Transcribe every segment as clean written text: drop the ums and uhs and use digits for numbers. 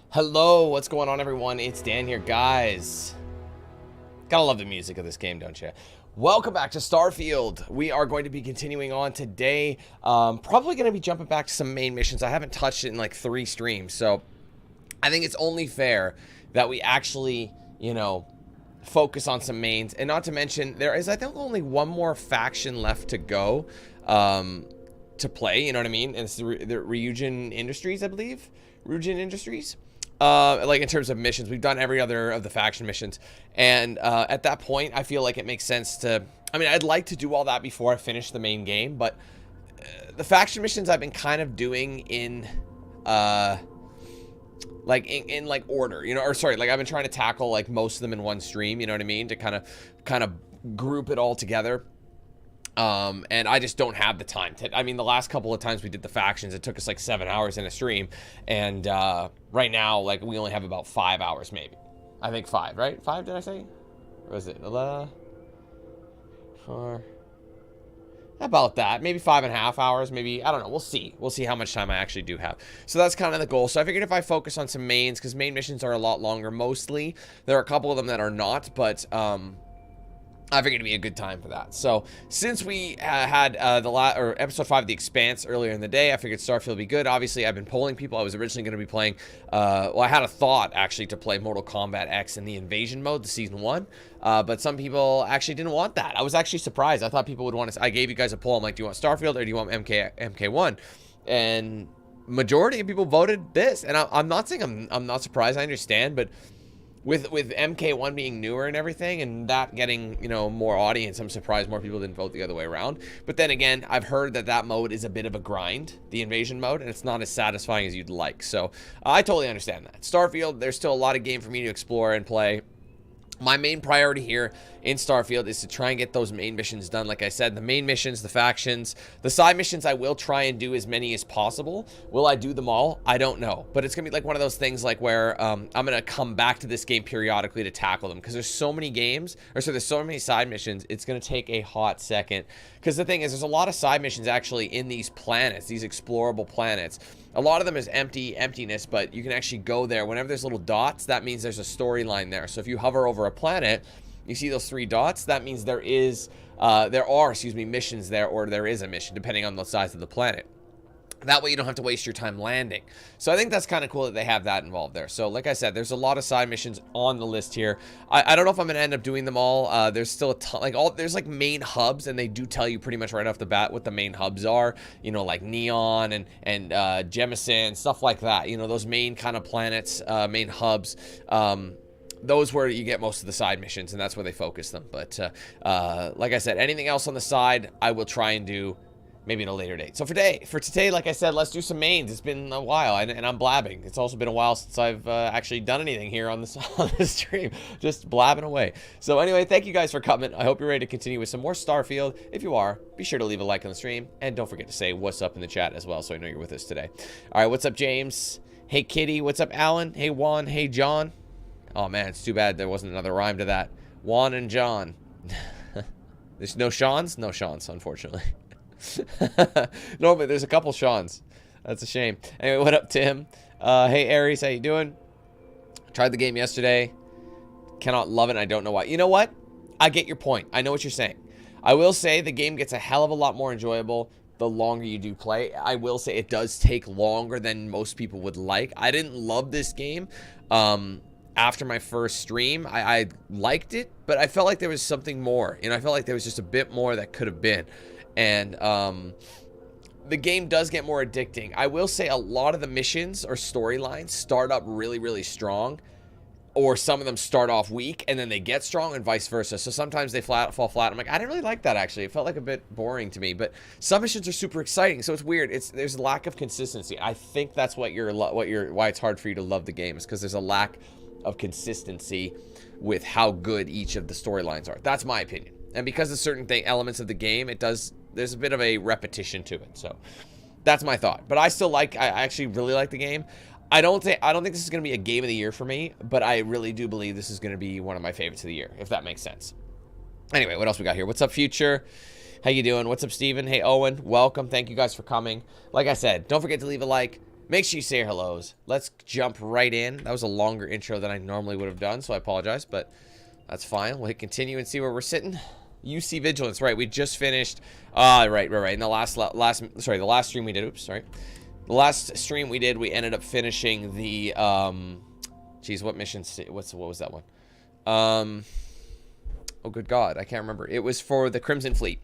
Hello, what's going on, everyone? It's Dan here, guys. Gotta love the music of this game, don't you? Welcome back to Starfield. We are going to be continuing on today. Probably going to be jumping back to some main missions. I haven't touched it in like 3 streams, so I think it's only fair that we actually, you know, focus on some mains. And not to mention, there is, I think, only one more faction left to go to play, you know what I mean? And it's the Ryujin Industries, I believe. Ryujin Industries. Like in terms of missions, we've done every other of the faction missions, and at that point I feel like it makes sense to, I mean, I'd like to do all that before I finish the main game, but the faction missions I've been kind of doing in like in like order, you know, or sorry, like I've been trying to tackle like most of them in one stream, you know what I mean, to kind of group it all together. And I just don't have the time to, I mean, the last couple of times we did the factions, it took us like 7 hours in a stream. And, right now, like, we only have about 5 hours, maybe. I think 5, right? 5, did I say? Or was it 4? About that. Maybe 5.5 hours, maybe. I don't know. We'll see. We'll see how much time I actually do have. So that's kind of the goal. So I figured if I focus on some mains, because main missions are a lot longer mostly. There are a couple of them that are not, but, I figured it'd be a good time for that. So since we had episode 5 of The Expanse earlier in the day, I figured Starfield would be good. Obviously, I've been polling people. I was originally going to be playing, well, I had a thought actually to play Mortal Kombat X in the Invasion mode, the Season 1. But some people actually didn't want that. I was actually surprised. I thought people would want to, I gave you guys a poll. I'm like, do you want Starfield or do you want MK1? And majority of people voted this. And I'm not saying I'm not surprised. I understand, but with MK1 being newer and everything, and that getting, you know, more audience, I'm surprised more people didn't vote the other way around. But then again, I've heard that mode is a bit of a grind, the invasion mode, and it's not as satisfying as you'd like. So I totally understand that. Starfield, there's still a lot of game for me to explore and play. My main priority here in Starfield is to try and get those main missions done. Like I said, the main missions, the factions, the side missions, I will try and do as many as possible. Will I do them all? I don't know. But it's going to be like one of those things like where I'm going to come back to this game periodically to tackle them. Because there's so many games, there's so many side missions, it's going to take a hot second. Because the thing is, there's a lot of side missions actually in these planets, these explorable planets. A lot of them is emptiness, but you can actually go there. Whenever there's little dots, that means there's a storyline there. So if you hover over a planet, you see those 3 dots, that means there are missions there, or there is a mission, depending on the size of the planet. That way you don't have to waste your time landing. So I think that's kind of cool that they have that involved there. So like I said, there's a lot of side missions on the list here. I don't know if I'm going to end up doing them all. There's still a ton, like there's like main hubs, and they do tell you pretty much right off the bat what the main hubs are. You know, like Neon and Jemison, stuff like that. You know, those main kind of planets, main hubs. Those where you get most of the side missions, and that's where they focus them. But like I said, anything else on the side, I will try and do maybe at a later date. So for today, like I said, let's do some mains. It's been a while, and I'm blabbing. It's also been a while since I've actually done anything here on this stream, just blabbing away. So anyway, thank you guys for coming. I hope you're ready to continue with some more Starfield. If you are, be sure to leave a like on the stream, and don't forget to say what's up in the chat as well, so I know you're with us today. All right, what's up, James? Hey, Kitty. What's up, Alan? Hey, Juan. Hey, John. Oh man, it's too bad there wasn't another rhyme to that. Juan and John. There's no Sean's? No Sean's, unfortunately. No, but there's a couple Sean's. That's a shame. Anyway, what up, Tim? Hey, Aries, how you doing? Tried the game yesterday. Cannot love it. I don't know why. You know what? I get your point. I know what you're saying. I will say the game gets a hell of a lot more enjoyable the longer you do play. I will say it does take longer than most people would like. I didn't love this game. After my first stream, I liked it, but I felt like there was something more. You know, I felt like there was just a bit more that could have been. And the game does get more addicting. I will say a lot of the missions or storylines start up really, really strong, or some of them start off weak and then they get strong, and vice versa. So sometimes they fall flat. I'm like, I didn't really like that, actually. It felt like a bit boring to me, but some missions are super exciting. So it's weird. There's a lack of consistency. I think that's why it's hard for you to love the game, is because there's a lack of consistency with how good each of the storylines are. That's my opinion. And because of certain elements of the game, there's a bit of a repetition to it. So that's my thought. But I actually really like the game. I don't think this is going to be a game of the year for me, but I really do believe this is going to be one of my favorites of the year, if that makes sense. Anyway, what else we got here? What's up, Future? How you doing? What's up, Steven? Hey, Owen. Welcome. Thank you guys for coming. Like I said, don't forget to leave a like. Make sure you say your hellos. Let's jump right in. That was a longer intro than I normally would have done, so I apologize, but that's fine. We'll hit continue and see where we're sitting. UC Vigilance, right? We just finished. Right. In the last stream we did. Oops, sorry. The last stream we did, we ended up finishing the geez, what mission? What was that one? Oh good God, I can't remember. It was for the Crimson Fleet.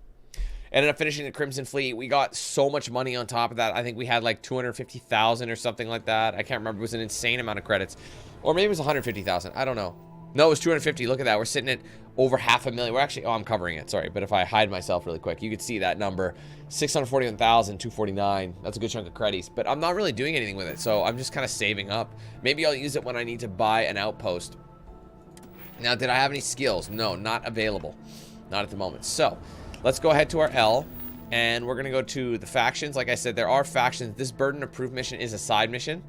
Ended up finishing the Crimson Fleet. We got so much money on top of that. I think we had like 250,000 or something like that. I can't remember. It was an insane amount of credits, or maybe it was 150,000. I don't know. No, it was 250. Look at that. We're sitting at over 500,000. We're actually, oh, I'm covering it. Sorry. But if I hide myself really quick, you could see that number. 641,249. That's a good chunk of credits. But I'm not really doing anything with it. So I'm just kind of saving up. Maybe I'll use it when I need to buy an outpost. Now, did I have any skills? No, not available. Not at the moment. So let's go ahead to our L. And we're going to go to the factions. Like I said, there are factions. This burden of proof mission is a side mission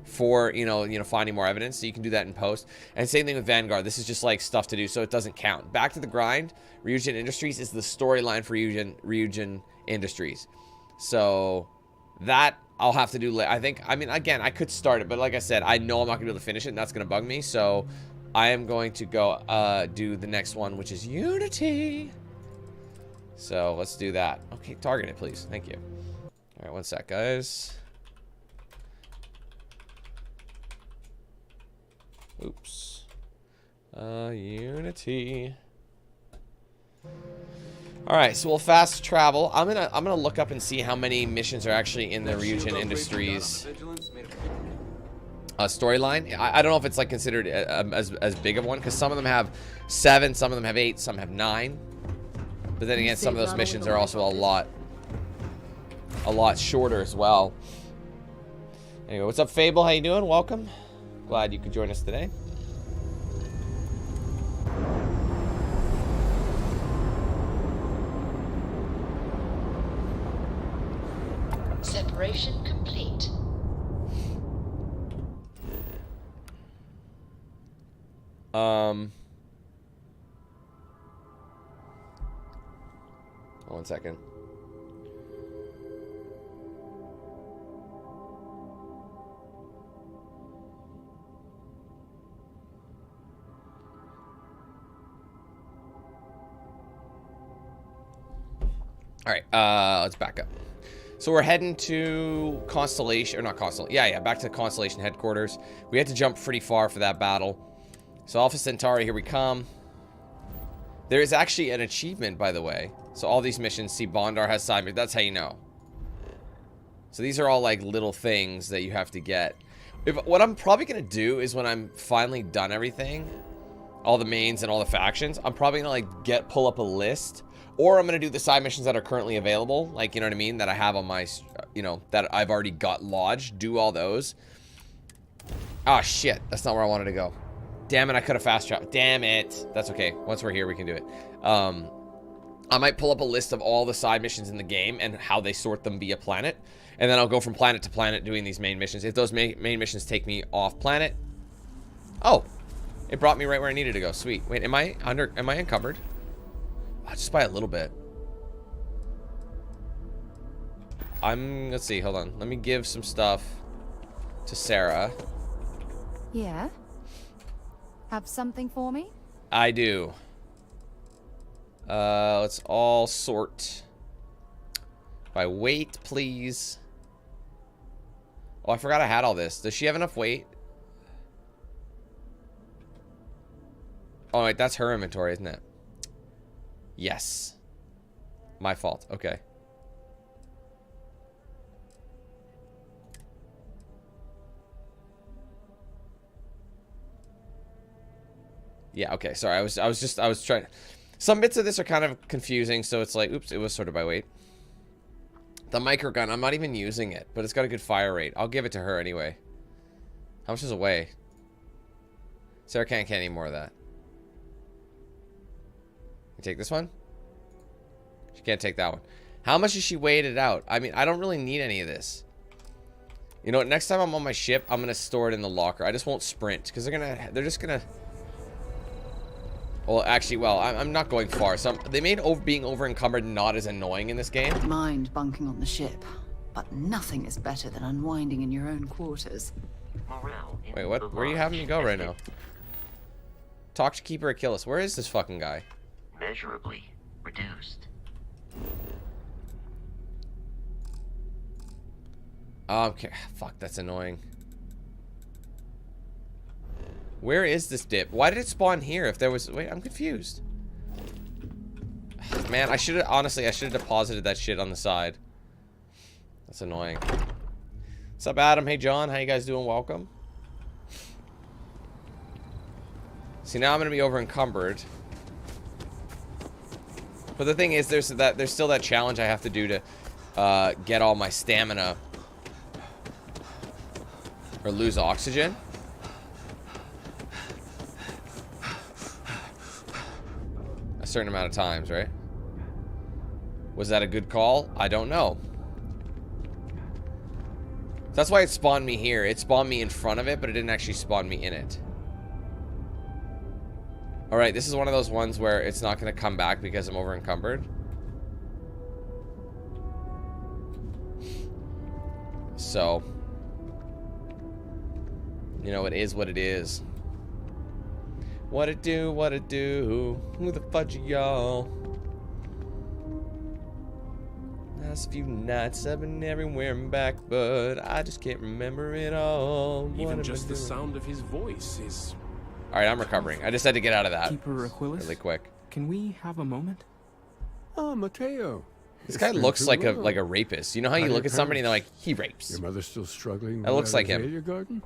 for, you know, finding more evidence, so you can do that in post. And same thing with Vanguard. This is just like stuff to do, so it doesn't count. Back to the grind. Ryujin Industries is the storyline for Ryujin Industries. So that I'll have to do. I mean, again, I could start it, but like I said, I know I'm not gonna be able to finish it, and that's gonna bug me. So I am going to go do the next one, which is Unity. So let's do that. Okay, target it, please. Thank you. All right, one sec, guys. Oops. Unity. All right, so we'll fast travel. I'm gonna look up and see how many missions are actually in the Ryujin Industries storyline. I don't know if it's like considered as big of one, because some of them have 7, some of them have 8, some have 9. But then again, some of those missions are also a lot shorter as well. Anyway, what's up, Fable? How you doing? Welcome. Glad you could join us today. Separation complete. One second. All right, let's back up. So we're heading to Constellation, or not Constellation. Yeah, back to the Constellation headquarters. We had to jump pretty far for that battle. So Alpha Centauri, here we come. There is actually an achievement, by the way. So all these missions, see Bondar has side missions. That's how you know. So these are all like little things that you have to get. What I'm probably going to do is when I'm finally done everything, all the mains and all the factions, I'm probably going to like pull up a list. Or I'm going to do the side missions that are currently available. Like, you know what I mean? That I have on my, you know, that I've already got lodged. Do all those. Ah, shit. That's not where I wanted to go. Damn it, I could have fast traveled. Damn it. That's okay. Once we're here, we can do it. I might pull up a list of all the side missions in the game and how they sort them via planet. And then I'll go from planet to planet doing these main missions. If those main missions take me off planet. Oh. It brought me right where I needed to go. Sweet. Wait, am I encumbered? Just by a little bit. Let's see, hold on. Let me give some stuff to Sarah. Yeah? Have something for me? I do. Let's all sort by weight, please. Oh, I forgot I had all this. Does she have enough weight? Oh, wait, that's her inventory, isn't it? Yes. My fault. Okay. Yeah, okay. Sorry. I was trying. Some bits of this are kind of confusing, so it's like, oops, it was sorted by weight. The micro gun, I'm not even using it, but it's got a good fire rate. I'll give it to her anyway. How much does it weigh? Sarah can't get any more of that. Take this one? She can't take that one. How much is she weighted out? I mean, I don't really need any of this. You know what? Next time I'm on my ship, I'm gonna store it in the locker. I just won't sprint because they're just gonna. Well, actually, well, I'm not going far. So they made being over encumbered not as annoying in this game. Mind bunking on the ship. but nothing is better than unwinding in your own quarters. Wait, what? Where are you having me go right now? Talk to Keeper Achilles. Where is this fucking guy? Measurably reduced. Okay. Fuck, that's annoying. Where is this dip? Why did it spawn here if there was... Wait, I'm confused. Man, I should have... Honestly, I should have deposited that shit on the side. That's annoying. What's up, Adam? Hey, John. How you guys doing? Welcome. See, now I'm going to be over encumbered. But the thing is, there's still that challenge I have to do to get all my stamina or lose oxygen. A certain amount of times, right? Was that a good call? I don't know. That's why it spawned me here. It spawned me in front of it, but it didn't actually spawn me in it. Alright, this is one of those ones where it's not going to come back because I'm over encumbered. So, you know, it is what it is. What it do, what it do. Who the fudge y'all? Last few nights I've been everywhere and back, but I just can't remember it all. Even just the sound of his voice is... Alright, I'm recovering. I just had to get out of that Keeper Achilles, really quick. Can we have a moment? Oh, Mateo. This guy looks like a rapist. You know how you look at somebody and they're like, he rapes. Your mother's still struggling. That looks like him. Azalea garden?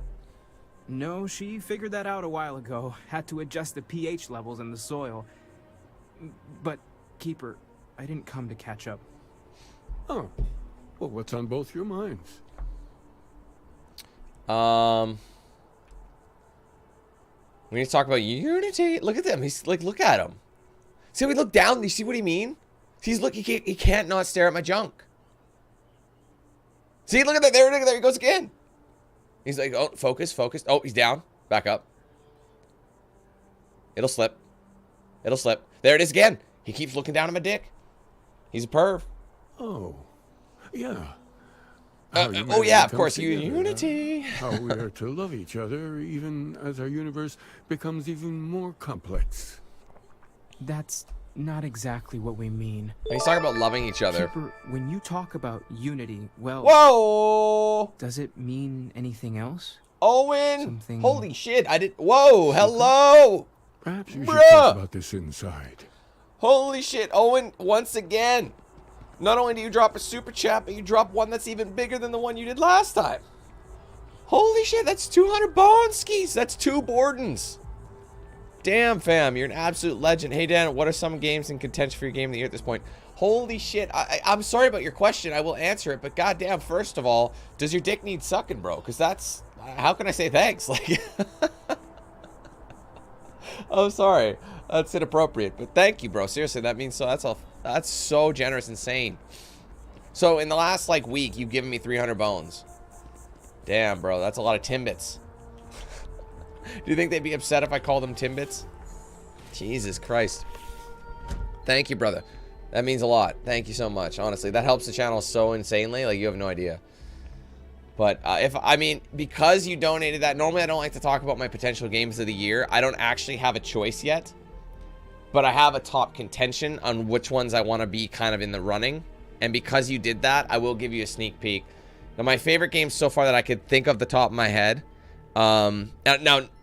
No, she figured that out a while ago. Had to adjust the pH levels in the soil. But, Keeper, I didn't come to catch up. Oh. Well, what's on both your minds? We need to talk about unity. Look at them. He's like, look at him. See how we look down? You see what I mean? He's look. He can't not stare at my junk. See, look at that. There he goes again. He's like, oh, focus, focus. Oh, he's down. Back up. It'll slip. It'll slip. There it is again. He keeps looking down at my dick. He's a perv. Oh, yeah. Oh yeah, of course. Unity. How we are to love each other, even as our universe becomes even more complex. That's not exactly what we mean. He's talking about loving each other. Keeper, when you talk about unity, well... Whoa! Does it mean anything else? Owen! Something... Holy shit, I did... Whoa, hello! Perhaps you should talk about this inside. Holy shit, Owen, once again. Not only do you drop a super chat, but you drop one that's even bigger than the one you did last time. Holy shit, that's 200 bones, skis. That's 2 Bordens. Damn, fam, you're an absolute legend. Hey, Dan, what are some games in contention for your game of the year at this point? Holy shit, I'm sorry about your question. I will answer it, but goddamn, first of all, does your dick need sucking, bro? Because that's... How can I say thanks? Like... I'm sorry. That's inappropriate, but thank you, bro. Seriously, that means so. That's so generous, insane. So in the last like week, you've given me 300 bones. Damn, bro, that's a lot of Timbits. Do you think they'd be upset if I call them Timbits? Jesus Christ. Thank you, brother. That means a lot. Thank you so much. Honestly, that helps the channel so insanely. Like, you have no idea. But I mean, because you donated that, normally I don't like to talk about my potential games of the year. I don't actually have a choice yet. But I have a top contention on which ones I want to be kind of in the running. And because you did that, I will give you a sneak peek. Now, my favorite games so far that I could think of the top of my head. Now,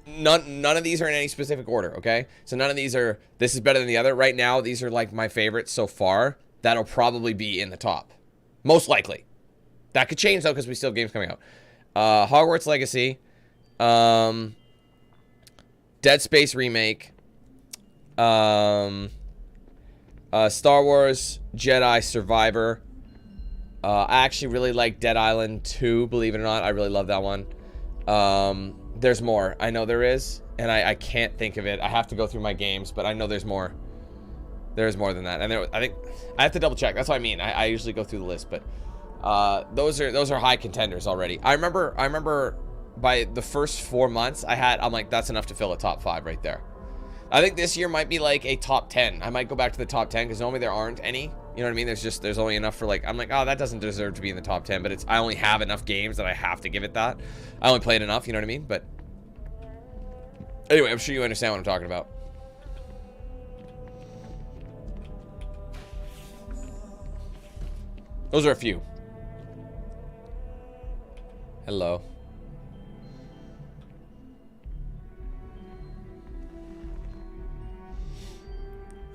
none of these are in any specific order, okay? So none of these are, this is better than the other. Right now, these are like my favorites so far. That'll probably be in the top. Most likely. That could change, though, because we still have games coming out. Hogwarts Legacy. Dead Space Remake. Star Wars Jedi Survivor. I actually really like Dead Island 2, believe it or not. I really love that one. There's more. I know there is, and I can't think of it. I have to go through my games, but I know there's more. There's more than that. And I think I have to double check. That's what I mean. I usually go through the list, but those are high contenders already. I remember by the first 4 months I'm like, that's enough to fill a top 5 right there. I think this year might be like a top 10. I might go back to the top 10 because normally there aren't any. You know what I mean? There's only enough for like, I'm like, oh, that doesn't deserve to be in the top 10, but I only have enough games that I have to give it that. I only played enough, you know what I mean? But anyway, I'm sure you understand what I'm talking about. Those are a few. Hello.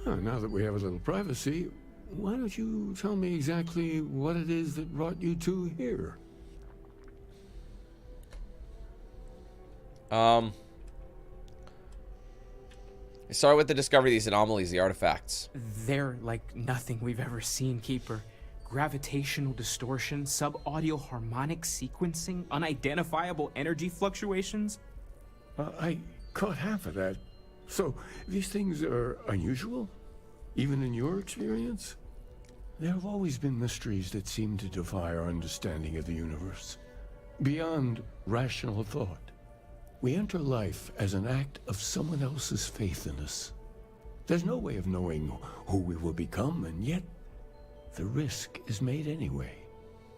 Now that we have a little privacy, why don't you tell me exactly what it is that brought you two here? Start with the discovery of these anomalies, the artifacts. They're like nothing we've ever seen, Keeper. Gravitational distortion, sub-audio harmonic sequencing, unidentifiable energy fluctuations. I caught half of that. So, these things are unusual? Even in your experience? There have always been mysteries that seem to defy our understanding of the universe. Beyond rational thought. We enter life as an act of someone else's faith in us. There's no way of knowing who we will become, and yet the risk is made anyway.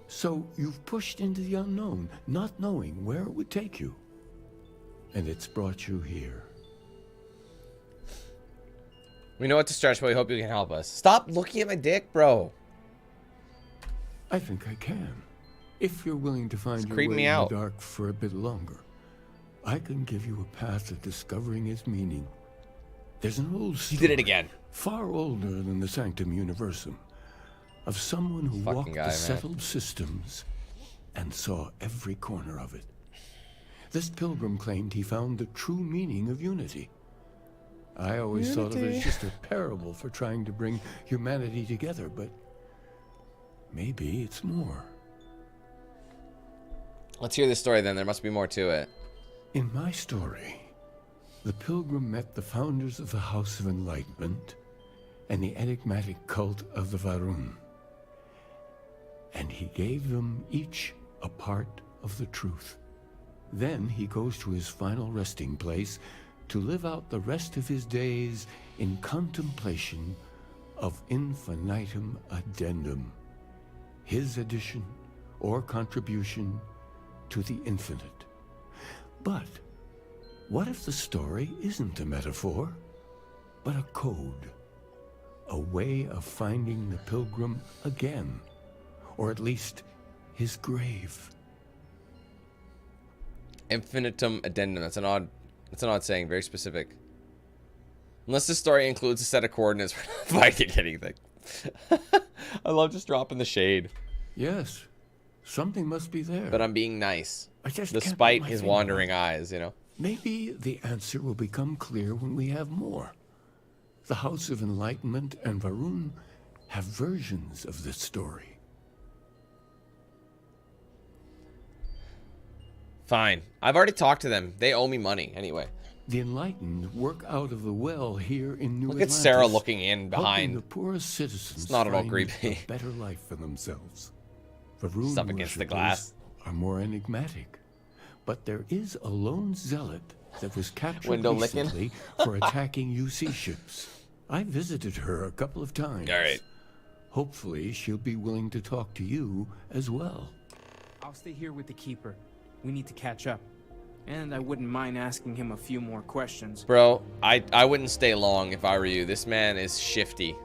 So you've pushed into the unknown, not knowing where it would take you. And it's brought you here. We know what to stretch, but we hope you can help us. Stop looking at my dick, bro. I think I can. If you're willing to find your way creeping me in out. the dark for a bit longer, I can give you a path to discovering its meaning. There's an old story, You did it again. far older than the Sanctum Universum, of someone who Fucking walked guy, the man. settled systems and saw every corner of it. This pilgrim claimed he found the true meaning of unity. I always thought of it as just a parable for trying to bring humanity together, but maybe it's more. Let's hear this story then. There must be more to it. In my story, the pilgrim met the founders of the House of Enlightenment and the enigmatic cult of the Varun. And he gave them each a part of the truth. Then he goes to his final resting place to live out the rest of his days in contemplation of infinitum addendum, his addition or contribution to the infinite. But what if the story isn't a metaphor, but a code? A way of finding the pilgrim again, or at least his grave. Infinitum addendum. That's an odd saying. Very specific. Unless the story includes a set of coordinates, we're not finding anything. I love just dropping the shade. Yes, something must be there. But I'm being nice. I just can't Despite put my his finger wandering on it. eyes, you know. Maybe the answer will become clear when we have more. The House of Enlightenment and Varun have versions of this story. Fine. I've already talked to them. They owe me money anyway. The Enlightened work out of the well here in New Look at Atlantis, Sarah looking in helping behind. the poorest citizens It's not at all find creepy. a better life for themselves. Varun Stuff against the worshippers glass. are more enigmatic, but there is a lone zealot that was captured Window licking. recently for attacking UC ships. I visited her a couple of times. All right. Hopefully, she'll be willing to talk to you as well. I'll stay here with the Keeper. We need to catch up. And I wouldn't mind asking him a few more questions. Bro, I wouldn't stay long if I were you. This man is shifty.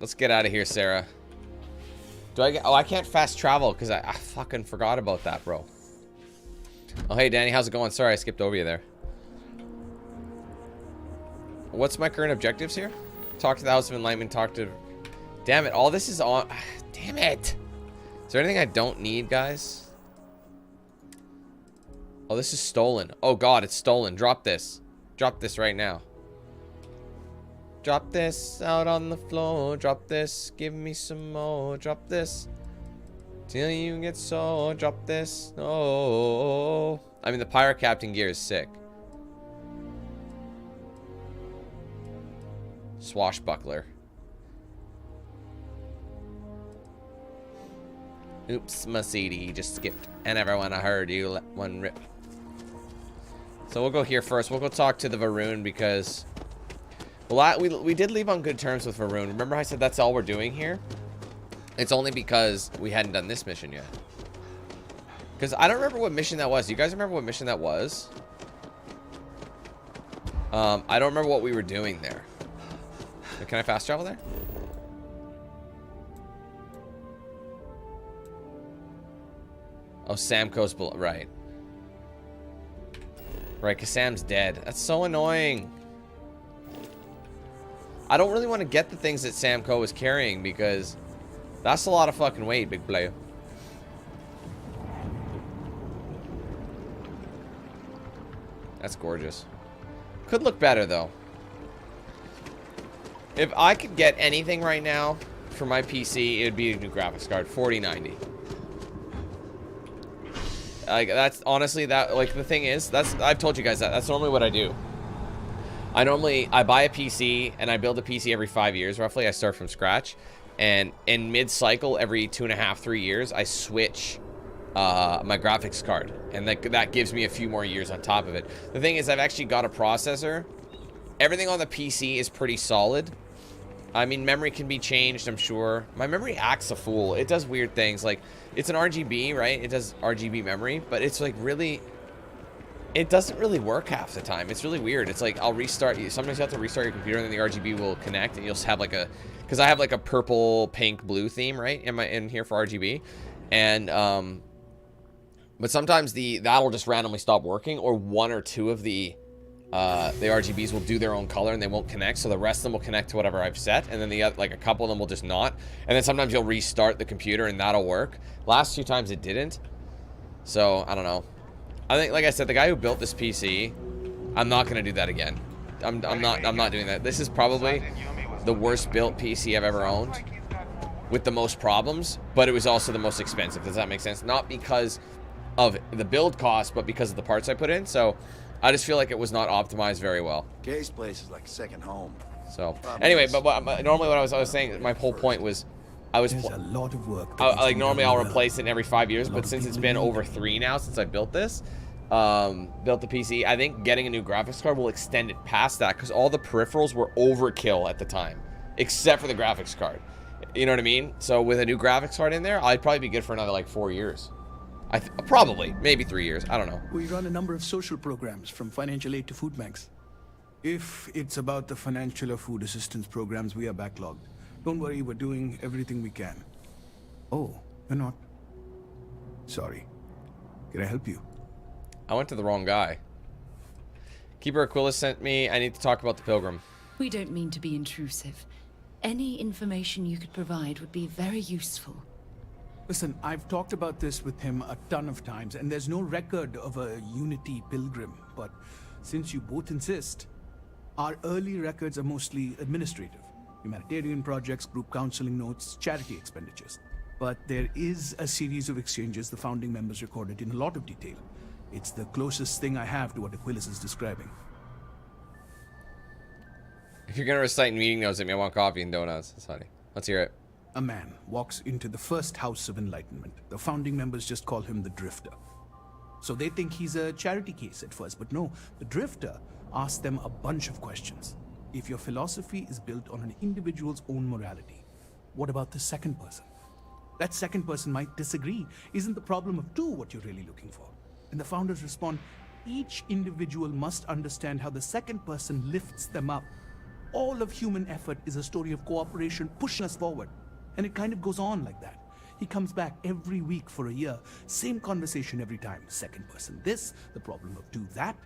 Let's get out of here, Sarah. I can't fast travel because I fucking forgot about that, bro. Oh, hey, Danny, how's it going? Sorry, I skipped over you there. What's my current objectives here? Talk to the House of Enlightenment, talk to... Damn it, all this is on... Damn it! Is there anything I don't need, guys? Oh, this is stolen. Oh, God, it's stolen. Drop this. Drop this right now. Drop this out on the floor. Drop this. Give me some more. Drop this. Till you get so. Drop this. Oh. I mean, the pirate captain gear is sick. Swashbuckler. Oops, my CD just skipped. And everyone, I heard you let one rip. So we'll go here first. We'll go talk to the Varun because Well, we did leave on good terms with Varun. Remember I said that's all we're doing here? It's only because we hadn't done this mission yet. Because I don't remember what mission that was. Do you guys remember what mission that was? I don't remember what we were doing there. Can I fast travel there? Oh, Samco's below. Right. Right, because Sam's dead. That's so annoying. I don't really want to get the things that Samco was carrying because that's a lot of fucking weight, big player. That's gorgeous. Could look better, though. If I could get anything right now for my PC, it would be a new graphics card, 4090. Like, that's honestly, that, like, the thing is, I've told you guys that's normally what I do. I buy a PC and I build a PC every 5 years, roughly. I start from scratch, and in mid-cycle, every 2.5, 3 years, I switch my graphics card, and that gives me a few more years on top of it. The thing is, I've actually got a processor. Everything on the PC is pretty solid. I mean, memory can be changed, I'm sure. My memory acts a fool. It does weird things. Like, it's an RGB, right? It does RGB memory, but it's like really... It doesn't really work half the time. It's really weird. It's like, I'll restart... Sometimes you have to restart your computer, and then the RGB will connect, and you'll just have like a... Because I have like a purple, pink, blue theme, right? In here for RGB. And, but sometimes that'll just randomly stop working, or one or two of the RGBs will do their own color and they won't connect, so the rest of them will connect to whatever I've set, and then like a couple of them will just not. And then sometimes you'll restart the computer and that'll work. Last few times it didn't, so I don't know. I think, like I said, the guy who built this PC, I'm not gonna do that again. I'm not doing that. This is probably the worst built PC I've ever owned, with the most problems, but it was also the most expensive. Does that make sense? Not because of the build cost, but because of the parts I put in. So I just feel like it was not optimized very well. Kay's place is like second home. So anyway, but normally what I was saying, my whole point was, There's a lot of work. like normally I'll replace it every 5 years, but since it's been over 3 now since I built this, built the PC, I think getting a new graphics card will extend it past that, because all the peripherals were overkill at the time, except for the graphics card. You know what I mean? So with a new graphics card in there, I'd probably be good for another like 4 years. Probably, maybe 3 years. I don't know. We run a number of social programs, from financial aid to food banks. If it's about the financial or food assistance programs, we are backlogged. Don't worry, we're doing everything we can. Oh, you're not? Sorry. Can I help you? I went to the wrong guy. Keeper Aquila sent me. I need to talk about the Pilgrim. We don't mean to be intrusive. Any information you could provide would be very useful. Listen, I've talked about this with him a ton of times, and there's no record of a Unity Pilgrim. But since you both insist, our early records are mostly administrative. Humanitarian projects, group counseling notes, charity expenditures. But there is a series of exchanges the founding members recorded in a lot of detail. It's the closest thing I have to what Aquilas is describing. If you're going to recite meeting notes at me, I want coffee and donuts. That's funny. Let's hear it. A man walks into the first House of Enlightenment. The founding members just call him the Drifter. So they think he's a charity case at first, but no, the Drifter asks them a bunch of questions. If your philosophy is built on an individual's own morality, what about the second person? That second person might disagree. Isn't the problem of two what you're really looking for? And the founders respond, each individual must understand how the second person lifts them up. All of human effort is a story of cooperation pushing us forward. And it kind of goes on like that. He comes back every week for a year. Same conversation every time. Second person this, the problem of do that.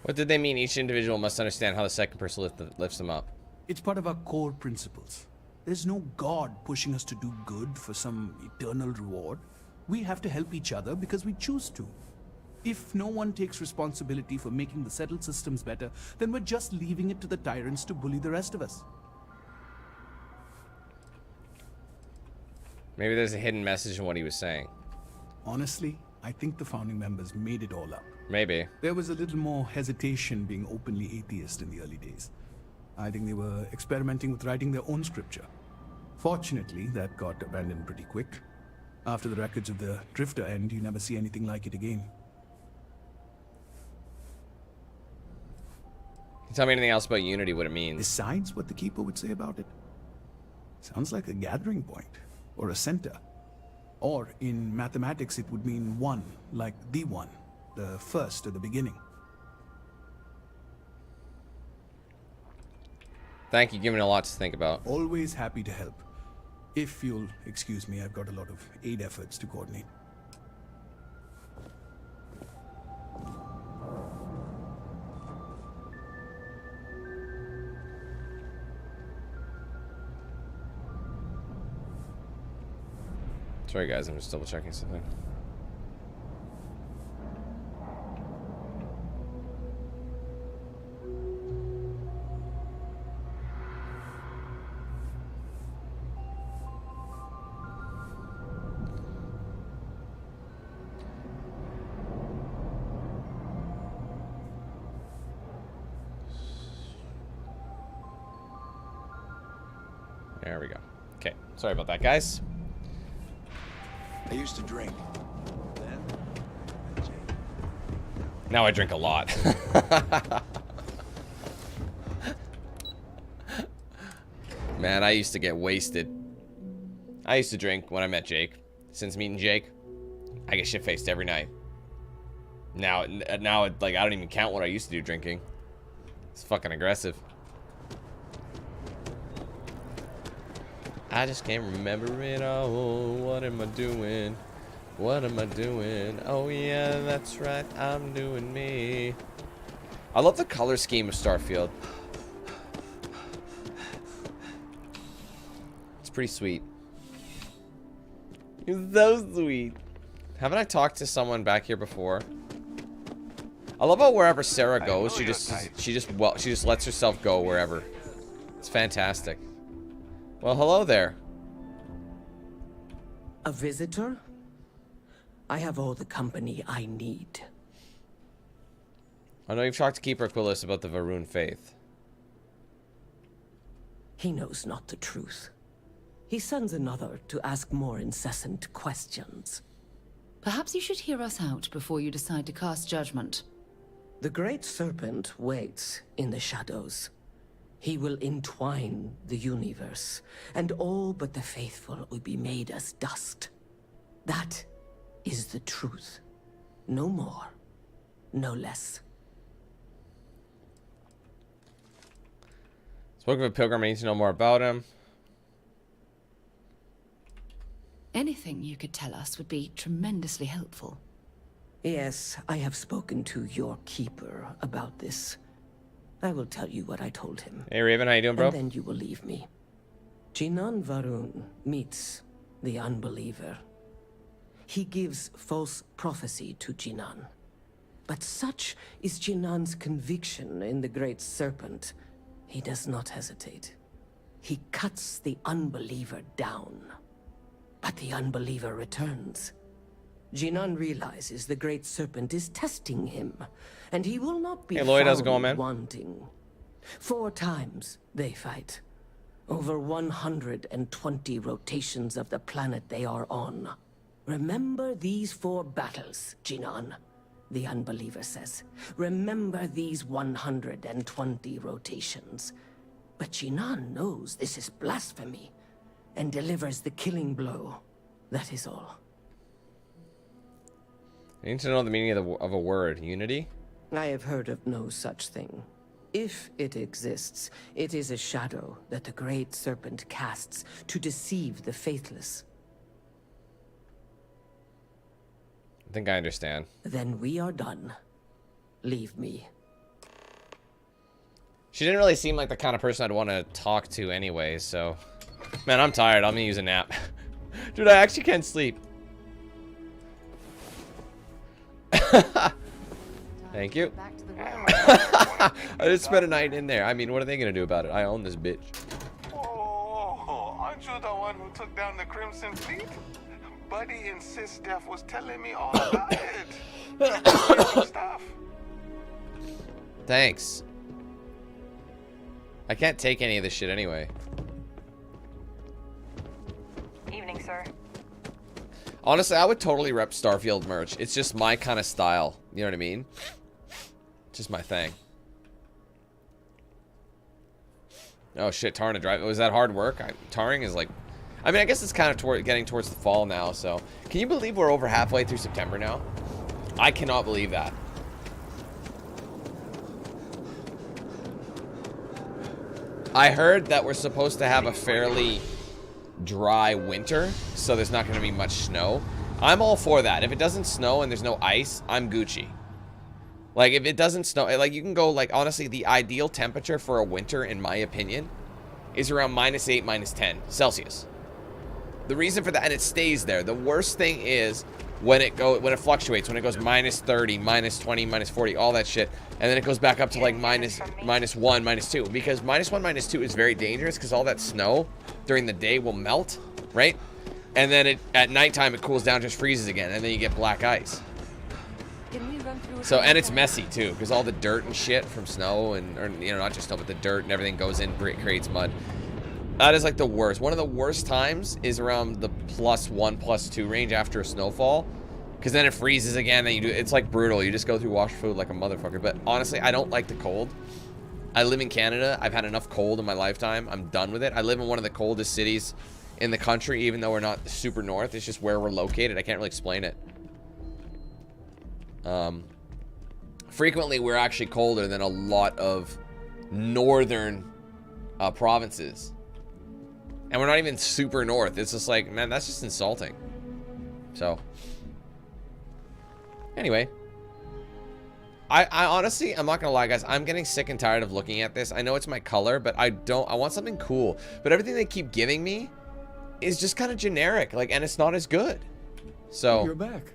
What did they mean? Each individual must understand how the second person lifts them up. It's part of our core principles. There's no God pushing us to do good for some eternal reward. We have to help each other because we choose to. If no one takes responsibility for making the settled systems better, then we're just leaving it to the tyrants to bully the rest of us. Maybe there's a hidden message in what he was saying. Honestly, I think the founding members made it all up. Maybe. There was a little more hesitation being openly atheist in the early days. I think they were experimenting with writing their own scripture. Fortunately, that got abandoned pretty quick. After the records of the Drifter end, you never see anything like it again. Can you tell me anything else about Unity, what it means? Besides what the Keeper would say about it? Sounds like a gathering point, or a center. Or, in mathematics, it would mean one, like the one, the first or the beginning. Thank you, giving me a lot to think about. Always happy to help. If you'll excuse me, I've got a lot of aid efforts to coordinate. Sorry guys, I'm just double checking something. There we go. Okay, sorry about that, guys. I used to drink. Then, Now I drink a lot. Man, I used to get wasted. I used to drink when I met Jake. Since meeting Jake, I get shit-faced every night. Now, like, I don't even count what I used to do drinking. It's fucking aggressive. I just can't remember it all. What am I doing? What am I doing? Oh yeah, that's right, I'm doing me. I love the color scheme of Starfield. It's pretty sweet. It's so sweet. Haven't I talked to someone back here before? I love how wherever Sarah goes, she just lets herself go wherever. It's fantastic. Well, hello there. A visitor? I have all the company I need. I know you've talked to Keeper Aquilus about the Varun faith. He knows not the truth. He sends another to ask more incessant questions. Perhaps you should hear us out before you decide to cast judgment. The Great Serpent waits in the shadows. He will entwine the universe, and all but the faithful will be made as dust. That is the truth. No more, no less. Spoke of a pilgrim, I need to know more about him. Anything you could tell us would be tremendously helpful. Yes, I have spoken to your keeper about this. I will tell you what I told him. Hey Raven, how you doing, bro? And then you will leave me. Jinan Varun meets the unbeliever. He gives false prophecy to Jinan. But such is Jinan's conviction in the Great Serpent, he does not hesitate. He cuts the unbeliever down. But the unbeliever returns. Jinan realizes the Great Serpent is testing him, and he will not be Hey Lloyd, how's it going, found man? wanting. 4 times they fight. Over 120 rotations of the planet they are on. Remember these 4 battles, Jinan, the unbeliever says. Remember these 120 rotations. But Jinan knows this is blasphemy, and delivers the killing blow. That is all. I need to know the meaning of a word. Unity? I have heard of no such thing. If it exists, it is a shadow that the Great Serpent casts to deceive the faithless. I think I understand. Then we are done. Leave me. She didn't really seem like the kind of person I'd want to talk to anyway, so... Man, I'm tired. I'm gonna use a nap. Dude, I actually can't sleep. Thank you. I just spent a night in there. I mean, what are they gonna do about it? I own this bitch. Oh, aren't you the one who took down the Crimson Fleet? Buddy and Sis Steph was telling me all about it. Stuff. Thanks. I can't take any of this shit anyway. sir. Honestly, I would totally rep Starfield merch. It's just my kind of style. You know what I mean? Just my thing. Oh shit, tarring to drive. Was that hard work? Tarring is like... I mean, I guess it's kind of getting towards the fall now, so... Can you believe we're over halfway through September now? I cannot believe that. I heard that we're supposed to have a fairly dry winter, so there's not going to be much snow. I'm all for that. If it doesn't snow and there's no ice, I'm Gucci. Like, if it doesn't snow, like, you can go, like, honestly, the ideal temperature for a winter, in my opinion, is around -8, -10 Celsius. The reason for that, and it stays there. The worst thing is when it fluctuates, when it goes -30, -20, -40, all that shit, and then it goes back up to, like, -1, -2. Because -1, -2 is very dangerous, because all that snow during the day will melt, right? And then at nighttime, it cools down, just freezes again, and then you get black ice. So, and it's messy too, because all the dirt and shit from snow, or, you know, not just snow, but the dirt and everything goes in, creates mud. That is like the worst. One of the worst times is around the +1, +2 range after a snowfall, because then it freezes again. Then it's like brutal. You just go through wash food like a motherfucker. But honestly, I don't like the cold. I live in Canada. I've had enough cold in my lifetime. I'm done with it. I live in one of the coldest cities in the country, even though we're not super north. It's just where we're located. I can't really explain it. Frequently, we're actually colder than a lot of northern provinces. And we're not even super north. It's just like, man, that's just insulting. So, anyway. I honestly, I'm not gonna lie, guys. I'm getting sick and tired of looking at this. I know it's my color, but I want something cool. But everything they keep giving me is just kind of generic. Like, and it's not as good. So, you're back.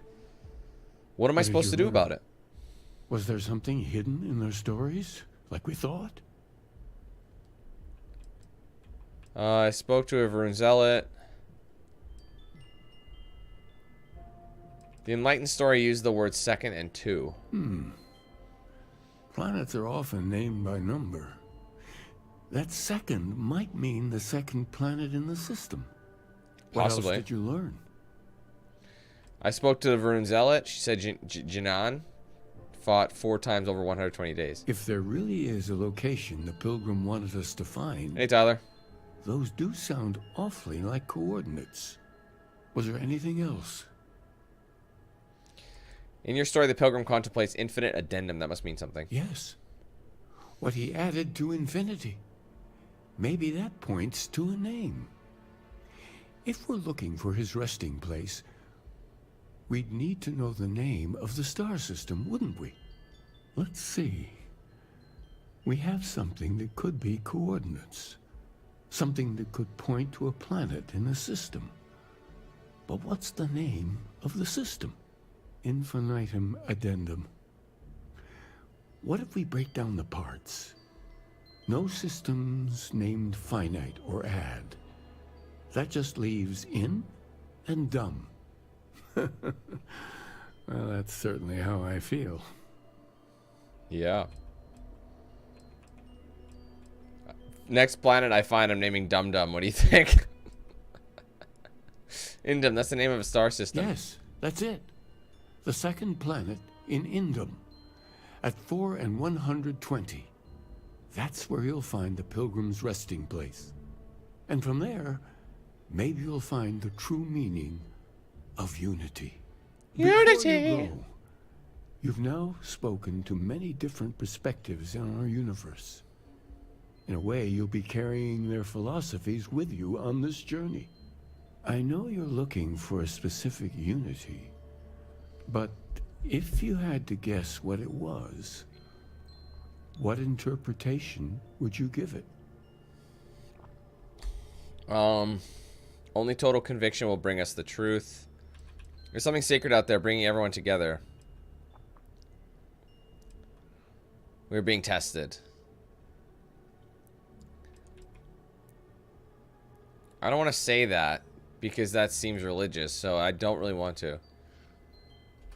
What am I supposed to do about it? Was there something hidden in their stories, like we thought? I spoke to a Varun Zealot. The Enlightened story used the words second and two. Planets are often named by number. That second might mean the second planet in the system. Possibly. What else did you learn? I spoke to the Varun Zealot. She said Jinan fought 4 times over 120 days. If there really is a location the Pilgrim wanted us to find... Hey, Tyler. Those do sound awfully like coordinates. Was there anything else? In your story, the Pilgrim contemplates infinite addendum. That must mean something. Yes. What he added to infinity. Maybe that points to a name. If we're looking for his resting place, we'd need to know the name of the star system, wouldn't we? Let's see. We have something that could be coordinates. Something that could point to a planet in the system. But what's the name of the system? Infinitum addendum. What if we break down the parts? No systems named finite or add. That just leaves in and dumb. Well, that's certainly how I feel. Yeah. Next planet I find, I'm naming Dum Dum. What do you think? Indum, that's the name of a star system. Yes, that's it. The second planet in Indum. At 4 and 120. That's where you'll find the Pilgrim's resting place. And from there, maybe you'll find the true meaning of unity. Unity! You've now spoken to many different perspectives in our universe. In a way, you'll be carrying their philosophies with you on this journey. I know you're looking for a specific unity, but if you had to guess what it was, what interpretation would you give it? Only total conviction will bring us the truth. There's something sacred out there bringing everyone together. We're being tested. I don't want to say that because that seems religious, so I don't really want to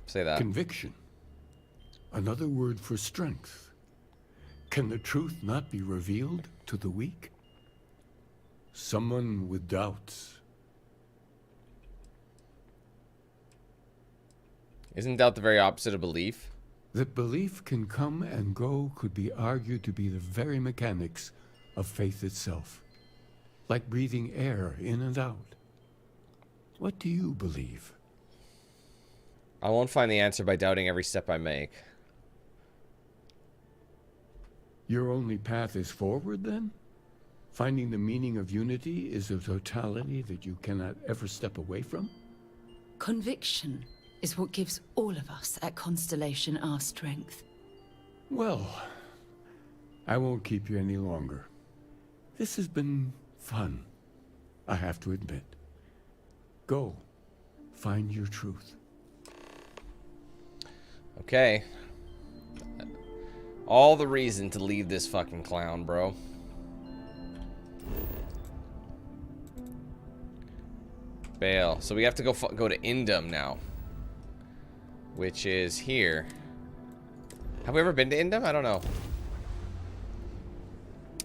say that. Conviction. Another word for strength. Can the truth not be revealed to the weak? Someone with doubts. Isn't doubt the very opposite of belief? That belief can come and go could be argued to be the very mechanics of faith itself. Like breathing air in and out. What do you believe? I won't find the answer by doubting every step I make. Your only path is forward, then? Finding the meaning of unity is a totality that you cannot ever step away from? Conviction is what gives all of us at Constellation our strength. Well, I won't keep you any longer. This has been fun, I have to admit. Go, find your truth. Okay. All the reason to leave this fucking clown, bro. Bail. So we have to go to Indum now. Which is here. Have we ever been to Indum? I don't know.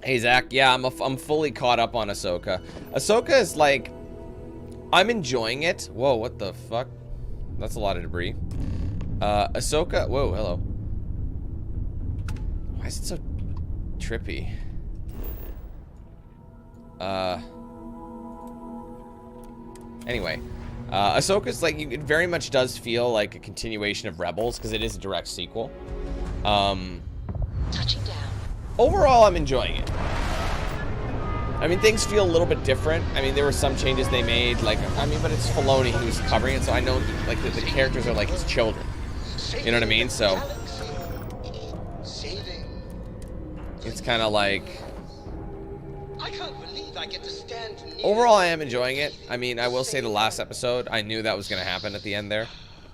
Hey, Zach. Yeah, I'm fully caught up on Ahsoka. Ahsoka is like... I'm enjoying it. Whoa, what the fuck? That's a lot of debris. Ahsoka... Whoa, hello. Why is it so trippy? Anyway. Ahsoka's like... It very much does feel like a continuation of Rebels, because it is a direct sequel. Touching down. Overall, I'm enjoying it. I mean, things feel a little bit different. I mean, there were some changes they made. Like, I mean, but it's Filoni who's covering it, so I know, like, the characters are like his children. You know what I mean? So... It's kind of like... I can't believe I get to stand near. Overall, I am enjoying it. I mean, I will say the last episode, I knew that was going to happen at the end there.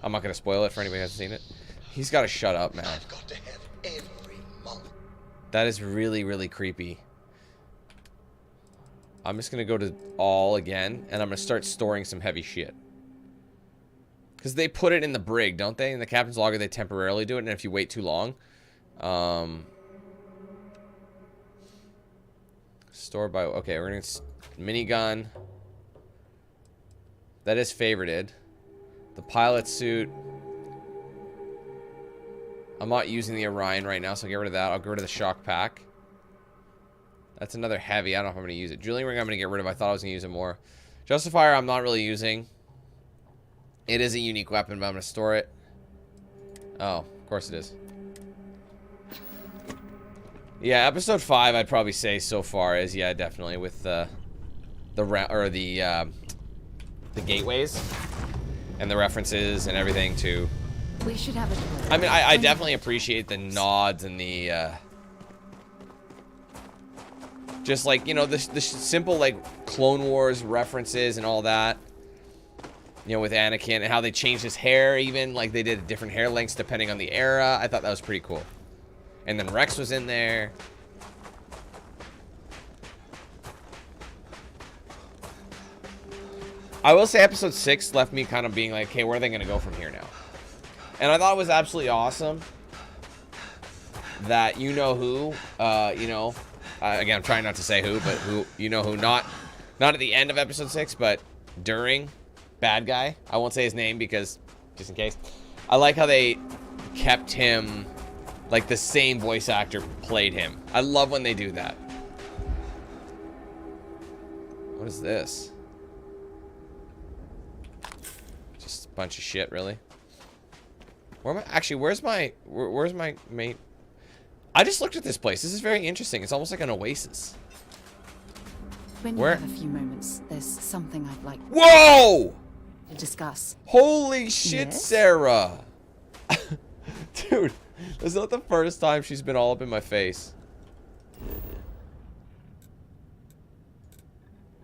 I'm not going to spoil it for anybody who hasn't seen it. He's got to shut up, man. I've got to have every month. That is really, really creepy. I'm just going to go to all again, and I'm going to start storing some heavy shit. Because they put it in the brig, don't they? In the captain's logger, they temporarily do it, and if you wait too long... Store by... Okay, we're going to... Minigun. That is favorited. The pilot suit. I'm not using the Orion right now, so I'll get rid of that. I'll get rid of the shock pack. That's another heavy. I don't know if I'm going to use it. Drilling ring I'm going to get rid of. I thought I was going to use it more. Justifier I'm not really using. It is a unique weapon, but I'm going to store it. Oh, of course it is. Yeah, episode 5 I'd probably say so far is, yeah, definitely with the gateways and the references and everything to... We should have a... I mean, I definitely appreciate the nods and the... just like, you know, the simple, like, Clone Wars references and all that. You know, with Anakin and how they changed his hair even. Like, they did different hair lengths depending on the era. I thought that was pretty cool. And then Rex was in there. I will say episode 6 left me kind of being like, okay, where are they going to go from here now? And I thought it was absolutely awesome that you-know-who, again, I'm trying not to say who, but who, you-know-who, not at the end of episode 6, but during, bad guy. I won't say his name because, just in case. I like how they kept him... Like, the same voice actor played him. I love when they do that. What is this? Just a bunch of shit, really. Where am I? Actually, where's my mate? I just looked at this place. This is very interesting. It's almost like an oasis. When you have a few moments, there's something I'd like... Whoa! ...to discuss. Holy shit, Yes? Sarah! Dude... This is not the first time she's been all up in my face.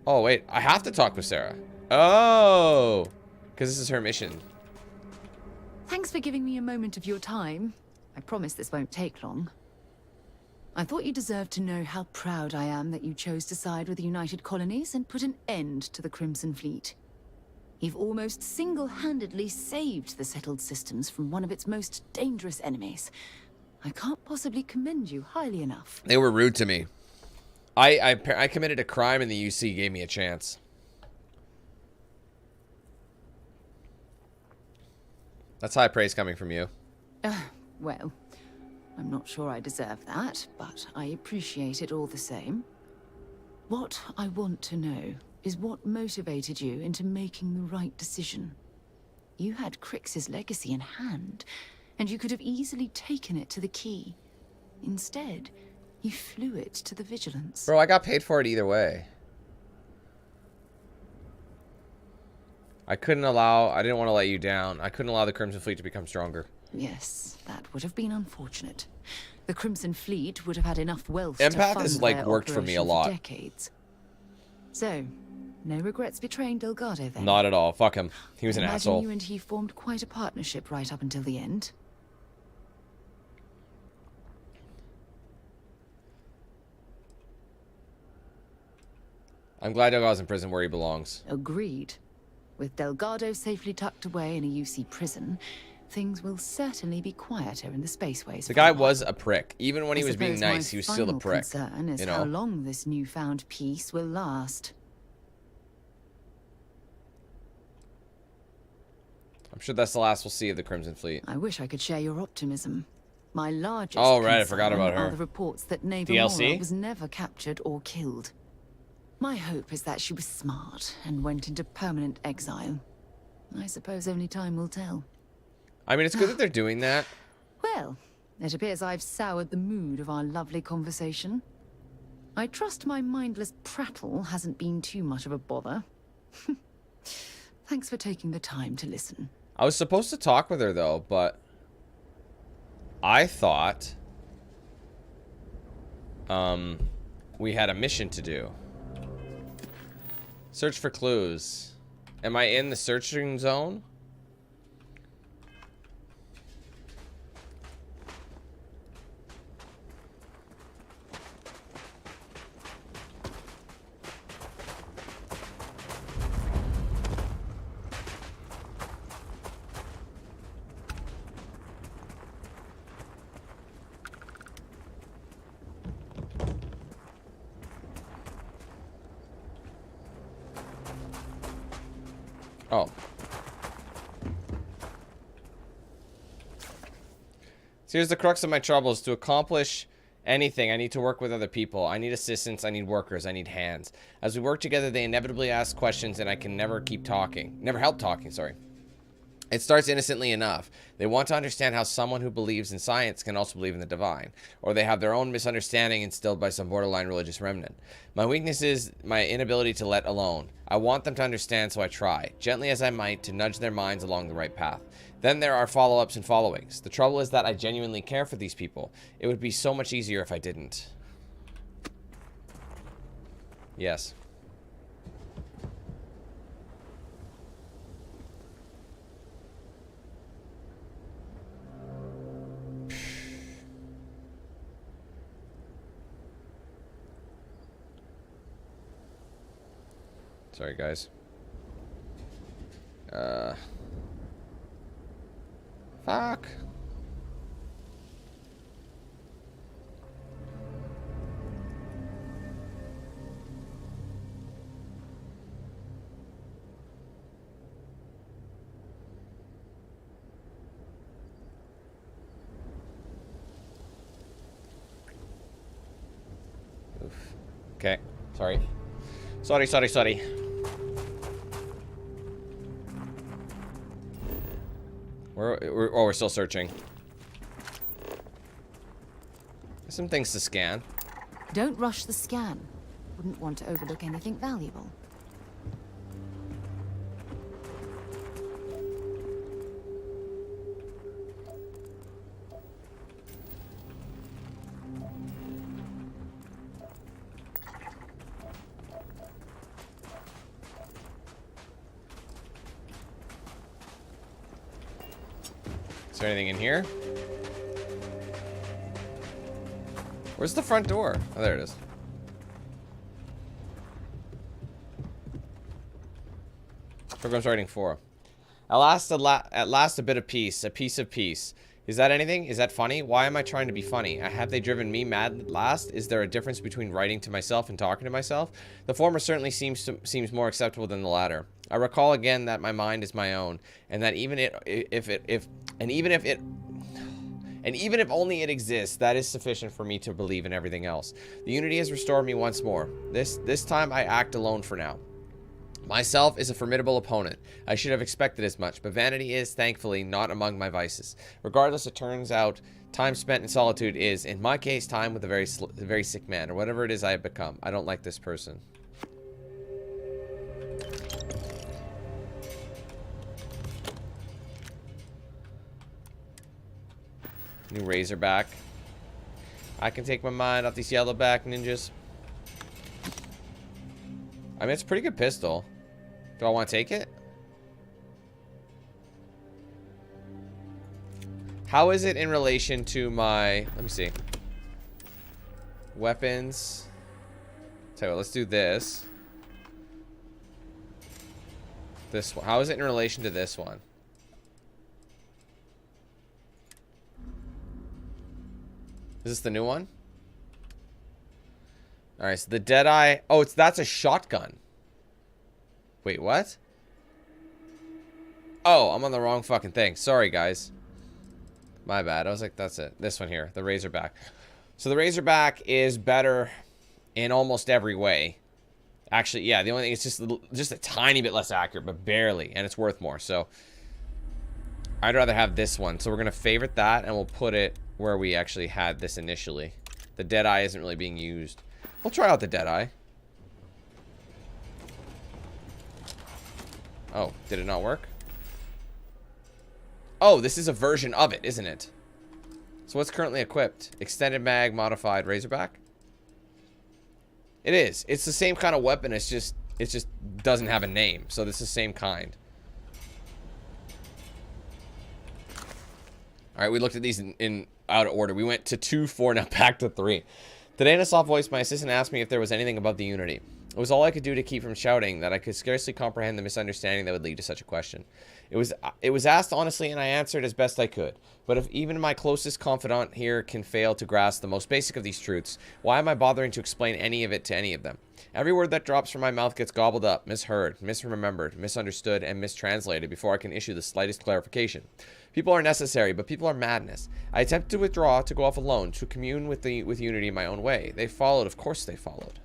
Oh, wait. I have to talk with Sarah. Oh. Because this is her mission. Thanks for giving me a moment of your time. I promise this won't take long. I thought you deserved to know how proud I am that you chose to side with the United Colonies and put an end to the Crimson Fleet. You've almost single-handedly saved the settled systems from one of its most dangerous enemies. I can't possibly commend you highly enough. They were rude to me. I committed a crime and the UC gave me a chance. That's high praise coming from you. Well, I'm not sure I deserve that, but I appreciate it all the same. What I want to know is what motivated you into making the right decision. You had Crix's legacy in hand, and you could have easily taken it to the key. Instead, you flew it to the Vigilance. Bro, I got paid for it either way. I didn't want to let you down. I couldn't allow the Crimson Fleet to become stronger. Yes, that would have been unfortunate. The Crimson Fleet would have had enough wealth Empath to fund has, like, their worked for me a operation lot. decades. So, no regrets betraying Delgado then? Not at all. Fuck him. He was an Imagine asshole. you and he formed quite a partnership right up until the end. I'm glad Delgado's in prison where he belongs. Agreed. With Delgado safely tucked away in a UC prison, things will certainly be quieter in the spaceways. The guy was a prick. Even when he was being I suppose nice, he was my still a final prick. concern is You how know? long this newfound peace will last. I'm sure that's the last we'll see of the Crimson Fleet. I wish I could share your optimism. My largest Oh, right, I forgot concern about her. are the reports that Neva DLC? Mora was never captured or killed. My hope is that she was smart and went into permanent exile. I suppose only time will tell. I mean, it's good that they're doing that. Well, it appears I've soured the mood of our lovely conversation. I trust my mindless prattle hasn't been too much of a bother. Thanks for taking the time to listen. I was supposed to talk with her, though, but I thought we had a mission to do. Search for clues. Am I in the searching zone? Oh. So here's the crux of my troubles. To accomplish anything, I need to work with other people. I need assistance, I need workers, I need hands. As we work together, they inevitably ask questions and I can never help talking, sorry. It starts innocently enough. They want to understand how someone who believes in science can also believe in the divine, or they have their own misunderstanding instilled by some borderline religious remnant. My weakness is my inability to let alone. I want them to understand, so I try, gently as I might, to nudge their minds along the right path. Then there are follow-ups and followings. The trouble is that I genuinely care for these people. It would be so much easier if I didn't. Yes. Sorry, guys. Fuck. Oof. Okay. Sorry. Sorry. We're still searching. Some things to scan. Don't rush the scan. Wouldn't want to overlook anything valuable. Is there anything in here? Where's the front door? Oh, there it is. Program's writing 4. At last a bit of peace, a piece of peace. Is that anything? Is that funny? Why am I trying to be funny? Have they driven me mad at last? Is there a difference between writing to myself and talking to myself? The former certainly seems more acceptable than the latter. I recall again that my mind is my own, and that even if only it exists, that is sufficient for me to believe in everything else. The Unity has restored me once more. This time I act alone for now. Myself is a formidable opponent. I should have expected as much, but vanity is, thankfully, not among my vices. Regardless, it turns out time spent in solitude is, in my case, time with a very sick man, or whatever it is I have become. I don't like this person. New Razorback. I can take my mind off these yellowback ninjas. I mean, it's a pretty good pistol. Do I want to take it? How is it in relation to my... Let me see. Weapons. Tell you what, let's do this. This one. How is it in relation to this one? Is this the new one? Alright, so the Deadeye... Oh, that's a shotgun. Wait, what? Oh, I'm on the wrong fucking thing. Sorry, guys. My bad. I was like, that's it. This one here, the Razorback. So the Razorback is better in almost every way. Actually, yeah, the only thing is just a tiny bit less accurate, but barely, and it's worth more. So I'd rather have this one. So we're going to favorite that, and we'll put it where we actually had this initially. The Deadeye isn't really being used. We'll try out the Deadeye. Oh, did it not work? Oh, this is a version of it, isn't it? So what's currently equipped? Extended mag, modified Razorback? It is. It's the same kind of weapon. It just doesn't have a name. So this is the same kind. All right, we looked at these in out of order. We went to 2, 4, now back to 3. Today in a soft voice, my assistant asked me if there was anything above the Unity. It was all I could do to keep from shouting that I could scarcely comprehend the misunderstanding that would lead to such a question. It was asked honestly, and I answered as best I could. But if even my closest confidant here can fail to grasp the most basic of these truths, why am I bothering to explain any of it to any of them? Every word that drops from my mouth gets gobbled up, misheard, misremembered, misunderstood, and mistranslated before I can issue the slightest clarification. People are necessary, but people are madness. I attempted to withdraw, to go off alone, to commune with Unity in my own way. They followed, of course they followed.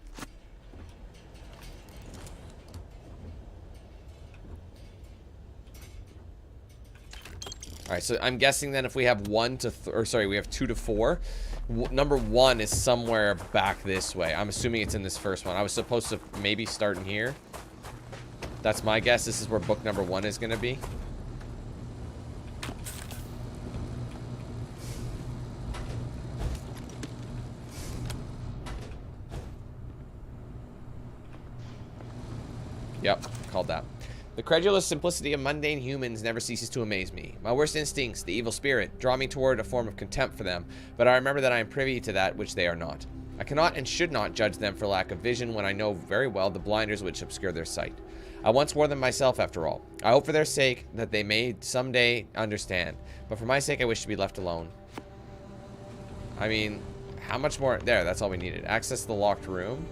All right, so I'm guessing then if we have 2 to 4. Number 1 is somewhere back this way. I'm assuming it's in this first one. I was supposed to maybe start in here. That's my guess. This is where book number 1 is going to be. Yep, called that. The credulous simplicity of mundane humans never ceases to amaze me. My worst instincts, the evil spirit, draw me toward a form of contempt for them, but I remember that I am privy to that which they are not. I cannot and should not judge them for lack of vision when I know very well the blinders which obscure their sight. I once wore them myself, after all. I hope for their sake that they may someday understand, but for my sake I wish to be left alone. I mean, how much more? There, that's all we needed. Access the locked room.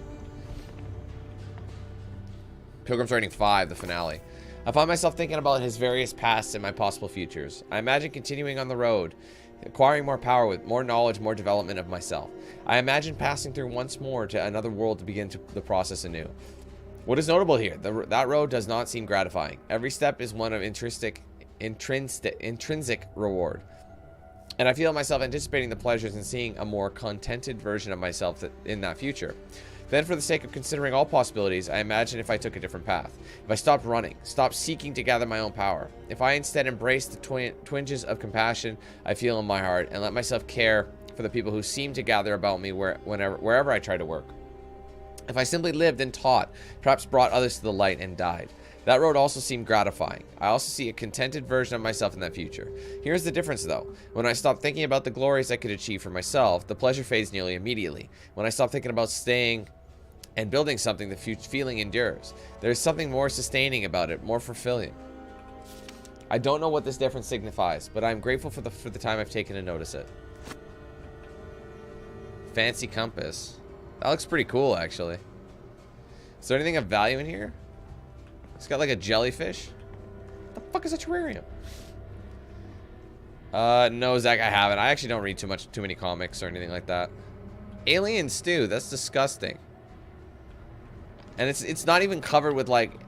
Pilgrim's Reigning 5, the finale. I find myself thinking about his various pasts and my possible futures. I imagine continuing on the road, acquiring more power with more knowledge, more development of myself. I imagine passing through once more to another world to begin the process anew. What is notable here? That road does not seem gratifying. Every step is one of intrinsic reward. And I feel myself anticipating the pleasures and seeing a more contented version of myself in that future. Then, for the sake of considering all possibilities, I imagine if I took a different path. If I stopped running, stopped seeking to gather my own power. If I instead embraced the twinges of compassion I feel in my heart and let myself care for the people who seem to gather about me wherever I try to work. If I simply lived and taught, perhaps brought others to the light and died. That road also seemed gratifying. I also see a contented version of myself in that future. Here's the difference, though. When I stop thinking about the glories I could achieve for myself, the pleasure fades nearly immediately. When I stop thinking about staying and building something, the feeling endures. There's something more sustaining about it, more fulfilling. I don't know what this difference signifies, but I'm grateful for the time I've taken to notice it. Fancy compass. That looks pretty cool, actually. Is there anything of value in here? It's got like a jellyfish. What the fuck is a terrarium? No, Zach, I haven't. I actually don't read too many comics or anything like that. Alien stew, that's disgusting. And it's not even covered with like,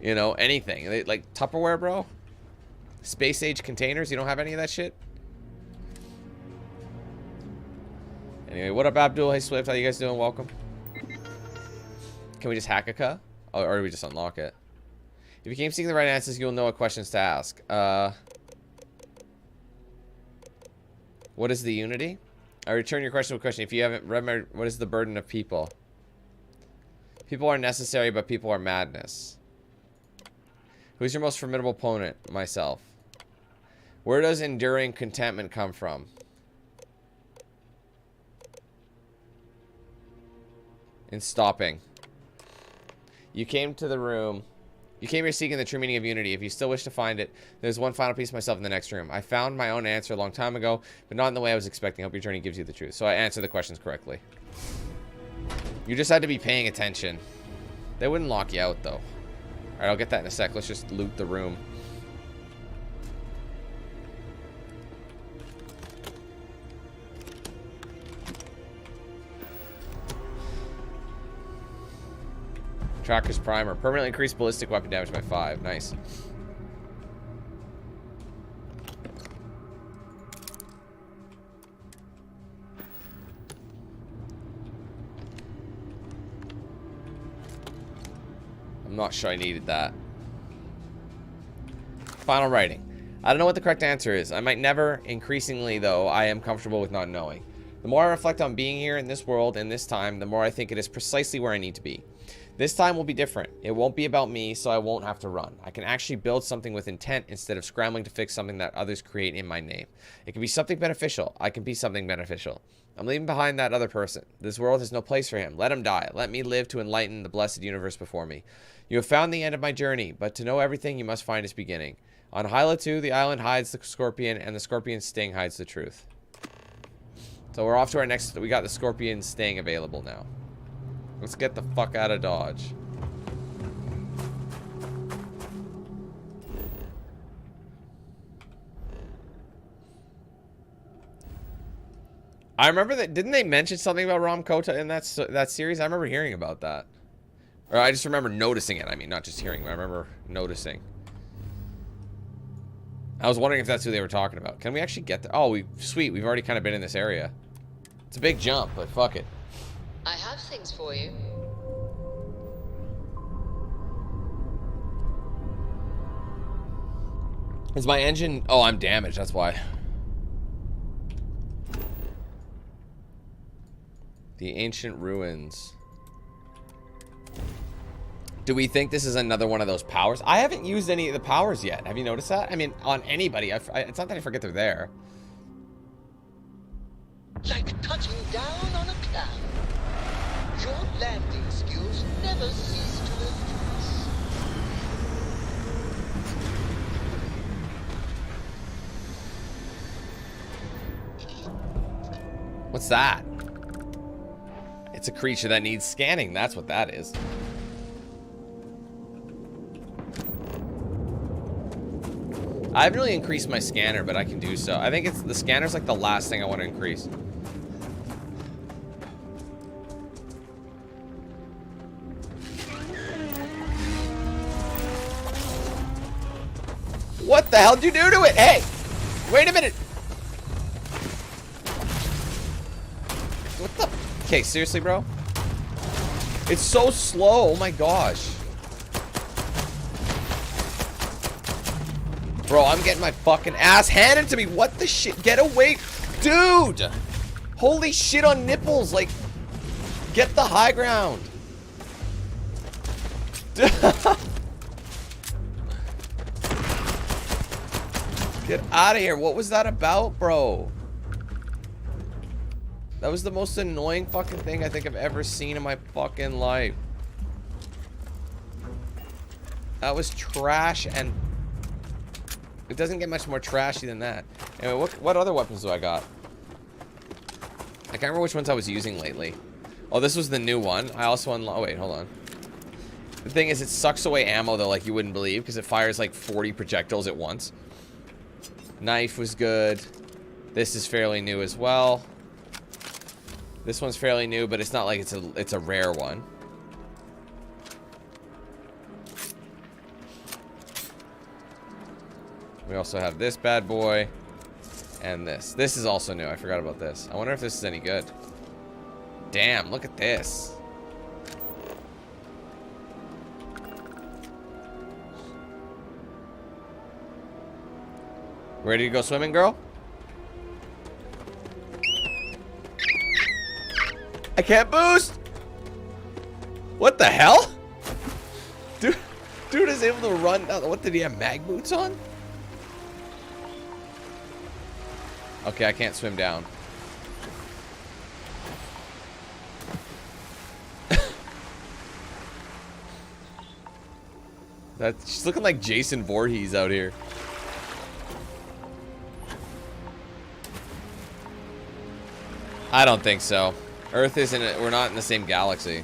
you know, anything. Like Tupperware, bro. Space age containers. You don't have any of that shit. Anyway, what up, Abdul? Hey, Swift. How you guys doing? Welcome. Can we just hack a cuh? Or do we just unlock it? If you keep seeking the right answers, you'll know what questions to ask. What is the unity? I return your question with a question. If you haven't remembered, what is the burden of people? People are necessary, but people are madness. Who's your most formidable opponent? Myself. Where does enduring contentment come from? In stopping. You came to the room. You came here seeking the true meaning of unity. If you still wish to find it, there's one final piece of myself in the next room. I found my own answer a long time ago, but not in the way I was expecting. I hope your journey gives you the truth. So I answered the questions correctly. You just had to be paying attention. They wouldn't lock you out, though. Alright, I'll get that in a sec. Let's just loot the room. Tracker's primer. Permanently increased ballistic weapon damage by 5. Nice. I'm not sure I needed that. Final writing. I don't know what the correct answer is. I might never. Increasingly, though, I am comfortable with not knowing. The more I reflect on being here in this world in this time, the more I think it is precisely where I need to be. This time will be different. It won't be about me, so I won't have to run. I can actually build something with intent instead of scrambling to fix something that others create in my name. It can be something beneficial. I can be something beneficial. I'm leaving behind that other person. This world has no place for him. Let him die. Let me live to enlighten the blessed universe before me. You have found the end of my journey, but to know everything, you must find its beginning. On Hyla 2, the island hides the scorpion, and the scorpion's sting hides the truth. So we're off to our next... We got the scorpion sting available now. Let's get the fuck out of Dodge. I remember that. Didn't they mention something about Ram Kota in that series? I remember hearing about that. Or I just remember noticing it. I mean, not just hearing, but I remember noticing. I was wondering if that's who they were talking about. Can we actually get there? Oh, sweet. We've already kind of been in this area. It's a big jump, but fuck it. I have things for you. Is my engine... Oh, I'm damaged. That's why. The ancient ruins. Do we think this is another one of those powers? I haven't used any of the powers yet. Have you noticed that? I mean, on anybody. It's not that I forget they're there. Like touching down on a cloud. Your landing skills never cease to impress. What's that? It's a creature that needs scanning. That's what that is. I haven't really increased my scanner, but I can do so. I think it's the scanner's like the last thing I want to increase. What the hell did you do to it? Hey! Wait a minute! What the... Okay, seriously, bro? It's so slow. Oh my gosh. Bro, I'm getting my fucking ass handed to me. What the shit? Get away. Dude! Holy shit on nipples. Like, get the high ground. Get out of here. What was that about, bro? That was the most annoying fucking thing I think I've ever seen in my fucking life. That was trash, and it doesn't get much more trashy than that. Anyway, what other weapons do I got? I can't remember which ones I was using lately. Oh, this was the new one. I also unlocked... Oh, wait, hold on. The thing is, it sucks away ammo, though, like you wouldn't believe, because it fires like 40 projectiles at once. Knife was good. This is fairly new as well. This one's fairly new, but it's not like it's a rare one. We also have this bad boy. And this. This is also new. I forgot about this. I wonder if this is any good. Damn, look at this. Ready to go swimming, girl? I can't boost! What the hell? Dude is able to run. What, did he have mag boots on? Okay, I can't swim down. She's looking like Jason Voorhees out here. I don't think so. Earth isn't. We're not in the same galaxy.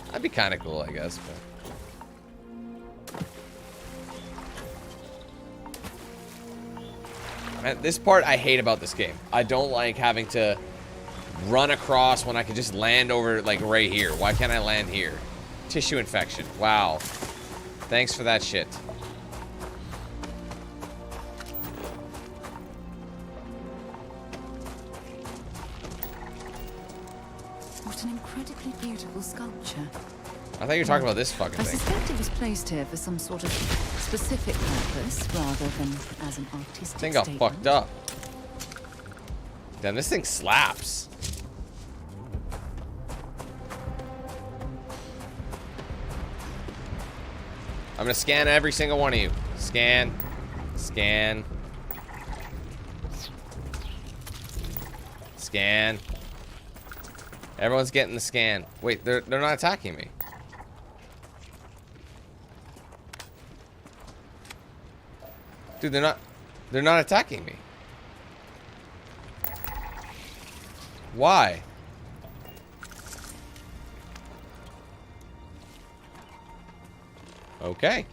That'd be kind of cool, I guess. But man, this part I hate about this game. I don't like having to run across when I can just land over, like, right here. Why can't I land here? Tissue infection. Wow. Thanks for that shit. What an incredibly beautiful sculpture. I thought you were talking about this fucking I thing. suspect it was placed here for some sort of specific purpose rather than as an artistic This thing got statement. fucked up. Damn, this thing slaps. I'm gonna scan every single one of you. Scan. Scan. Scan. Everyone's getting the scan. Wait, they're not attacking me. Dude, they're not attacking me. Why? Okay.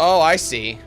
Oh, I see.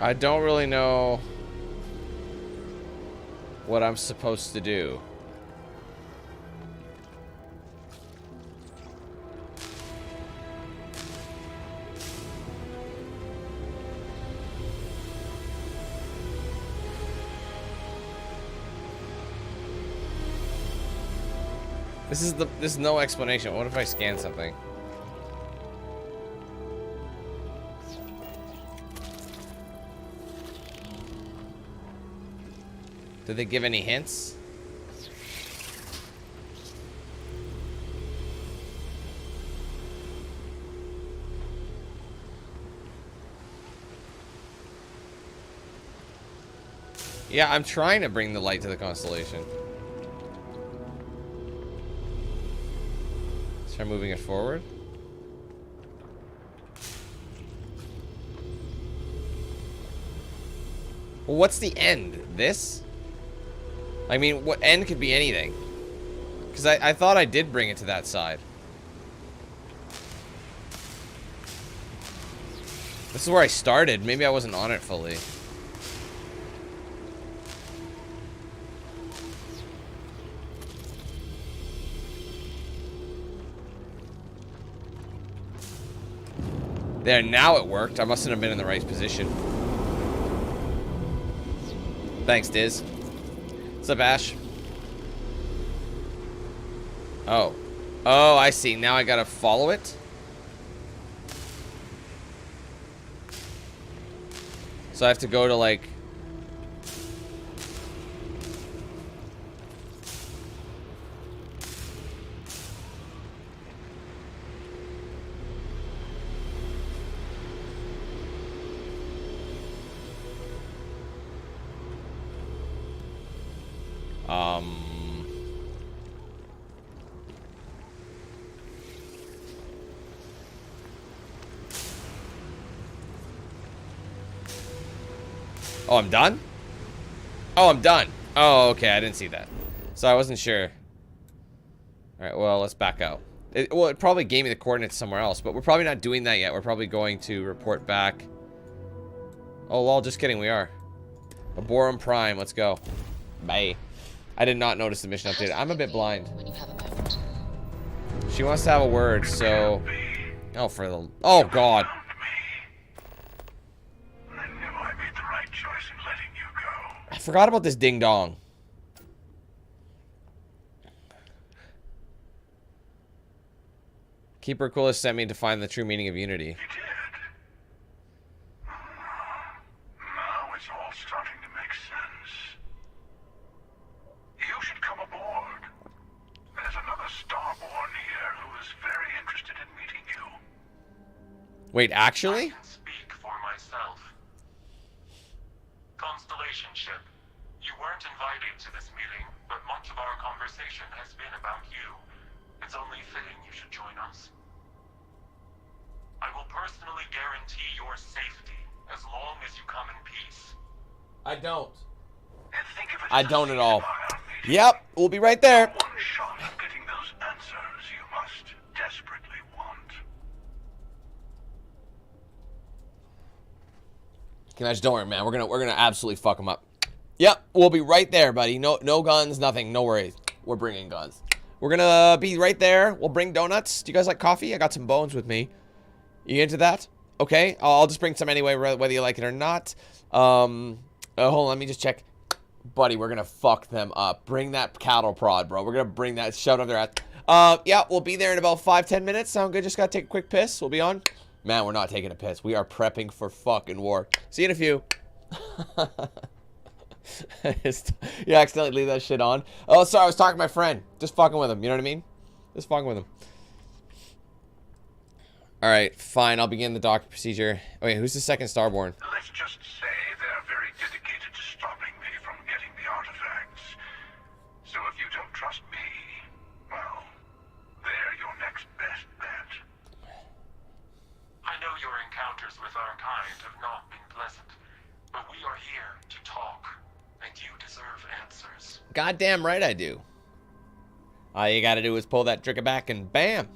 I don't really know what I'm supposed to do. This is no explanation. What if I scan something? Did they give any hints? Yeah, I'm trying to bring the light to the Constellation. Let's try moving it forward. Well, what's the end? This? I mean, what end could be anything? Because I thought I did bring it to that side. This is where I started. Maybe I wasn't on it fully. There, now it worked. I mustn't have been in the right position. Thanks, Diz. What's up, Ash? Oh. Oh, I see. Now I gotta follow it? So I have to go to, like... Oh, I'm done? Oh, I'm done. Oh, okay. I didn't see that. So I wasn't sure. Alright, well, let's back out. It probably gave me the coordinates somewhere else, but we're probably not doing that yet. We're probably going to report back. Oh, lol, just kidding. We are. Aborum Prime. Let's go. Bye. I did not notice the mission update. I'm a bit blind. She wants to have a word, so... Oh, for the... Oh, God. I forgot about this ding-dong. Keeper Coolest sent me to find the true meaning of unity. Now it's all starting to make sense. You should come aboard. There's another Starborn here who is very interested in meeting you. Wait, actually? I can speak for myself. Constellation ship, you weren't invited to this meeting, but much of our conversation has been about you. It's only fitting you should join us. I will personally guarantee your safety as long as you come in peace. I don't. And think of it I don't at all. Yep, we'll be right there. one shot of getting those answers you must desperately want. Can I just don't worry, man. We're gonna absolutely fuck them up. Yep, we'll be right there, buddy. No guns, nothing. No worries. We're bringing guns. We're gonna be right there. We'll bring donuts. Do you guys like coffee? I got some bones with me. You into that? Okay, I'll just bring some anyway, whether you like it or not. Hold on, let me just check. Buddy, we're gonna fuck them up. Bring that cattle prod, bro. We're gonna bring that shout up their ass. Yeah, we'll be there in about 5-10 minutes. Sound good? Just gotta take a quick piss. We'll be on. Man, we're not taking a piss. We are prepping for fucking war. See you in a few. You accidentally leave that shit on. Oh, sorry, I was talking to my friend. Just fucking with him, you know what I mean? Just fucking with him. Alright, fine, I'll begin the docking procedure. Oh, wait, who's the second Starborn? Let's just say they're very dedicated to stopping me from getting the artifacts. So if you don't trust me, well, they're your next best bet. I know your encounters with our kind have not been pleasant, but we are here to talk, and you deserve answers. Goddamn right I do. All you gotta do is pull that trigger back and bam!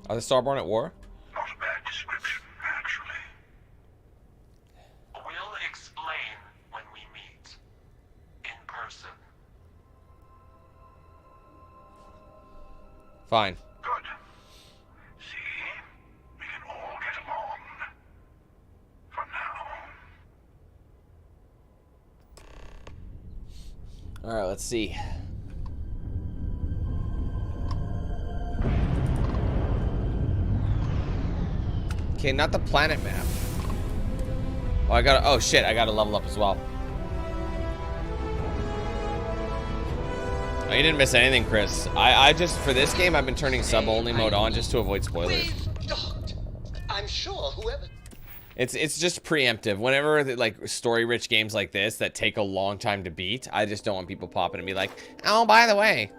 Are the Starborn at war? Not a bad description, actually. We'll explain when we meet. In person. Fine. Good. See? We can all get along. For now. Alright, let's see. Okay, not the planet map. Oh, oh shit, I gotta level up as well. Oh, you didn't miss anything, Chris. I just, for this game, I've been turning sub-only mode on just to avoid spoilers. I'm sure whoever... It's just preemptive. Whenever, like, story-rich games like this that take a long time to beat, I just don't want people popping and be like, oh, by the way.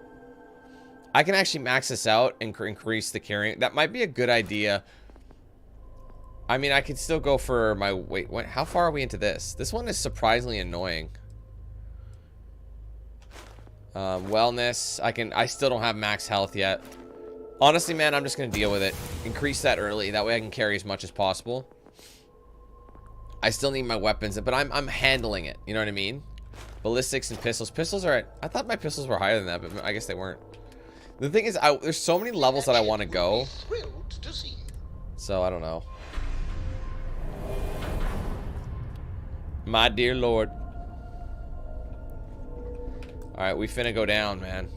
I can actually max this out and increase the carrying. That might be a good idea. I mean, I could still go for my... Wait, what, how far are we into this? This one is surprisingly annoying. Wellness. I still don't have max health yet. Honestly, man, I'm just going to deal with it. Increase that early. That way I can carry as much as possible. I still need my weapons, but I'm handling it. You know what I mean? Ballistics and pistols. Pistols are at... I thought my pistols were higher than that, but I guess they weren't. The thing is, there's so many levels that I want to go. So, I don't know. My dear lord. Alright, we finna go down, man.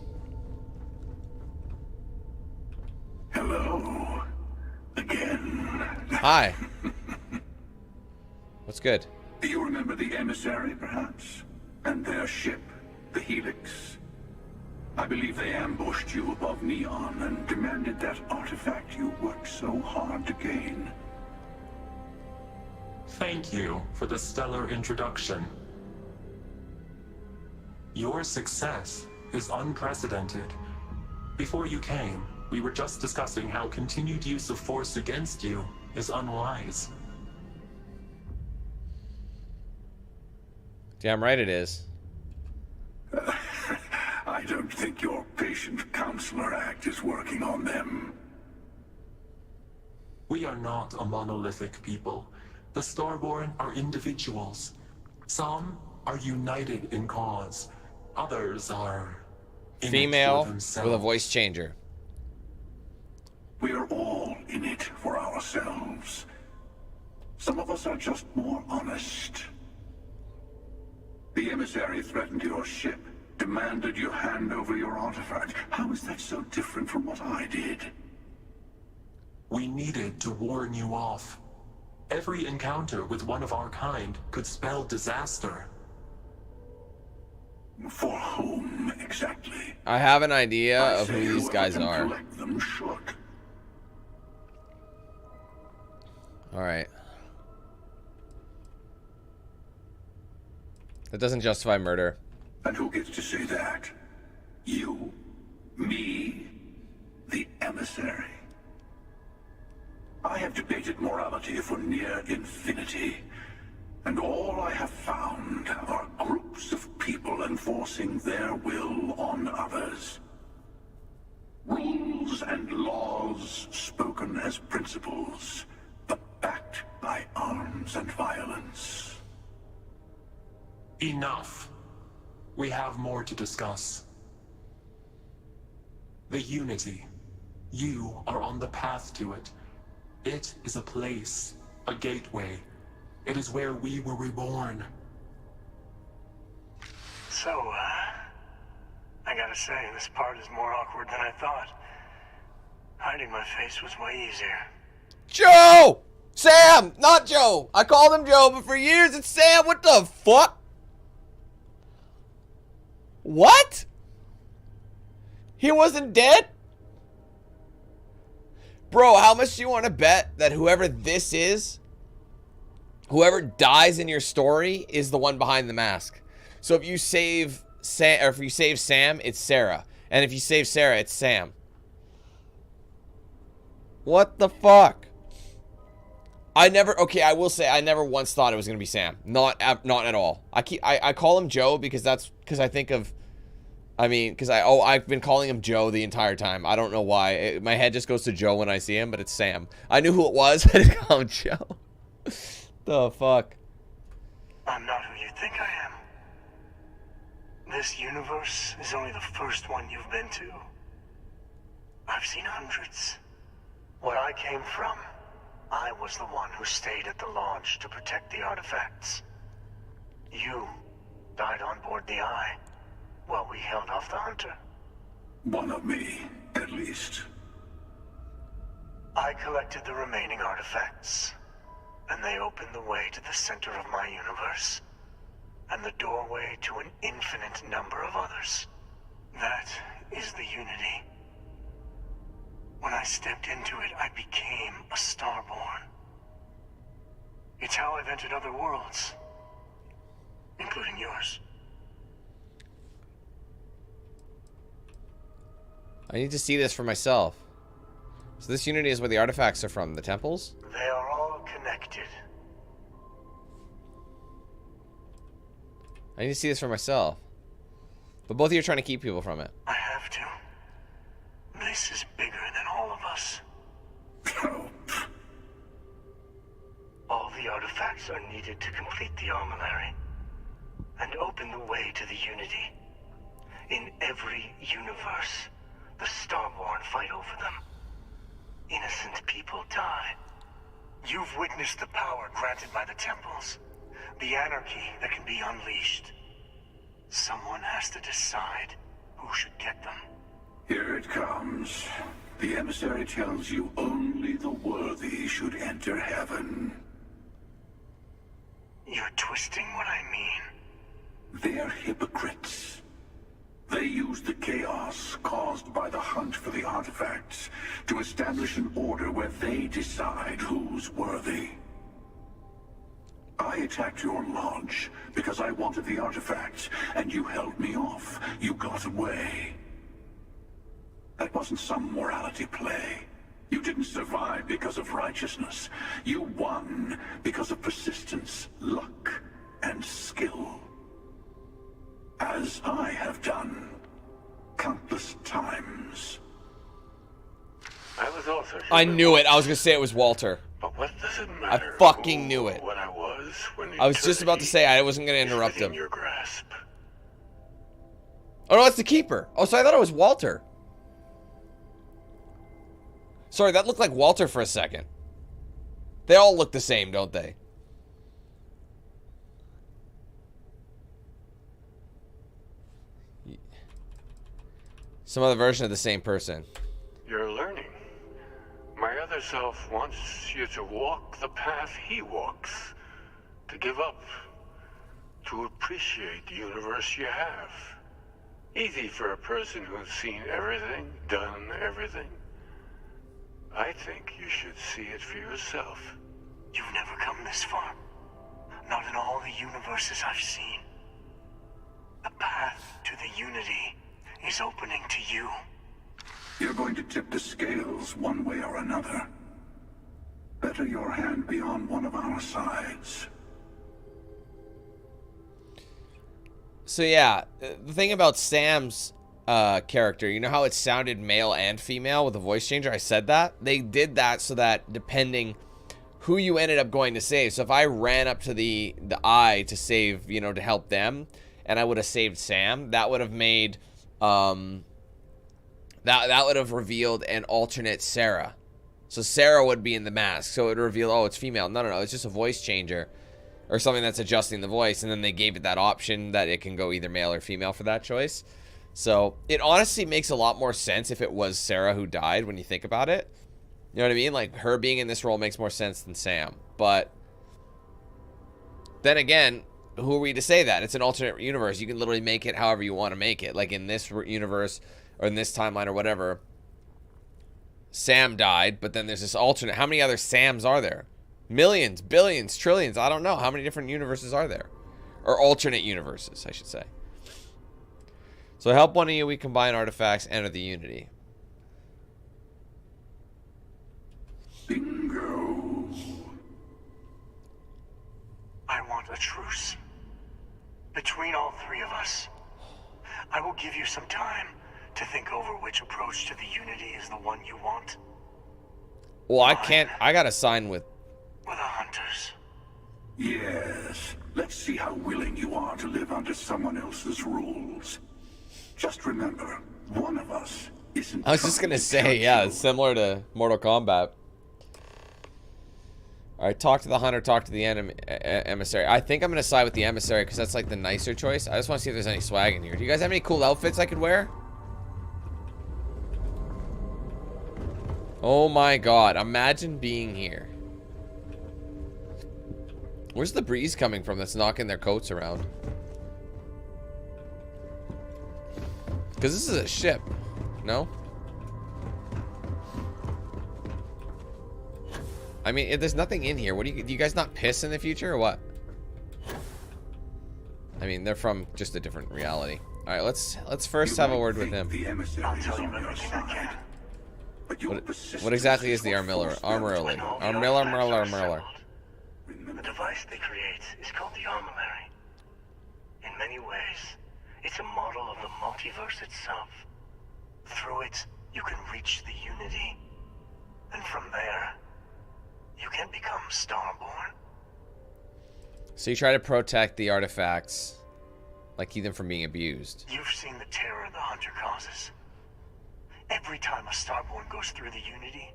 Hello. Again. Hi. What's good? Do you remember the emissary, perhaps? And their ship, the Helix? I believe they ambushed you above Neon and demanded that artifact you worked so hard to gain. Thank you for the stellar introduction. Your success is unprecedented. Before you came, we were just discussing how continued use of force against you is unwise. Damn right it is. I don't think your patient counselor act is working on them. We are not a monolithic people. The Starborn are individuals. Some are united in cause. Others are female with a voice changer. We are all in it for ourselves. Some of us are just more honest. The emissary threatened your ship, demanded you hand over your artifact. How is that so different from what I did? We needed to warn you off. Every encounter with one of our kind could spell disaster. For whom, exactly? I have an idea of who these guys are. Alright. That doesn't justify murder. And who gets to say that? You? Me? The emissary? I have debated morality for near infinity, and all I have found are groups of people enforcing their will on others. Rules and laws spoken as principles, but backed by arms and violence. Enough. We have more to discuss. The Unity. You are on the path to it. It is a place, a gateway. It is where we were reborn. So, I gotta say, this part is more awkward than I thought. Hiding my face was way easier. Joe! Sam! Not Joe! I called him Joe, but for years it's Sam. What the fuck? What? He wasn't dead? Bro, how much do you want to bet that whoever this is, whoever dies in your story, is the one behind the mask? So if you save Sam, or if you save Sam, it's Sarah. And if you save Sarah, it's Sam. What the fuck? Okay, I will say I never once thought it was gonna be Sam. Not at all. I call him Joe because I think of, I've been calling him Joe the entire time. I don't know why. My head just goes to Joe when I see him, but it's Sam. I knew who it was. I didn't call him Joe. The fuck? I'm not who you think I am. This universe is only the first one you've been to. I've seen hundreds. Where I came from, I was the one who stayed at the launch to protect the artifacts. You died on board the Eye, while we held off the Hunter. One of me, at least. I collected the remaining artifacts, and they opened the way to the center of my universe, and the doorway to an infinite number of others. That is the Unity. When I stepped into it, I became a Starborn. It's how I've entered other worlds, including yours. I need to see this for myself. So this Unity is where the artifacts are from, the temples? They are all connected. inflicted. I need to see this for myself. But both of you are trying to keep people from it. I have to. This is bigger than all of us. All the artifacts are needed to complete the armillary and open the way to the Unity. In every universe, the Starborn fight over them. Innocent people die. You've witnessed the power granted by the temples, the anarchy that can be unleashed. Someone has to decide who should get them. Here it comes. The emissary tells you only the worthy should enter heaven. You're twisting what I mean. They're hypocrites. They use the chaos caused by the hunt for the artifacts to establish an order where they decide who's worthy. I attacked your lodge because I wanted the artifacts, and you held me off. You got away. That wasn't some morality play. You didn't survive because of righteousness. You won because of persistence, luck, and skill. As I have done countless times. I was also I knew it. I was going to say it was Walter. But what does it matter? I fucking knew it. What I was when I was just about to say I wasn't going to interrupt him. Your grasp. Oh no, it's the Keeper. Oh, so I thought it was Walter. Sorry, that looked like Walter for a second. They all look the same, don't they? Some other version of the same person. You're learning. My other self wants you to walk the path he walks. To give up. To appreciate the universe you have. Easy for a person who's seen everything, done everything. I think you should see it for yourself. You've never come this far. Not in all the universes I've seen. The path to the Unity is opening to you. You're going to tip the scales one way or another. Better your hand be on one of our sides. So yeah, the thing about Sam's character, you know how it sounded male and female with a voice changer? I said that. They did that so that depending who you ended up going to save. So if I ran up to the eye to save, you know, to help them, and I would have saved Sam, that would have made that would have revealed an alternate Sarah. So Sarah would be in the mask. So it would reveal, oh, it's female. No, it's just a voice changer or something that's adjusting the voice. And then they gave it that option that it can go either male or female for that choice. So it honestly makes a lot more sense if it was Sarah who died when you think about it. You know what I mean? Like, her being in this role makes more sense than Sam. But then again, who are we to say that? It's an alternate universe. You can literally make it however you want to make it. Like in this universe or in this timeline or whatever, Sam died, but then there's this alternate. How many other Sams are there? Millions, billions, trillions. I don't know. How many different universes are there? Or alternate universes, I should say. So help one of you. We combine artifacts, enter the Unity. Bingo. I want a truce. Between all three of us. I will give you some time to think over which approach to the Unity is the one you want. Well, I can't. I gotta sign with the Hunters. Yes. Let's see how willing you are to live under someone else's rules. Just remember, one of us isn't. I was just gonna say, yeah, it's similar to Mortal Kombat. Alright, talk to the Hunter, talk to the Emissary. I think I'm gonna side with the Emissary because that's like the nicer choice. I just want to see if there's any swag in here. Do you guys have any cool outfits I could wear? Oh my god, imagine being here. Where's the breeze coming from that's knocking their coats around? Because this is a ship. No? I mean, if there's nothing in here, what do you guys not piss in the future or what? I mean, they're from just a different reality. All right, let's first have a word with him. What exactly is the Armiller? Armiller. device they create is called the Armillary. In many ways, it's a model of the multiverse itself. Through it, you can reach the Unity. And from there, you can become Starborn. So you try to protect the artifacts, like keep them from being abused. You've seen the terror the Hunter causes. Every time a Starborn goes through the Unity,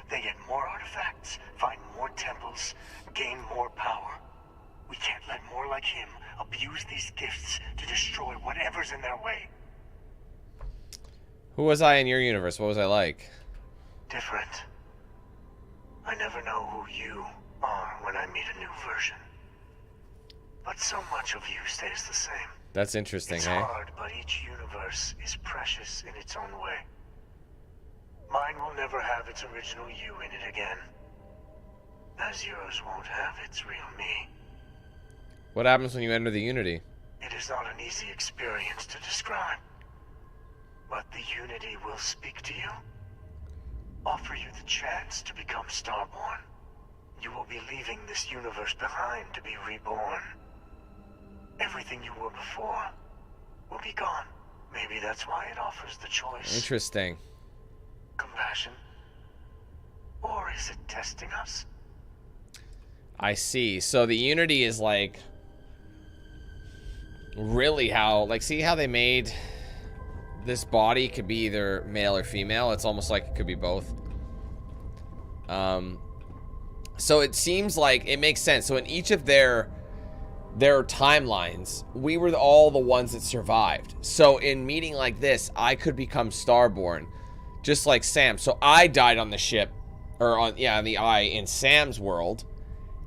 they get more artifacts, find more temples, gain more power. We can't let more like him abuse these gifts to destroy whatever's in their way. Who was I in your universe? What was I like? Different. I never know who you are when I meet a new version. But so much of you stays the same. That's interesting, It's hey? hard, but each universe is precious in its own way. Mine will never have its original you in it again. As yours won't have its real me. What happens when you enter the Unity? It is not an easy experience to describe. But the Unity will speak to you. Offer you the chance to become Starborn. You will be leaving this universe behind to be reborn. Everything you were before will be gone. Maybe that's why it offers the choice. Interesting. Compassion? Or is it testing us? I see. So the Unity is like really how, like, see how they made this body could be either male or female? It's almost like it could be both. So it seems like it makes sense. So in each of their timelines, we were all the ones that survived. So in meeting like this, I could become Starborn, just like Sam. So I died on the ship, or on the Eye in Sam's world,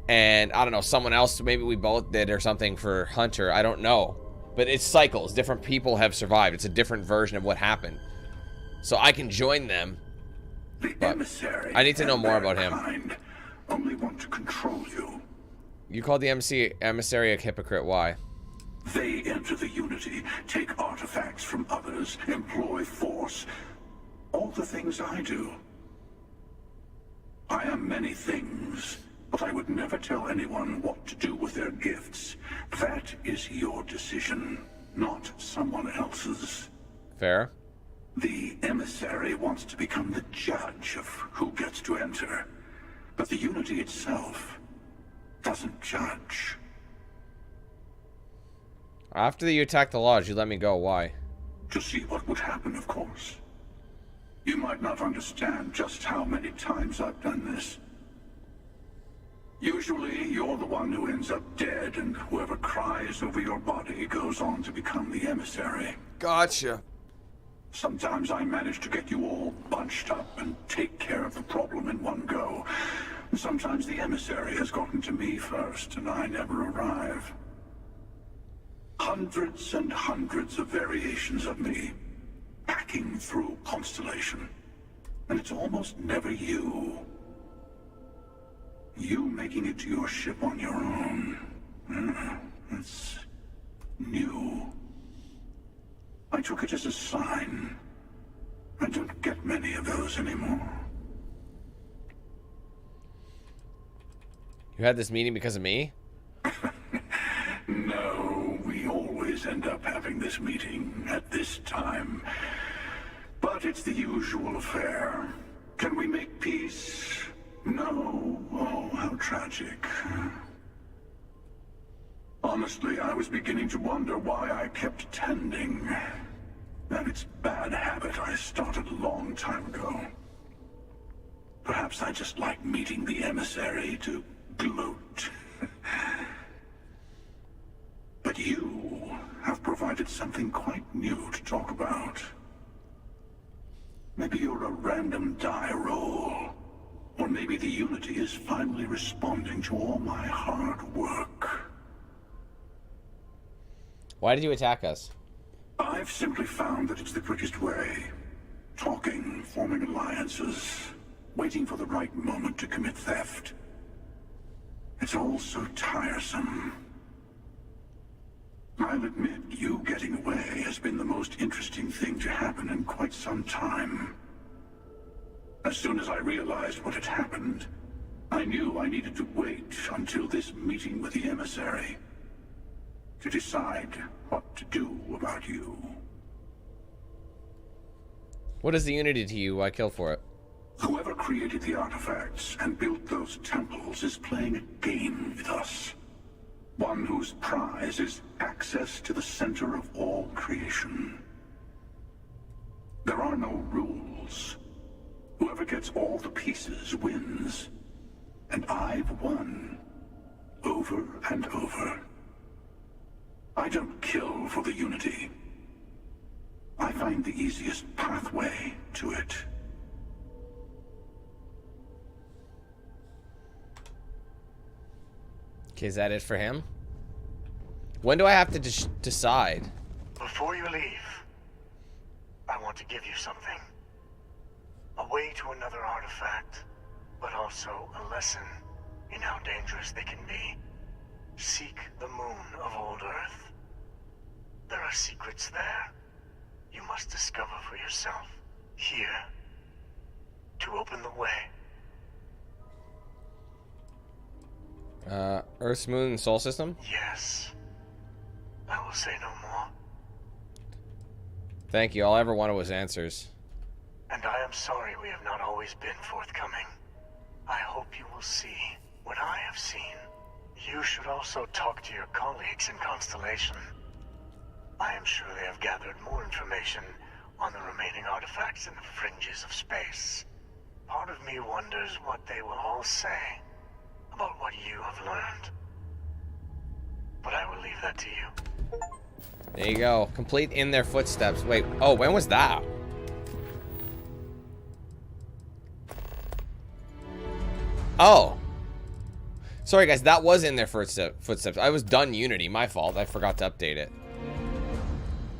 and I don't know, someone else, maybe we both did or something for Hunter. I don't know, but it's cycles. Different people have survived. It's a different version of what happened. So I can join them. But I need to know more about him. Only want to control you. You called the emissary a hypocrite. Why? They enter the Unity, take artifacts from others, employ force. All the things I do. I am many things, but I would never tell anyone what to do with their gifts. That is your decision, not someone else's. Fair. The emissary wants to become the judge of who gets to enter, but the Unity itself doesn't judge. After you attacked the lodge, you let me go. Why? To see what would happen, of course. You might not understand just how many times I've done this. Usually, you're the one who ends up dead, and whoever cries over your body goes on to become the emissary. Gotcha. Sometimes I manage to get you all bunched up and take care of the problem in one go. Sometimes the emissary has gotten to me first, and I never arrive. Hundreds and hundreds of variations of me, packing through Constellation. And it's almost never you. You making it to your ship on your own. It's new. I took it as a sign. I don't get many of those anymore. You had this meeting because of me? No, we always end up having this meeting at this time. But it's the usual affair. Can we make peace? No. Oh, how tragic. Honestly, I was beginning to wonder why I kept tending. And it's a bad habit I started a long time ago. Perhaps I just like meeting the emissary to gloat. But you have provided something quite new to talk about. Maybe you're a random die roll. Or maybe the Unity is finally responding to all my hard work. Why did you attack us? I've simply found that it's the quickest way. Talking, forming alliances, waiting for the right moment to commit theft. It's all so tiresome. I'll admit, you getting away has been the most interesting thing to happen in quite some time. As soon as I realized what had happened, I knew I needed to wait until this meeting with the emissary to decide what to do about you. What is the Unity to you? Why kill for it? Whoever created the artifacts and built those temples is playing a game with us. One whose prize is access to the center of all creation. There are no rules. Whoever gets all the pieces wins. And I've won. Over and over. I don't kill for the Unity. I find the easiest pathway to it. Okay, is that it for him? When do I have to decide? Before you leave, I want to give you something. A way to another artifact, but also a lesson in how dangerous they can be. Seek the moon of old Earth. There are secrets there. You must discover for yourself. Here. To open the way. Earth's moon and soul system? Yes. I will say no more. Thank you. All I ever wanted was answers. And I am sorry we have not always been forthcoming. I hope you will see what I have seen. You should also talk to your colleagues in Constellation. I am sure they have gathered more information on the remaining artifacts in the fringes of space. Part of me wonders what they will all say about what you have learned. But I will leave that to you. There you go. Complete in their footsteps. Wait. Oh, when was that? Oh. Sorry, guys. That was in their footsteps. I was done Unity. My fault. I forgot to update it.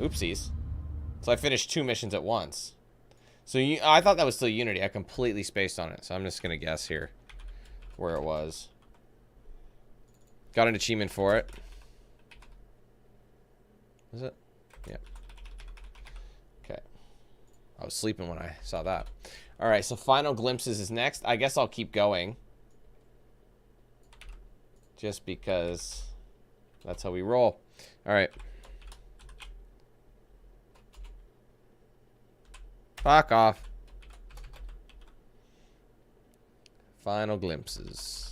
Oopsies. So I finished 2 missions at once. So I thought that was still Unity. I completely spaced on it. So I'm just going to guess here where it was. Got an achievement for it. Is it? Yeah. Okay. I was sleeping when I saw that. All right, so Final Glimpses is next. I guess I'll keep going. Just because that's how we roll. All right. Fuck off. Final Glimpses.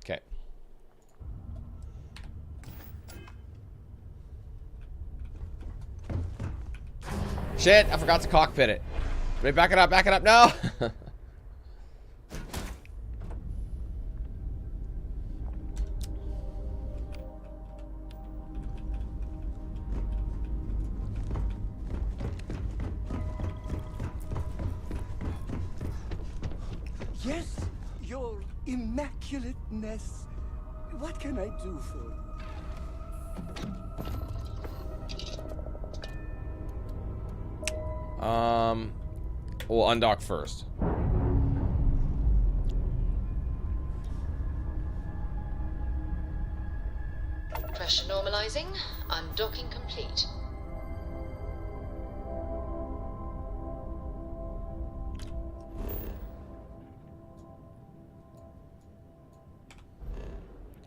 Okay. Shit, I forgot to cockpit it. Wait, back it up, no! Yes, your immaculateness. What can I do for you? We'll undock first. Pressure normalizing. Undocking complete.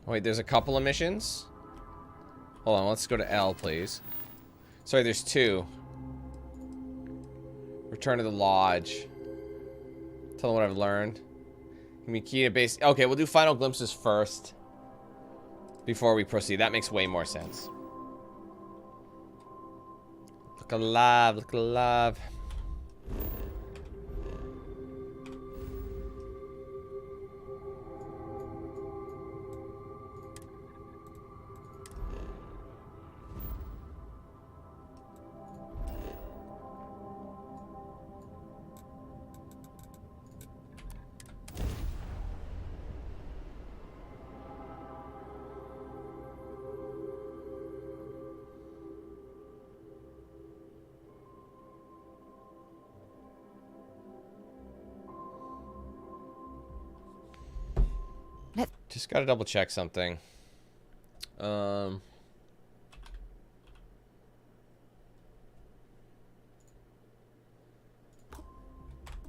Wait, there's a couple of missions? Hold on, let's go to L, please. Sorry, there's 2. Return to the lodge. Tell them what I've learned. Give me key to base. Okay, we'll do Final Glimpses first. Before we proceed. That makes way more sense. Look alive, look alive. Just gotta double check something.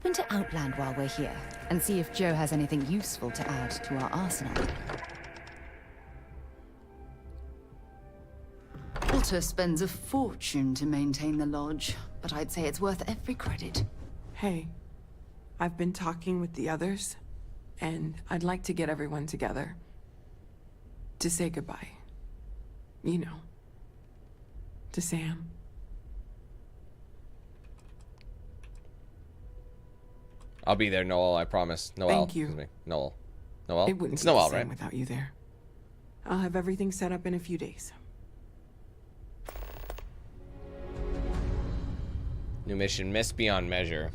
into Outland while we're here and see if Joe has anything useful to add to our arsenal. Otter spends a fortune to maintain the lodge, but I'd say it's worth every credit. Hey, I've been talking with the others, and I'd like to get everyone together. To say goodbye. You know. To Sam. I'll be there, Noel, I promise. Noel. Thank you. Excuse me. Noel. Noel? It wouldn't It's be Noel, the same right? without you there. I'll have everything set up in a few days. New mission, Miss Beyond Measure.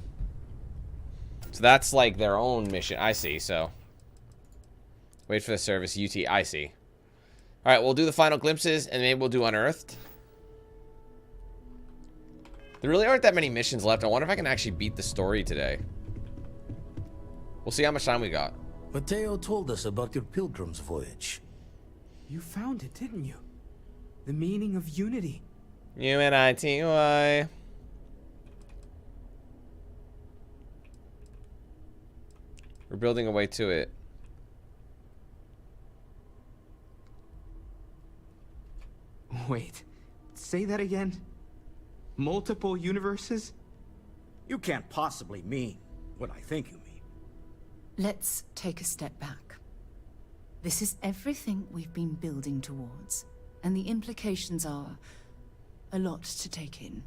So that's like their own mission. I see, so. Wait for the service, UT. I see. Alright, we'll do the final glimpses, and maybe we'll do Unearthed. There really aren't that many missions left. I wonder if I can actually beat the story today. We'll see how much time we got. Mateo told us about your pilgrim's voyage. You found it, didn't you? The meaning of unity. UNITY. We're building a way to it. Wait, say that again? Multiple universes? You can't possibly mean what I think you mean. Let's take a step back. This is everything we've been building towards, and the implications are a lot to take in.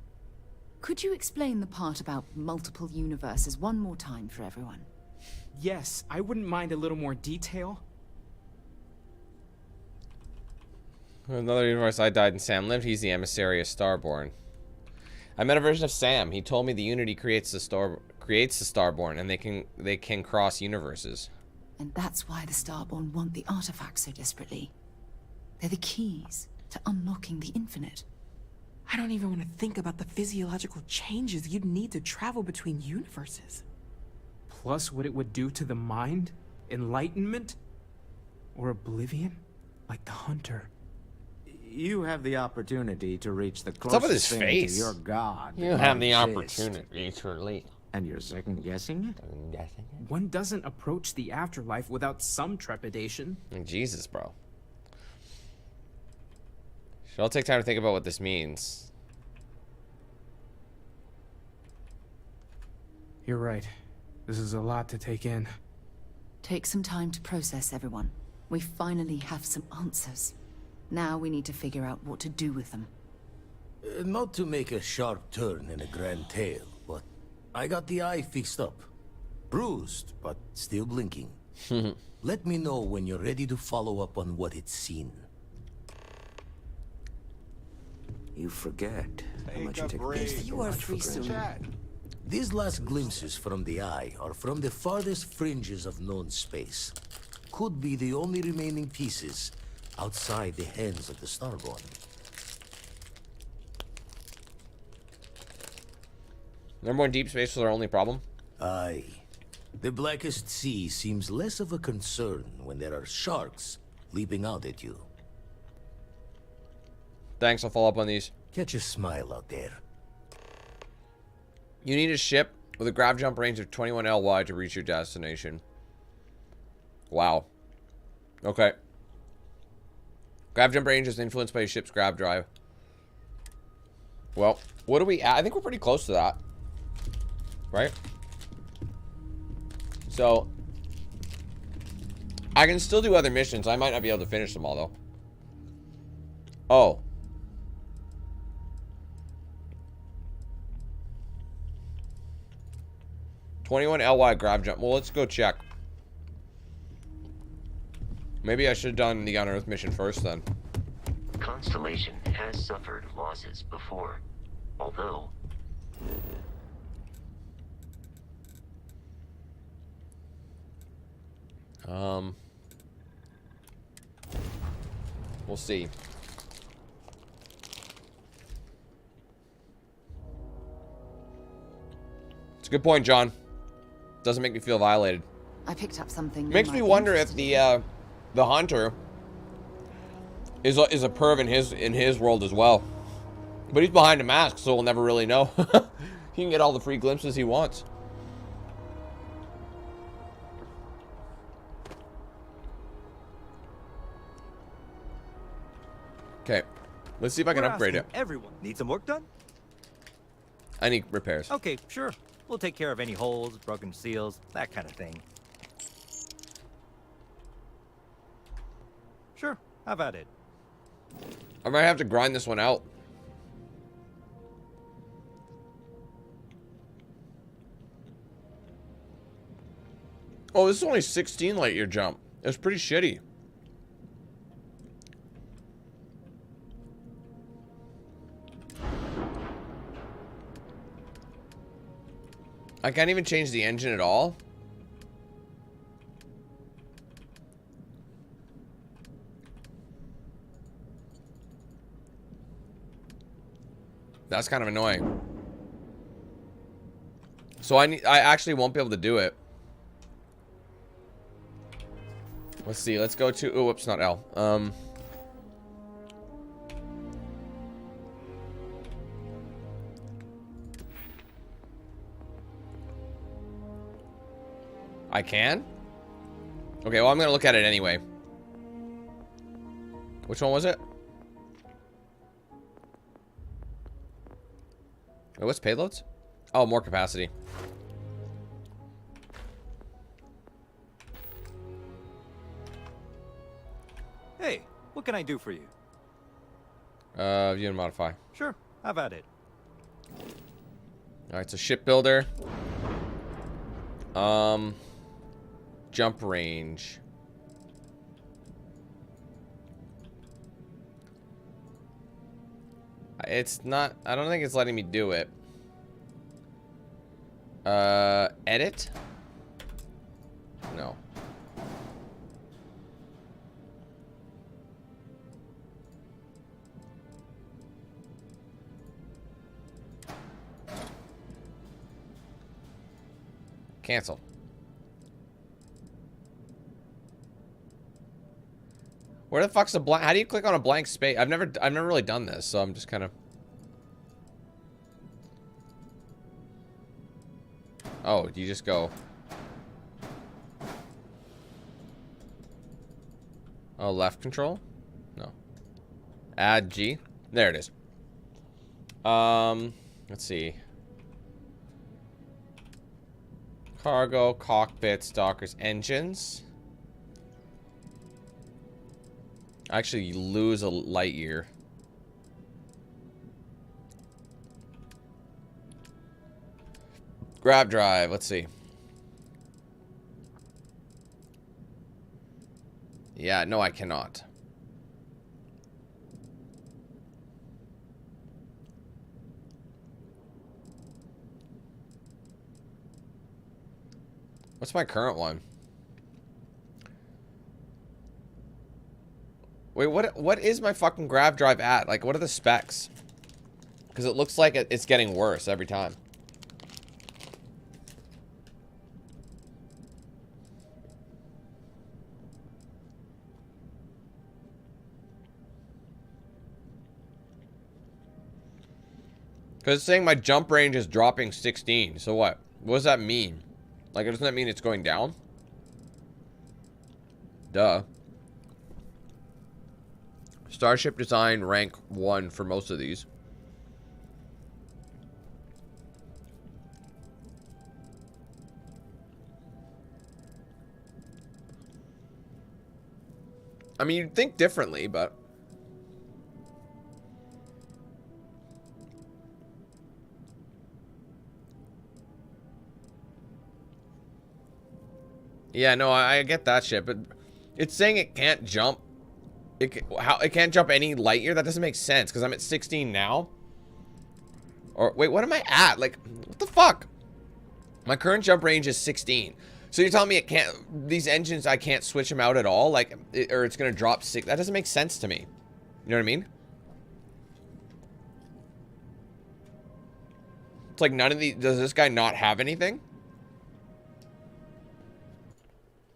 Could you explain the part about multiple universes one more time for everyone? Yes, I wouldn't mind a little more detail. Another universe, I died and Sam lived. He's the emissary of Starborn. I met a version of Sam. He told me the Unity creates the Starborn, and they can cross universes. And that's why the Starborn want the artifacts so desperately. They're the keys to unlocking the infinite. I don't even want to think about the physiological changes you'd need to travel between universes. Plus what it would do to the mind? Enlightenment? Or oblivion? Like the Hunter. You have the opportunity to reach the What's up with closest his thing face? to your god. You that have the exists. opportunity to relate. And you're second guessing it? One doesn't approach the afterlife without some trepidation. Jesus, bro. Should all take time to think about what this means. You're right. This is a lot to take in. Take some time to process, everyone. We finally have some answers. Now we need to figure out what to do with them. Not to make a sharp turn in a grand tale, but I got the eye fixed up. Bruised, but still blinking. Let me know when you're ready to follow up on what it's seen. You forget how much you take You are free soon. These last glimpses from the eye are from the farthest fringes of known space. Could be the only remaining pieces outside the hands of the Starborn. Remember when deep space was our only problem? Aye. The blackest sea seems less of a concern when there are sharks leaping out at you. Thanks, I'll follow up on these. Catch a smile out there. You need a ship with a grav jump range of 21 LY to reach your destination. Wow. Okay. Grav jump range is influenced by a ship's grav drive. Well, what are we at? I think we're pretty close to that. Right? So, I can still do other missions. I might not be able to finish them all, though. Oh. $21 LY grav jump. Well, let's go check. Maybe I should have done the Unearthed mission first, then. Constellation has suffered losses before, although... We'll see. It's a good point, John. Doesn't make me feel violated. I picked up something. Makes me wonder if the Hunter is a perv in his world as well. But he's behind a mask, so we'll never really know. He can get all the free glimpses he wants. Okay. Let's see if I can upgrade it. Everyone need some work done? I need repairs. Okay, sure. We'll take care of any holes, broken seals, that kind of thing. Sure, have at it. I might have to grind this one out. Oh, this is only 16 light year jump. It's pretty shitty. I can't even change the engine at all. That's kind of annoying. So I actually won't be able to do it. Let's see. Let's go to. Oh, whoops, not L. I can? Okay, well, I'm gonna look at it anyway. Which one was it? Wait, what's payloads? Oh, more capacity. Hey, what can I do for you? View and modify. Sure, have at it. Alright, so shipbuilder. Jump range. It's not, I don't think it's letting me do it. Edit? No. Cancel. Where the fuck's the blank? How do you click on a blank space? I've never really done this, so I'm just kind of. Oh, you just go. Oh, left control? No. Add G. There it is. Let's see. Cargo, cockpit, stalkers, engines. Actually, you lose a light year. Grab drive, let's see. Yeah, no, I cannot. What's my current one? Wait, what is my fucking grab drive at? Like, what are the specs? Because it looks like it's getting worse every time. Because it's saying my jump range is dropping 16. So what? What does that mean? Like, doesn't that mean it's going down? Duh. Starship design rank 1 for most of these. I mean, you'd think differently, but... Yeah, no, I get that shit, but it's saying it can't jump. It can't jump any light year? That doesn't make sense, because I'm at 16 now. Or, wait, what am I at? Like, what the fuck? My current jump range is 16. So you're telling me it can't, these engines, I can't switch them out at all? Like, or it's going to drop 6. That doesn't make sense to me. You know what I mean? It's like none of these, does this guy not have anything?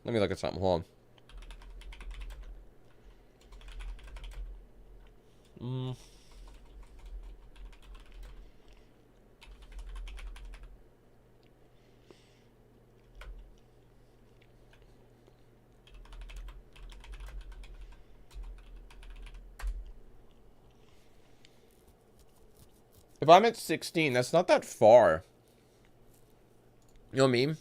Let me look at something. Hold on. If I'm at 16, that's not that far. You know what I mean?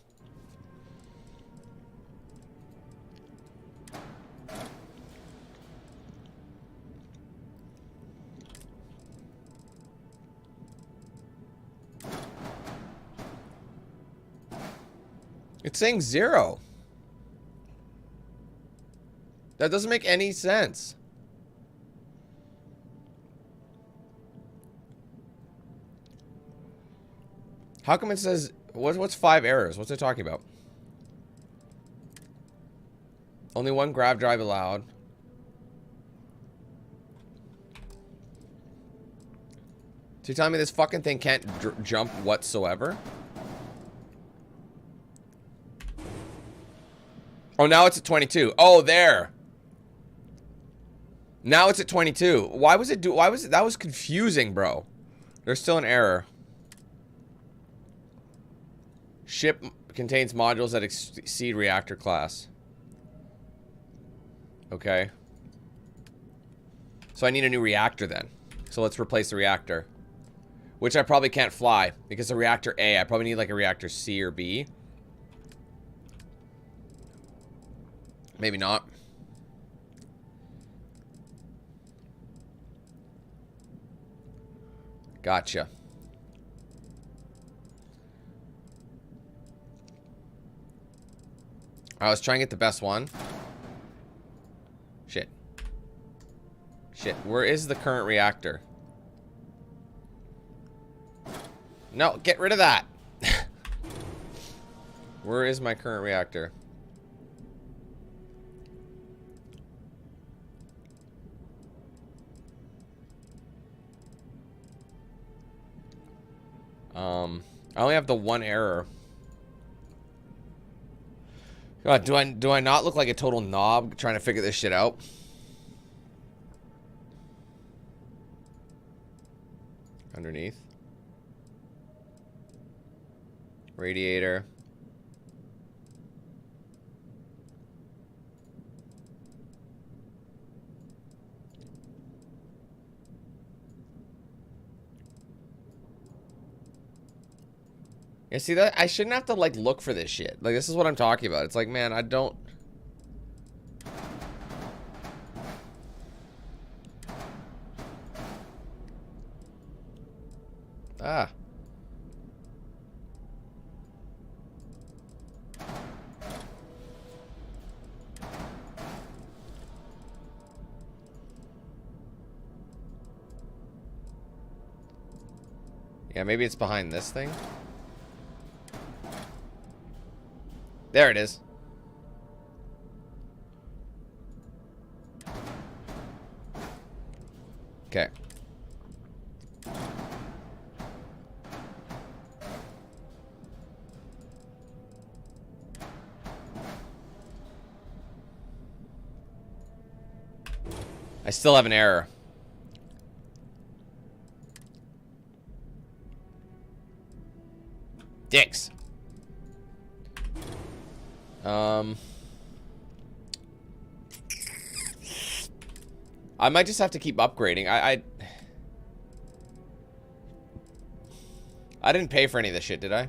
It's saying 0. That doesn't make any sense. How come it says... What's 5 errors? What's it talking about? Only 1 grav drive allowed. So you're telling me this fucking thing can't jump whatsoever? Oh, now it's at 22. Oh, there. Now it's at 22. Why was it that was confusing, bro. There's still an error. Ship contains modules that exceed reactor class. Okay. So I need a new reactor then. So let's replace the reactor. Which I probably can't fly because the reactor A, I probably need like a reactor C or B. Maybe not. Gotcha. I was trying to get the best one. Shit. Shit. Where is the current reactor? No, get rid of that. Where is my current reactor? I only have the 1 error. God, do I not look like a total knob trying to figure this shit out? Underneath. Radiator. Yeah, see that? I shouldn't have to, like, look for this shit. Like, this is what I'm talking about. It's like, man, I don't... Ah. Yeah, maybe it's behind this thing. There it is. Okay. I still have an error. Dicks. I might just have to keep upgrading. I didn't pay for any of this shit, did I?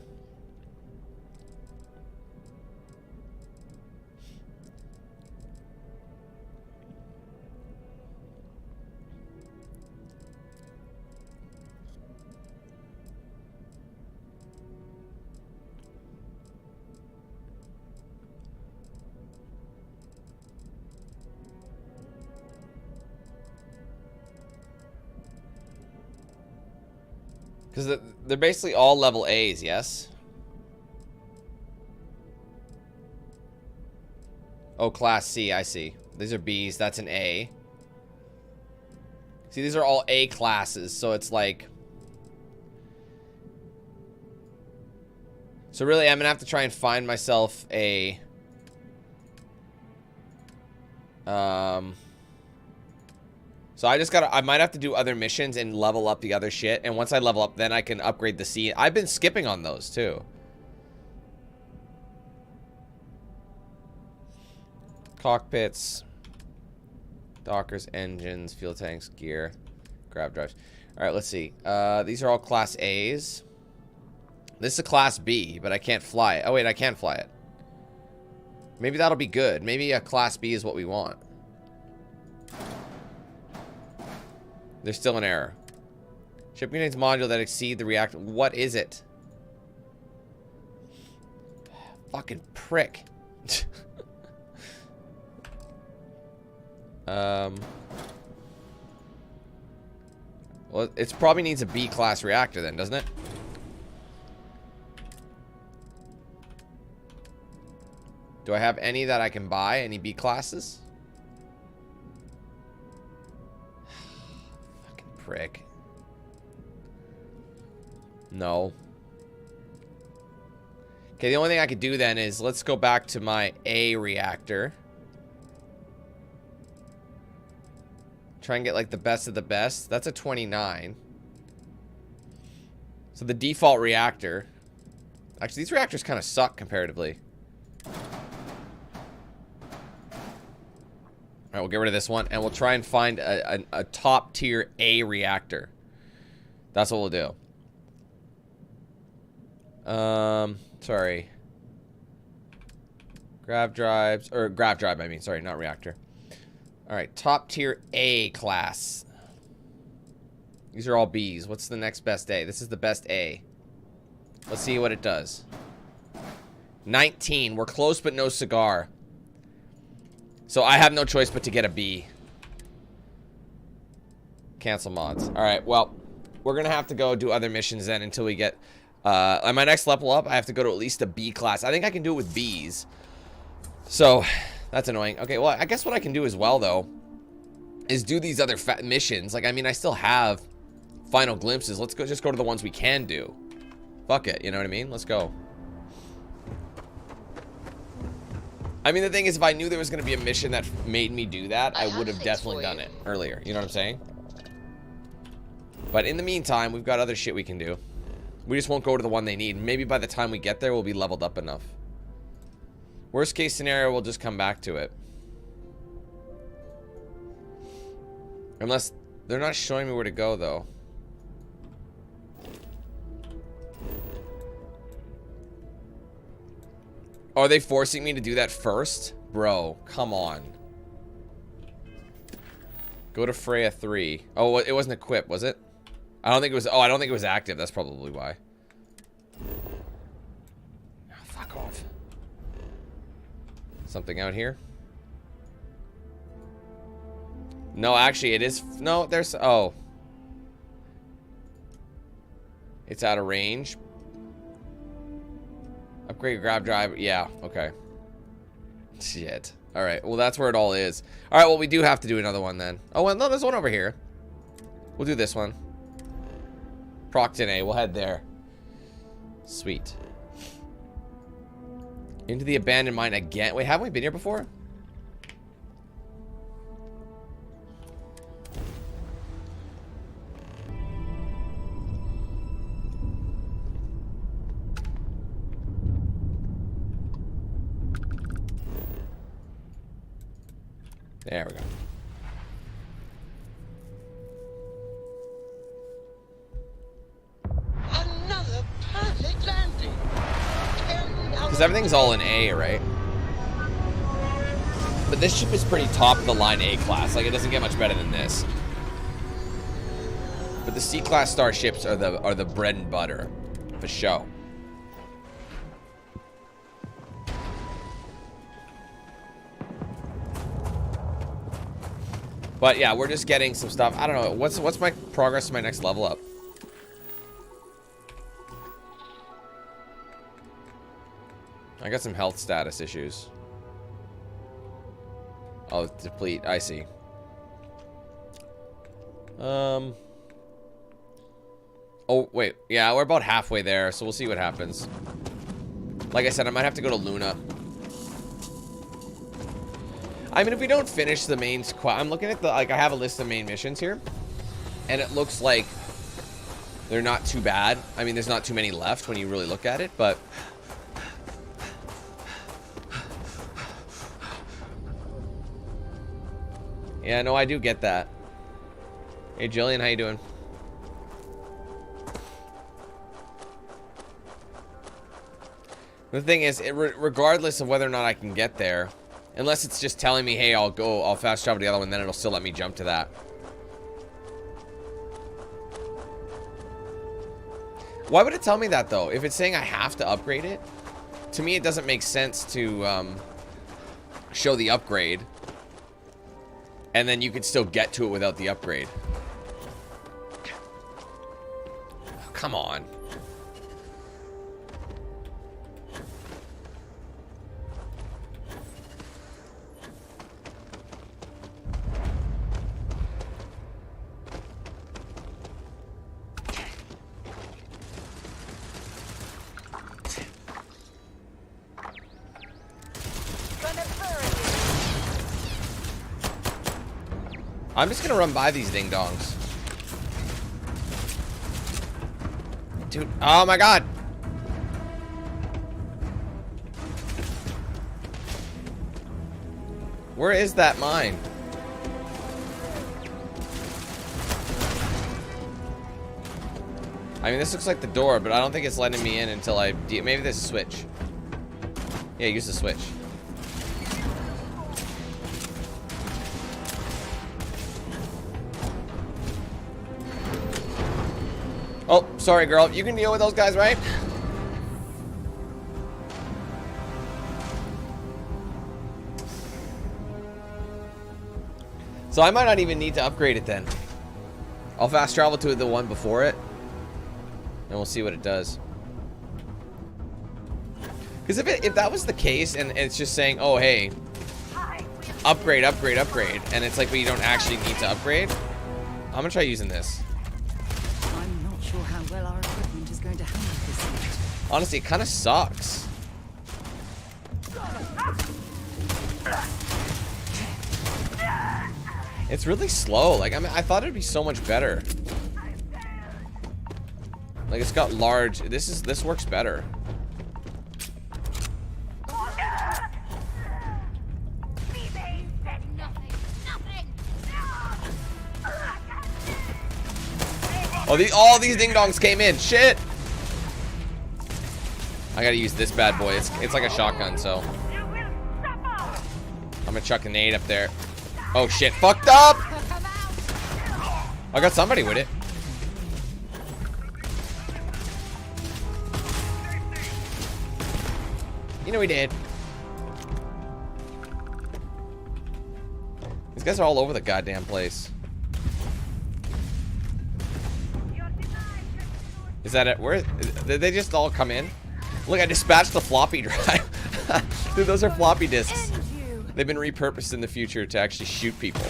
Because they're basically all level A's, yes? Oh, class C, I see. These are B's, that's an A. See, these are all A classes, so it's like... So really, I'm gonna have to try and find myself a... So I might have to do other missions and level up the other shit. And once I level up, then I can upgrade the C. I've been skipping on those, too. Cockpits. Dockers, engines, fuel tanks, gear. Grav drives. Alright, let's see. These are all Class A's. This is a Class B, but I can't fly it. Oh, wait, I can fly it. Maybe that'll be good. Maybe a Class B is what we want. There's still an error. Ship contains module that exceed the reactor. What is it? Fucking prick. Well, it probably needs a B-class reactor then, doesn't it? Do I have any that I can buy? Any B-classes? Fucking prick. No. Okay, the only thing I could do then is let's go back to my A reactor. Try and get like the best of the best. That's a 29. So the default reactor. Actually, these reactors kind of suck comparatively. Alright, we'll get rid of this one. And we'll try and find a top tier A reactor. That's what we'll do. Sorry. Grav drives. Or grav drive, I mean. Sorry, not reactor. Alright, top tier A class. These are all B's. What's the next best A? This is the best A. Let's see what it does. 19. We're close, but no cigar. So I have no choice but to get a B. Cancel mods. Alright, well, we're going to have to go do other missions then until we get... on my next level up, I have to go to at least a B class. I think I can do it with Bs. So, that's annoying. Okay, well, I guess what I can do as well, though, is do these other missions. Like, I mean, I still have final glimpses. Let's just go to the ones we can do. Fuck it, you know what I mean? Let's go. I mean, the thing is, if I knew there was going to be a mission that made me do that, I would have definitely done it earlier. You know what I'm saying? But in the meantime, we've got other shit we can do. We just won't go to the one they need. Maybe by the time we get there, we'll be leveled up enough. Worst case scenario, we'll just come back to it. Unless they're not showing me where to go, though. Are they forcing me to do that first? Bro, come on. Go to Freya 3. Oh, it wasn't equipped, was it? I don't think it was... Oh, I don't think it was active. That's probably why. Oh, fuck off. Something out here? No, actually, it is... No, there's... Oh. It's out of range. Upgrade grab drive. Yeah, okay. Shit. Alright, well, that's where it all is. Alright, well, we do have to do another one then. Oh, well, no, there's one over here. We'll do this one. Procton A. We'll head there. Sweet. Into the abandoned mine again. Wait, haven't we been here before? There we go. Another perfect landing. Because everything's all in A, right? But this ship is pretty top of the line A class. Like, it doesn't get much better than this. But the C class starships are the bread and butter for show. But yeah, we're just getting some stuff. I don't know. What's my progress to my next level up? I got some health status issues. Oh, deplete. I see. Oh, wait. Yeah, we're about halfway there, so we'll see what happens. Like I said, I might have to go to Luna. I mean, if we don't finish the main squad, I'm looking at the, like, I have a list of main missions here, and it looks like they're not too bad. I mean, there's not too many left when you really look at it, but yeah, no, I do get that. Hey, Jillian, how you doing? The thing is, regardless of whether or not I can get there, unless it's just telling me, hey, I'll fast travel to the other one, then it'll still let me jump to that. Why would it tell me that, though? If it's saying I have to upgrade it, to me it doesn't make sense to show the upgrade, and then you could still get to it without the upgrade. Oh, come on. I'm just gonna run by these ding-dongs. Dude, oh my god! Where is that mine? I mean, this looks like the door, but I don't think it's letting me in until I... Maybe there's a switch. Yeah, use the switch. Oh, sorry, girl. You can deal with those guys, right? So I might not even need to upgrade it then. I'll fast travel to the one before it, and we'll see what it does. Because if that was the case, and it's just saying, oh, hey, upgrade, upgrade, upgrade, and it's like, but you don't actually need to upgrade, I'm going to try using this. Sure how well our equipment is going to handle this. Honestly, it kind of sucks. It's really slow. Like, I mean, I thought it'd be so much better. Like, it's got large. This works better. Oh, all these ding-dongs came in. Shit! I gotta use this bad boy. It's like a shotgun, so... I'm gonna chuck a nade up there. Oh, shit. Fucked up! I got somebody with it. You know he did. These guys are all over the goddamn place. Is that it? Where did they just all come in? Look, I dispatched the floppy drive. Dude, those are floppy disks. They've been repurposed in the future to actually shoot people.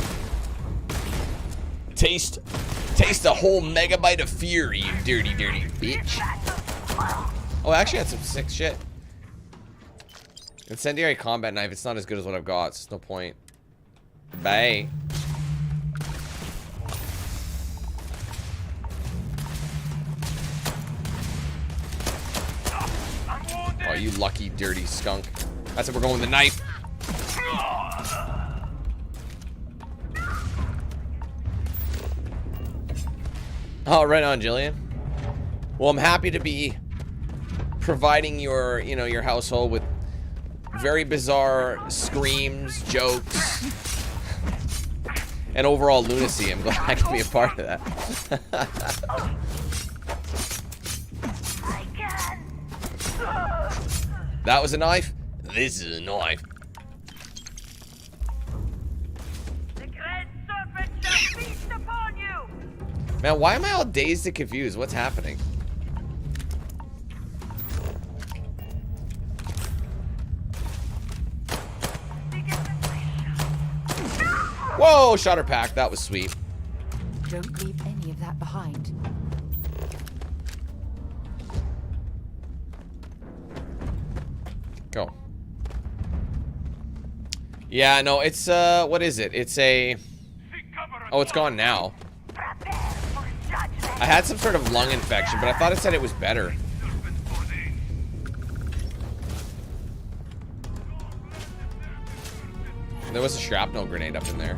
Taste a whole megabyte of fear, you dirty, dirty bitch. Oh, I actually had some sick shit. Incendiary combat knife. It's not as good as what I've got, so there's no point. Bye. Oh, you lucky, dirty skunk. That's it, we're going with the knife. Oh, right on, Jillian. Well, I'm happy to be providing your, your household with very bizarre screams, jokes, and overall lunacy. I'm glad I can be a part of that. That was a knife. This is a knife. The Grand Serpent shall feast upon you. Man, why am I all dazed and confused? What's happening? Whoa, shot her pack. That was sweet. Don't leave any of that behind. Go. Yeah, no, it's, what is it? It's a... Oh, it's gone now. I had some sort of lung infection, but I thought it said it was better. There was a shrapnel grenade up in there.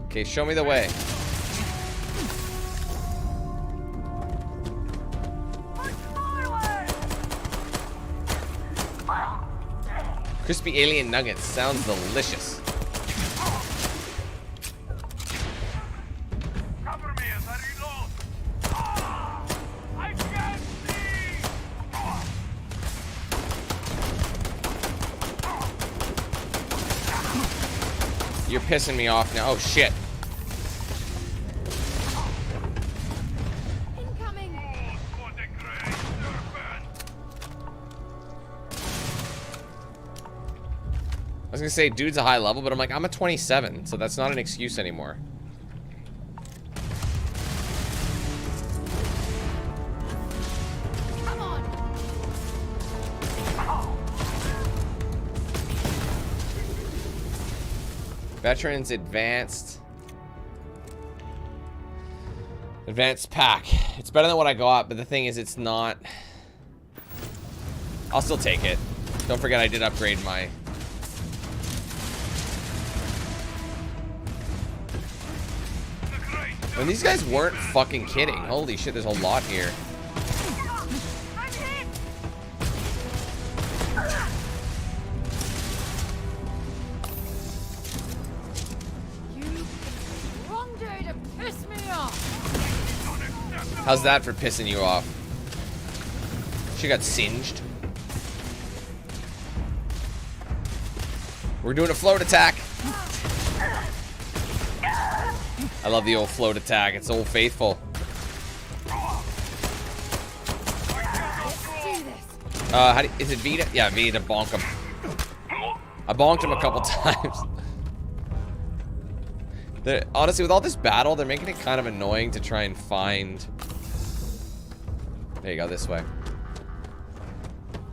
Okay, show me the way. Crispy alien nuggets. Sounds delicious. Cover me as I reload. I can't see. You're pissing me off now. Oh shit. I was gonna say, dude's a high level, but I'm like, I'm a 27, so that's not an excuse anymore. Come on. Veterans Advanced. Advanced pack. It's better than what I got, but the thing is, it's not. I'll still take it. Don't forget, I did upgrade my. And these guys weren't fucking kidding. Holy shit, there's a lot here. You wronged her to piss me off. How's that for pissing you off? She got singed. We're doing a float attack. I love the old float attack. It's old faithful. Is it Vita? Yeah, Vita, bonk him. I bonked him a couple times. Honestly, with all this battle, they're making it kind of annoying to try and find. There you go, this way.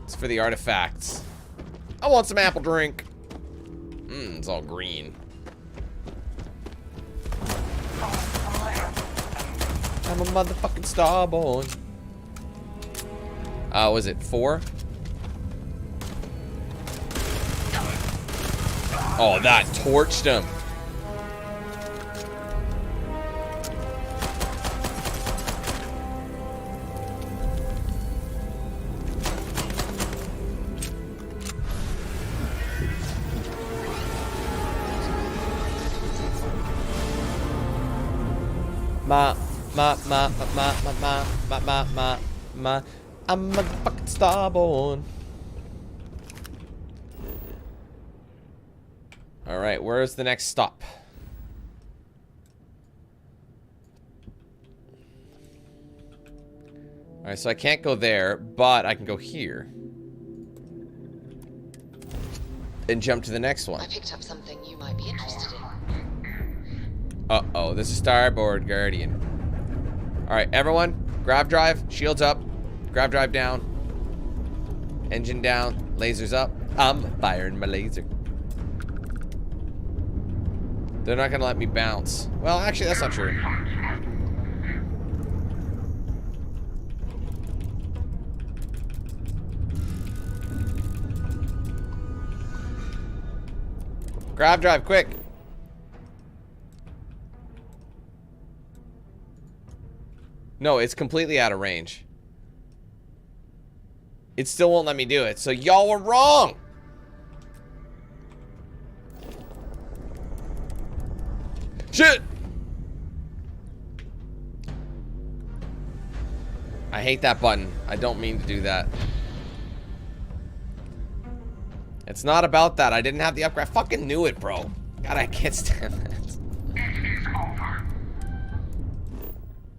It's for the artifacts. I want some apple drink. It's all green. I'm a motherfucking Starborn. Was it 4? Oh, that torched him. I'm a motherfucking Starborn. Alright, where's the next stop? Alright, so I can't go there, but I can go here. And jump to the next one. I picked up something you might be interested in. Uh-oh, this is Starboard Guardian. Alright, everyone, grav drive, shields up, grav drive down, engine down, lasers up. I'm firing my laser. They're not gonna let me bounce. Well, actually, that's not true. Grav drive, quick. No, it's completely out of range. It still won't let me do it, so y'all were wrong! Shit! I hate that button. I don't mean to do that. It's not about that. I didn't have the upgrade. I fucking knew it, bro. God, I can't stand that.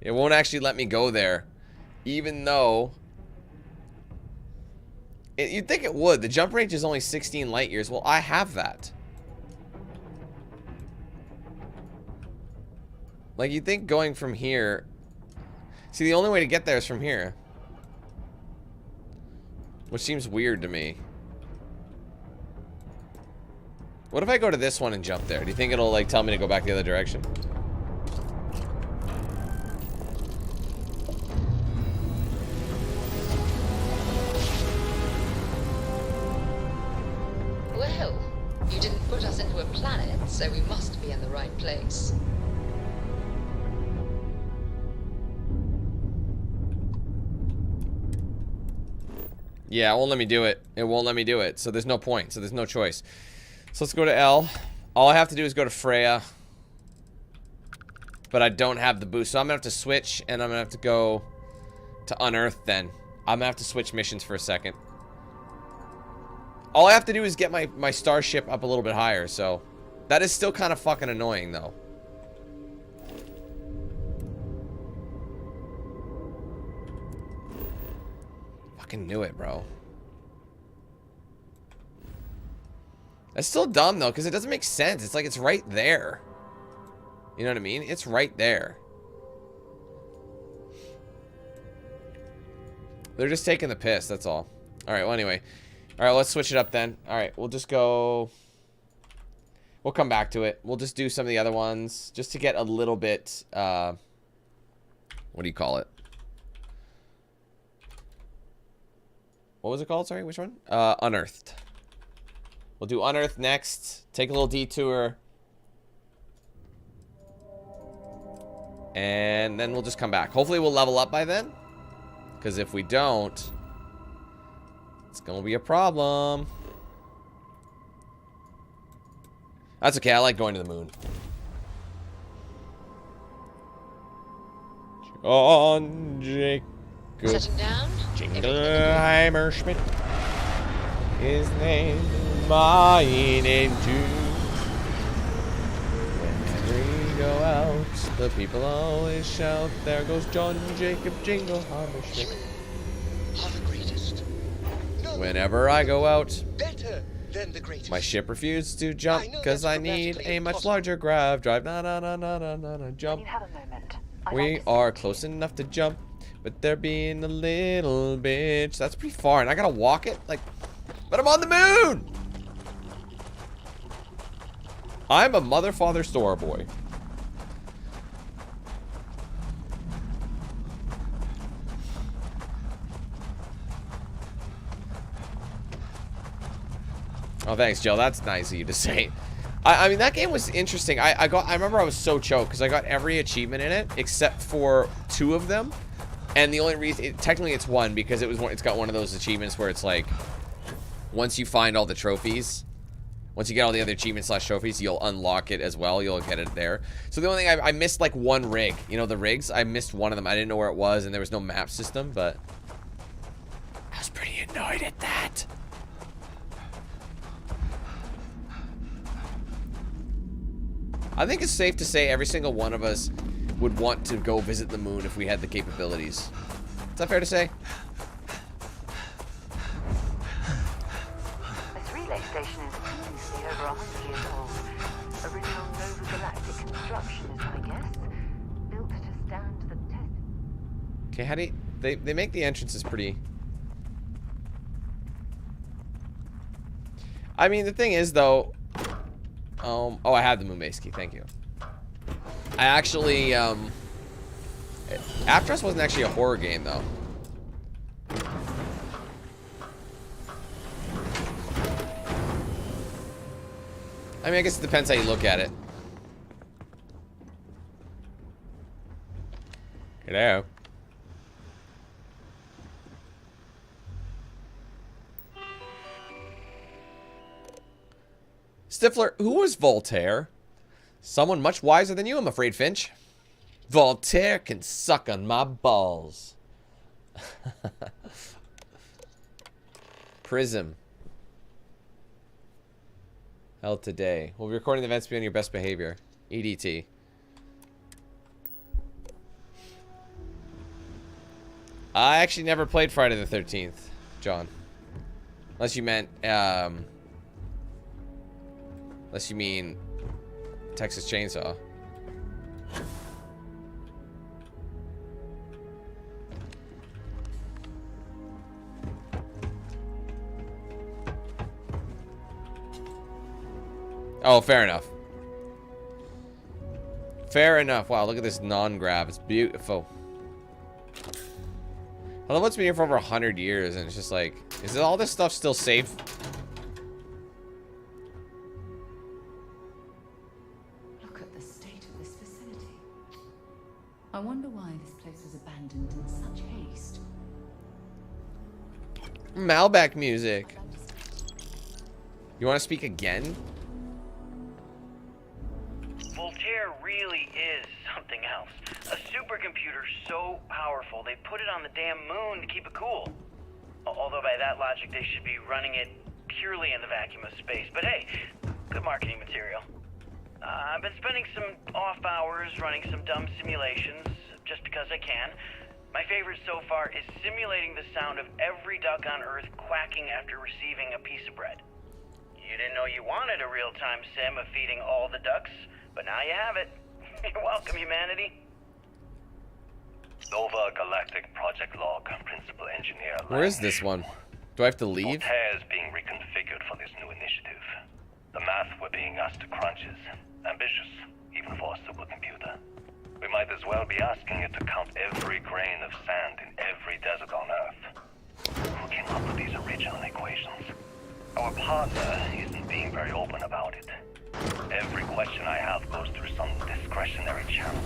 It won't actually let me go there. Even though... you'd think it would. The jump range is only 16 light years. Well, I have that. Like, you'd think going from here... See, the only way to get there is from here. Which seems weird to me. What if I go to this one and jump there? Do you think it'll, like, tell me to go back the other direction? Well, you didn't put us into a planet, so we must be in the right place. Yeah, it won't let me do it. It won't let me do it. So there's no point. So there's no choice. So let's go to L. All I have to do is go to Freya. But I don't have the boost. So I'm going to have to switch. And I'm going to have to go to Unearthed then. I'm going to have to switch missions for a second. All I have to do is get my starship up a little bit higher. So that is still kind of fucking annoying though. Fucking knew it, bro. That's still dumb though, because it doesn't make sense. It's like it's right there. You know what I mean? It's right there. They're just taking the piss, that's all. Alright, well anyway. Alright, let's switch it up then. Alright, we'll just go... We'll come back to it. We'll just do some of the other ones. Just to get a little bit... what do you call it? What was it called? Sorry, which one? Unearthed. We'll do Unearthed next. Take a little detour. And then we'll just come back. Hopefully we'll level up by then. Because if we don't, it's going to be a problem. That's okay. I like going to the moon. John Jacob. Sitting down. Jingleheimer Schmidt. His name is mine and too. Whenever we go out, the people always shout, there goes John Jacob Jingleheimer Schmidt. Are the greatest. No, Whenever I go out, better than the greatest. my ship refuses to jump because I need a much larger grav drive. Na jump. We are close enough to jump, but they're being a little bitch. That's pretty far, and I gotta walk it? Like, but I'm on the moon! I'm a mother, father, store boy. Oh, thanks, Jill. That's nice of you to say. I mean, that game was interesting. I remember I was so choked because I got every achievement in it except for 2 of them. And the only reason, technically it's 1 because it's got one of those achievements where it's like, once you find all the trophies, once you get all the other achievements / trophies, you'll unlock it as well. You'll get it there. So the only thing, I missed like 1 rig. You know, the rigs, I missed one of them. I didn't know where it was and there was no map system, but I was pretty annoyed at that. I think it's safe to say every single one of us would want to go visit the moon if we had the capabilities. Is that fair to say? This relay station is previously over 100 years old. Original Nova Galactic construction is my guess. Built to stand the test. Okay, how do you... They make the entrances pretty... I mean, the thing is, though... oh, I had the moon base key. Thank you. I actually, After Us wasn't actually a horror game, though. I mean, I guess it depends how you look at it. Hello. Stifler, who was Voltaire? Someone much wiser than you, I'm afraid, Finch. Voltaire can suck on my balls. Prism. Held today. We'll be recording the events, be on your best behavior. EDT. I actually never played Friday the 13th, John. Unless you meant, unless you mean Texas Chainsaw. Oh, fair enough. Fair enough. Wow, look at this non-grab. It's beautiful. I love what's been here for over 100 years, and it's just like, is all this stuff still safe? Look at the state of this facility. I wonder why this place was abandoned in such haste. Malbec music. You want to speak again? Voltaire really is something else. A supercomputer so powerful they put it on the damn moon to keep it cool. Although by that logic they should be running it purely in the vacuum of space. But hey, good marketing material. I've been spending some off hours running some dumb simulations just because I can. My favorite so far is simulating the sound of every duck on Earth quacking after receiving a piece of bread. You didn't know you wanted a real-time sim of feeding all the ducks, but now you have it. You're welcome, humanity. Nova Galactic Project Log, Principal Engineer. Where is this one? Do I have to leave? Voltaire is being reconfigured for this new initiative. The math we're being asked to crunch is ambitious, even for a supercomputer. We might as well be asking it to count every grain of sand in every desert on Earth. Who came up with these original equations? Our partner isn't being very open about it. Every question I have goes through some discretionary channel.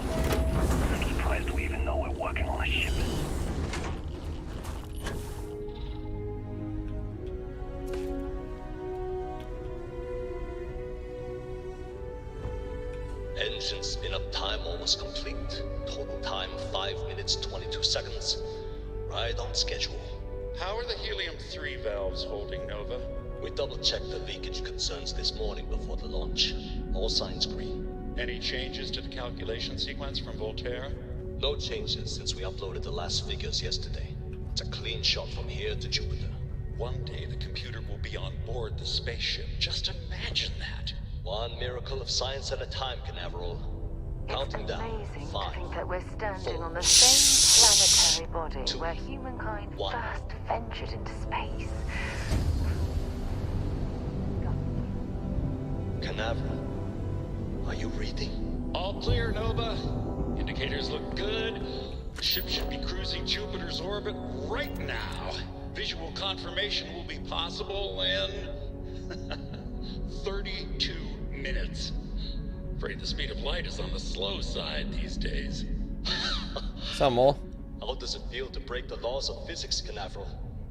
I'm surprised we even know we're working on a ship. Engine spin-up time almost complete. Total time 5 minutes 22 seconds. Right on schedule. How are the helium-3 valves holding, Nova? We double-checked the leakage concerns this morning before the launch. All signs green. Any changes to the calculation sequence from Voltaire? No changes since we uploaded the last figures yesterday. It's a clean shot from here to Jupiter. One day the computer will be on board the spaceship. Just imagine that. One miracle of science at a time, Canaveral. Counting down. Amazing 5, to think that we're standing on the same planetary body where humankind first ventured into space. Canaveral, are you reading? All clear, Nova. Indicators look good. The ship should be cruising Jupiter's orbit right now. Visual confirmation will be possible in 32 minutes. Afraid the speed of light is on the slow side these days. Some more. How does it feel to break the laws of physics, Canaveral?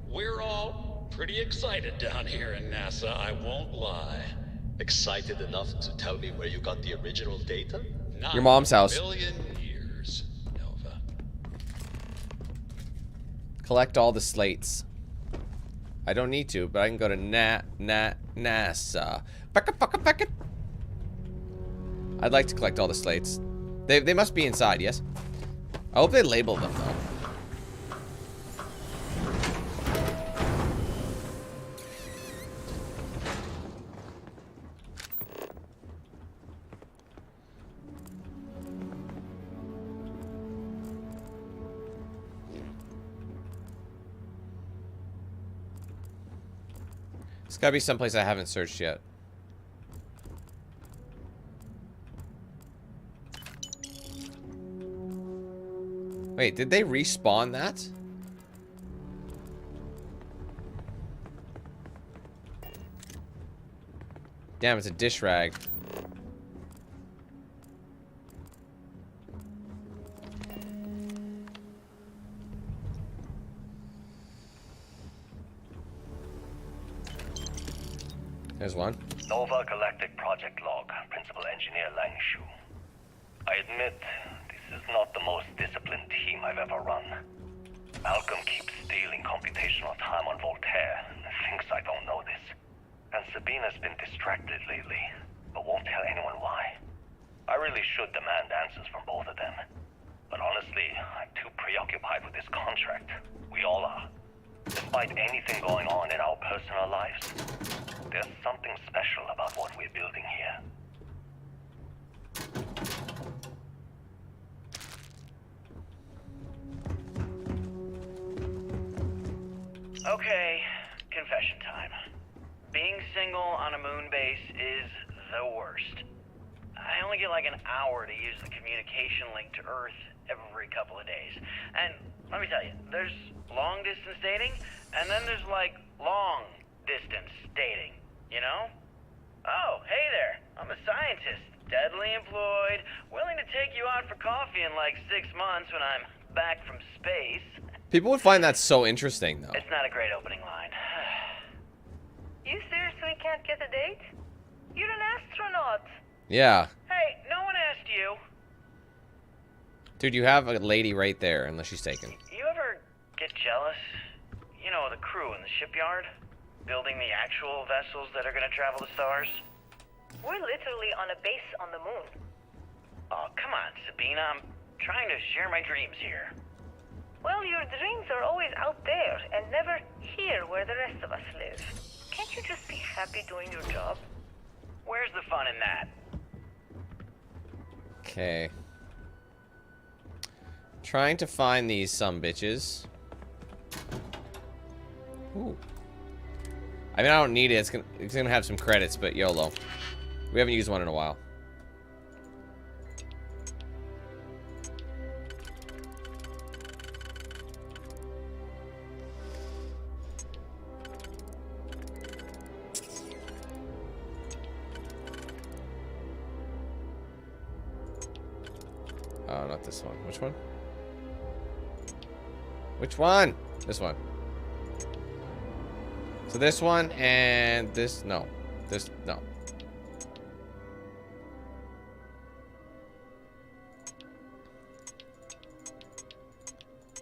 We're all pretty excited down here in NASA, I won't lie. Excited enough to tell me where you got the original data? Your mom's house. A million years, Nova. Collect all the slates. I don't need to, but I can go to NASA. Pack it. I'd like to collect all the slates. They must be inside, yes? I hope they label them, though. It's gotta be someplace I haven't searched yet. Wait, did they respawn that? Damn, it's a dish rag. There's one. Nova Galactic Project Log, Principal Engineer Lang Shu. I admit, this is not the most disciplined team I've ever run. Malcolm keeps stealing computational time on Voltaire and thinks I don't know this. And Sabina's been distracted lately, but won't tell anyone why. I really should demand answers from both of them. But honestly, I'm too preoccupied with this contract. We all are. Despite anything going on in our personal lives, there's something special about what we're building here. Okay, confession time. Being single on a moon base is the worst. I only get like an hour to use the communication link to Earth every couple of days. And let me tell you, there's long distance dating, and then there's like long distance dating, you know? Oh, hey there, I'm a scientist, steadily employed, willing to take you out for coffee in like 6 months when I'm back from space. People would find that so interesting, though. It's not a great opening line. You seriously can't get a date? You're an astronaut. Yeah. Hey, no one asked you. Dude, you have a lady right there, unless she's taken. You ever get jealous? You know, the crew in the shipyard? Building the actual vessels that are gonna travel the stars? We're literally on a base on the moon. Oh, come on, Sabina. I'm trying to share my dreams here. Well, your dreams are always out there and never here where the rest of us live. Can't you just be happy doing your job? Where's the fun in that? Okay. Trying to find these sumbitches. Ooh. I mean, I don't need it. It's gonna have some credits, but YOLO. We haven't used one in a while. Oh, not this one. Which one? Which one? This one. So this one and this, no. This, no.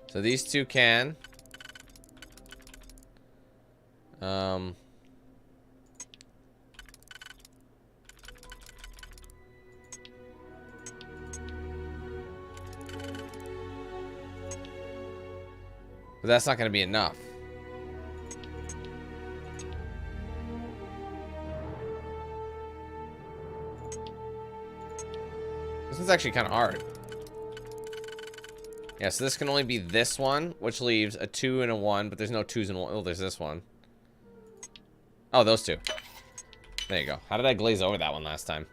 So these two can. But that's not going to be enough. This one's actually kind of hard. Yeah, so this can only be this one, which leaves a 2 and a 1, but there's no 2s and 1. Oh, there's this one. Oh, those two. There you go. How did I glaze over that one last time?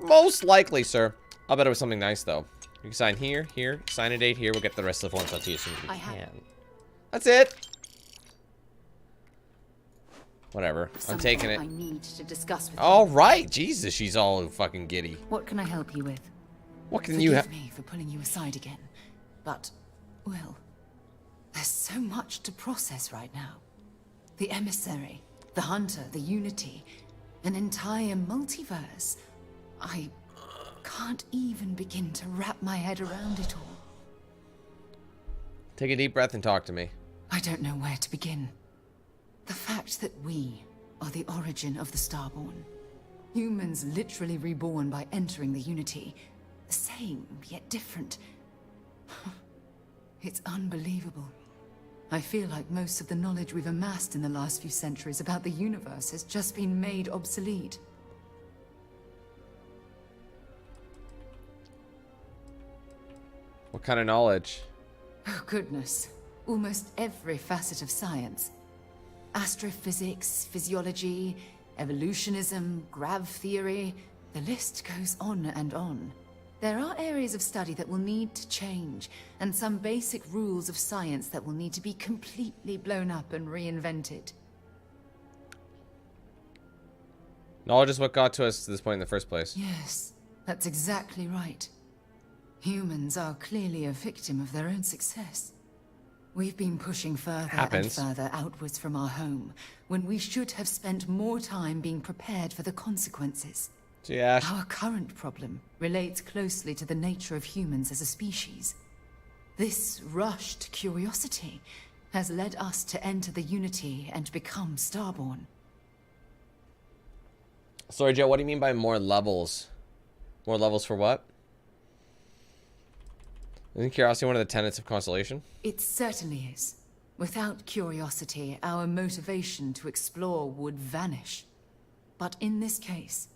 Most likely, sir. I'll bet it was something nice, though. You can sign here, here, sign a date here. We'll get the rest of the forms out to you as soon as we can. That's it. Whatever. I'm taking it. I need to discuss with All right. Jesus, she's all fucking giddy. What can I help you with? What can you Forgive me for pulling you aside again, but, well, there's so much to process right now. The emissary, the hunter, the unity, an entire multiverse. I can't even begin to wrap my head around it all. Take a deep breath and talk to me. I don't know where to begin. The fact that we are the origin of the Starborn. Humans literally reborn by entering the Unity. The same, yet different. It's unbelievable. I feel like most of the knowledge we've amassed in the last few centuries about the universe has just been made obsolete. What kind of knowledge? Oh, goodness. Almost every facet of science. Astrophysics, physiology, evolutionism, grav theory. The list goes on and on. There are areas of study that will need to change, and some basic rules of science that will need to be completely blown up and reinvented. Knowledge is what got to us to this point in the first place. Yes, that's exactly right. Humans are clearly a victim of their own success. We've been pushing further and further outwards from our home, when we should have spent more time being prepared for the consequences. Yeah. Our current problem relates closely to the nature of humans as a species. This rushed curiosity has led us to enter the Unity and become Starborn. Sorry, Joe, what do you mean by more levels? More levels for what? Isn't curiosity one of the tenets of Constellation? It certainly is. Without curiosity, our motivation to explore would vanish. But in this case,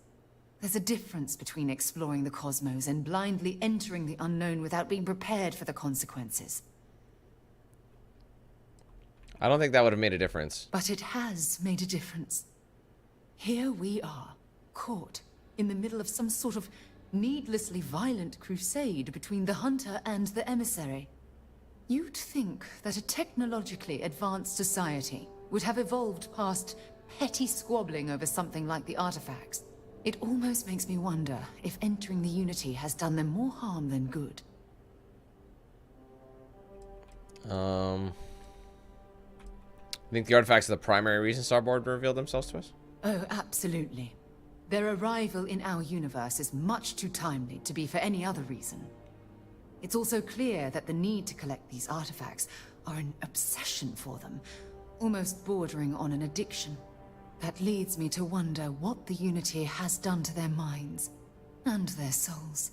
there's a difference between exploring the cosmos and blindly entering the unknown without being prepared for the consequences. I don't think that would have made a difference. But it has made a difference. Here we are, caught in the middle of some sort of needlessly violent crusade between the hunter and the emissary. You'd think that a technologically advanced society would have evolved past petty squabbling over something like the artifacts. It almost makes me wonder if entering the Unity has done them more harm than good. I think the artifacts are the primary reason Starborn revealed themselves to us. Oh, absolutely. Their arrival in our universe is much too timely to be for any other reason. It's also clear that the need to collect these artifacts are an obsession for them, almost bordering on an addiction. That leads me to wonder what the Unity has done to their minds and their souls.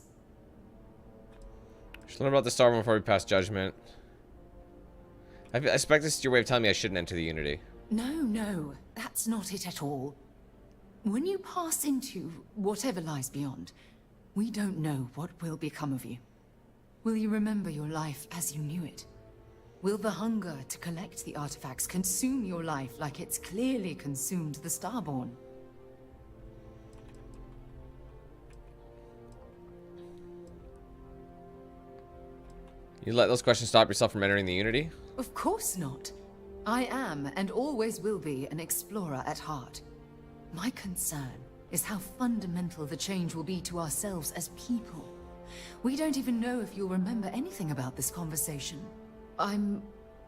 Should learn about the Starborn before we pass judgment. I expect this is your way of telling me I shouldn't enter the Unity. No, that's not it at all. When you pass into whatever lies beyond, we don't know what will become of you. Will you remember your life as you knew it? Will the hunger to collect the artifacts consume your life like it's clearly consumed the Starborn? You let those questions stop yourself from entering the Unity? Of course not. I am, and always will be, an explorer at heart. My concern is how fundamental the change will be to ourselves as people. We don't even know if you'll remember anything about this conversation. I'm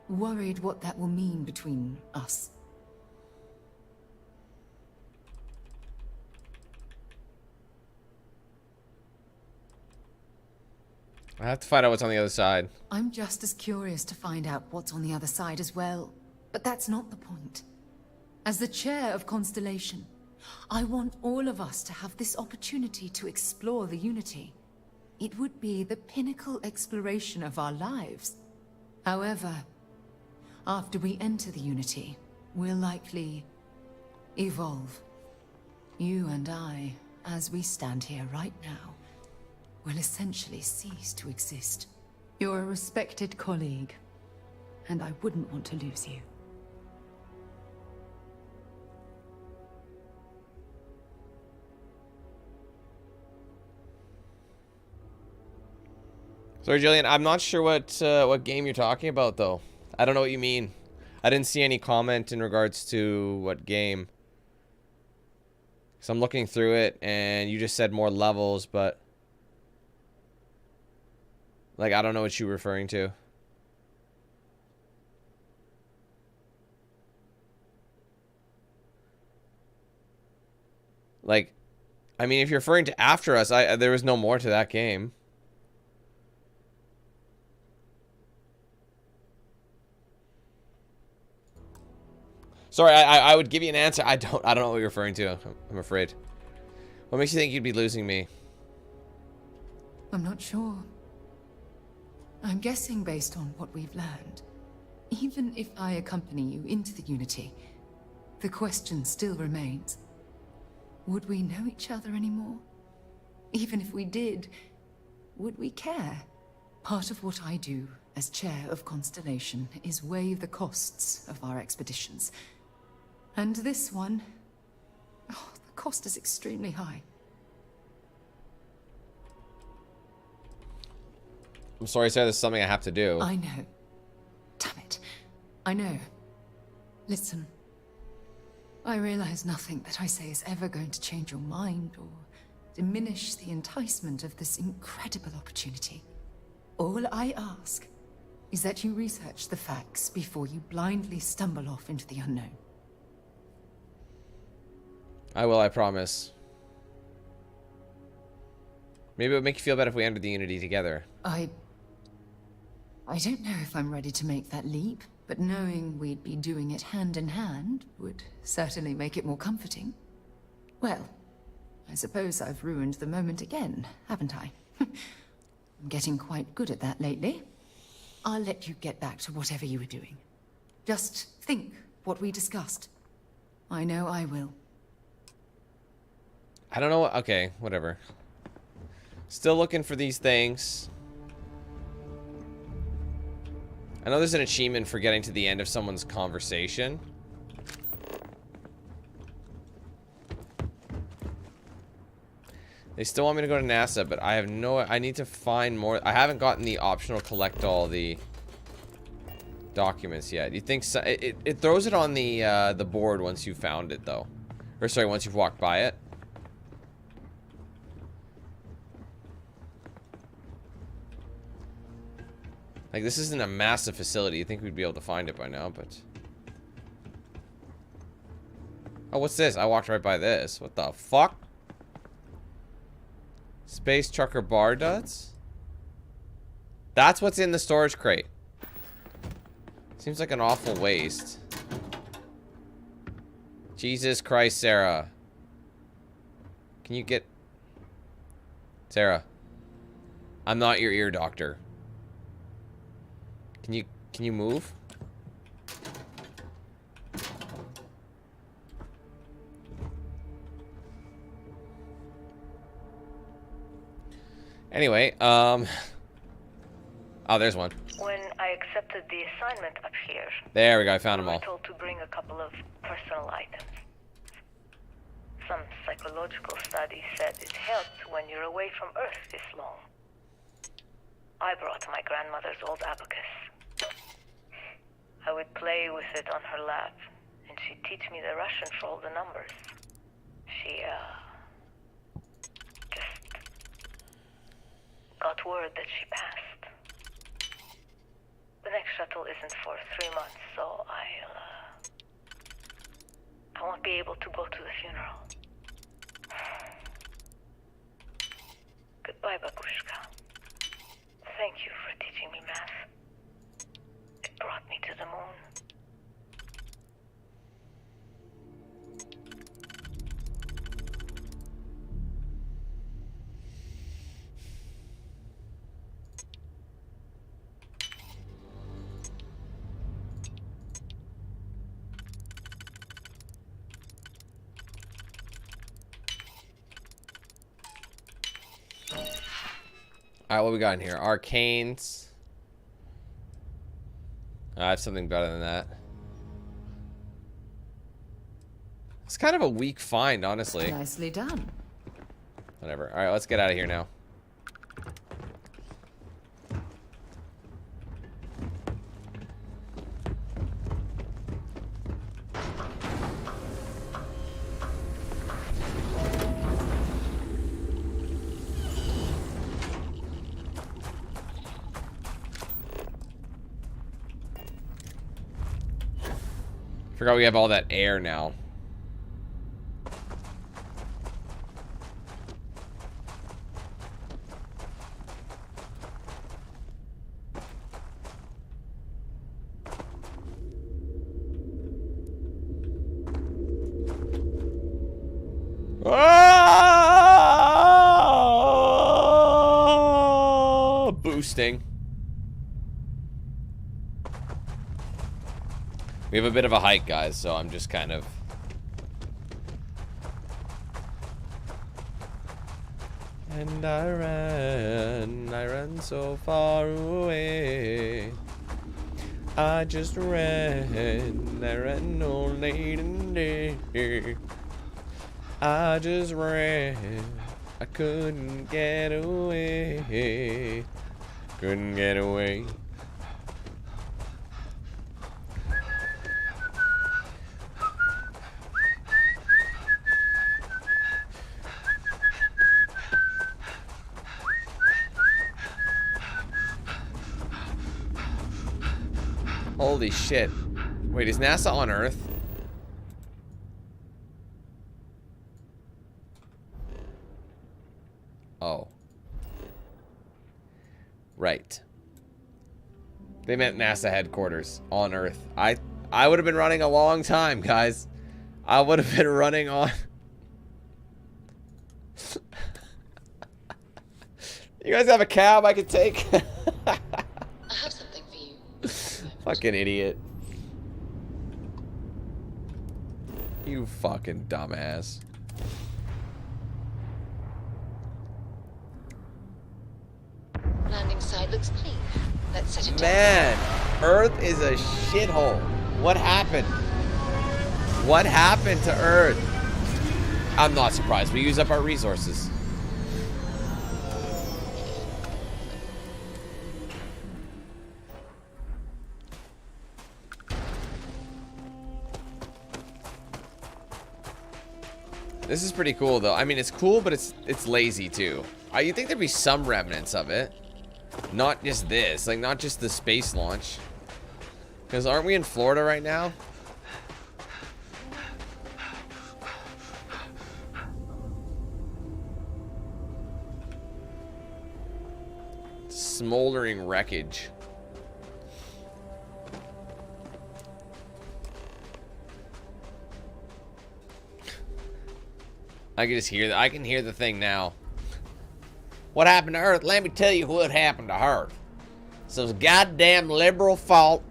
worried what that will mean between us. I have to find out what's on the other side. I'm just as curious to find out what's on the other side as well. But that's not the point. As the chair of Constellation, I want all of us to have this opportunity to explore the Unity. It would be the pinnacle exploration of our lives. However, after we enter the Unity, we'll likely evolve. You and I, as we stand here right now, will essentially cease to exist. You're a respected colleague, and I wouldn't want to lose you. Sorry, Jillian, I'm not sure what game you're talking about, though. I don't know what you mean. I didn't see any comment in regards to what game. So I'm looking through it, and you just said more levels, but... like, I don't know what you're referring to. Like, I mean, if you're referring to After Us, there was no more to that game. Sorry, I would give you an answer. I don't know what you're referring to. I'm afraid. What makes you think you'd be losing me? I'm not sure. I'm guessing based on what we've learned. Even if I accompany you into the Unity, the question still remains. Would we know each other anymore? Even if we did, would we care? Part of what I do as chair of Constellation is weigh the costs of our expeditions. And this one, the cost is extremely high. I'm sorry, sir. This is something I have to do. I know. Damn it. I know. Listen. I realize nothing that I say is ever going to change your mind or diminish the enticement of this incredible opportunity. All I ask is that you research the facts before you blindly stumble off into the unknown. I will, I promise. Maybe it would make you feel better if we entered the Unity together. I don't know if I'm ready to make that leap, but knowing we'd be doing it hand in hand would certainly make it more comforting. Well, I suppose I've ruined the moment again, haven't I? I'm getting quite good at that lately. I'll let you get back to whatever you were doing. Just think what we discussed. I know I will. I don't know what... okay, whatever. Still looking for these things. I know there's an achievement for getting to the end of someone's conversation. They still want me to go to NASA, but I have no... I need to find more... I haven't gotten the optional collect all the documents yet. You think... so, it throws it on the board once you've found it, though. Or, sorry, once you've walked by it. Like, this isn't a massive facility. You think we'd be able to find it by now, but... Oh, what's this? I walked right by this. What the fuck? Space trucker bar duds? That's what's in the storage crate. Seems like an awful waste. Jesus Christ, Sarah. Can you get... Sarah. I'm not your ear doctor. Can you move? Anyway, oh, there's one. When I accepted the assignment up here, There we go, I found them we all. were told to bring a couple of personal items. Some psychological studies said it helped when you're away from Earth this long. I brought my grandmother's old abacus. I would play with it on her lap, and she'd teach me the Russian for all the numbers. She, just got word that she passed. The next shuttle isn't for 3 months, so I won't be able to go to the funeral. Goodbye, Babushka. Thank you for teaching me math. It brought me to the moon. Alright, what we got in here? Arcanes. I have something better than that. It's kind of a weak find, honestly. Nicely done. Whatever. Alright, let's get out of here now. Forgot we have all that air now. Ah! Boosting. We have a bit of a hike, guys, so I'm just kind of... And I ran so far away. I just ran, I ran all night and day. I just ran, I couldn't get away. Couldn't get away. Holy shit. Wait, is NASA on Earth? Oh. Right. They meant NASA headquarters on Earth. I would have been running a long time, guys. I would have been running on... You guys have a cab I could take? I have something for you. Fucking idiot. You fucking dumbass. Landing side looks clean. Let's set it down. Man, Earth is a shithole. What happened? What happened to Earth? I'm not surprised. We use up our resources. This is pretty cool, though. I mean, it's cool, but it's lazy, too. You'd think there'd be some remnants of it. Not just this, like not just the space launch. Because aren't we in Florida right now? Smoldering wreckage. I can just hear that. I can hear the thing now. What happened to Earth? Let me tell you what happened to Earth. So it's goddamn liberal fault.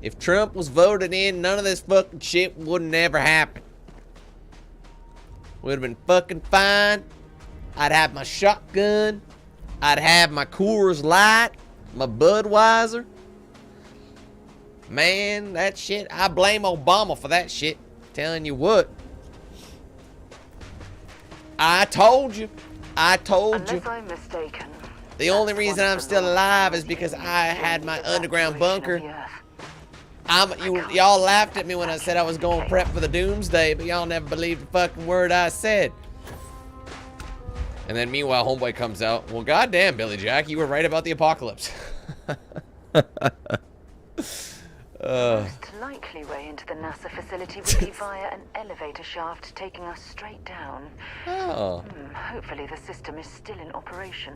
If Trump was voted in, none of this fucking shit wouldn't ever happen. Would have been fucking fine. I'd have my shotgun. I'd have my Coors Light, my Budweiser. Man, that shit, I blame Obama for that shit. Telling you what. I told you. I told you. Unless I'm mistaken. The only reason I'm still alive is because I had my underground bunker. Y'all laughed at me when I said I was going to prep for the doomsday, but y'all never believed the fucking word I said. And then meanwhile, Homeboy comes out. Well, goddamn, Billy Jack, you were right about the apocalypse. The most likely way into the NASA facility would be via an elevator shaft taking us straight down. Oh. Hopefully the system is still in operation.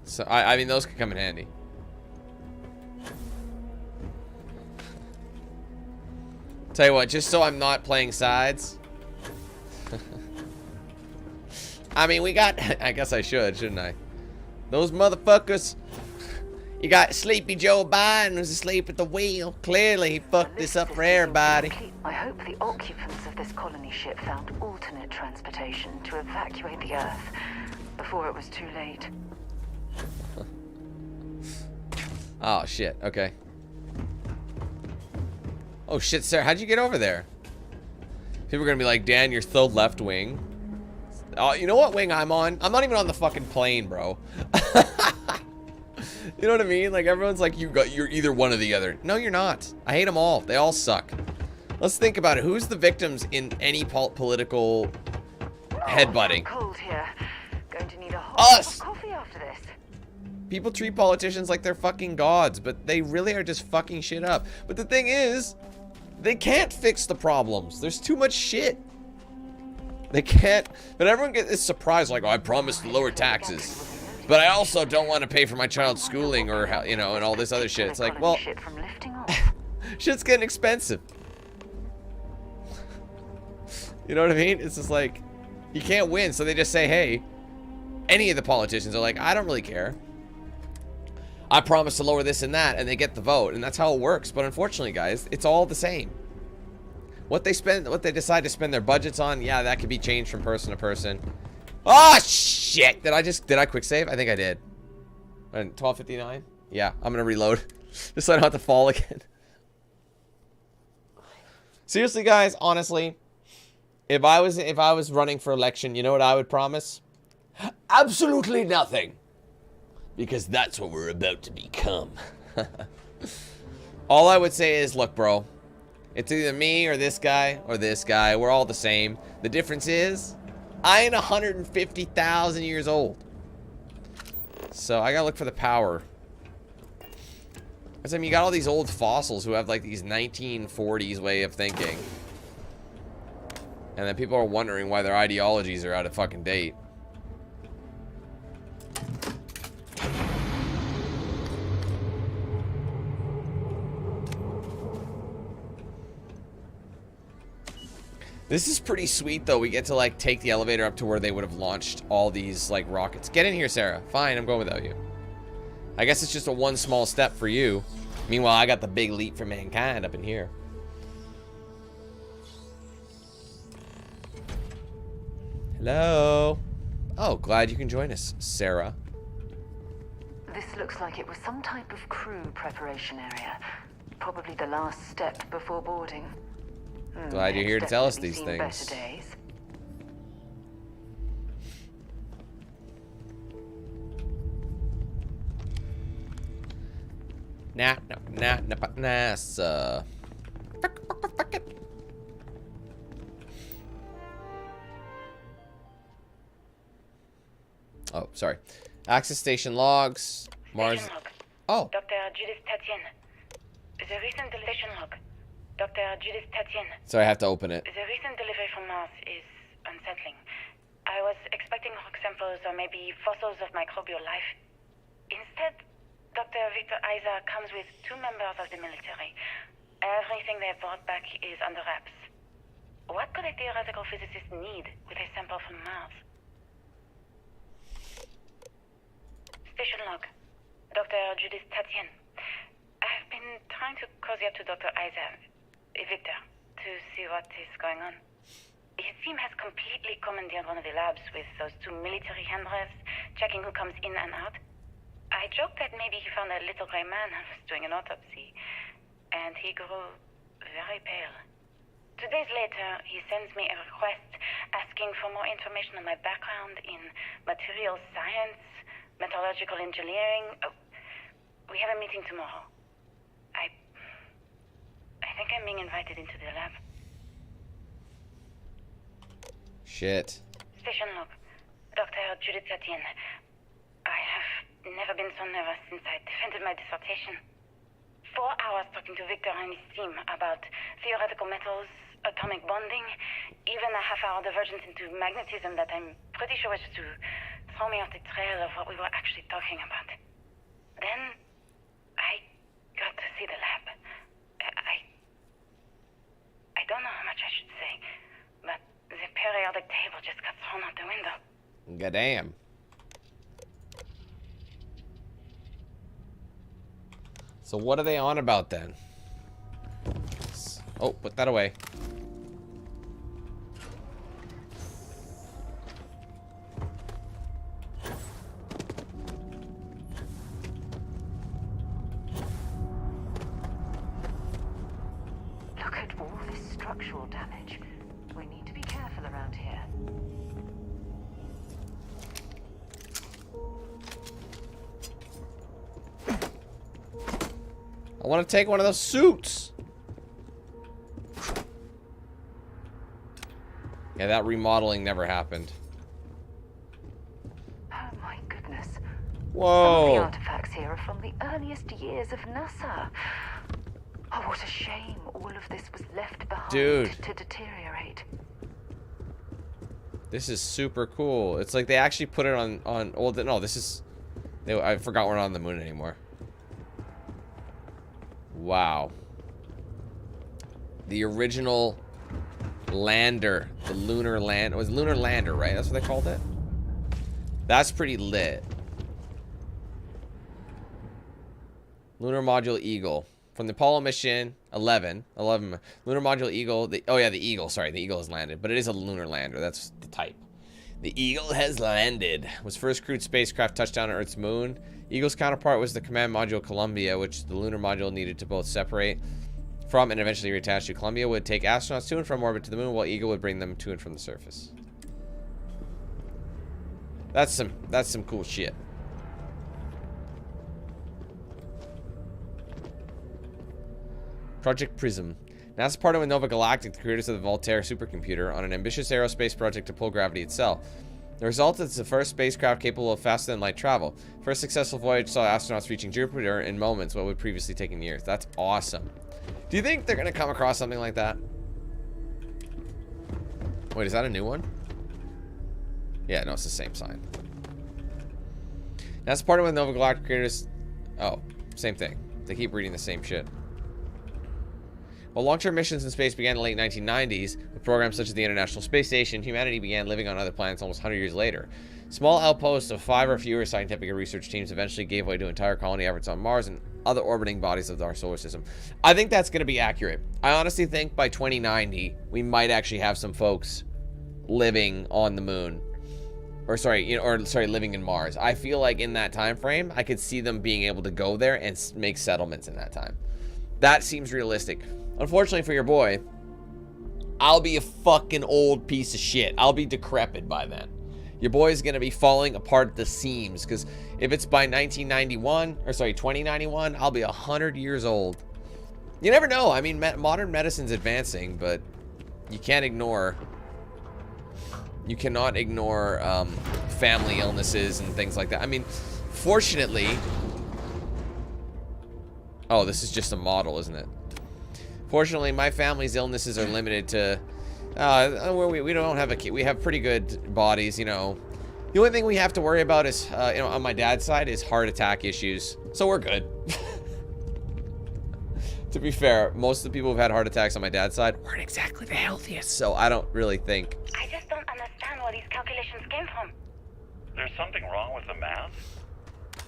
So, I mean, those could come in handy. Tell you what, just so I'm not playing sides. I mean, we got... I guess I should, shouldn't I? Those motherfuckers... You got Sleepy Joe Biden who's asleep at the wheel. Clearly, he fucked this up for everybody. I hope the occupants of this colony ship found alternate transportation to evacuate the Earth before it was too late. Oh, shit. Okay. Oh, shit, Sarah. How'd you get over there? People are going to be like, Dan, you're so left wing. Oh, you know what wing I'm on? I'm not even on the fucking plane, bro. You know what I mean? Like, everyone's like, you're either one or the other. No, you're not. I hate them all. They all suck. Let's think about it. Who's the victims in any political headbutting? Cold here. Going to need a hot cup of coffee after this. People treat politicians like they're fucking gods, but they really are just fucking shit up. But the thing is, they can't fix the problems. There's too much shit. They can't. But everyone gets this surprise, like, oh, I promised to lower taxes. But I also don't want to pay for my child's schooling or, you know, and all this other shit. It's like, well, shit's getting expensive. You know what I mean? It's just like, you can't win. So they just say, hey, any of the politicians are like, I don't really care. I promise to lower this and that, and they get the vote. And that's how it works. But unfortunately, guys, it's all the same. What they decide to spend their budgets on, yeah, that could be changed from person to person. Oh, shit. Did I quick save? I think I did. 12:59? Yeah, I'm gonna reload. Just so I don't have to fall again. Seriously, guys, honestly, if I was running for election, you know what I would promise? Absolutely nothing. Because that's what we're about to become. All I would say is, look, bro, it's either me or this guy or this guy. We're all the same. The difference is, I ain't 150,000 years old. So I gotta look for the power. I mean, you got all these old fossils who have like these 1940s way of thinking. And then people are wondering why their ideologies are out of fucking date. This is pretty sweet, though. We get to, like, take the elevator up to where they would have launched all these, like, rockets. Get in here, Sarah. Fine, I'm going without you. I guess it's just a one small step for you. Meanwhile, I got the big leap for mankind up in here. Hello. Oh, glad you can join us, Sarah. This looks like it was some type of crew preparation area. Probably the last step before boarding. Glad you're here to tell us these things. NASA. Oh, sorry. Access station logs. Mars. Station log. Oh. Dr. Judith Tatienne. The recent station log. Dr. Judith Tatienne. So I have to open it. The recent delivery from Mars is unsettling. I was expecting rock samples or maybe fossils of microbial life. Instead, Dr. Victor Isa comes with 2 members of the military. Everything they brought back is under wraps. What could a theoretical physicist need with a sample from Mars? Station log. Dr. Judith Tatienne. I've been trying to cozy up to Dr. Isa, Victor, to see what is going on. His team has completely commandeered one of the labs with those 2 military handrails, checking who comes in and out. I joked that maybe he found a little gray man and was doing an autopsy, and he grew very pale. 2 days later, he sends me a request asking for more information on my background in material science, metallurgical engineering. Oh, we have a meeting tomorrow. I think I'm being invited into the lab. Shit. Station log. Dr. Judith Tatienne. I have never been so nervous since I defended my dissertation. 4 hours talking to Victor and his team about theoretical metals, atomic bonding, even a half-hour divergence into magnetism that I'm pretty sure was to throw me off the trail of what we were actually talking about. Then, I got to see the lab. I don't know how much I should say, but the periodic table just got thrown out the window. Goddamn. So what are they on about then? Oh, put that away. Look at all this structural damage. We need to be careful around here. I want to take one of those suits. Yeah, that remodeling never happened. Oh my goodness. Whoa. Some of the artifacts here are from the earliest years of NASA. Oh, what a shame all of this was left behind to deteriorate. This is super cool. It's like they actually put it on well, no, this is I forgot we're not on the moon anymore. Wow. The original lander, the lunar land, it was lunar lander, right? That's what they called it. That's pretty lit. Lunar module Eagle from the Apollo mission 11. Lunar module Eagle. Oh yeah, the Eagle. Sorry, the Eagle has landed, but it is a lunar lander. That's the type. The Eagle has landed. Was first crewed spacecraft touchdown on Earth's moon. Eagle's counterpart was the command module Columbia, which the lunar module needed to both separate from and eventually reattach to. Columbia would take astronauts to and from orbit to the moon, while Eagle would bring them to and from the surface. That's some cool shit. Project Prism. NASA partnered with Nova Galactic, the creators of the Voltaire supercomputer, on an ambitious aerospace project to pull gravity itself. The result is the first spacecraft capable of faster-than-light travel. First successful voyage saw astronauts reaching Jupiter in moments what would previously taken years. That's awesome. Do you think they're going to come across something like that? Wait, is that a new one? Yeah, no, it's the same sign. NASA partnered with Nova Galactic creators. Oh, same thing. They keep reading the same shit. While long-term missions in space began in the late 1990s, with programs such as the International Space Station, humanity began living on other planets almost 100 years later. Small outposts of 5 or fewer scientific and research teams eventually gave way to entire colony efforts on Mars and other orbiting bodies of our solar system. I think that's going to be accurate. I honestly think by 2090, we might actually have some folks living on the moon. Or sorry, living in Mars. I feel like in that time frame, I could see them being able to go there and make settlements in that time. That seems realistic. Unfortunately for your boy, I'll be a fucking old piece of shit. I'll be decrepit by then. Your boy's gonna be falling apart at the seams, because if it's by 2091, I'll be 100 years old. You never know. I mean, modern medicine's advancing, but you cannot ignore family illnesses and things like that. I mean, fortunately... Oh, this is just a model, isn't it? Fortunately, my family's illnesses are limited to... we don't have a kid. We have pretty good bodies, you know. The only thing we have to worry about is, you know, on my dad's side is heart attack issues. So we're good. To be fair, most of the people who've had heart attacks on my dad's side weren't exactly the healthiest. So I don't really think... I just don't understand where these calculations came from. There's something wrong with the math?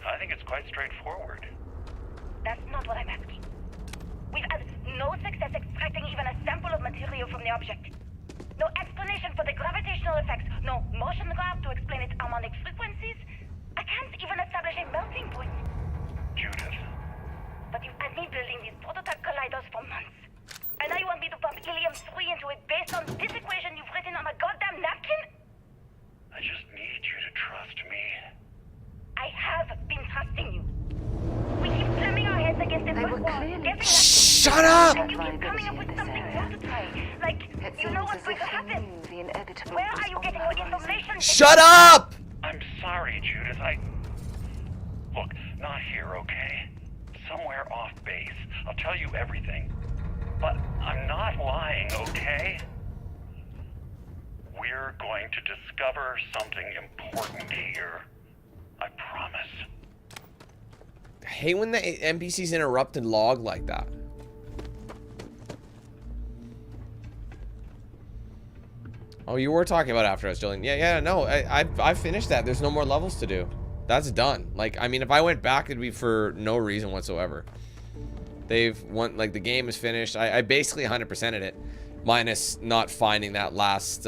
I think it's quite straightforward. That's not what I'm asking. We've had no success extracting even a sample of material from the object. No explanation for the gravitational effects. No motion graph to explain its harmonic frequencies. I can't even establish a melting point. Judith. But you've had me building these prototype colliders for months. And now you want me to pump helium-3 into it based on this equation you've written on a goddamn napkin? I just need you to trust me. I have been trusting you. We keep slamming our heads against the brick wall. Shut up! And you keep coming up with something new to try. Like, you know what's going to happen. Where are you getting your information? Shut up! I'm sorry, Judith. Look, not here, okay? Somewhere off base. I'll tell you everything. But I'm not lying, okay? We're going to discover something important here. I promise. I hate when the NPCs interrupt and log like that. Oh, you were talking about after I was Jillian. Yeah, no, I've finished that. There's no more levels to do. That's done. Like, I mean, if I went back, it'd be for no reason whatsoever. They've won, like, the game is finished. I basically 100%ed it, minus not finding that last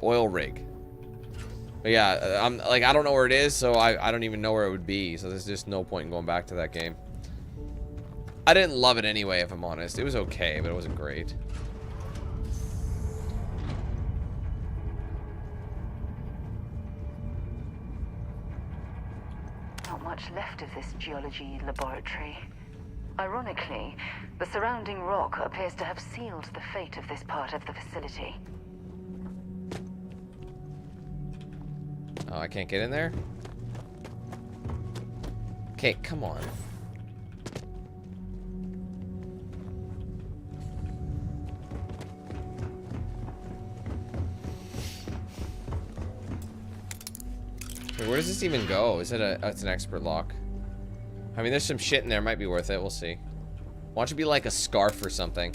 oil rig. But yeah, I'm like, I don't know where it is, so I don't even know where it would be. So there's just no point in going back to that game. I didn't love it anyway, if I'm honest. It was okay, but it wasn't great. Not much left of this geology laboratory. Ironically, the surrounding rock appears to have sealed the fate of this part of the facility. Oh, I can't get in there? Okay, come on. Wait, where does this even go? Is it it's an expert lock? I mean, there's some shit in there. Might be worth it. We'll see. Why don't you be like a scarf or something?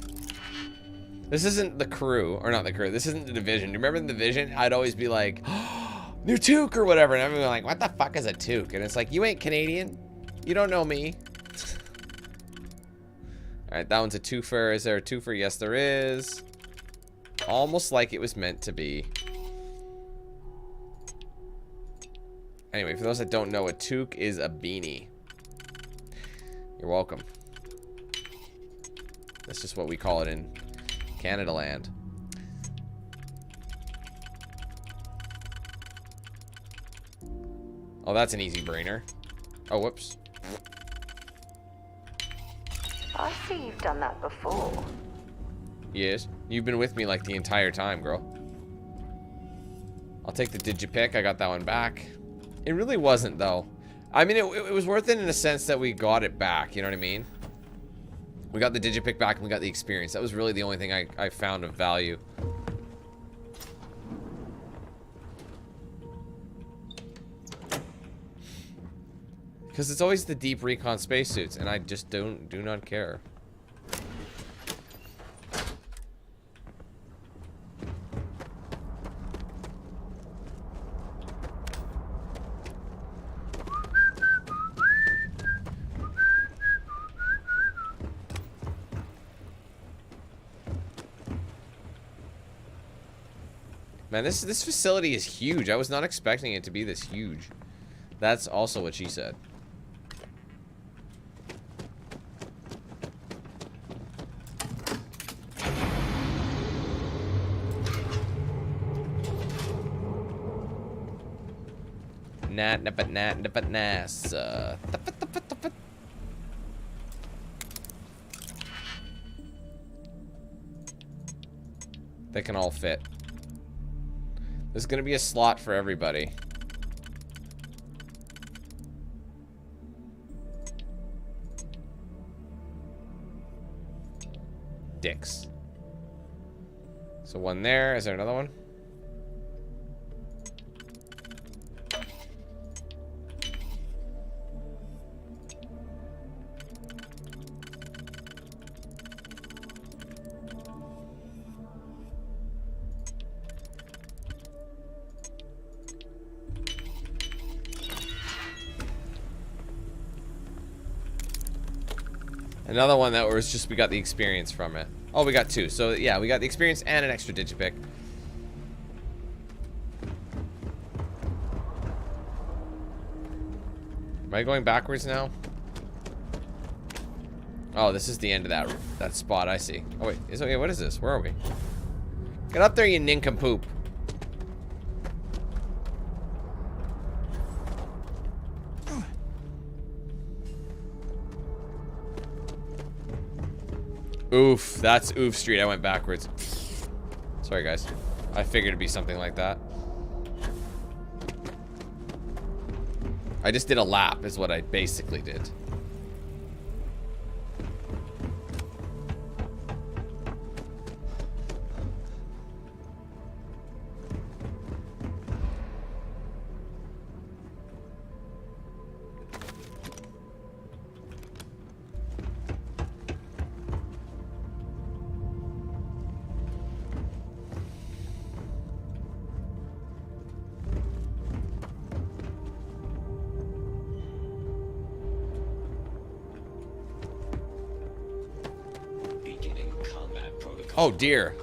This isn't the crew. Or not the crew. This isn't the division. Do you remember the division? I'd always be like, oh, new toque or whatever. And everyone like, what the fuck is a toque? And it's like, you ain't Canadian. You don't know me. Alright, that one's a twofer. Is there a twofer? Yes, there is. Almost like it was meant to be. Anyway, for those that don't know, a toque is a beanie. You're welcome. That's just what we call it in Canada land. Oh, that's an easy brainer. Oh, whoops. I see you've done that before. Yes. You've been with me like the entire time, girl. I'll take the digipick. I got that one back. It really wasn't, though. I mean, it was worth it in a sense that we got it back. You know what I mean? We got the digipick back and we got the experience. That was really the only thing I found of value. Because it's always the deep recon spacesuits, and I just do not care. Man, this facility is huge. I was not expecting it to be this huge. That's also what she said. NASA. They can all fit. There's gonna be a slot for everybody. dicks. So one there. Is there another one? Another one that was just, we got the experience from it. Oh, we got two. So, yeah, we got the experience and an extra digipick. Am I going backwards now? Oh, this is the end of that spot, I see. Oh, wait. Okay, what is this? Where are we? Get up there, you nincompoop. Oof, that's Oof Street. I went backwards. Sorry, guys. I figured it'd be something like that. I just did a lap, is what I basically did. Oh dear.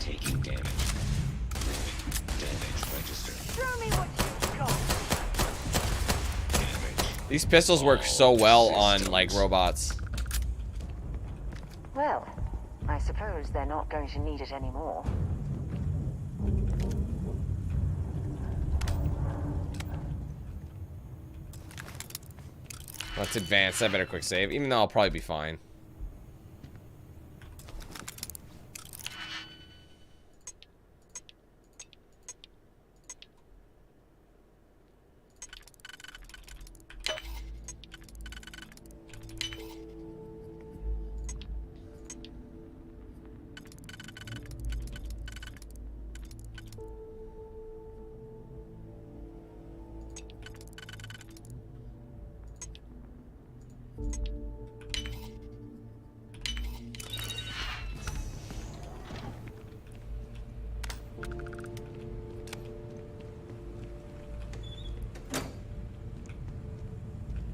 Taking damage. Damage registered. Show me what you've got. These pistols work so well on, like, robots. Well, I suppose they're not going to need it anymore. Let's advance. I better quick save, even though I'll probably be fine.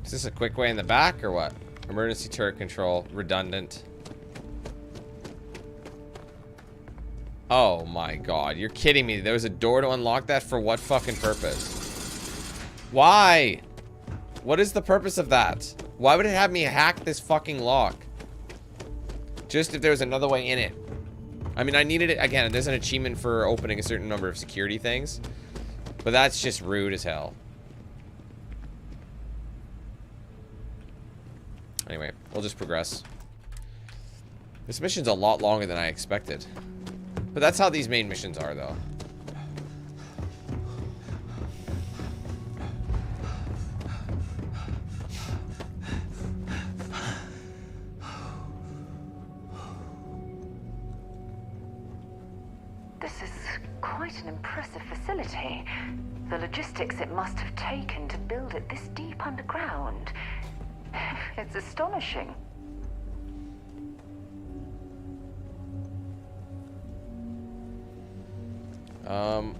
Is this a quick way in the back or what? Emergency turret control, redundant. Oh my god, you're kidding me. There was a door to unlock that for what fucking purpose? Why? What is the purpose of that? Why would it have me hack this fucking lock? Just if there was another way in it. I mean, I needed it. Again, there's an achievement for opening a certain number of security things. But that's just rude as hell. Anyway, we'll just progress. This mission's a lot longer than I expected. But that's how these main missions are, though. This is quite an impressive facility. The logistics it must have taken to build it this deep underground. It's astonishing.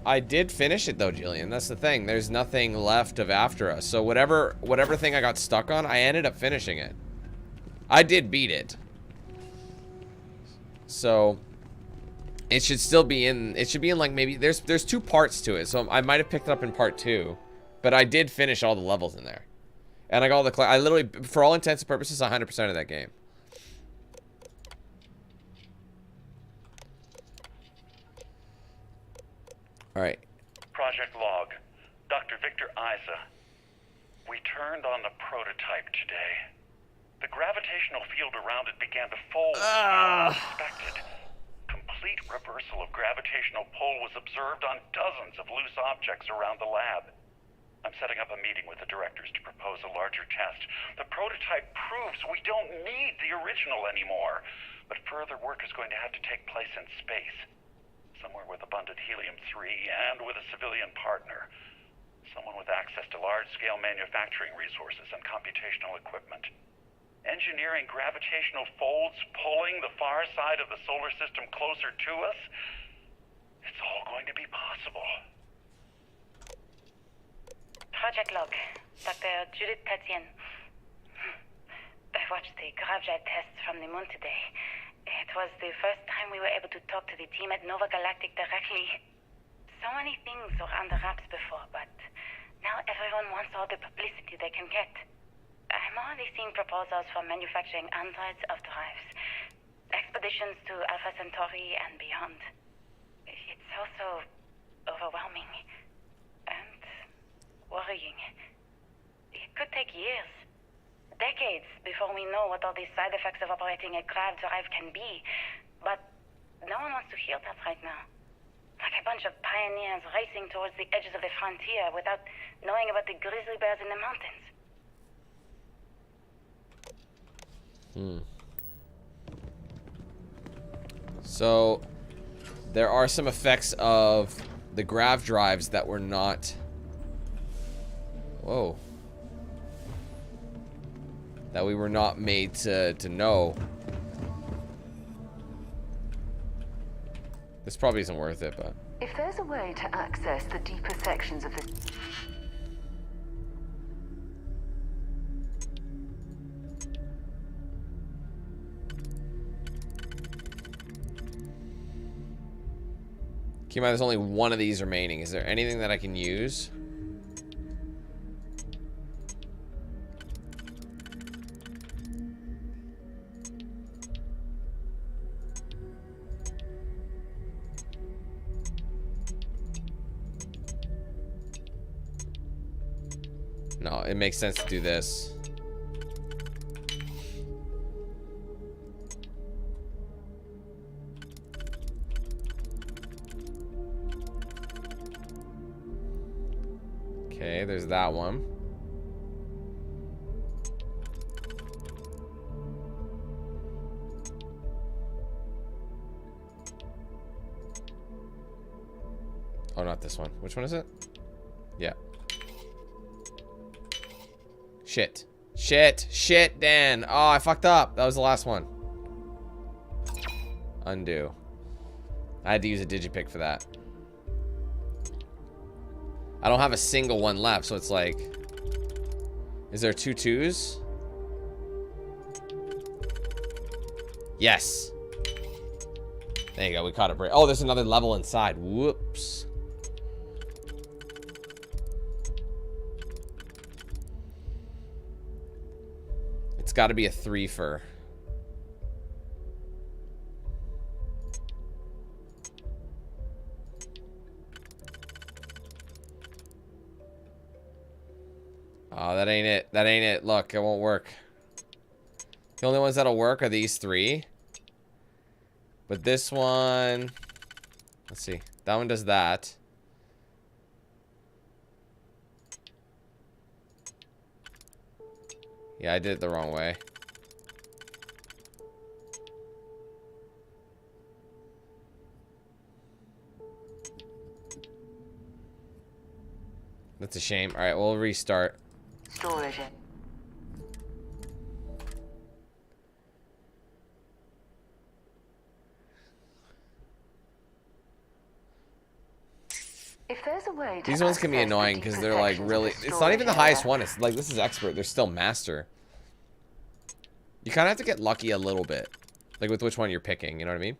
I did finish it though, Jillian. That's the thing. There's nothing left of After Us. So whatever thing I got stuck on, I ended up finishing it. I did beat it. So it should still be in, it should be in like maybe, there's two parts to it. So I might have picked it up in part 2, but I did finish all the levels in there. And I got all the, I literally, for all intents and purposes, 100% of that game. All right. Project log. Dr. Victor Director Isa, we turned on the prototype today. The gravitational field around it began to fold as expected. Complete reversal of gravitational pull was observed on dozens of loose objects around the lab. I'm setting up a meeting with the directors to propose a larger test. The prototype proves we don't need the original anymore, but further work is going to have to take place in space, somewhere with abundant helium-3 and with a civilian partner. Someone with access to large-scale manufacturing resources and computational equipment. Engineering gravitational folds pulling the far side of the solar system closer to us, it's all going to be possible. Project log, Dr. Judith Tatian. I watched the gravjet tests from the moon today. It was the first time we were able to talk to the team at Nova Galactic directly. So many things were under wraps before, but now everyone wants all the publicity they can get. I'm already seeing proposals for manufacturing androids of drives, expeditions to Alpha Centauri and beyond. It's also overwhelming and worrying. It could take years, decades, before we know what all these side effects of operating a grav drive can be. But no one wants to hear that right now. Like a bunch of pioneers racing towards the edges of the frontier without knowing about the grizzly bears in the mountains. So there are some effects of the grav drives that were not... Whoa. That we were not made to know. This probably isn't worth it, but... If there's a way to access the deeper sections of this... Keep in mind, there's only one of these remaining. Is there anything that I can use? No, it makes sense to do this. Okay, there's that one. Oh, not this one. Which one is it? Yeah. Shit. Shit, Dan. Oh, I fucked up. That was the last one. Undo. I had to use a digipick for that. I don't have a single one left, so it's like... Is there 2 2s? Yes. There you go, we caught a break. Oh, there's another level inside. Whoops. It's got to be a 3-fer. Oh, that ain't it. That ain't it. Look, it won't work. The only ones that'll work are these 3. But this one... Let's see. That one does that. Yeah, I did it the wrong way. That's a shame. All right, we'll restart. Storage. If there's a way to These ones can be annoying because they're like really... It's not even the highest one. It's like, this is expert. They're still master. You kind of have to get lucky a little bit. Like with which one you're picking, you know what I mean?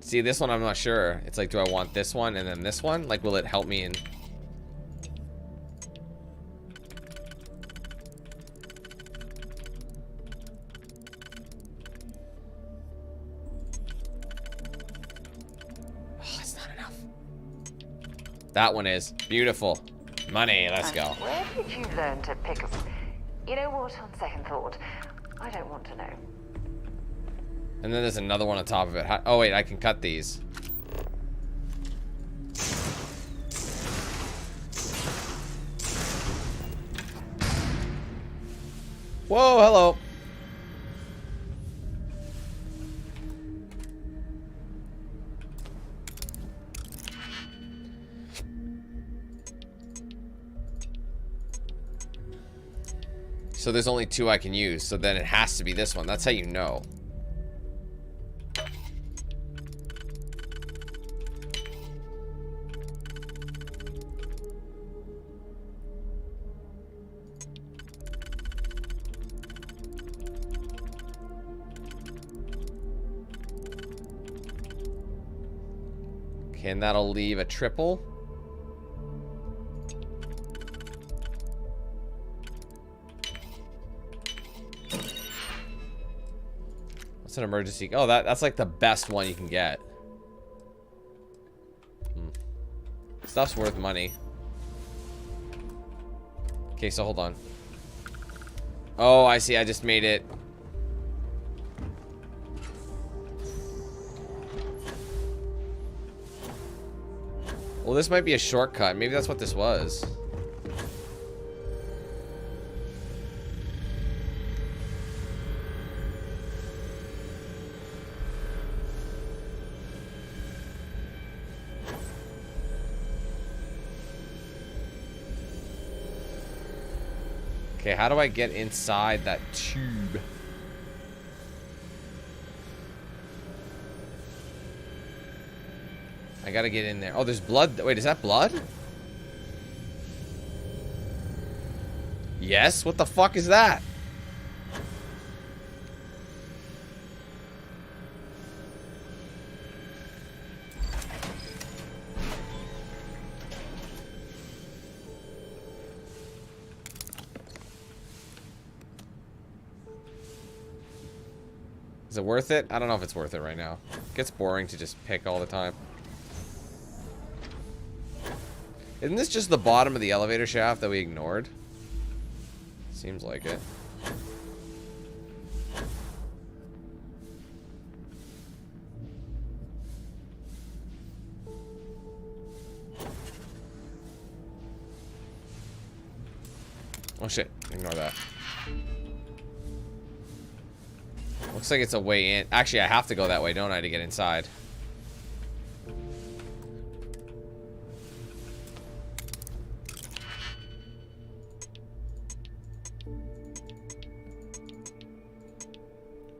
See, this one I'm not sure. It's like, do I want this one and then this one? Like, will it help me in... Oh, it's not enough. That one is. Beautiful. Money, let's go. Where did you learn to pick up? You know what, on second thought, I don't want to know. And then there's another one on top of it. Oh, wait, I can cut these. Whoa, hello. So there's only 2 I can use, so then it has to be this one. That's how you know. Okay, and that'll leave a triple. What's an emergency? Oh, that's like the best one you can get. Stuff's worth money. Okay, so hold on. Oh, I see. I just made it. Well, this might be a shortcut. Maybe that's what this was. Okay, how do I get inside that tube? I gotta get in there. Oh, there's blood. Wait, is that blood? Yes? What the fuck is that? Is it worth it? I don't know if it's worth it right now. It gets boring to just pick all the time. Isn't this just the bottom of the elevator shaft that we ignored? Seems like it. Oh shit, ignore that. Looks like it's a way in. Actually, I have to go that way, don't I, to get inside?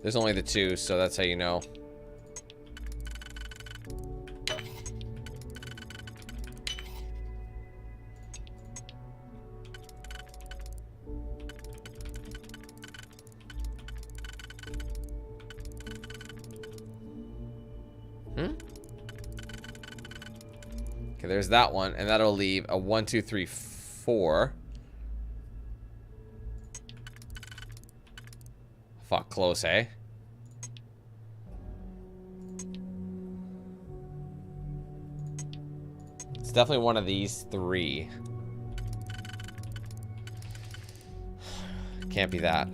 There's only the 2, so that's how you know. Okay, there's that one, and that'll leave a 1, 2, 3, 4. Fuck, close, eh? It's definitely one of these 3. Can't be that.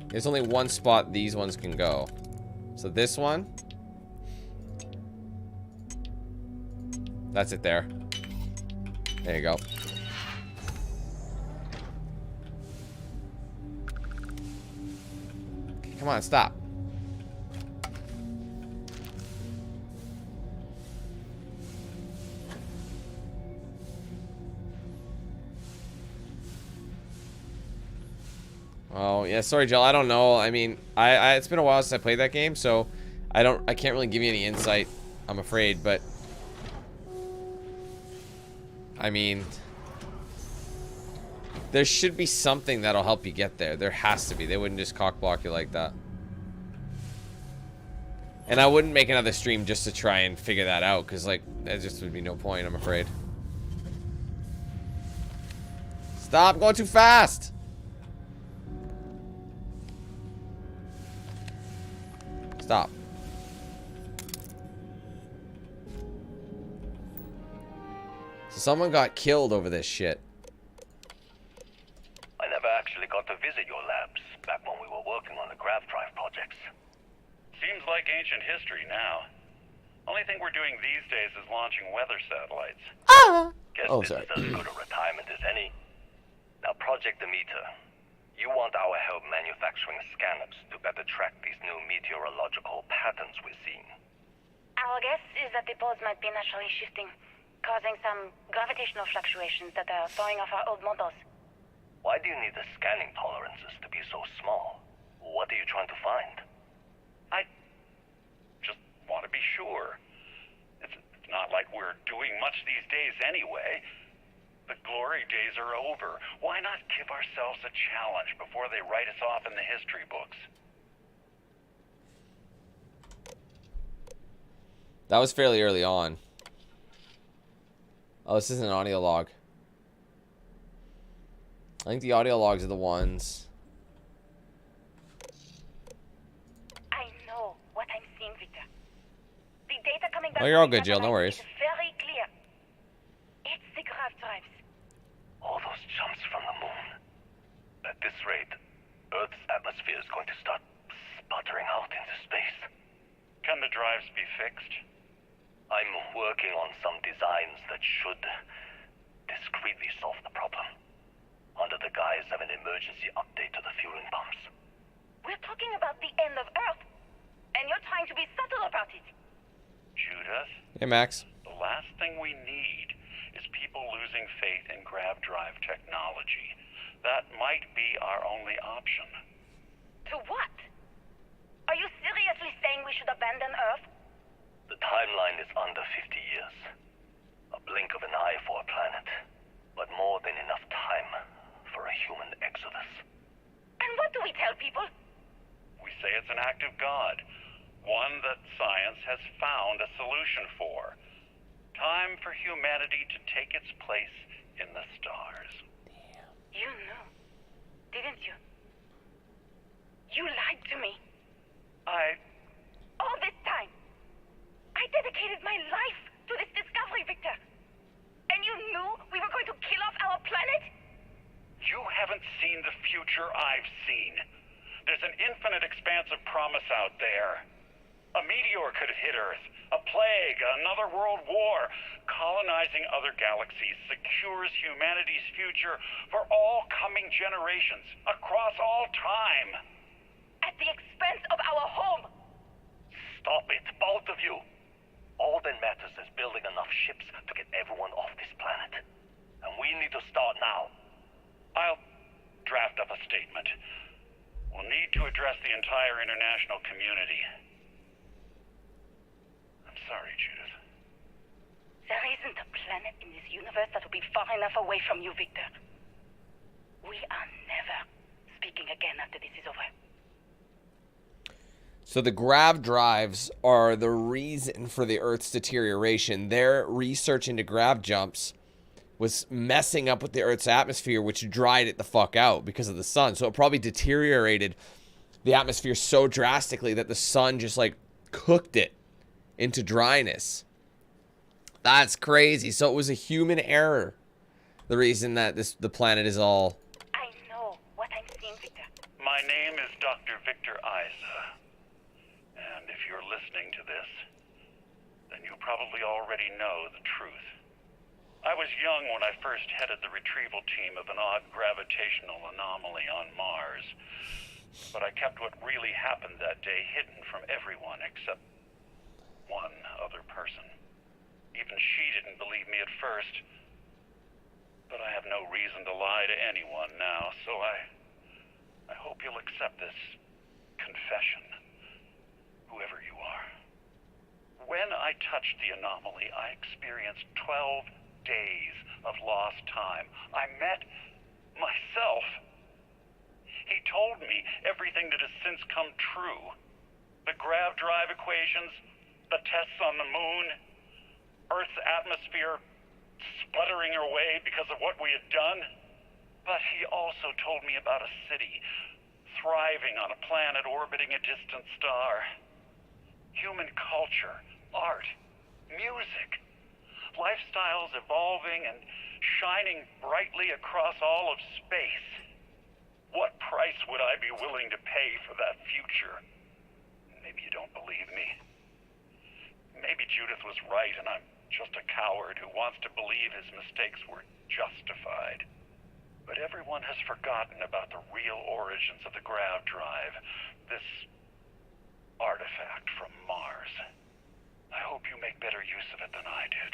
There's only one spot these ones can go. So this one. That's it there. There you go. Okay, come on, stop. Oh, yeah, sorry, Jill. I don't know. I mean, it's been a while since I played that game, so I can't really give you any insight, I'm afraid, but I mean, there should be something that'll help you get there. There has to be. They wouldn't just cockblock you like that. And I wouldn't make another stream just to try and figure that out, because, like, there just would be no point, I'm afraid. Stop going too fast! Stop. So someone got killed over this shit. I never actually got to visit your labs back when we were working on the grav drive projects. Seems like ancient history now. Only thing we're doing these days is launching weather satellites. Guess Oh, this sorry. is as good a retirement as any. Now, Project Demeter. You want our help manufacturing scanners to better track these new meteorological patterns we're seeing. Our guess is that the poles might be naturally shifting, causing some gravitational fluctuations that are throwing off our old models. Why do you need the scanning tolerances to be so small? What are you trying to find? I just want to be sure. It's not like we're doing much these days anyway. The glory days are over. Why not give ourselves a challenge before they write us off in the history books? That was fairly early on. Oh, this isn't an audio log. I think the audio logs are the ones. I know what I'm seeing, Victor. The data coming back. Oh, you're all from the good, Jill. No worries. satellite is very clear. It's the grav drives. All those jumps from the moon. At this rate, Earth's atmosphere is going to start sputtering out into space. Can the drives be fixed? I'm working on some designs that should discreetly solve the problem, under the guise of an emergency update to the fueling pumps. We're talking about the end of Earth, and you're trying to be subtle about it. Judith? Hey, Max. The last thing we need is people losing faith in grav drive technology. That might be our only option. To what? Are you seriously saying we should abandon Earth? The timeline is under 50 years. A blink of an eye for a planet, but more than enough time for a human exodus. And what do we tell people? We say it's an act of God, one that science has found a solution for. Time for humanity to take its place in the stars. You knew, didn't you? You lied to me. All this time. I dedicated my life to this discovery, Victor. And you knew we were going to kill off our planet? You haven't seen the future I've seen. There's an infinite expanse of promise out there. A meteor could hit Earth, a plague, another world war. Colonizing other galaxies secures humanity's future for all coming generations, across all time. At the expense of our home. Stop it, both of you. All that matters is building enough ships to get everyone off this planet. And we need to start now. I'll draft up a statement. We'll need to address the entire international community. I'm sorry, Judith. There isn't a planet in this universe that will be far enough away from you, Victor. We are never speaking again after this is over. So the grav drives are the reason for the Earth's deterioration. Their research into grav jumps was messing up with the Earth's atmosphere, which dried it the fuck out because of the sun. So it probably deteriorated the atmosphere so drastically that the sun just, like, cooked it into dryness. That's crazy. So it was a human error. The reason that the planet is all... I know what I'm seeing, Victor. My name is Dr. Victor Isa. And if you're listening to this, then you probably already know the truth. I was young when I first headed the retrieval team of an odd gravitational anomaly on Mars. But I kept what really happened that day hidden from everyone except one other person. Even she didn't believe me at first. But I have no reason to lie to anyone now, so I hope you'll accept this confession, whoever you are. When I touched the anomaly, I experienced 12 days of lost time. I met myself. He told me everything that has since come true. The grav drive equations, the tests on the moon, Earth's atmosphere sputtering away because of what we had done. But he also told me about a city thriving on a planet orbiting a distant star. Human culture, art, music, lifestyles evolving and shining brightly across all of space. What price would I be willing to pay for that future? Maybe you don't believe me. Maybe Judith was right and I'm just a coward who wants to believe his mistakes were justified. But everyone has forgotten about the real origins of the grav drive, this artifact from Mars. I hope you make better use of it than I did.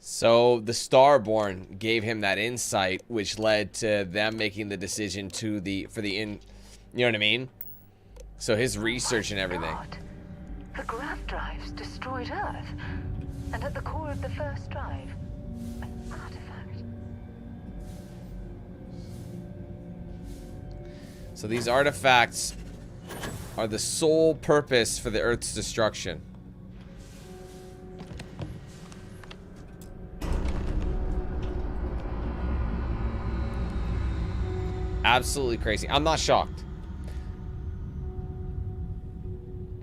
So the Starborn gave him that insight, which led to them making the decision to you know what I mean? So his research and everything. God. The grav drives destroyed Earth, and at the core of the first drive, an artifact. So these artifacts are the sole purpose for the Earth's destruction. Absolutely crazy. I'm not shocked.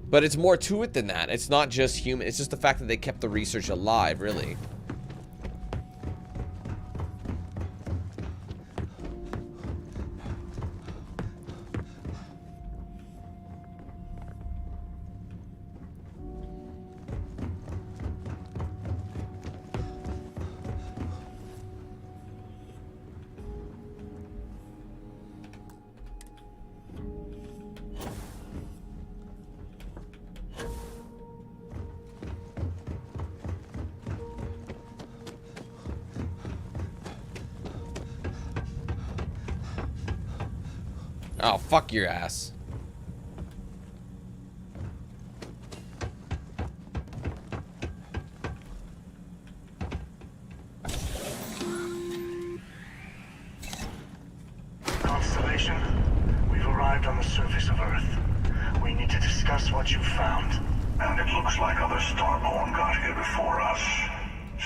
But it's more to it than that. It's not just human. It's just the fact that they kept the research alive, really. Oh, fuck your ass. Constellation, we've arrived on the surface of Earth. We need to discuss what you found. And it looks like other Starborn got here before us.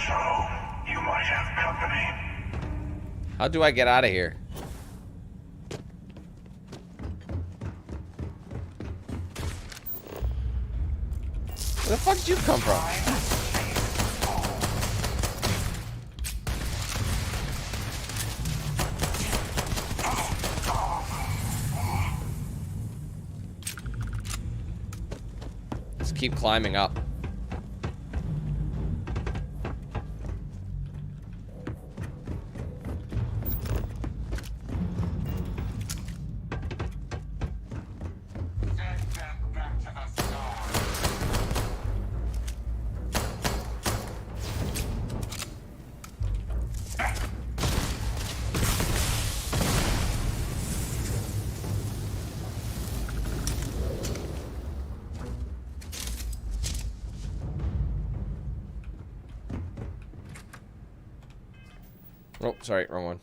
So, you might have company. How do I get out of here? Where the fuck did you come from? Let's keep climbing up. Oh, sorry, wrong one.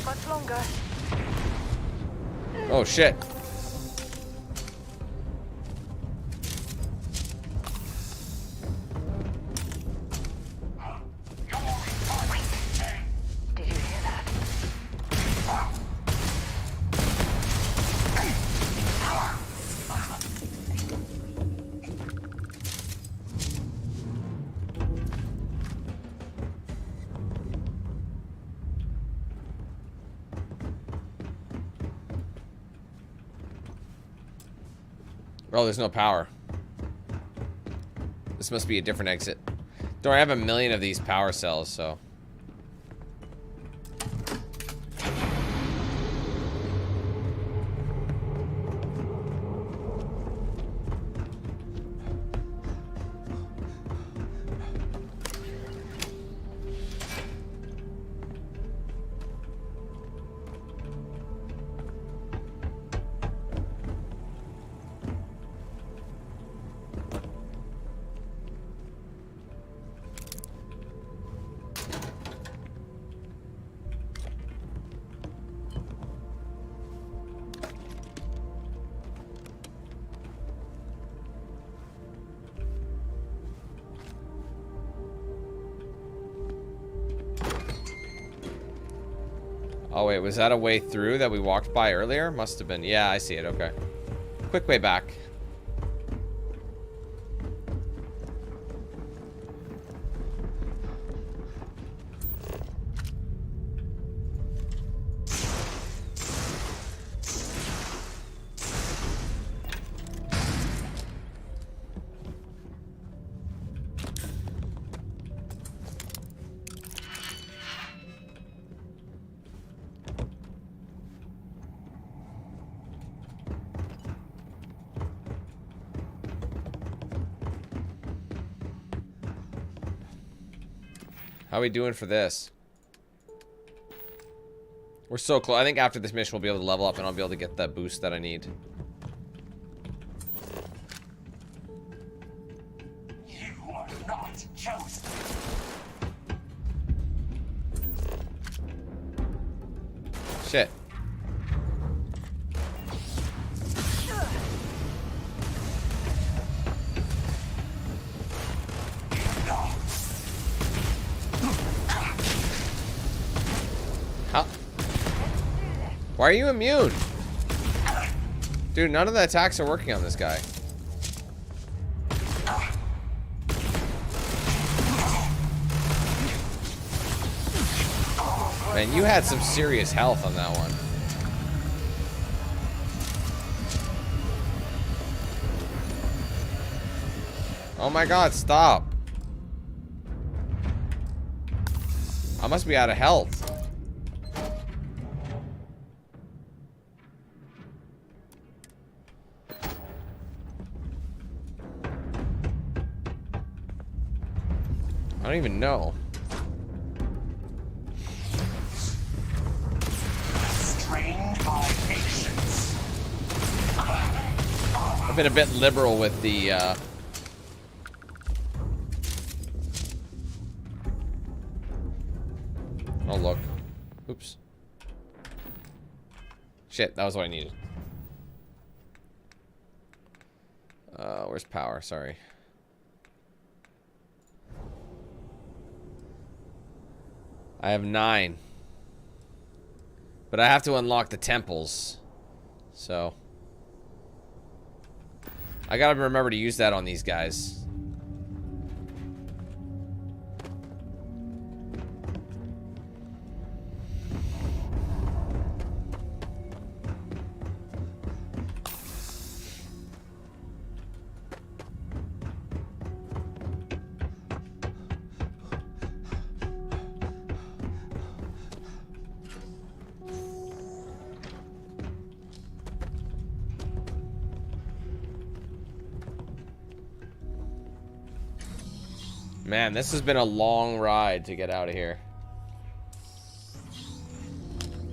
Much longer. Oh shit. Did you hear that? Oh, there's no power. This must be a different exit. Don't worry, I have a million of these power cells, so. Oh, wait. Was that a way through that we walked by earlier? Must have been. Yeah, I see it. Okay. Quick way back. How are we doing for this? We're so close. I think after this mission we'll be able to level up and I'll be able to get that boost that I need. You are not chosen. Shit. How? Why are you immune? Dude, none of the attacks are working on this guy. Man, you had some serious health on that one. Oh my god, stop. I must be out of health. I don't even know. Strained by patience. I've been a bit liberal with the, Oh, look. Oops. Shit, that was what I needed. Where's power? Sorry. I have 9. But I have to unlock the temples. So. I gotta remember to use that on these guys. Man, this has been a long ride to get out of here.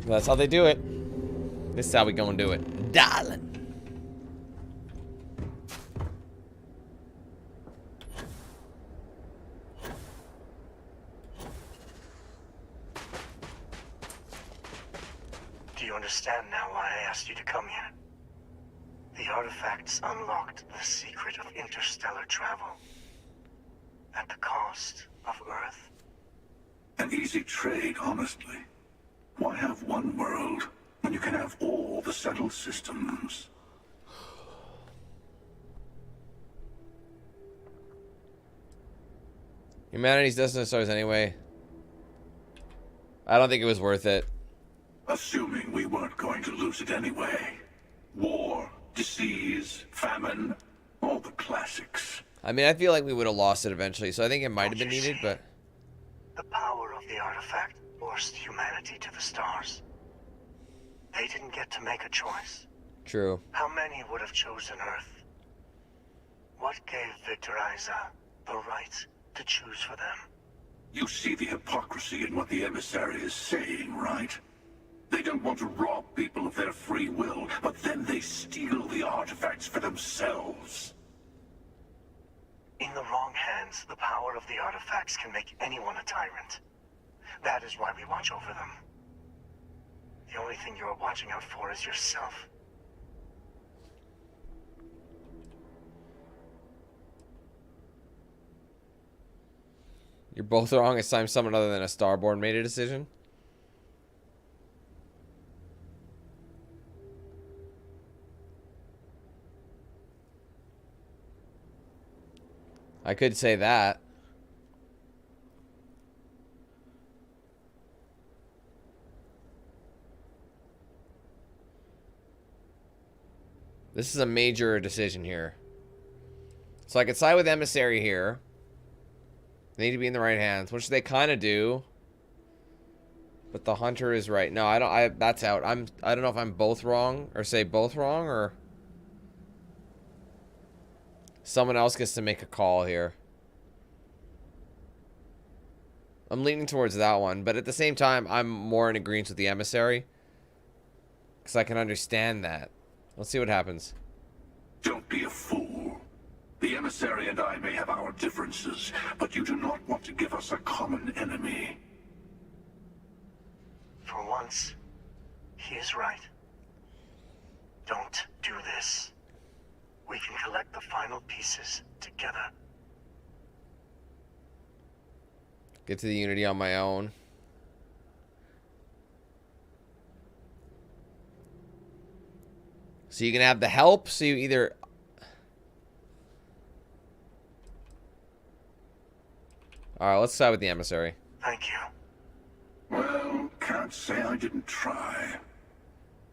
That's how they do it. This is how we gonna do it. Darling. Do you understand now why I asked you to come here? The artifacts unlocked the secret of interstellar travel. At the cost of Earth. An easy trade, honestly. Why have one world when you can have all the settled systems? Humanity's Destiny Stars anyway. I don't think it was worth it. Assuming we weren't going to lose it anyway. War, disease, famine, all the classics. I mean, I feel like we would have lost it eventually, so I think it might have been needed, but... The power of the artifact forced humanity to the stars. They didn't get to make a choice. True. How many would have chosen Earth? What gave Victor Isa the right to choose for them? You see the hypocrisy in what the emissary is saying, right? They don't want to rob people of their free will, but then they steal the artifacts for themselves. In the wrong hands, the power of the artifacts can make anyone a tyrant. That is why we watch over them. The only thing you are watching out for is yourself. You're both wrong. It's time someone other than a Starborn made a decision. I could say that. This is a major decision here. So I could side with Emissary here. They need to be in the right hands, which they kind of do. But the Hunter is right. No, I don't. That's out. I don't know if I'm both wrong or say both wrong or someone else gets to make a call here. I'm leaning towards that one, but at the same time, I'm more in agreement with the Emissary because I can understand that. Let's see what happens. Don't be a fool. The Emissary and I may have our differences, but you do not want to give us a common enemy. For once, he is right. Don't do this. We can collect the final pieces together. Get to the Unity on my own. So you can have the help, so you either... Alright, let's side with the Emissary. Thank you. Well, can't say I didn't try.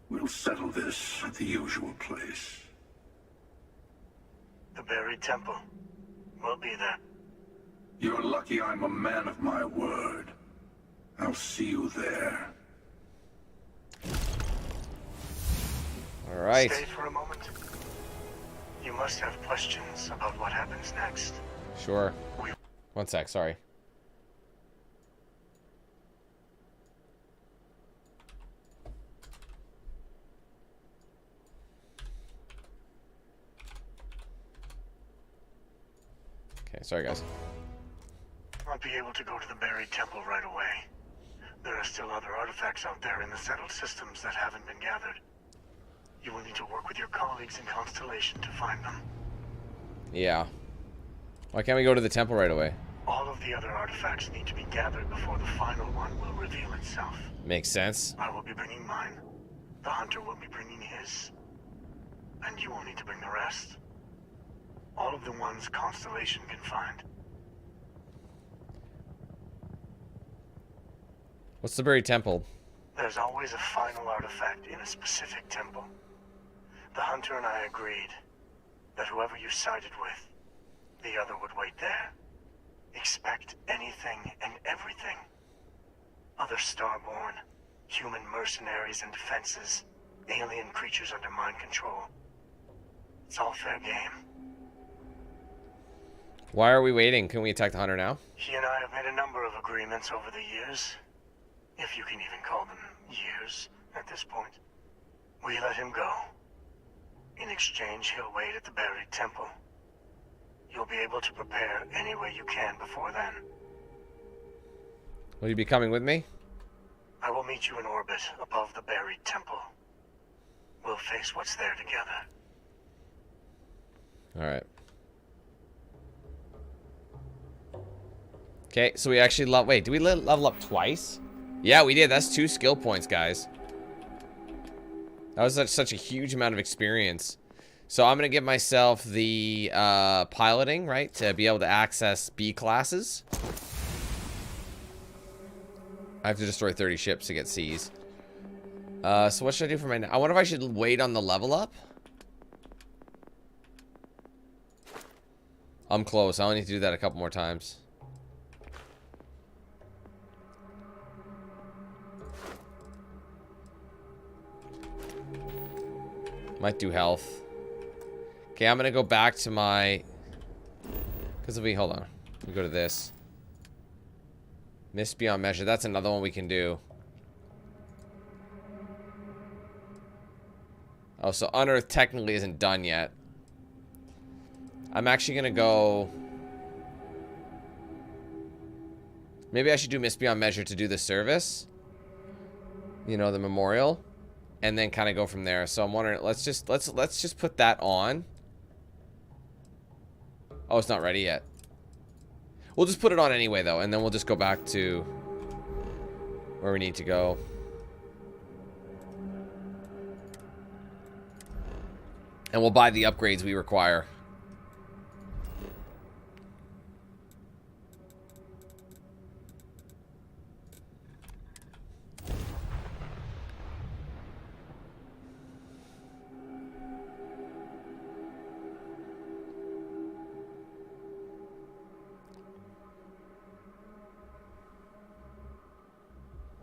We'll settle this at the usual place. The buried temple. We'll be there. You're lucky I'm a man of my word. I'll see you there. All right. Stay for a moment. You must have questions about what happens next. Sure. One sec, sorry. Okay, sorry guys. Won't be able to go to the buried temple right away. There are still other artifacts out there in the settled systems that haven't been gathered. You will need to work with your colleagues in Constellation to find them. Yeah. Why can't we go to the temple right away? All of the other artifacts need to be gathered before the final one will reveal itself. Makes sense. I will be bringing mine. The Hunter will be bringing his. And you will need to bring the rest. All of the ones Constellation can find. What's the buried temple? There's always a final artifact in a specific temple. The Hunter and I agreed that whoever you sided with, the other would wait there. Expect anything and everything. Other Starborn, human mercenaries and defenses, alien creatures under mind control. It's all fair game. Why are we waiting? Can we attack the Hunter now? He and I have made a number of agreements over the years. If you can even call them years at this point. We let him go. In exchange, he'll wait at the buried temple. You'll be able to prepare any way you can before then. Will you be coming with me? I will meet you in orbit above the buried temple. We'll face what's there together. Alright. Okay, so we actually wait, did we level up twice? Yeah, we did. That's 2 skill points, guys. That was such a huge amount of experience. So I'm going to give myself the piloting, right? To be able to access B classes. I have to destroy 30 ships to get C's. So what should I do for my... I wonder if I should wait on the level up. I'm close. I only need to do that a couple more times. Might do health. Okay, I'm gonna go back to my... Because if we... Hold on. We go to this. Miss Beyond Measure. That's another one we can do. Oh, so Unearthed technically isn't done yet. I'm actually gonna go... Maybe I should do Miss Beyond Measure to do the service. You know, the memorial. And then kind of go from there. So I'm wondering, let's just put that on. Oh, it's not ready yet. We'll just put it on anyway, though, and then we'll just go back to where we need to go. And we'll buy the upgrades we require.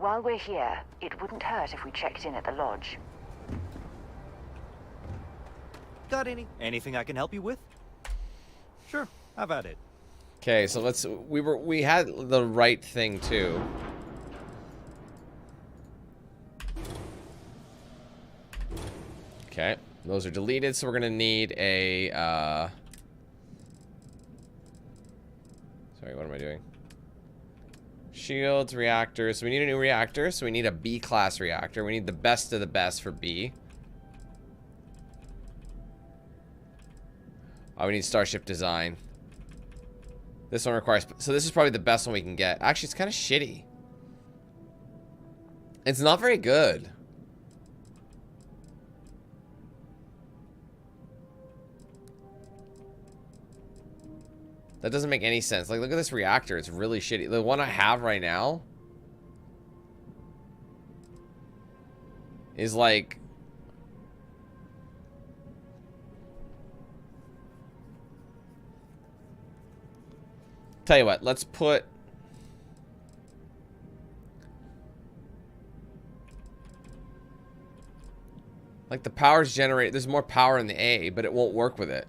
While we're here, it wouldn't hurt if we checked in at the lodge. Got anything I can help you with? Sure, have at it. Okay, so we had the right thing too. Okay, those are deleted, so we're gonna need a sorry, what am I doing? Shields, reactors. So we need a new reactor, so we need a B class reactor. We need the best of the best for B. Oh, we need Starship design. This one requires... So this is probably the best one we can get. Actually, it's kind of shitty. It's not very good. That doesn't make any sense. Like, look at this reactor. It's really shitty. The one I have right now is like... Tell you what, let's put... Like, the power's generated. There's more power in the A, but it won't work with it.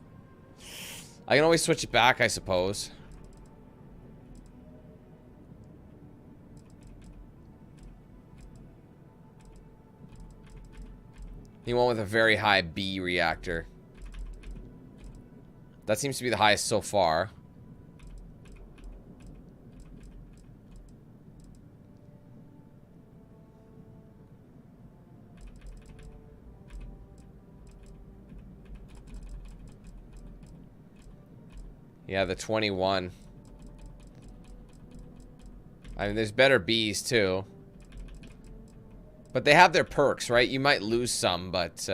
I can always switch it back, I suppose. You want with a very high B reactor. That seems to be the highest so far. Yeah, the 21. I mean, there's better Bs, too. But they have their perks, right? You might lose some, but...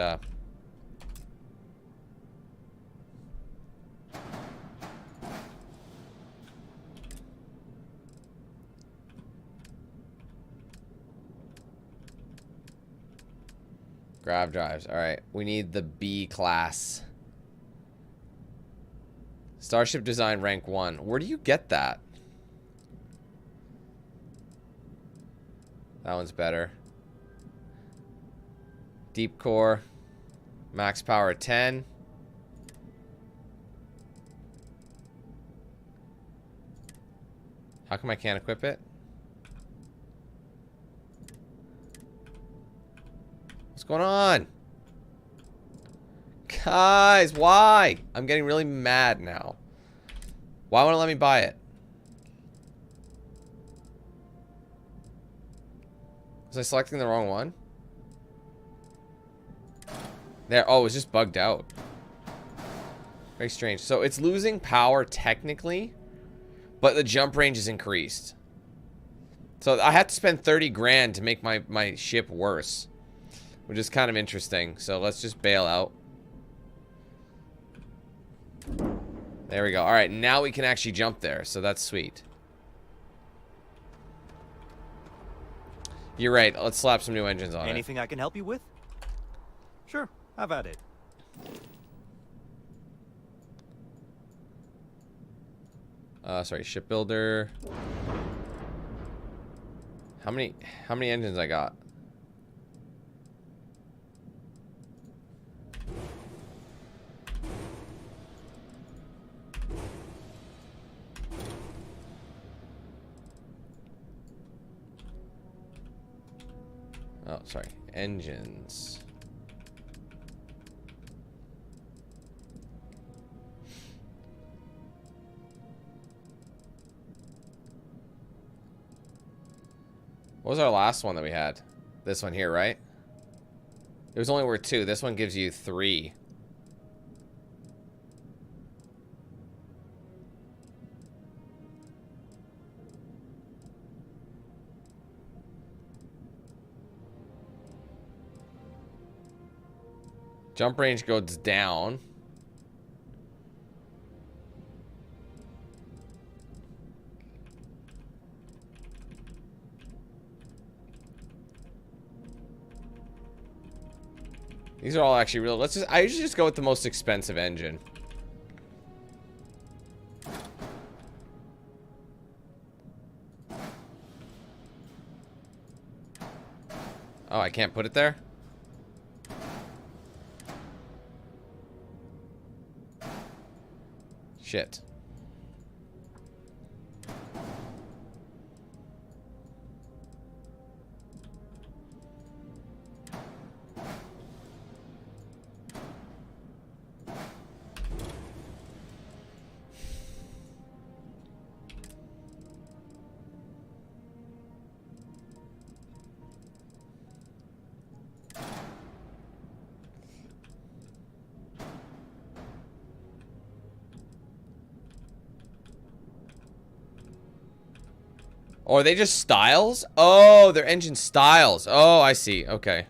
Grav drives. Alright, we need the B class. Starship design rank 1. Where do you get that? That one's better. Deep core. Max power 10. How come I can't equip it? What's going on? Guys, why? I'm getting really mad now. Why won't it let me buy it? Was I selecting the wrong one? There. Oh, it's just bugged out. Very strange. So it's losing power technically, but the jump range is increased. So I had to spend 30 grand to make my ship worse, which is kind of interesting. So let's just bail out. There we go. Alright, now we can actually jump there, so that's sweet. You're right. Let's slap some new engines on it. Anything I can help you with? Sure, have at it. Sorry, shipbuilder. How many engines I got? Oh, sorry. Engines. What was our last one that we had? This one here, right? It was only worth 2. This one gives you 3. Jump range goes down. These are all actually real. I usually just go with the most expensive engine. Oh, I can't put it there? Shit. Or are they just styles? Oh, they're engine styles. Oh, I see. Okay.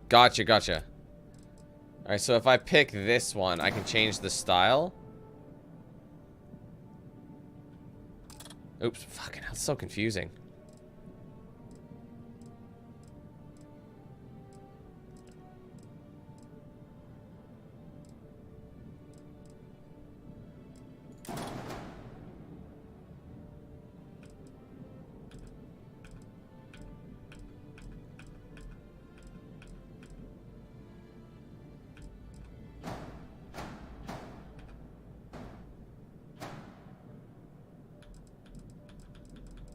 Gotcha, gotcha. Alright, so if I pick this one, I can change the style. Oops, fucking hell, it's so confusing.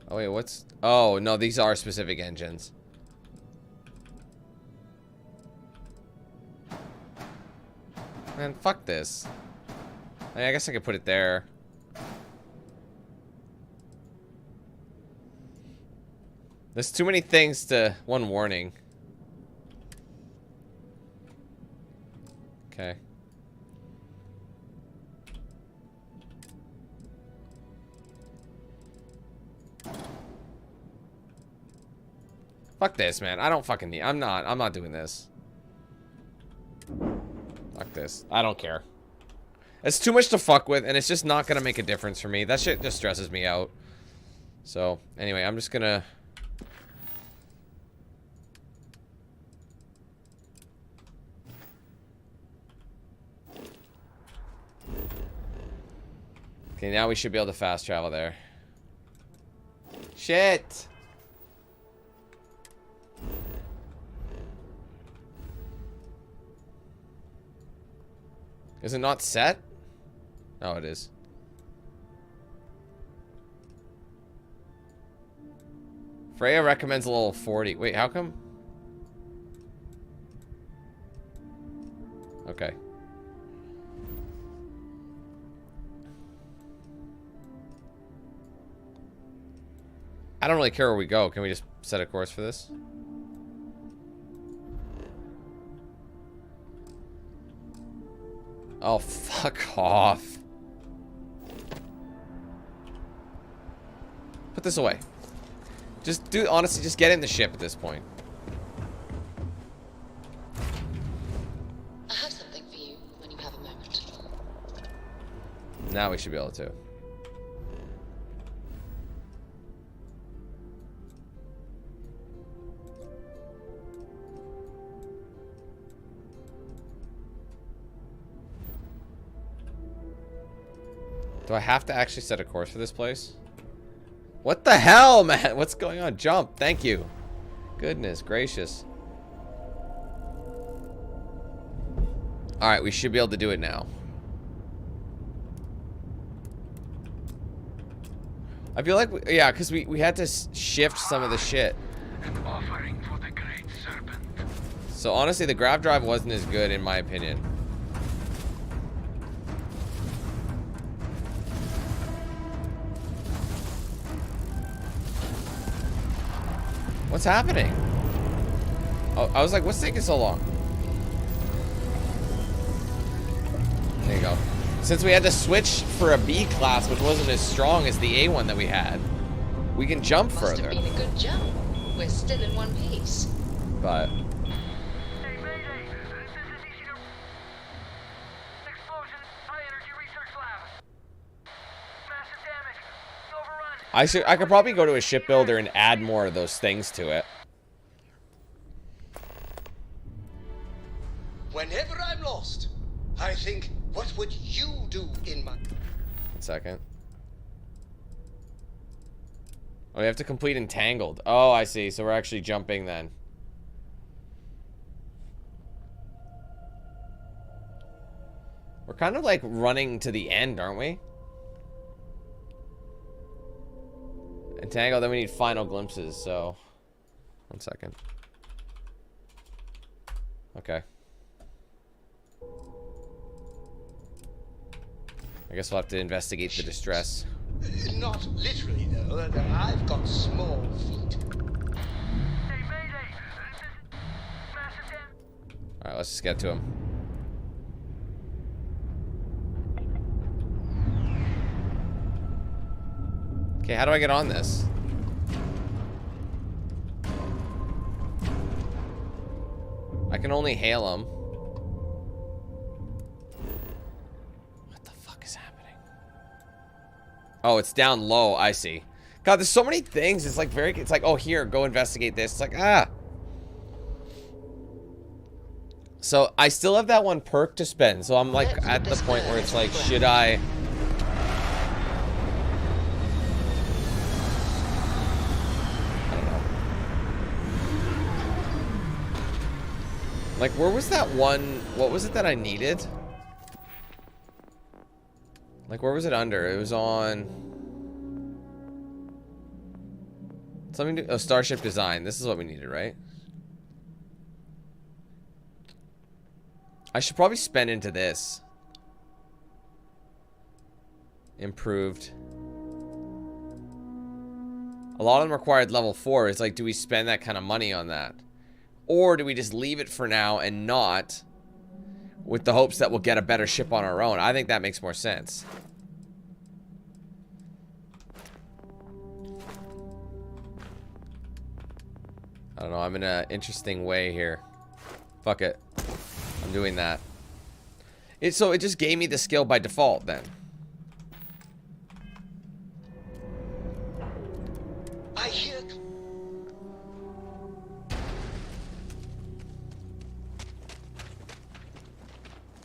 Oh wait, what's... Oh, no, these are specific engines. Man, fuck this. I mean, I guess I could put it there. There's too many things to... One warning. Okay. Fuck this, man. I don't fucking need... I'm not doing this. Fuck this. I don't care. It's too much to fuck with, and it's just not gonna make a difference for me. That shit just stresses me out. So, anyway, I'm just gonna... Okay, now we should be able to fast travel there. Shit! Is it not set? Oh, it is. Freya recommends a little 40. Wait, how come? Okay. I don't really care where we go. Can we just set a course for this? Oh, fuck off. Put this away. Just do, honestly, just get in the ship at this point. I have something for you when you have a moment. Now we should be able to. Do I have to actually set a course for this place? What the hell, man? What's going on? Jump. Thank you. Goodness gracious. Alright, we should be able to do it now. I feel like, yeah, because we had to shift some of the shit. So honestly, the grav drive wasn't as good in my opinion. What's happening? Oh, I was like, what's taking so long? There you go. Since we had to switch for a B class, which wasn't as strong as the A one that we had, we can jump further. Must have been a good jump. We're still in one piece. But... I could probably go to a shipbuilder and add more of those things to it. Whenever I'm lost, I think, what would you do in my... 1 second. Oh, we have to complete Entangled. Oh, I see. So we're actually jumping then. We're kind of like running to the end, aren't we? Entangled, then we need final glimpses, so... 1 second. Okay. I guess we'll have to investigate the distress. Not literally, though. I've got small feet. Alright, let's just get to him. Okay, how do I get on this? I can only hail him. What the fuck is happening? Oh, it's down low. I see. God, there's so many things. It's like it's like, oh, here, go investigate this. It's like, ah. So I still have that one perk to spend. So I'm like at the point where it's like, should I... Like, where was that one? What was it that I needed? Like, where was it under? It was on... something to... oh, Starship Design. This is what we needed, right? I should probably spend into this. Improved. A lot of them required level 4. It's like, do we spend that kind of money on that? Or do we just leave it for now and not, with the hopes that we'll get a better ship on our own? I think that makes more sense. I don't know, I'm in an interesting way here. Fuck it. I'm doing that. So it just gave me the skill by default then. I hear...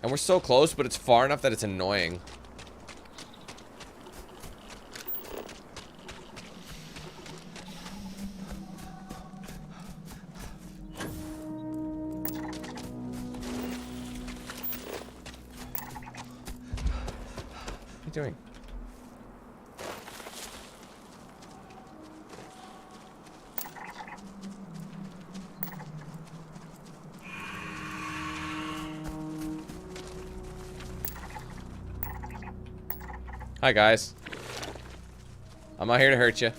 And we're so close, but it's far enough that it's annoying. What are you doing? Hi, guys. I'm not here to hurt you.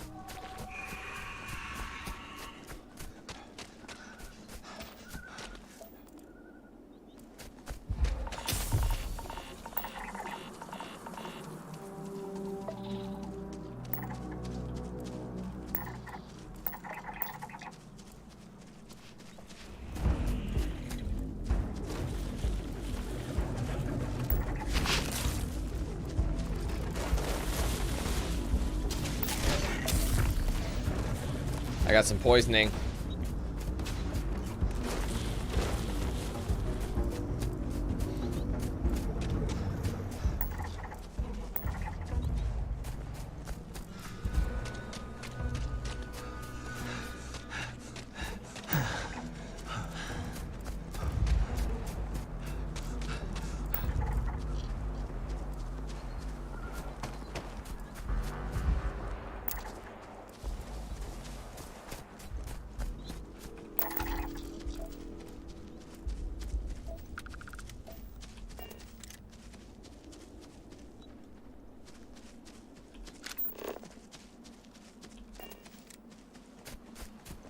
I got some poisoning.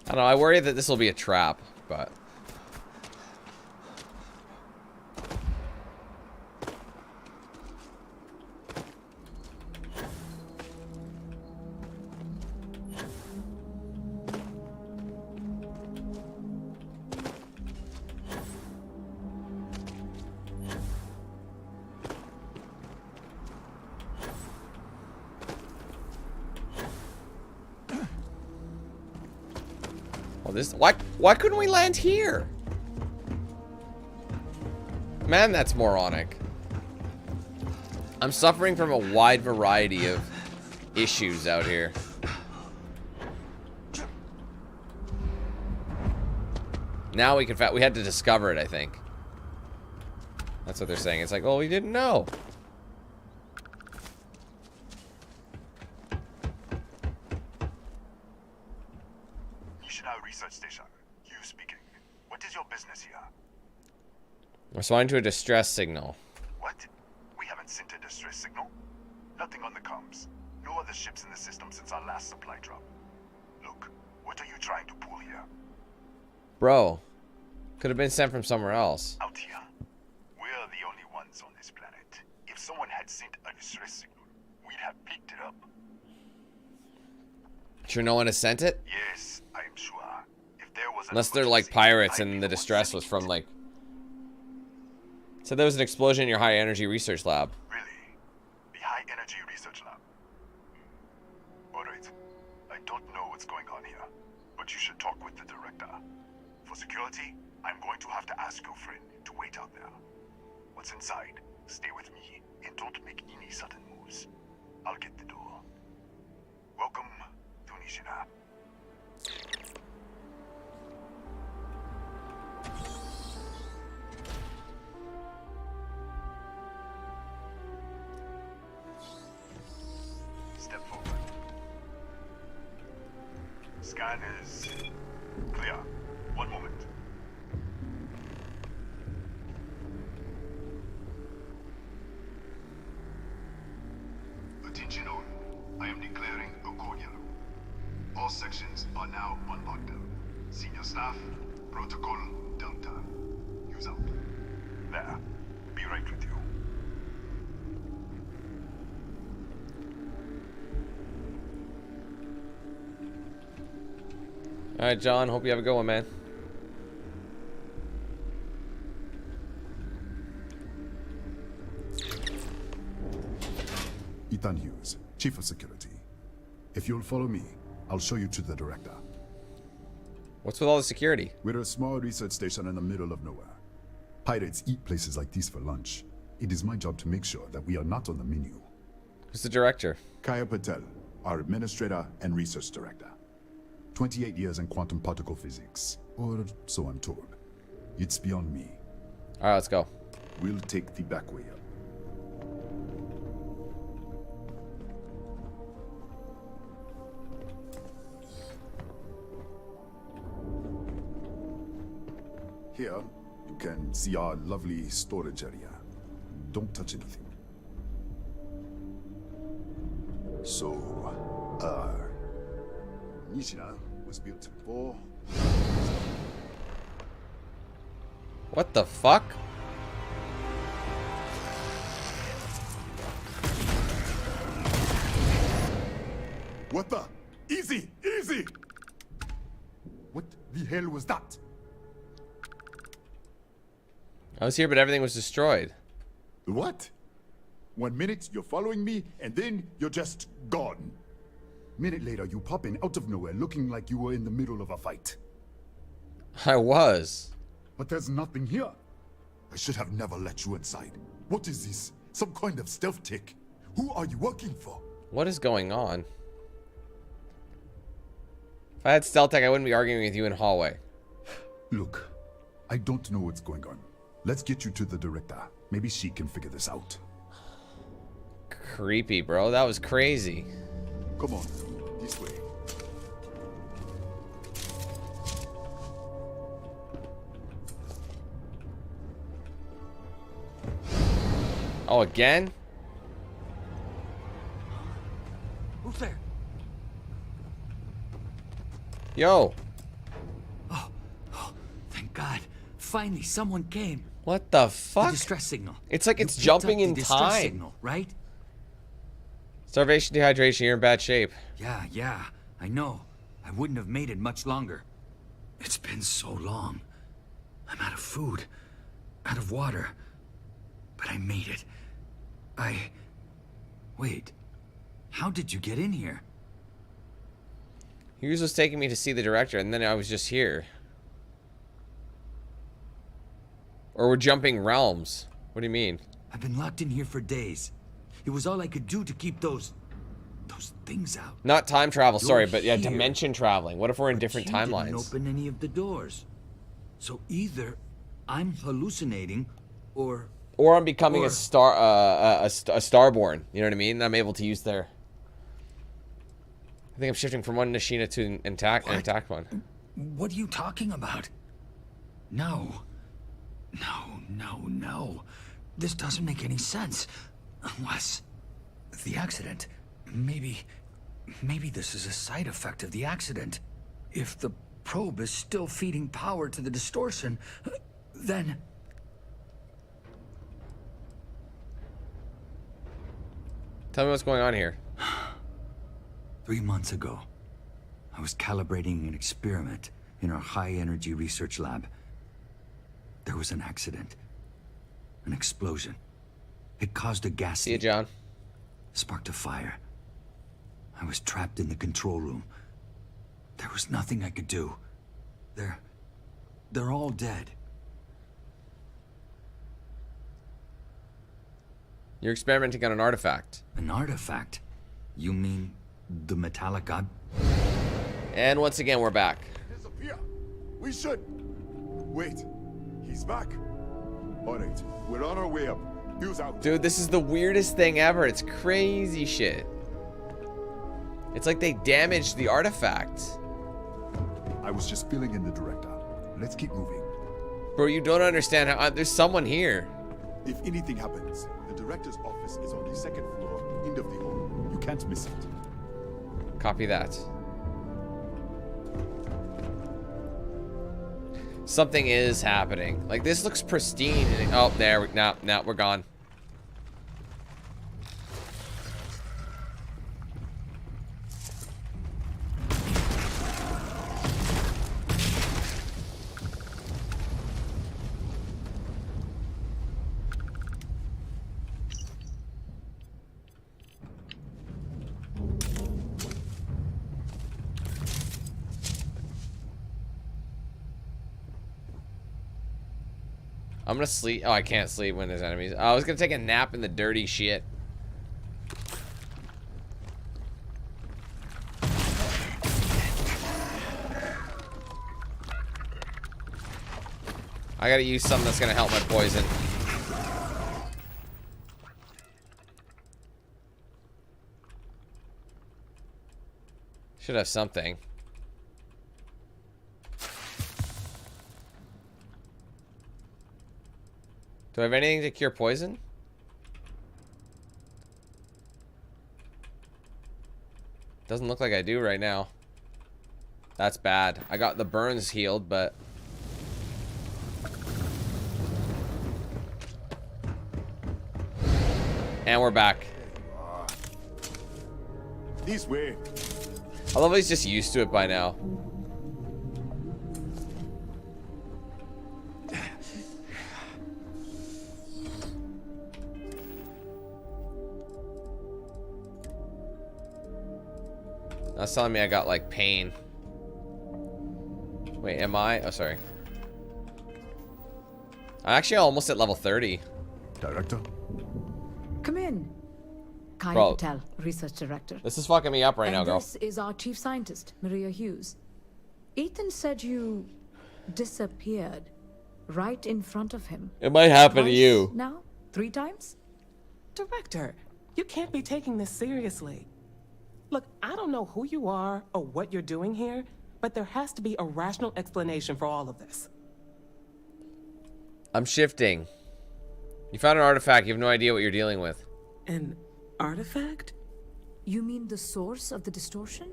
I don't know, I worry that this will be a trap, but... This, why couldn't we land here? Man, that's moronic. I'm suffering from a wide variety of issues out here. Now we can we had to discover it, I think. That's what they're saying. It's like, well, we didn't know. Research Station. You speaking. What is your business here? Responding to a distress signal. What? We haven't sent a distress signal? Nothing on the comms. No other ships in the system since our last supply drop. Look, what are you trying to pull here? Bro. Could have been sent from somewhere else. Out here, we're the only ones on this planet. If someone had sent a distress signal, we'd have picked it up. Sure no one has sent it? Yes, I am sure. If there was Unless they're like pirates and the distress was from like... So there was an explosion in your high energy research lab. Really? The high energy research lab? Alright. I don't know what's going on here, but you should talk with the director. For security, I'm going to have to ask your friend to wait out there. What's inside? Stay with me and don't make any sudden moves. I'll get the door. Welcome to Nishina. Step forward. Scan is clear. One moment. Attention all. I am declaring a cordial. All sections are now on lockdown. Senior staff, protocol Delta. Use out. There. Be right with you. Alright, John. Hope you have a good one, man. Ethan Hughes, Chief of Security. If you'll follow me, I'll show you to the director. What's with all the security? We're a small research station in the middle of nowhere. Pirates eat places like these for lunch. It is my job to make sure that we are not on the menu. Who's the director? Kaya Patel, our administrator and research director. 28 years in quantum particle physics, or so I'm told. It's beyond me. Alright, let's go. We'll take the back way up. Here, you can see our lovely storage area. Don't touch anything. So, Nishina was built for... What the fuck? What the? Easy! Easy! What the hell was that? I was here, but everything was destroyed. What? 1 minute, you're following me, and then you're just gone. Minute later, you pop in out of nowhere looking like you were in the middle of a fight. I was. But there's nothing here. I should have never let you inside. What is this? Some kind of stealth tick? Who are you working for? What is going on? If I had stealth tech, I wouldn't be arguing with you in hallway. Look, I don't know what's going on. Let's get you to the director. Maybe she can figure this out. Creepy, bro. That was crazy. Come on, this way. Oh, again? Who's there? Yo. Oh, thank God. Finally, someone came. What the fuck? The distress signal. It's like it's You picked jumping up in the distress time. Signal, right? Starvation, dehydration, you're in bad shape. Yeah, I know. I wouldn't have made it much longer. It's been so long. I'm out of food, out of water. But I made it. Wait. How did you get in here? Hughes was taking me to see the director, and then I was just here. Or we're jumping realms. What do you mean? I've been locked in here for days. It was all I could do to keep those things out. Not time travel, You're sorry, but yeah, here, dimension traveling. What if we're in different you didn't timelines? open any of the doors. So either I'm hallucinating, or I'm becoming a Starborn. You know what I mean? I'm able to use their. I think I'm shifting from one Nashina to an intact one. What are you talking about? No. No. This doesn't make any sense. Unless the accident. Maybe this is a side effect of the accident. If the probe is still feeding power to the distortion, then... Tell me what's going on here. 3 months ago, I was calibrating an experiment in our high-energy research lab. There was an accident. An explosion. It caused a gas See you, John. Sparked a fire. I was trapped in the control room. There was nothing I could do. They're all dead. You're experimenting on an artifact. An artifact? You mean the metallic god? And once again, we're back. Disappear. We should. Wait. He's back. All right. We're on our way up. News out. Dude, this is the weirdest thing ever. It's crazy shit. It's like they damaged the artifact. I was just filling in the director. Let's keep moving. Bro, you don't understand how... there's someone here. If anything happens, the director's office is on the second floor, end of the hall. You can't miss it. Copy that. Something is happening. Like, this looks pristine. Oh, there. Now we're gone. I'm gonna sleep. Oh, I can't sleep when there's enemies. I was gonna take a nap in the dirty shit. I gotta use something that's gonna help my poison. Should have something. Do I have anything to cure poison? Doesn't look like I do right now. That's bad. I got the burns healed, but... And we're back. This way. I love how he's just used to it by now. That's telling me I got like pain. Wait, am I? Oh, sorry. I'm actually almost at level 30. Director? Come in. Kai Bro. Patel, research director. This is fucking me up right now, girl. This is our chief scientist, Maria Hughes. Ethan said you disappeared right in front of him. It might happen to you. Now? 3 times? Director, you can't be taking this seriously. Look, I don't know who you are or what you're doing here, but there has to be a rational explanation for all of this. I'm shifting. You found an artifact. You have no idea what you're dealing with. An artifact? You mean the source of the distortion?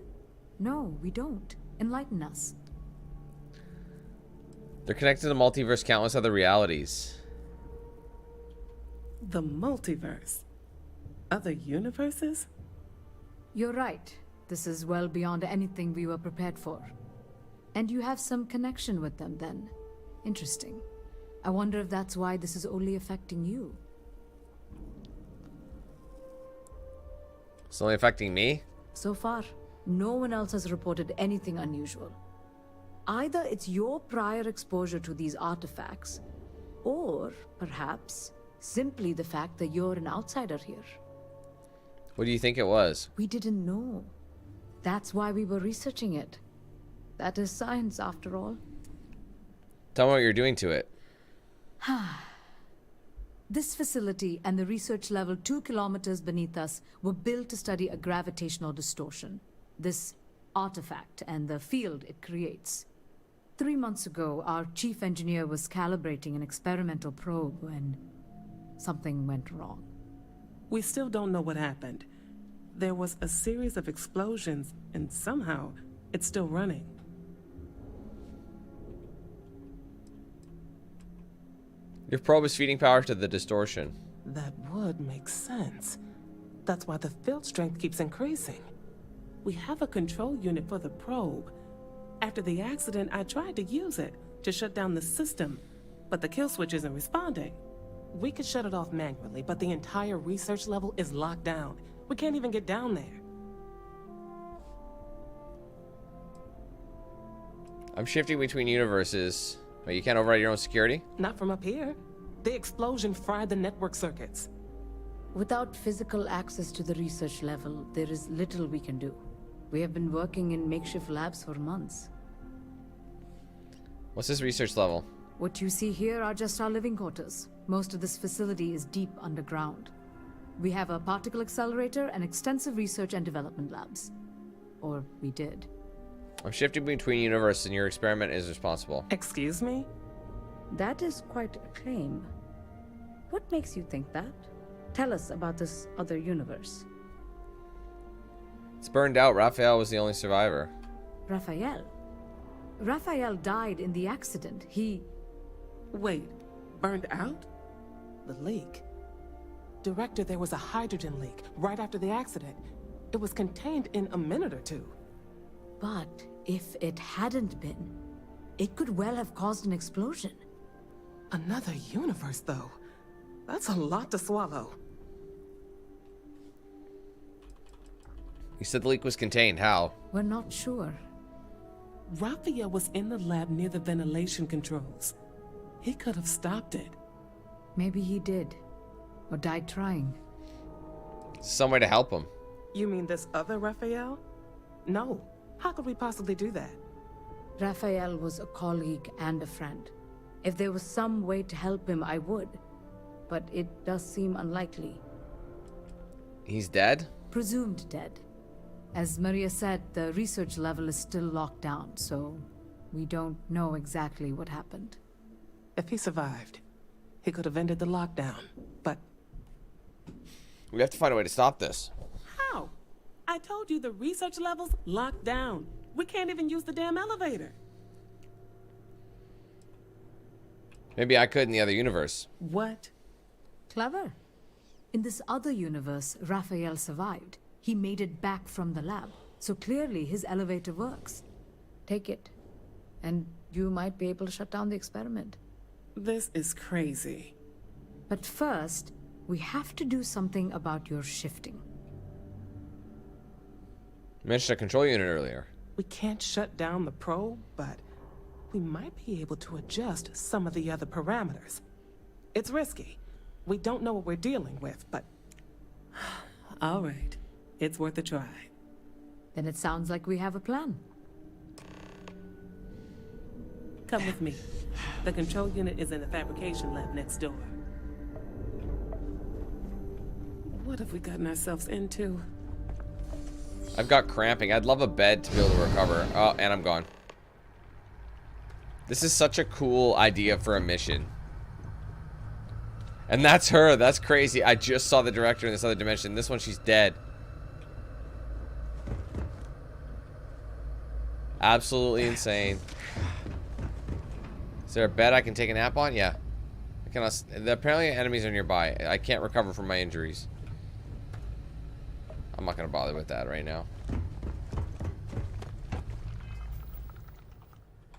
No, we don't. Enlighten us. They're connected to the multiverse, countless other realities. The multiverse? Other universes? You're right. This is well beyond anything we were prepared for. And you have some connection with them then. Interesting. I wonder if that's why this is only affecting you. It's only affecting me? So far, no one else has reported anything unusual. Either it's your prior exposure to these artifacts, or perhaps simply the fact that you're an outsider here. What do you think it was? We didn't know. That's why we were researching it. That is science, after all. Tell me what you're doing to it. This facility and the research level 2 kilometers beneath us were built to study a gravitational distortion. This artifact and the field it creates. 3 months ago, our chief engineer was calibrating an experimental probe when something went wrong. We still don't know what happened. There was a series of explosions, and somehow it's still running. Your probe is feeding power to the distortion. That would make sense. That's why the field strength keeps increasing. We have a control unit for the probe. After the accident, I tried to use it to shut down the system, but the kill switch isn't responding. We could shut it off manually, but the entire research level is locked down. We can't even get down there. I'm shifting between universes. Wait, you can't override your own security? Not from up here. The explosion fried the network circuits. Without physical access to the research level, there is little we can do. We have been working in makeshift labs for months. What's this research level? What you see here are just our living quarters. Most of this facility is deep underground. We have a particle accelerator and extensive research and development labs. Or we did. I'm shifting between universes and your experiment is responsible. Excuse me? That is quite a claim. What makes you think that? Tell us about this other universe. It's burned out. Raphael was the only survivor. Raphael? Raphael died in the accident. He... Wait, burned out? The leak. Director, there was a hydrogen leak right after the accident. It was contained in a minute or two. But if it hadn't been, it could well have caused an explosion. Another universe, though. That's a lot to swallow. You said the leak was contained. How? We're not sure. Raphael was in the lab near the ventilation controls. He could have stopped it. Maybe he did. Or died trying. Some way to help him. You mean this other Raphael? No. How could we possibly do that? Raphael was a colleague and a friend. If there was some way to help him, I would. But it does seem unlikely. He's dead? Presumed dead. As Maria said, the research level is still locked down, so we don't know exactly what happened. If he survived, he could have ended the lockdown, but... We have to find a way to stop this. How? I told you the research level's locked down. We can't even use the damn elevator. Maybe I could in the other universe. What? Clever. In this other universe, Raphael survived. He made it back from the lab, so clearly his elevator works. Take it, and you might be able to shut down the experiment. This is crazy. But first, we have to do something about your shifting. You mentioned a control unit earlier. We can't shut down the probe, but we might be able to adjust some of the other parameters. It's risky. We don't know what we're dealing with, but... All right. It's worth a try. Then it sounds like we have a plan. Come with me. The control unit is in the fabrication lab next door. What have we gotten ourselves into? I've got cramping. I'd love a bed to be able to recover. Oh, and I'm gone. This is such a cool idea for a mission. And that's her. That's crazy. I just saw the director in this other dimension. This one, she's dead. Absolutely insane. Is there a bed I can take a nap on? Yeah. I cannot. Apparently enemies are nearby. I can't recover from my injuries. I'm not gonna bother with that right now.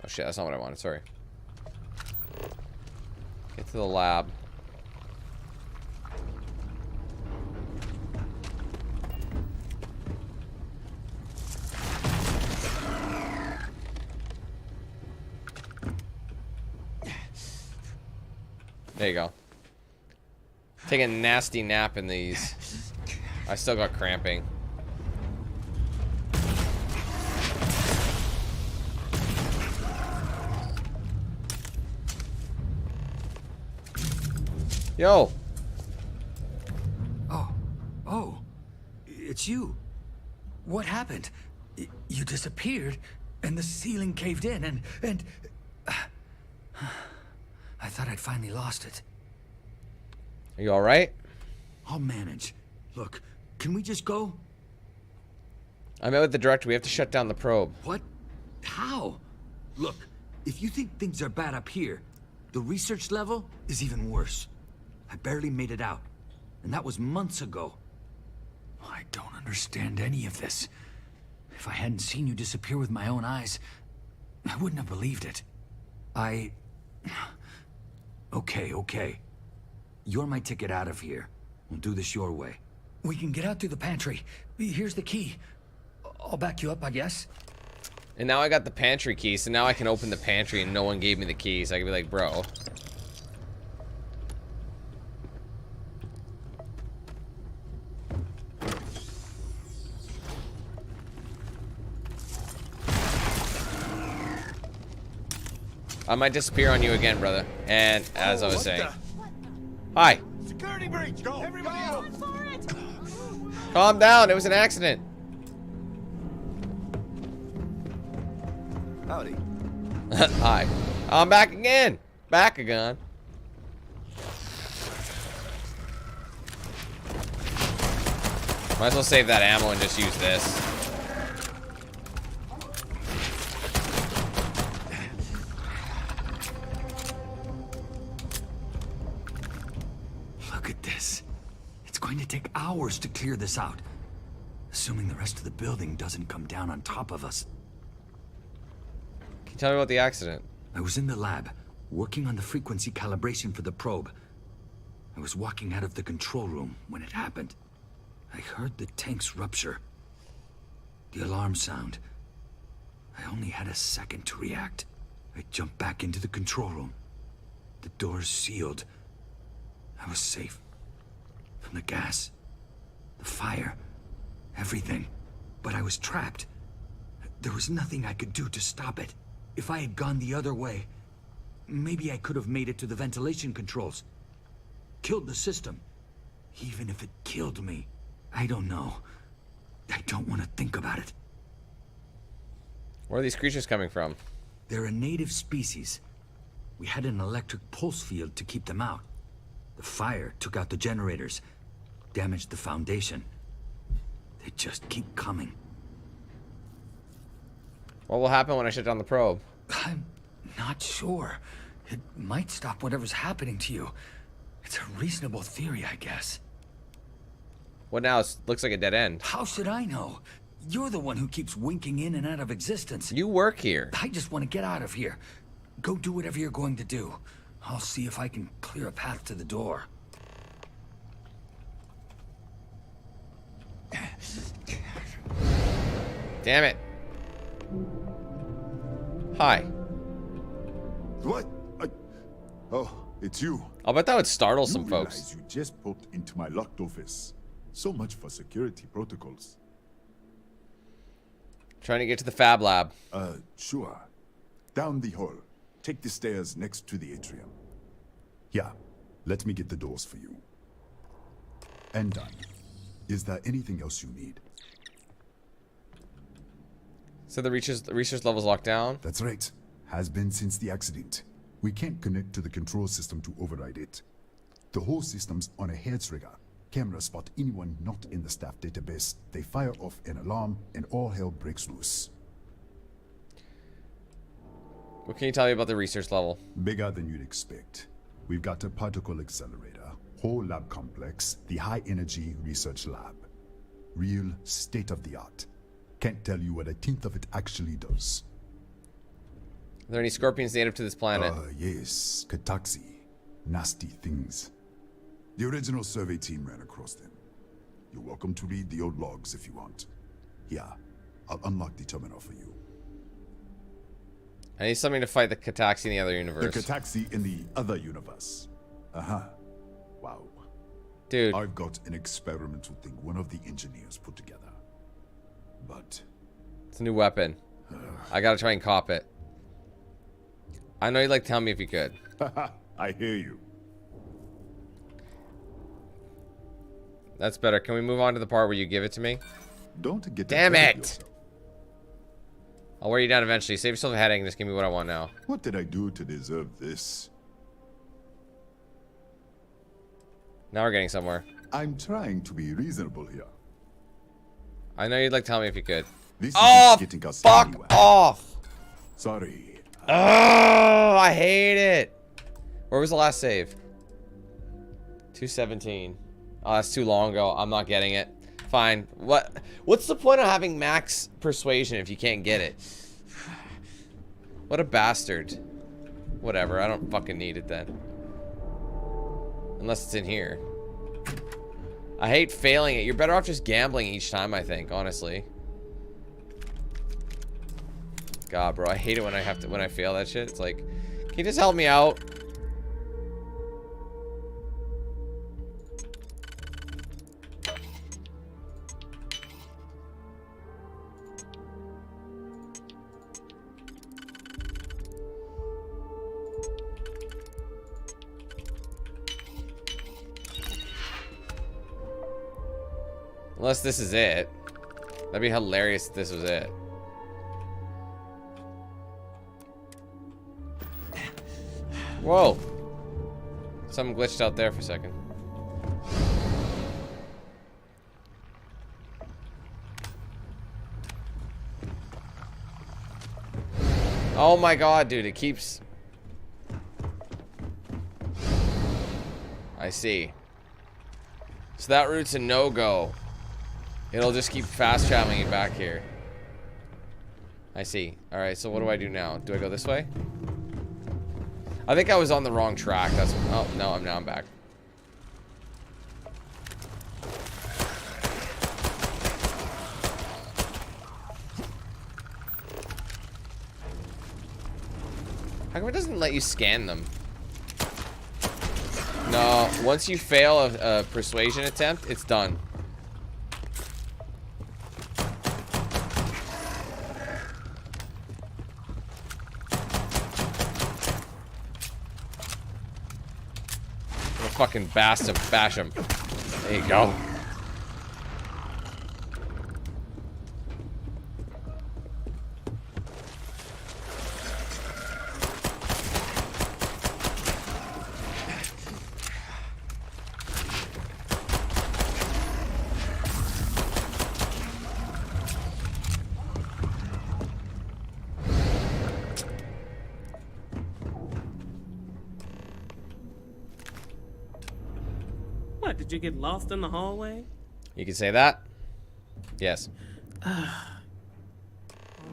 Oh shit, that's not what I wanted, sorry. Get to the lab. There you go. Take a nasty nap in these. I still got cramping. Yo. Oh, it's you. What happened? You disappeared, and the ceiling caved in, and I thought I'd finally lost it. Are you all right? I'll manage. Look, can we just go? I met with the director. We have to shut down the probe. What? How? Look, if you think things are bad up here, the research level is even worse. I barely made it out, and that was months ago. I don't understand any of this. If I hadn't seen you disappear with my own eyes, I wouldn't have believed it. Okay. You're my ticket out of here. We'll do this your way. We can get out through the pantry. Here's the key. I'll back you up, I guess. And now I got the pantry key, so now I can open the pantry and no one gave me the keys. I can be like, bro. I might disappear on you again, brother. And as I was saying. Hi. Security breach. Go. Everybody out. Calm down. It was an accident. Howdy. Hi. I'm back again. Back again. Might as well save that ammo and just use this. Look at this. It's going to take hours to clear this out. Assuming the rest of the building doesn't come down on top of us. Can you tell me about the accident? I was in the lab, working on the frequency calibration for the probe. I was walking out of the control room when it happened. I heard the tanks rupture. The alarm sound. I only had a second to react. I jumped back into the control room. The doors sealed. I was safe. From the gas, the fire, everything. But I was trapped. There was nothing I could do to stop it. If I had gone the other way, maybe I could have made it to the ventilation controls. Killed the system. Even if it killed me. I don't know. I don't want to think about it. Where are these creatures coming from? They're a native species. We had an electric pulse field to keep them out. The fire took out the generators, damaged the foundation. They just keep coming. What will happen when I shut down the probe? I'm not sure. It might stop whatever's happening to you. It's a reasonable theory, I guess. What now? It looks like a dead end. How should I know? You're the one who keeps winking in and out of existence. You work here. I just want to get out of here. Go do whatever you're going to do. I'll see if I can clear a path to the door. Damn it. Hi. What? Oh, it's you. I'll bet that would startle some realize folks. You just popped into my locked office. So much for security protocols. Trying to get to the Fab Lab. Sure. Down the hall. Take the stairs next to the atrium. Yeah, let me get the doors for you. And done. Is there anything else you need? So the research level's locked down? That's right. Has been since the accident. We can't connect to the control system to override it. The whole system's on a hair trigger. Cameras spot anyone not in the staff database. They fire off an alarm and all hell breaks loose. What can you tell me about the research level? Bigger than you'd expect. We've got a particle accelerator, whole lab complex, the high energy research lab. Real state of the art. Can't tell you what a tenth of it actually does. Are there any scorpions native to this planet? Yes. Cataxi. Nasty things. The original survey team ran across them. You're welcome to read the old logs if you want. Yeah, I'll unlock the terminal for you. I need something to fight the Cataxi in the other universe. The Cataxi in the other universe. Uh-huh. Wow. Dude. I've got an experimental thing one of the engineers put together. But... it's a new weapon. I gotta try and cop it. I know you'd like to tell me if you could. I hear you. That's better. Can we move on to the part where you give it to me? Don't get Damn ahead of it! yourself. I'll wear you down eventually. Save yourself a headache and just give me what I want now. What did I do to deserve this? Now we're getting somewhere. I'm trying to be reasonable here. I know you'd like to tell me if you could. This Oh, isn't getting us fuck anywhere. off! Sorry. Oh, I hate it. Where was the last save? 217. Oh, that's too long ago. I'm not getting it. Fine. What's the point of having max persuasion if you can't get it? What a bastard. Whatever. I don't fucking need it then. Unless it's in here. I hate failing it. You're better off just gambling each time, I think, honestly. God, bro, I hate it when I fail that shit. It's like, can you just help me out? Unless this is it. That'd be hilarious if this was it. Whoa. Something glitched out there for a second. Oh my god, dude, it keeps... I see. So that route's a no-go. It'll just keep fast traveling you back here. I see. Alright, so what do I do now? Do I go this way? I think I was on the wrong track. That's... Oh, no, now I'm back. How come it doesn't let you scan them? No, once you fail a persuasion attempt, it's done. Fucking bash him. There you go. What, did you get lost in the hallway? You can say that? Yes. All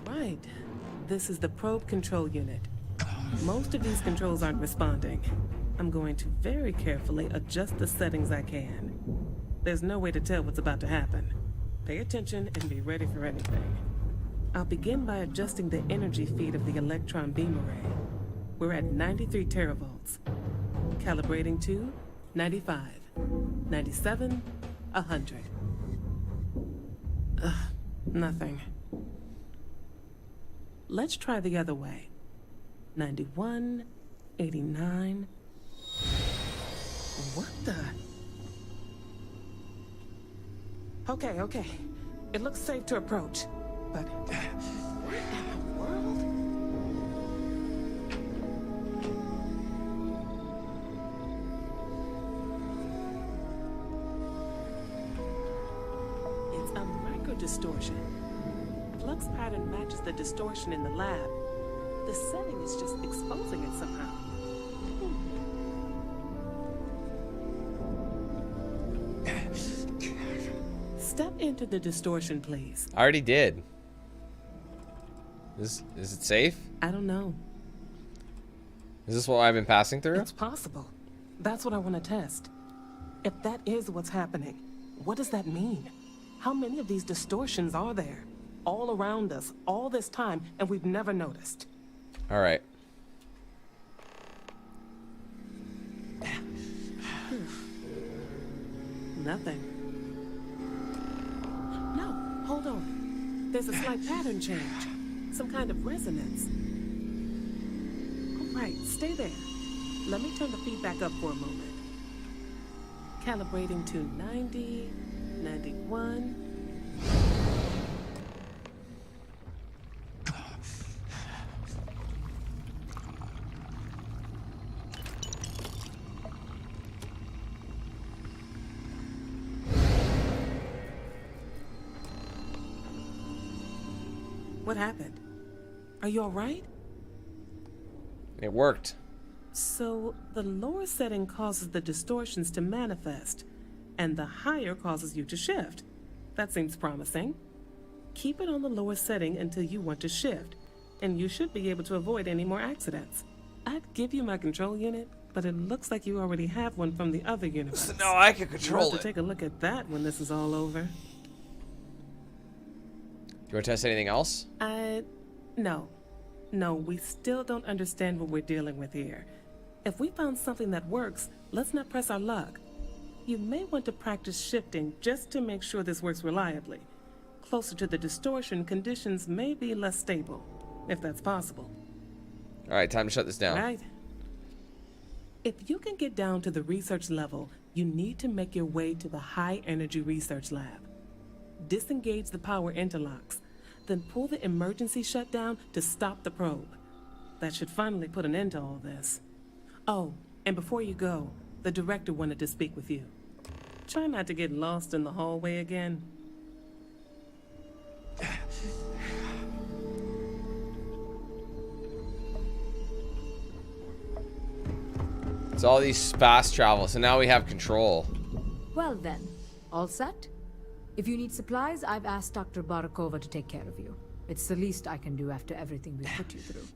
right. This is the probe control unit. Most of these controls aren't responding. I'm going to very carefully adjust the settings I can. There's no way to tell what's about to happen. Pay attention and be ready for anything. I'll begin by adjusting the energy feed of the electron beam array. We're at 93 teravolts. Calibrating to 95, 97, 100. Nothing. Let's try the other way. 91, 89. What the? Okay. It looks safe to approach, but what in the world? It's a microdistortion. Flux pattern matches the distortion in the lab. The setting is just exposing it somehow. Step into the distortion, please. I already did. Is it safe? I don't know. Is this what I've been passing through? It's possible. That's what I want to test. If that is what's happening, what does that mean? How many of these distortions are there? All around us, all this time, and we've never noticed. All right. Nothing. No, hold on. There's a slight pattern change. Some kind of resonance. All right, stay there. Let me turn the feedback up for a moment. Calibrating to 90, 91. What happened? Are you all right? It worked. So, the lower setting causes the distortions to manifest, and the higher causes you to shift. That seems promising. Keep it on the lower setting until you want to shift, and you should be able to avoid any more accidents. I'd give you my control unit, but it looks like you already have one from the other universe. So now I can control You'll have it. to take a look at that when this is all over. Do you want to test anything else? No. No, we still don't understand what we're dealing with here. If we found something that works, let's not press our luck. You may want to practice shifting just to make sure this works reliably. Closer to the distortion, conditions may be less stable, if that's possible. Alright, time to shut this down. Right. If you can get down to the research level, you need to make your way to the high energy research lab. Disengage the power interlocks, then pull the emergency shutdown to stop the probe. That should finally put an end to all this. Oh, and before you go, the director wanted to speak with you. Try not to get lost in the hallway again. It's all these fast travel, so now we have control. Well then, all set? If you need supplies, I've asked Dr. Barakova to take care of you. It's the least I can do after everything we put you through.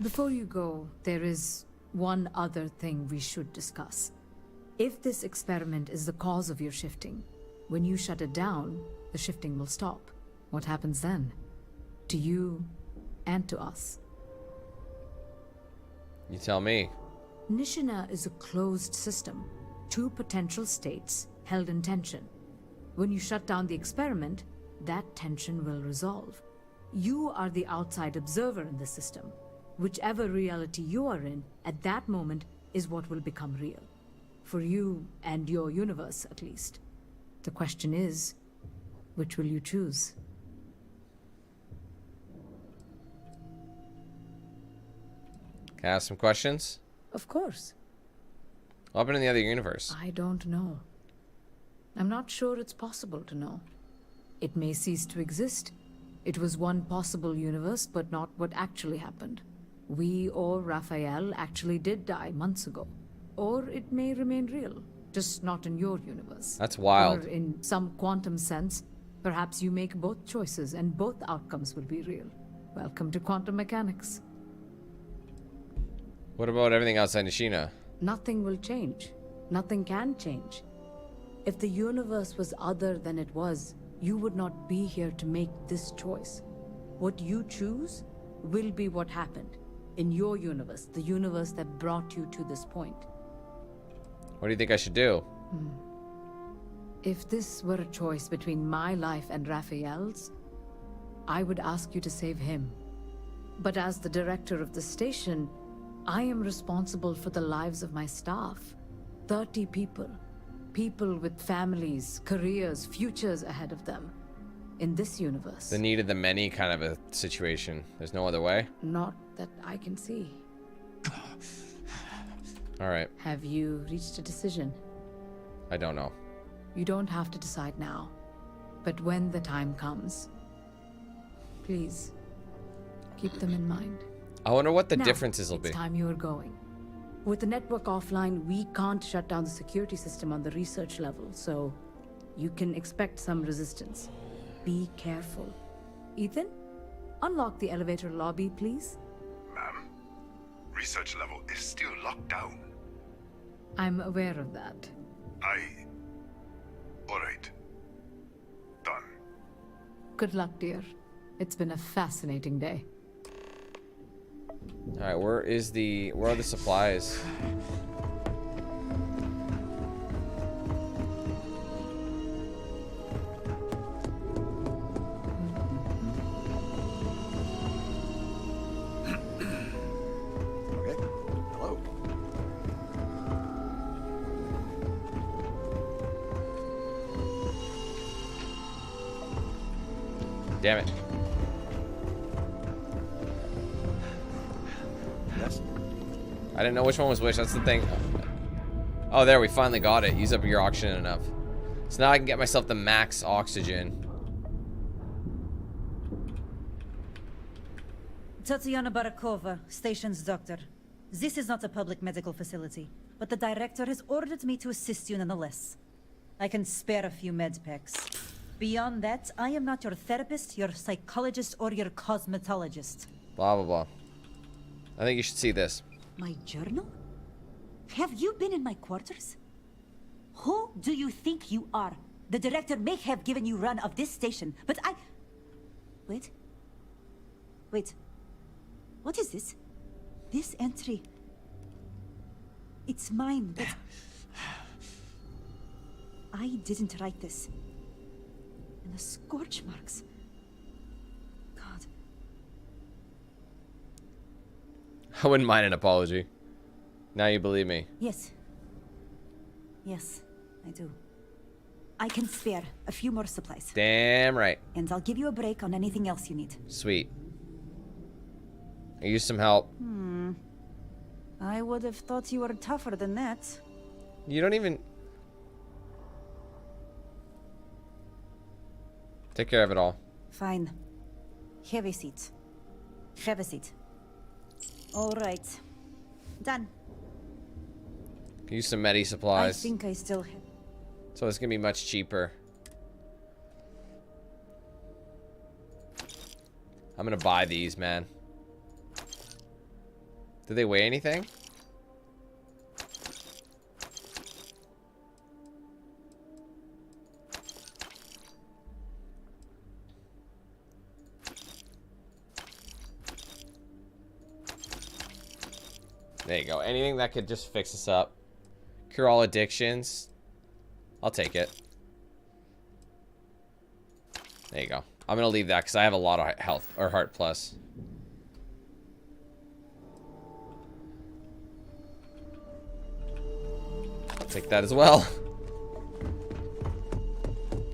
Before you go, there is one other thing we should discuss. If this experiment is the cause of your shifting, when you shut it down, the shifting will stop. What happens then? To you and to us. You tell me. Nishina is a closed system. 2 potential states held in tension. When you shut down the experiment, that tension will resolve. You are the outside observer in the system. Whichever reality you are in, at that moment, is what will become real. For you and your universe, at least. The question is, which will you choose? Can I ask some questions? Of course. What happened in the other universe? I don't know. I'm not sure it's possible to know. It may cease to exist. It was one possible universe, but not what actually happened. We or Raphael actually did die months ago. Or it may remain real, just not in your universe. That's wild. Or in some quantum sense, perhaps you make both choices and both outcomes will be real. Welcome to quantum mechanics. What about everything outside Nishina? Nothing will change. Nothing can change. If the universe was other than it was, you would not be here to make this choice. What you choose will be what happened in your universe, the universe that brought you to this point. What do you think I should do? If this were a choice between my life and Raphael's, I would ask you to save him. But as the director of the station, I am responsible for the lives of my staff. 30 people. People with families, careers, futures ahead of them. In this universe. The need of the many kind of a situation. There's no other way? Not that I can see. Alright. Have you reached a decision? I don't know. You don't have to decide now. But when the time comes, please, keep them in mind. I wonder what the Now, differences will be. It's time you are going. With the network offline, we can't shut down the security system on the research level, so you can expect some resistance. Be careful. Ethan, unlock the elevator lobby, please. Ma'am, research level is still locked down. I'm aware of that. Alright. Done. Good luck, dear. It's been a fascinating day. Alright, where are the supplies? Okay. Hello. Damn it. Yes. I didn't know which one was which. That's the thing. Oh, there, we finally got it. Use up your oxygen enough. So now I can get myself the max oxygen. Tatiana Barakova, station's doctor. This is not a public medical facility, but the director has ordered me to assist you nonetheless. I can spare a few med packs. Beyond that, I am not your therapist, your psychologist, or your cosmetologist. Blah, blah, blah. I think you should see this. My journal? Have you been in my quarters? Who do you think you are? The director may have given you run of this station, but I... Wait. Wait. What is this? This entry... It's mine, but... I didn't write this. And the scorch marks... God. I wouldn't mind an apology. Now you believe me. Yes. Yes, I do. I can spare a few more supplies. Damn right. And I'll give you a break on anything else you need. Sweet. I use some help. I would have thought you were tougher than that. You don't even... Take care of it all. Fine. Have a seat. Have a seat. All right. Done. Use some medi supplies. I think I still have... So it's gonna be much cheaper. I'm gonna buy these, man. Do they weigh anything? There you go. Anything that could just fix us up. Cure all addictions. I'll take it. There you go. I'm gonna leave that because I have a lot of health or heart plus. I'll take that as well.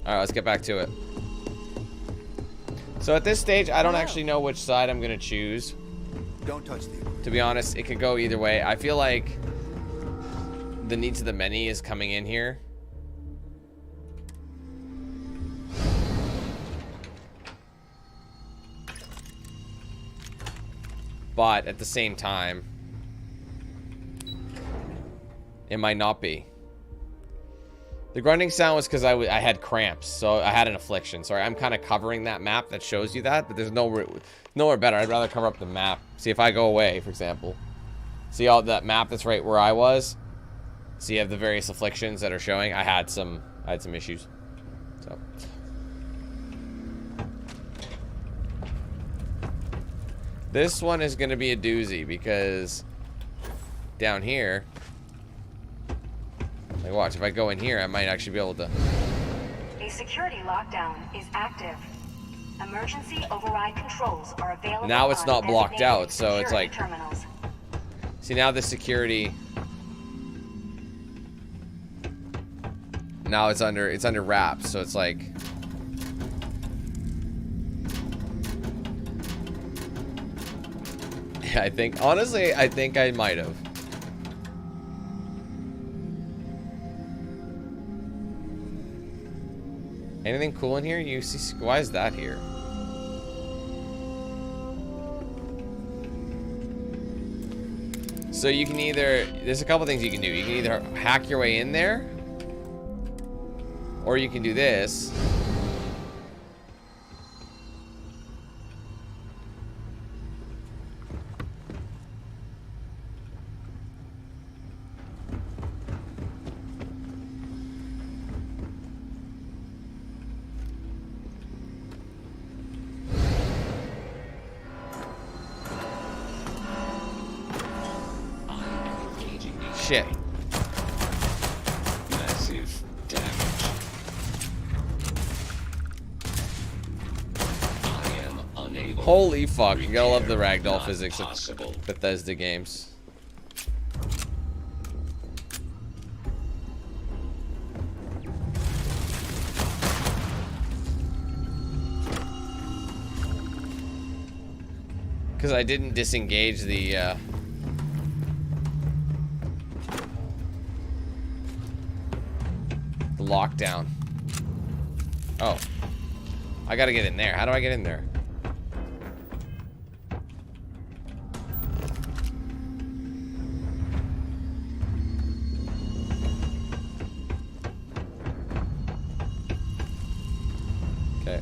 Alright, let's get back to it. So at this stage, I don't actually know which side I'm gonna choose. Don't touch the... To be honest, it could go either way. I feel like the needs of the many is coming in here. But at the same time, it might not be. The grunting sound was because I had cramps, so I had an affliction. Sorry, I'm kind of covering that map that shows you that, but there's nowhere better. I'd rather cover up the map. See, if I go away, for example, see all that map that's right where I was. So you have the various afflictions that are showing. I had some issues. So this one is going to be a doozy because down here, like watch, if I go in here, I might actually be able to. A security lockdown is active. Emergency override controls are available. Now it's not blocked out, so it's like terminals. See, now the security, now it's under wraps, so it's like I think honestly I might have. Anything cool in here? You see, why is that here? So you can either, there's a couple things you can do. You can either hack your way in there, or you can do this. Shit. Massive damage. I am unable. Holy fuck, you gotta love the ragdoll physics of Bethesda games. Because I didn't disengage the, lockdown. Oh. I gotta get in there. How do I get in there? Okay.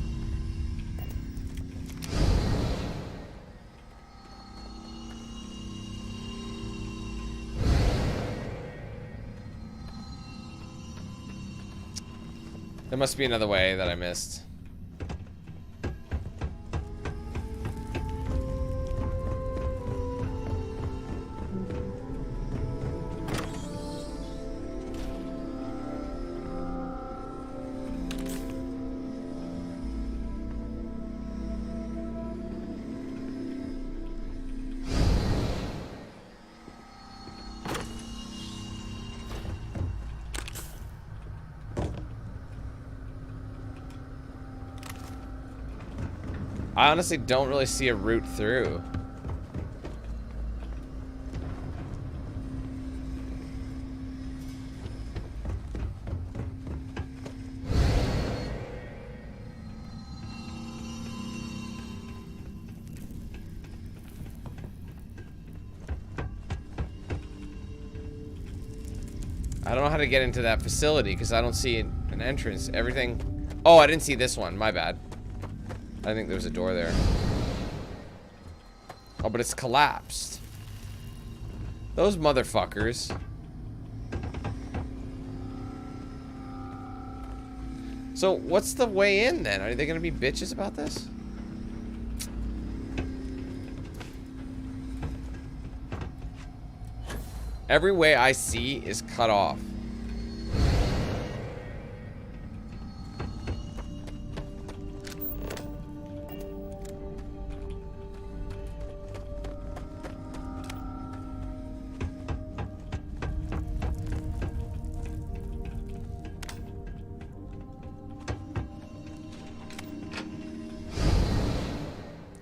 There must be another way that I missed. I honestly don't really see a route through. I don't know how to get into that facility because I don't see an entrance. Everything... Oh, I didn't see this one. My bad. I think there was a door there. Oh, but it's collapsed. Those motherfuckers. So, what's the way in then? Are they gonna be bitches about this? Every way I see is cut off.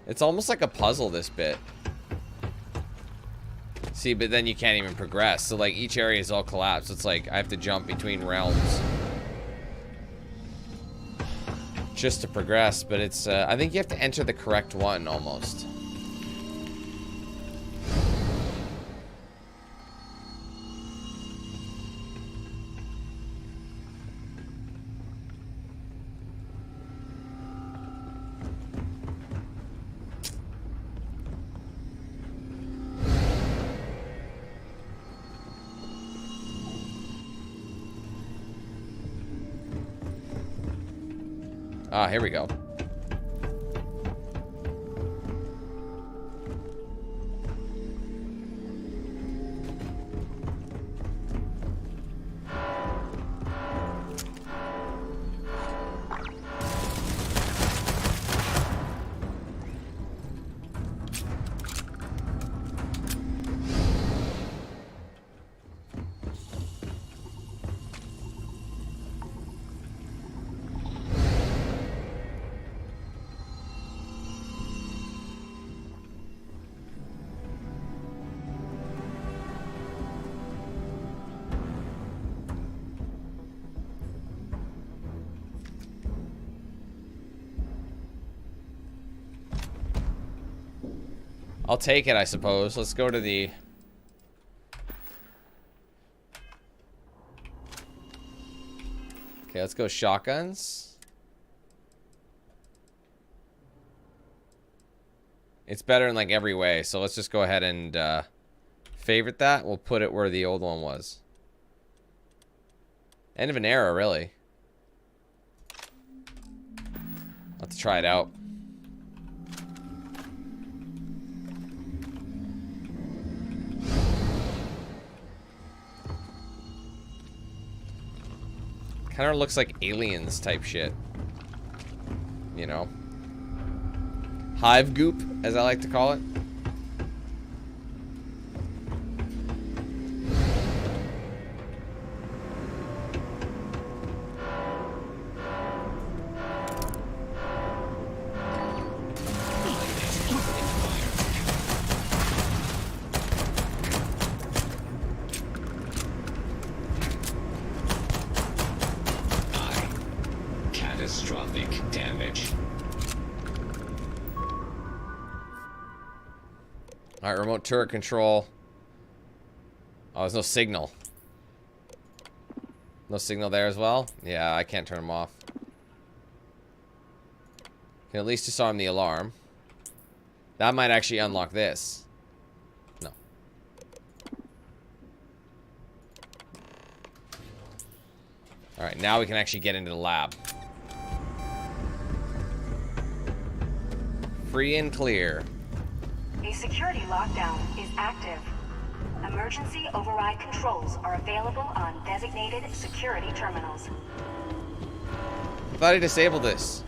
It's almost like a puzzle, this bit. See, but then you can't even progress. So, like, each area is all collapsed. It's like I have to jump between realms just to progress. But it's, I think you have to enter the correct one, almost. Ah, here we go. I'll take it, I suppose. Let's go to the... Okay, let's go shotguns. It's better in like every way, so let's just go ahead and favorite that. We'll put it where the old one was. End of an era, really. I'll have to try it out. Kind of looks like aliens type shit. You know? Hive goop, as I like to call it. Catastrophic damage. Alright, remote turret control. Oh, there's no signal. No signal there as well? Yeah, I can't turn them off. Can at least disarm the alarm. That might actually unlock this. No. Alright, now we can actually get into the lab. Free and clear. A security lockdown is active. Emergency override controls are available on designated security terminals. I thought I disabled this.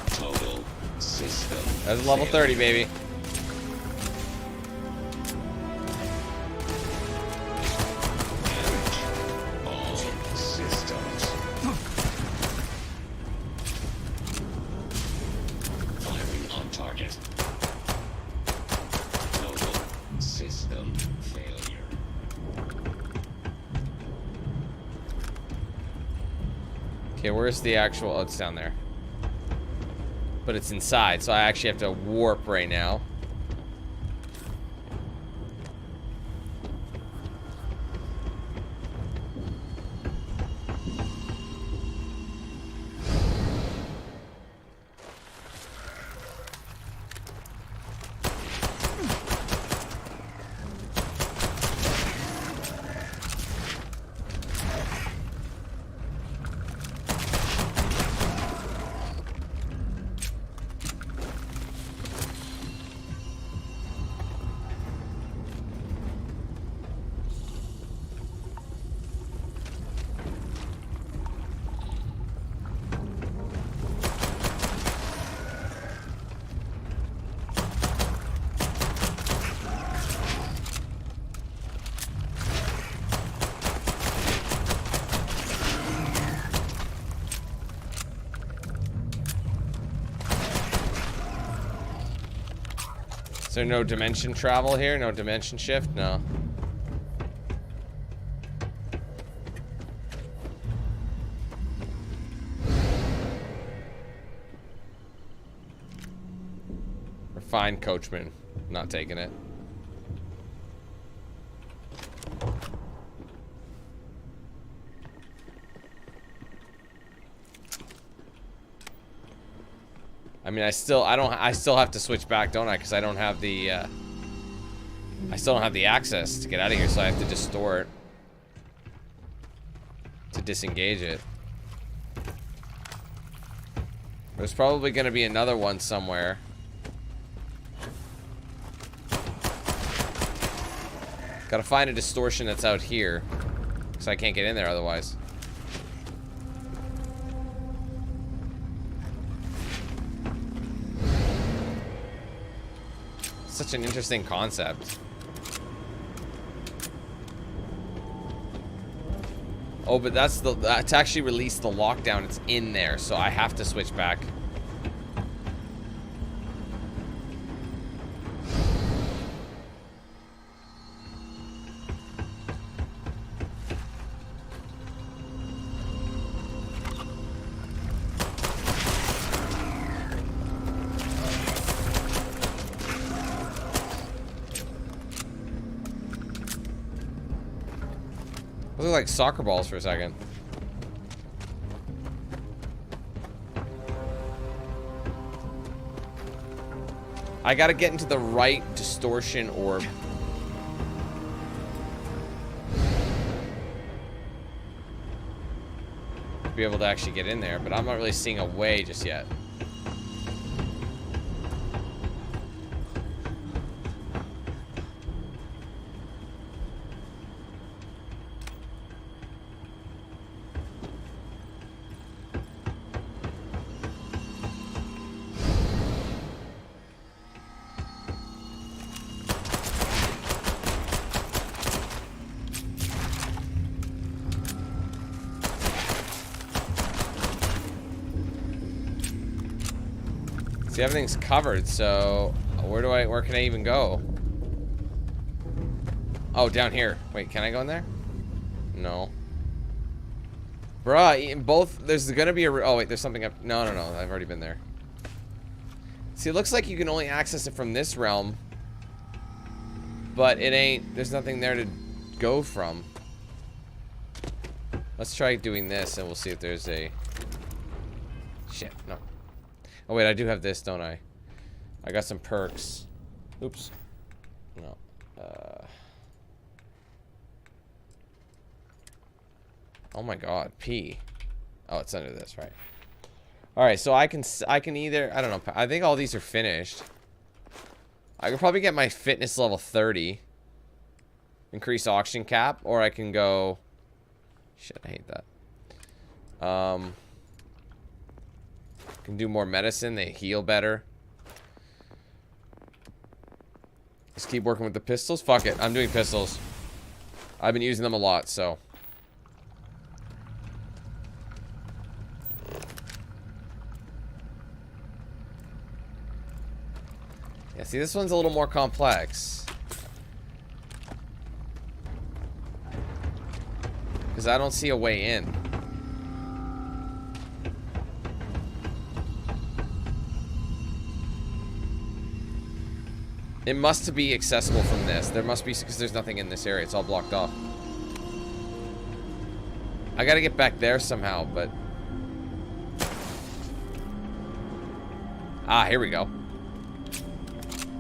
Total system. That's level 30, baby. All systems. Firing on target. Total system failure. Okay, where's the actual... Oh, it's down there. But it's inside, so I actually have to warp right now. Is there no dimension travel here? No dimension shift? No. Refined coachman. Not taking it. I mean, I still have to switch back, don't I? Because I don't have the, I still don't have the access to get out of here, so I have to just store it. To disengage it. There's probably going to be another one somewhere. Gotta find a distortion that's out here. Because I can't get in there otherwise. Such an interesting concept. Oh, but that's to actually release the lockdown, it's in there, so I have to switch back. Those look like soccer balls for a second. I gotta get into the right distortion orb. To be able to actually get in there, but I'm not really seeing a way just yet. See, everything's covered, so where can I even go? Oh, down here. Wait, can I go in there? No. Bruh, in both, there's gonna be a, oh wait, there's something up, no, I've already been there. See, it looks like you can only access it from this realm, but it ain't, there's nothing there to go from. Let's try doing this and we'll see if there's a, shit, no. Oh wait, I do have this, don't I? I got some perks. Oops. No. Oh my god, P. Oh, it's under this, right? Alright, so I can either, I don't know, I think all these are finished. I could probably get my fitness level 30. Increase auction cap, or I can go, shit, I hate that. Can do more medicine, they heal better. Just keep working with the pistols. Fuck it, I'm doing pistols. I've been using them a lot, so. Yeah, see, this one's a little more complex. Because I don't see a way in. It must be accessible from this. There must be, because there's nothing in this area. It's all blocked off. I gotta get back there somehow, but... Ah, here we go.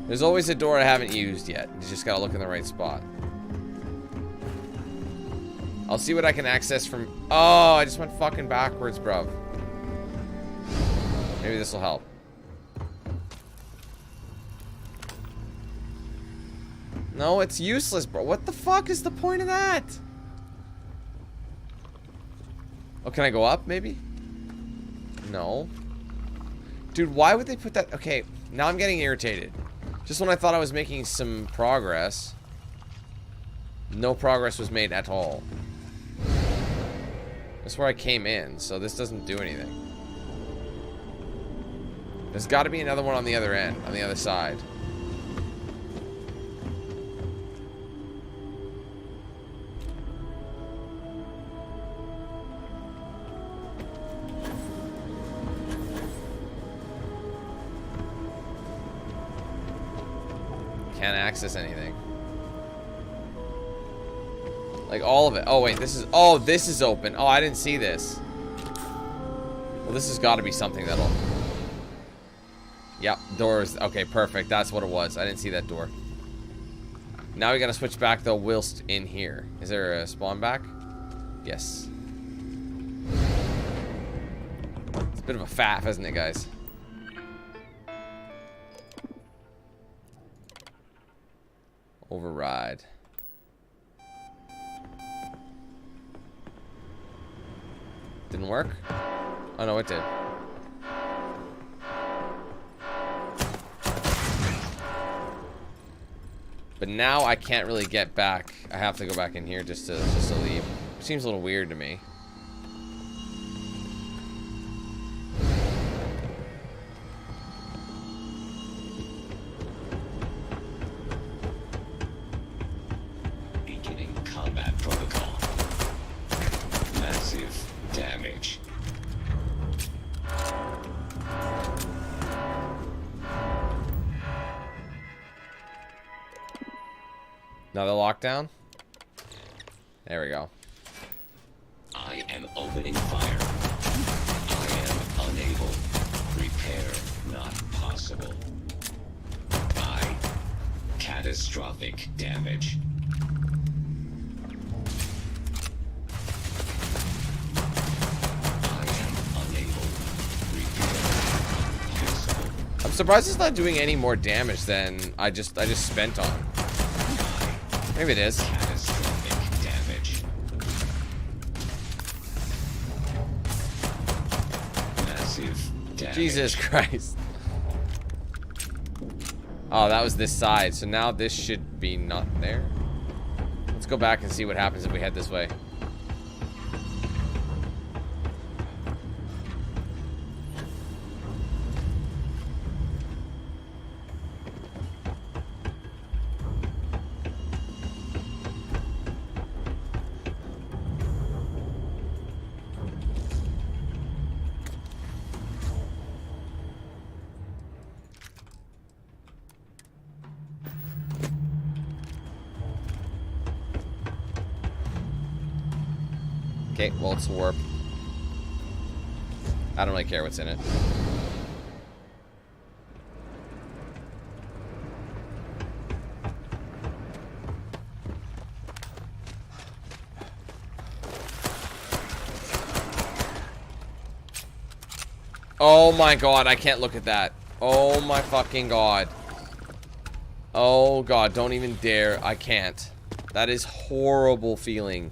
There's always a door I haven't used yet. You just gotta look in the right spot. I'll see what I can access from... Oh, I just went fucking backwards, bro. Maybe this will help. No, it's useless, bro. What the fuck is the point of that? Oh, can I go up, maybe? No. Dude, why would they put that... Okay, now I'm getting irritated. Just when I thought I was making some progress, no progress was made at all. That's where I came in, so this doesn't do anything. There's got to be another one on the other end, on the other side. Can't access anything. Like all of it. Oh wait, this is, oh, this is open. Oh, I didn't see this. Well, this has got to be something that'll... Yep, doors. Okay, perfect. That's what it was. I didn't see that door. Now we gotta switch back though whilst in here. Is there a spawn back? Yes. It's a bit of a faff, isn't it, guys? Override. Didn't work? Oh no, it did. But now I can't really get back. I have to go back in here just to leave. Seems a little weird to me. Beginning combat protocol. Massive damage. Another lockdown? There we go. I am opening fire. I am unable. Repair not possible. I catastrophic damage. I am unable. Repair impossible. I'm surprised it's not doing any more damage than I just spent on. Maybe it is. Catastrophic damage. Massive damage. Jesus Christ. Oh, that was this side. So now this should be not there. Let's go back and see what happens if we head this way. Okay, well, it's warp. I don't really care what's in it. Oh my god, I can't look at that. Oh my fucking god. Oh god, don't even dare. I can't. That is horrible feeling.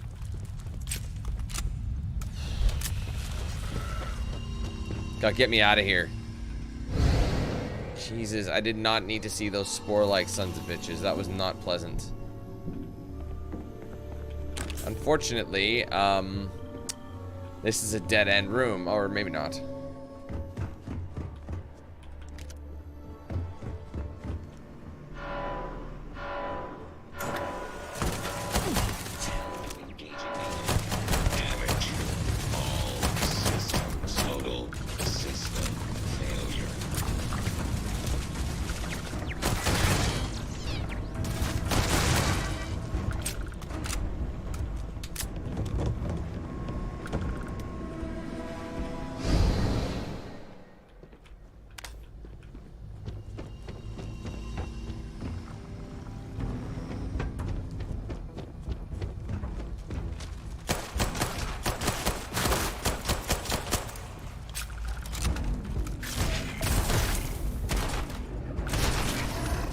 God, get me out of here. Jesus, I did not need to see those spore-like sons of bitches. That was not pleasant. Unfortunately, this is a dead-end room. Or maybe not.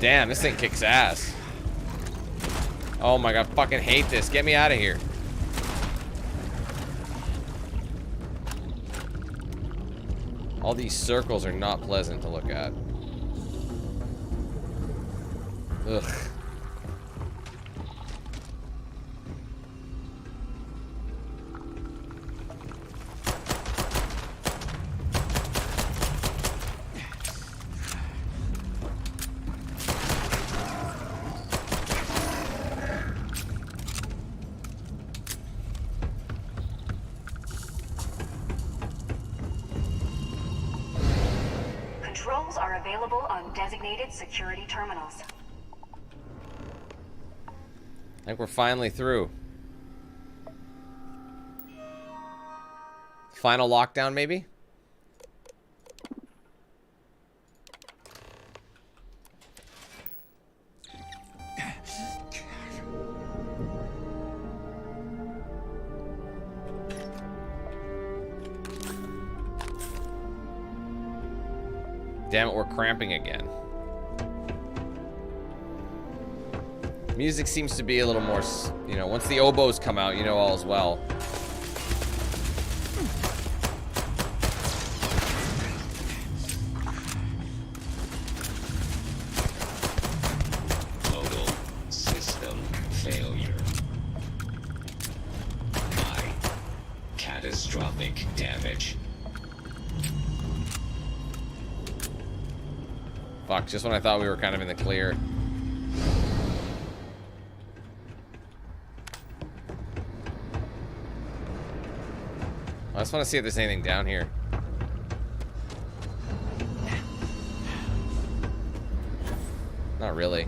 Damn, this thing kicks ass. Oh my god, fucking hate this. Get me out of here. All these circles are not pleasant to look at. Ugh. Controls are available on designated security terminals. I think we're finally through. Final lockdown, maybe? Damn it, we're cramping again. Music seems to be a little more, you know, once the oboes come out, you know all's well. Total system failure. High catastrophic damage. Fuck, just when I thought we were kind of in the clear. I just want to see if there's anything down here. Not really.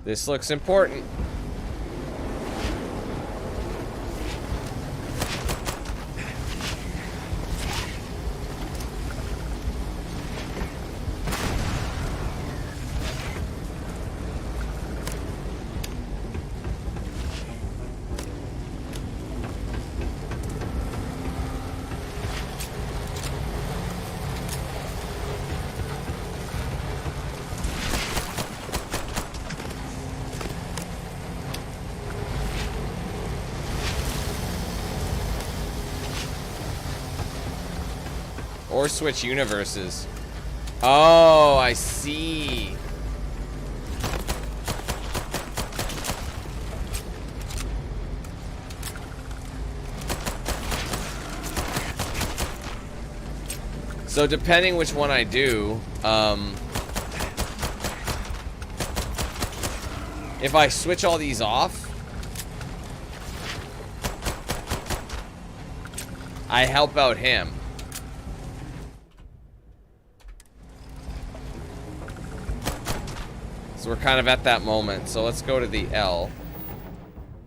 This looks important. Or switch universes. Oh, I see. So depending which one I do, if I switch all these off, I help out him. So we're kind of at that moment. So let's go to the L.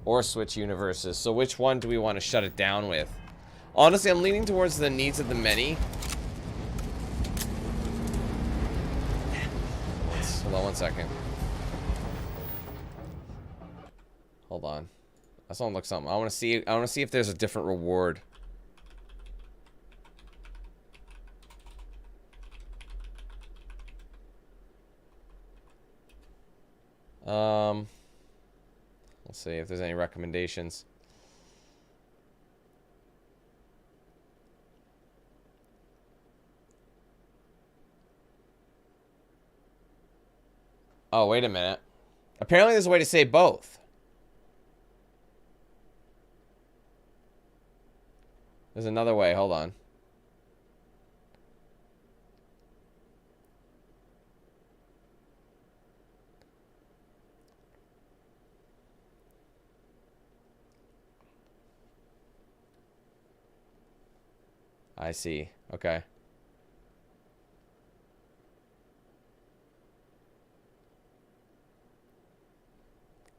Or switch universes. So which one do we want to shut it down with? Honestly, I'm leaning towards the needs of the many. Hold on 1 second. Hold on. I just want to look something. I want to see if there's a different reward. Let's see if there's any recommendations. Oh, wait a minute. Apparently there's a way to save both. There's another way. Hold on. I see. Okay.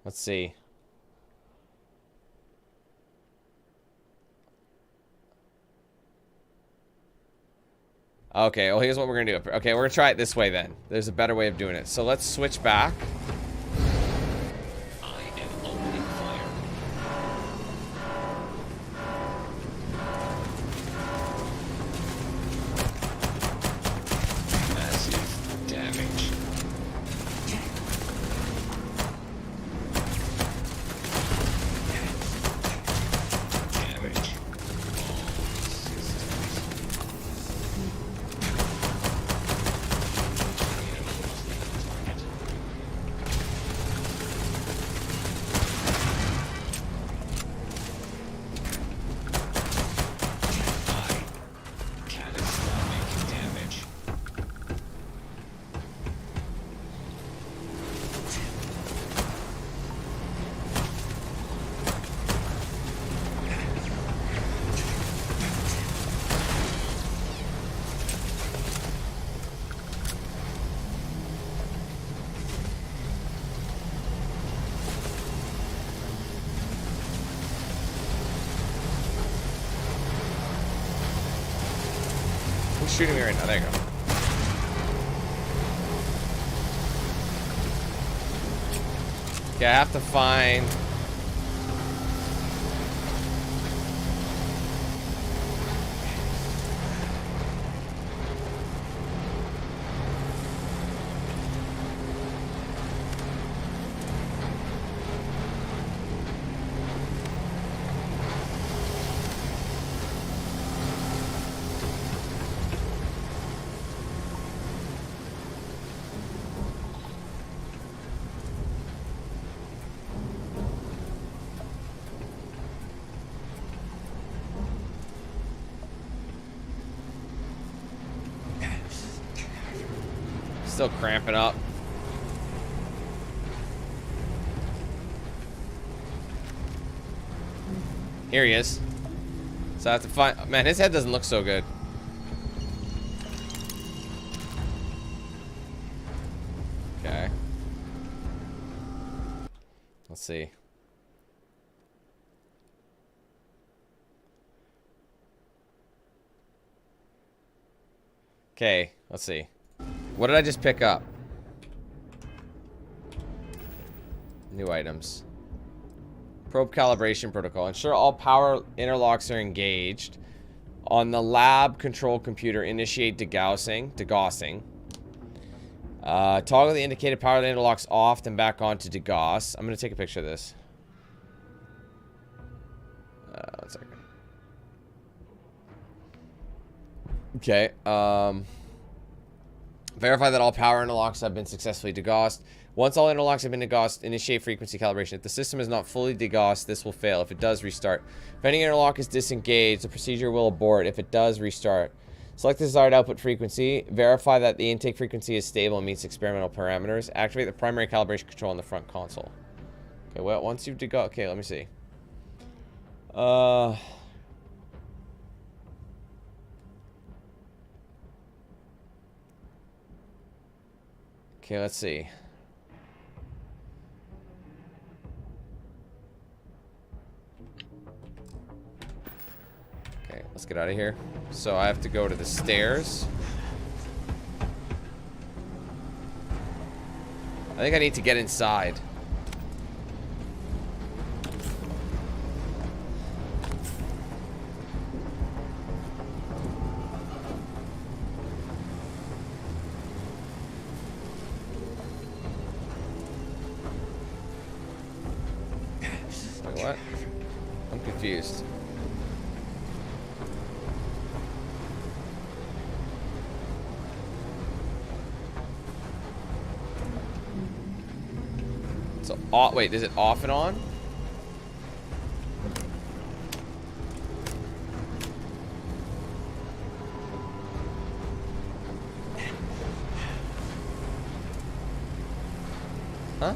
Let's see. Okay, well, here's what we're gonna do. Okay, we're gonna try it this way then. There's a better way of doing it. So let's switch back. Who's shooting me right now? There you go. Okay, I have to find... Still cramping up. Here he is. So I have to find... Man, his head doesn't look so good. Okay. Let's see. Okay, let's see. What did I just pick up? New items. Probe calibration protocol. Ensure all power interlocks are engaged. On the lab control computer, initiate degaussing. Toggle the indicated power interlocks off, then back on to degauss. I'm going to take a picture of this. 1 second. Okay, verify that all power interlocks have been successfully degaussed. Once all interlocks have been degaussed, initiate frequency calibration. If the system is not fully degaussed, this will fail. If it does, restart. If any interlock is disengaged, the procedure will abort. If it does, restart. Select the desired output frequency. Verify that the intake frequency is stable and meets experimental parameters. Activate the primary calibration control on the front console. Okay, well, once you've degaussed... Okay, let me see. Okay, let's see. Okay, let's get out of here. So I have to go to the stairs. I think I need to get inside. Wait, what? I'm confused. So, wait, is it off and on? Huh?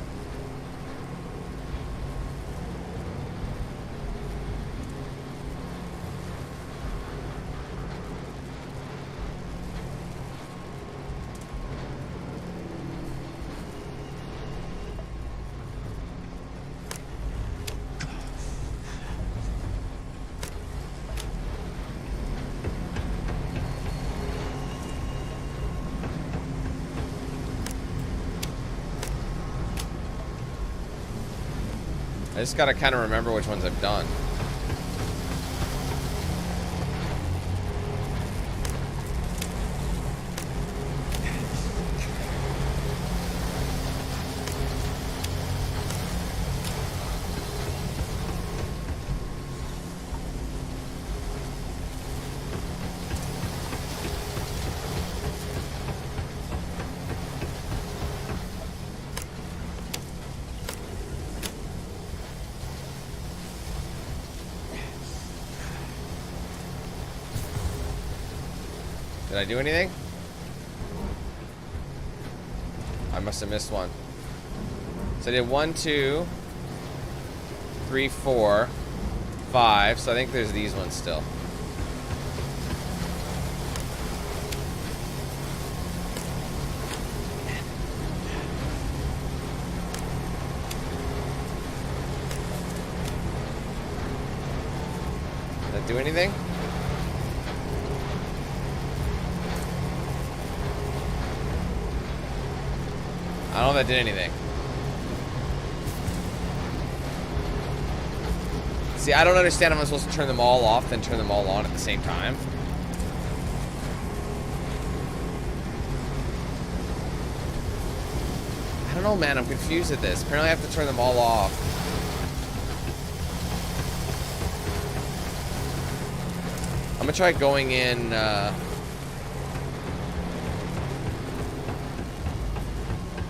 I just gotta kind of remember which ones I've done. Did I do anything? I must have missed one. So I did 1, 2, 3, 4, 5. So I think there's these ones still. Did that do anything? I don't know if that did anything. See, I don't understand if I'm supposed to turn them all off, then turn them all on at the same time. I don't know, man. I'm confused at this. Apparently I have to turn them all off. I'm gonna try going in,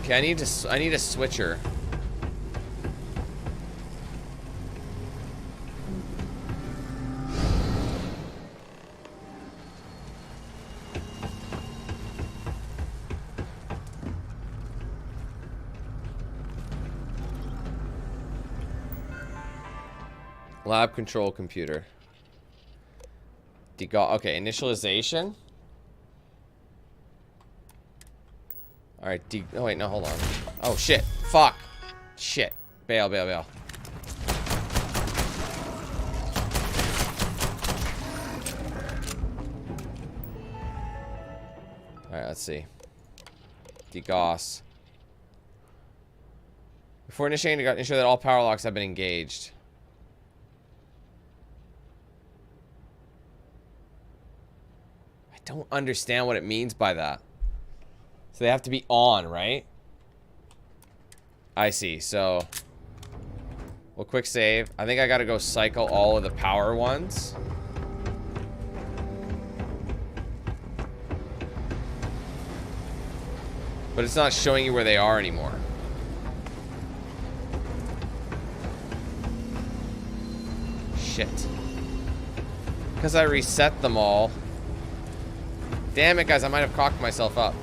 Okay, I need a switcher. Lab control computer. Okay, initialization. Alright, oh wait, no, hold on. Oh shit. Fuck. Shit. Bail. Alright, let's see. DGOS. Before initiating, ensure that all power locks have been engaged. I don't understand what it means by that. So they have to be on, right? I see. So we'll quick save. I think I gotta go cycle all of the power ones. But it's not showing you where they are anymore. Shit. Because I reset them all. Damn it, guys. I might have cocked myself up.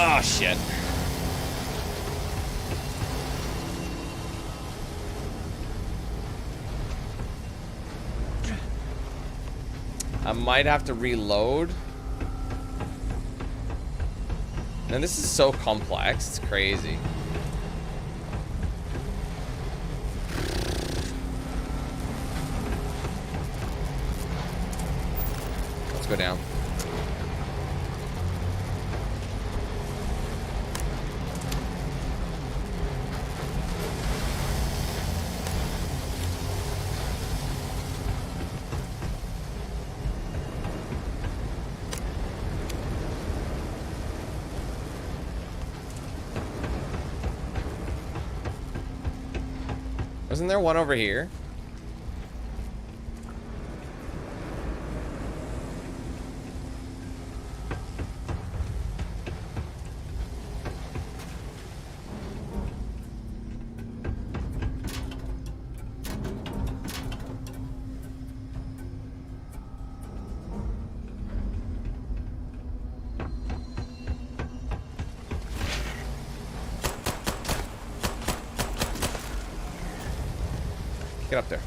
Oh, shit. I might have to reload. And this is so complex. It's crazy. Let's go down. Wasn't there one over here? Get up there.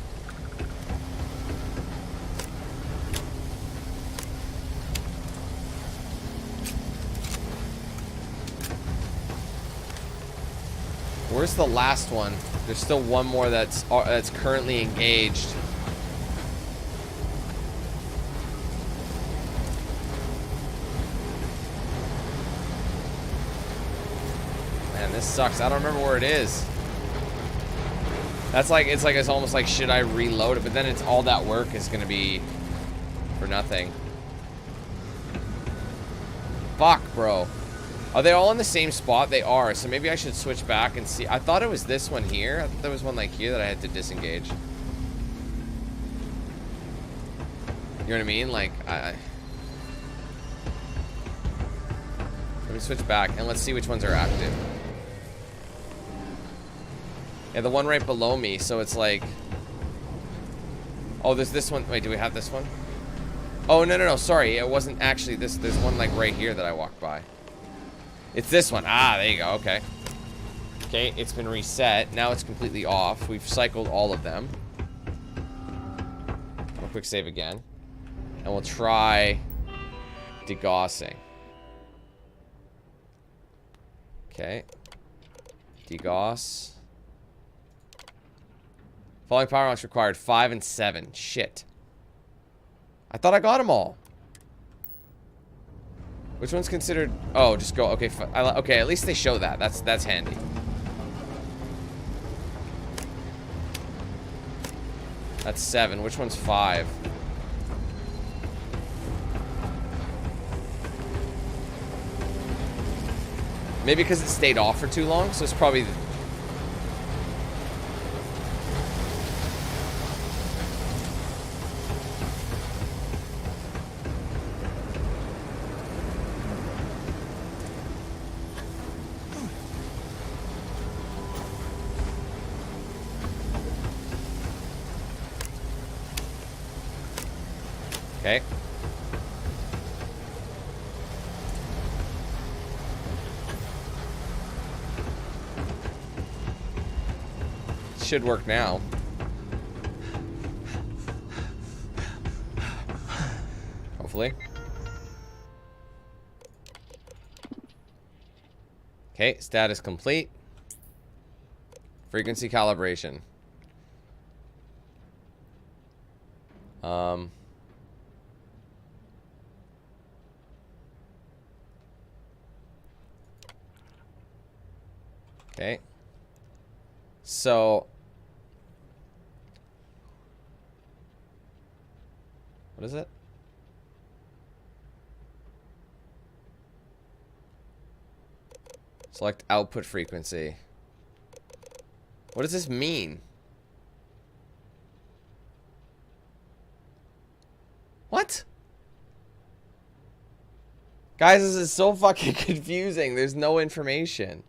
Where's the last one? There's still one more that's currently engaged. Man, this sucks. I don't remember where it is. That's like, it's almost like, should I reload it? But then it's all that work is gonna be for nothing. Fuck, bro. Are they all in the same spot? They are, so maybe I should switch back and see. I thought it was this one here. I thought there was one like here that I had to disengage. You know what I mean? Like, let me switch back and let's see which ones are active. Yeah, the one right below me, so it's like... Oh, there's this one. Wait, do we have this one? Oh, no, sorry. It wasn't actually this. There's one, like, right here that I walked by. It's this one. Ah, there you go. Okay. Okay, it's been reset. Now it's completely off. We've cycled all of them. I'll quick save again. And we'll try degaussing. Okay. Degauss. Falling power rocks required 5 and 7. Shit. I thought I got them all. Which one's considered? Oh, just go. Okay, okay. At least they show that. That's handy. That's 7. Which one's 5? Maybe because it stayed off for too long, so it's probably. Okay. Should work now. Hopefully. Okay, status complete. Frequency calibration. Okay. So what is it? Select output frequency. What does this mean? What? Guys, this is so fucking confusing. There's no information.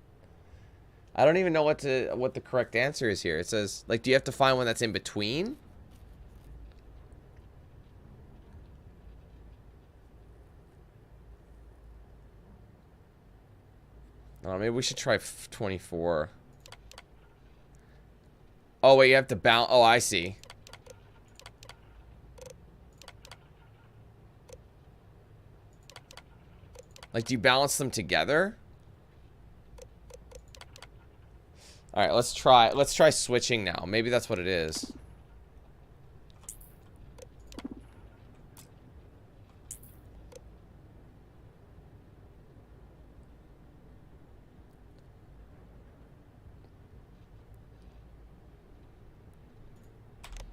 I don't even know what the correct answer is here. It says, like, do you have to find one that's in between? Oh, maybe we should try 24. Oh, wait, you have to bounce. Oh, I see. Like, do you balance them together? All right, let's try switching now. Maybe that's what it is.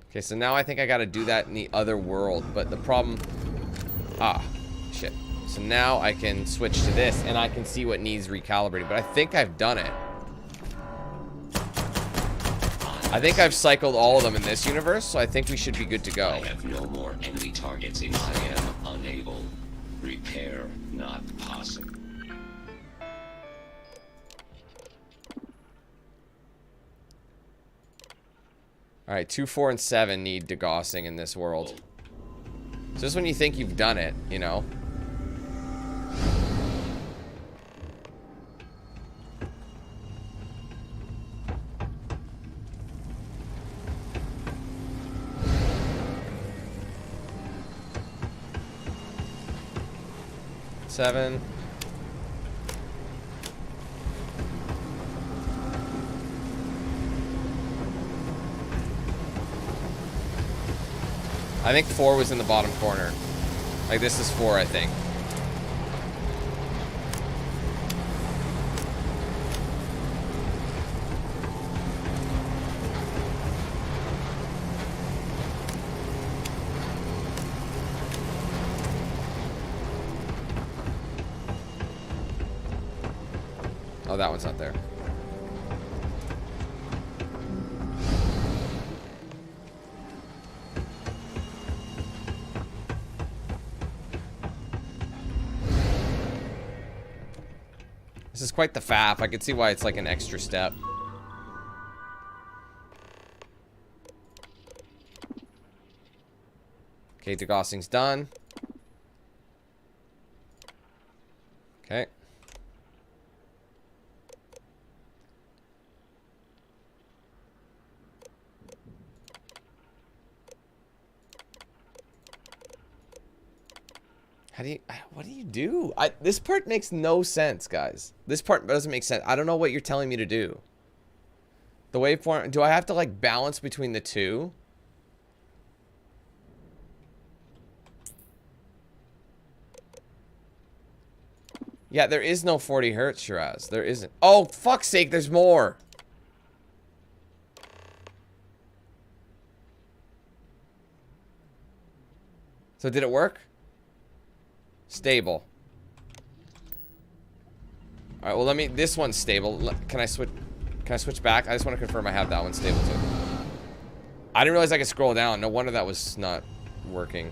Okay, so now I think I gotta do that in the other world, but the problem... Ah, shit. So now I can switch to this, and I can see what needs recalibrating, but I think I've done it. I think I've cycled all of them in this universe, so I think we should be good to go. I have no more enemy targets and I am unable. Repair not possible. Alright, 2, 4, and 7 need degaussing in this world. So just when you think you've done it, you know? Seven. I think 4 was in the bottom corner. Like, this is 4, I think. Oh, that one's not there. This is quite the faff. I can see why it's like an extra step. Okay, degaussing's done. Okay. What do you do? This part makes no sense, guys. This part doesn't make sense. I don't know what you're telling me to do. The waveform, do I have to like balance between the two? Yeah, there is no 40 hertz, Shiraz. There isn't. Oh, fuck's sake, there's more. So did it work? Stable. All right, well, this one's stable. Can I switch back? I just want to confirm I have that one stable too. I didn't realize I could scroll down. No wonder that was not working.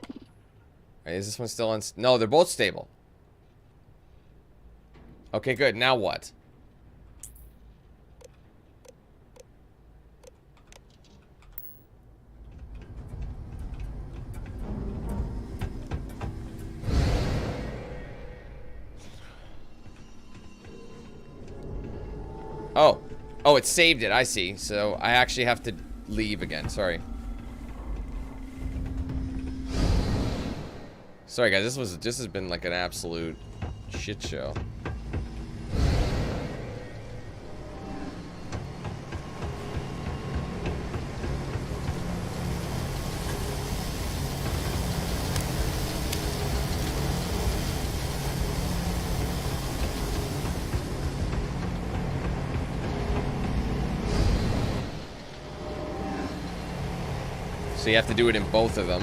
All right, is this one still on? No, they're both stable. Okay, good. Now what? Oh, it saved it. I see. So I actually have to leave again. Sorry. Sorry, guys. This has been like an absolute shit show. So you have to do it in both of them.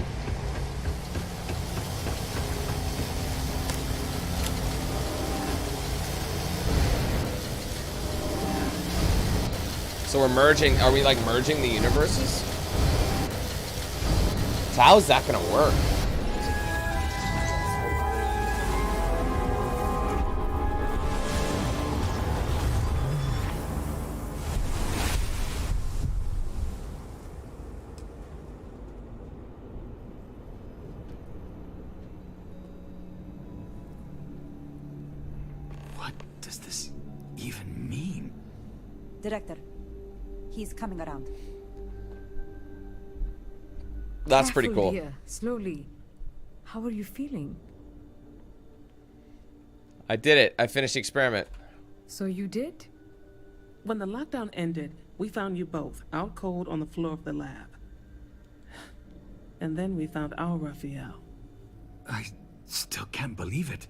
So we're merging, are we like merging the universes? So how is that gonna work? Director, he's coming around. That's pretty cool. Here, slowly. How are you feeling? I did it. I finished the experiment. So you did? When the lockdown ended, we found you both out cold on the floor of the lab. And then we found our Raphael. I still can't believe it.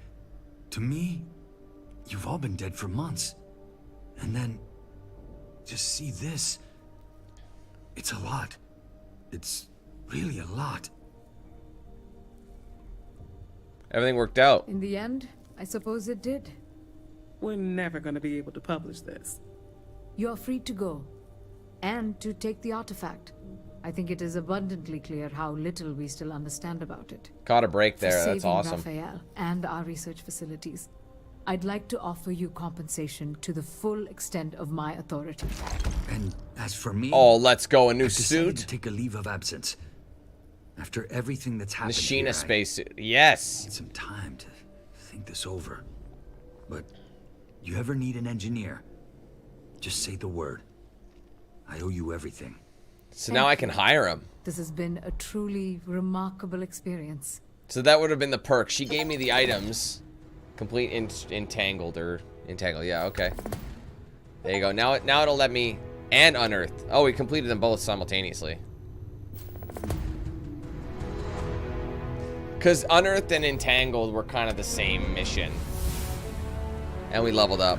To me, you've all been dead for months. And then, just see this. It's a lot. It's really a lot. Everything worked out. In the end, I suppose it did. We're never going to be able to publish this. You're free to go. And to take the artifact. I think it is abundantly clear how little we still understand about it. Caught a break there. For That's saving awesome. Raphael and our research facilities, I'd like to offer you compensation to the full extent of my authority. And as for me... Oh, let's go. A new I've decided suit? to take a leave of absence. After everything that's happened Machina here, spacesuit. Yes. Need some time to think this over. But you ever need an engineer, just say the word. I owe you everything. So now I can hire him. This has been a truly remarkable experience. So that would have been the perk. She gave me the items. Complete Entangled or Entangled. Yeah, okay. There you go. Now it'll let me... And Unearthed. Oh, we completed them both simultaneously. Because Unearthed and Entangled were kind of the same mission. And we leveled up.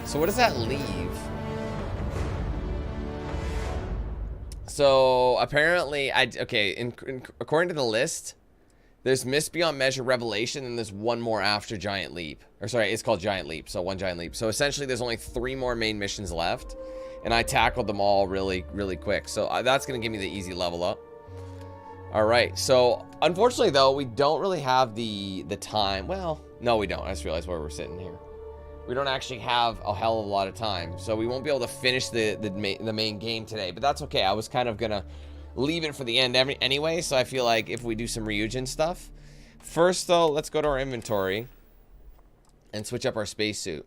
So what does that leave? So apparently, according to the list, there's Mist Beyond Measure Revelation, and there's one more after Giant Leap. Or sorry, it's called Giant Leap, so one Giant Leap. So essentially, there's only 3 more main missions left, and I tackled them all really, really quick. So that's going to give me the easy level up. All right, so unfortunately, though, we don't really have the time. Well, no, we don't. I just realized where we're sitting here. We don't actually have a hell of a lot of time, so we won't be able to finish the main game today, but that's okay. I was kind of gonna leave it for the end anyway, so I feel like if we do some Ryujin stuff. First, though, let's go to our inventory and switch up our spacesuit.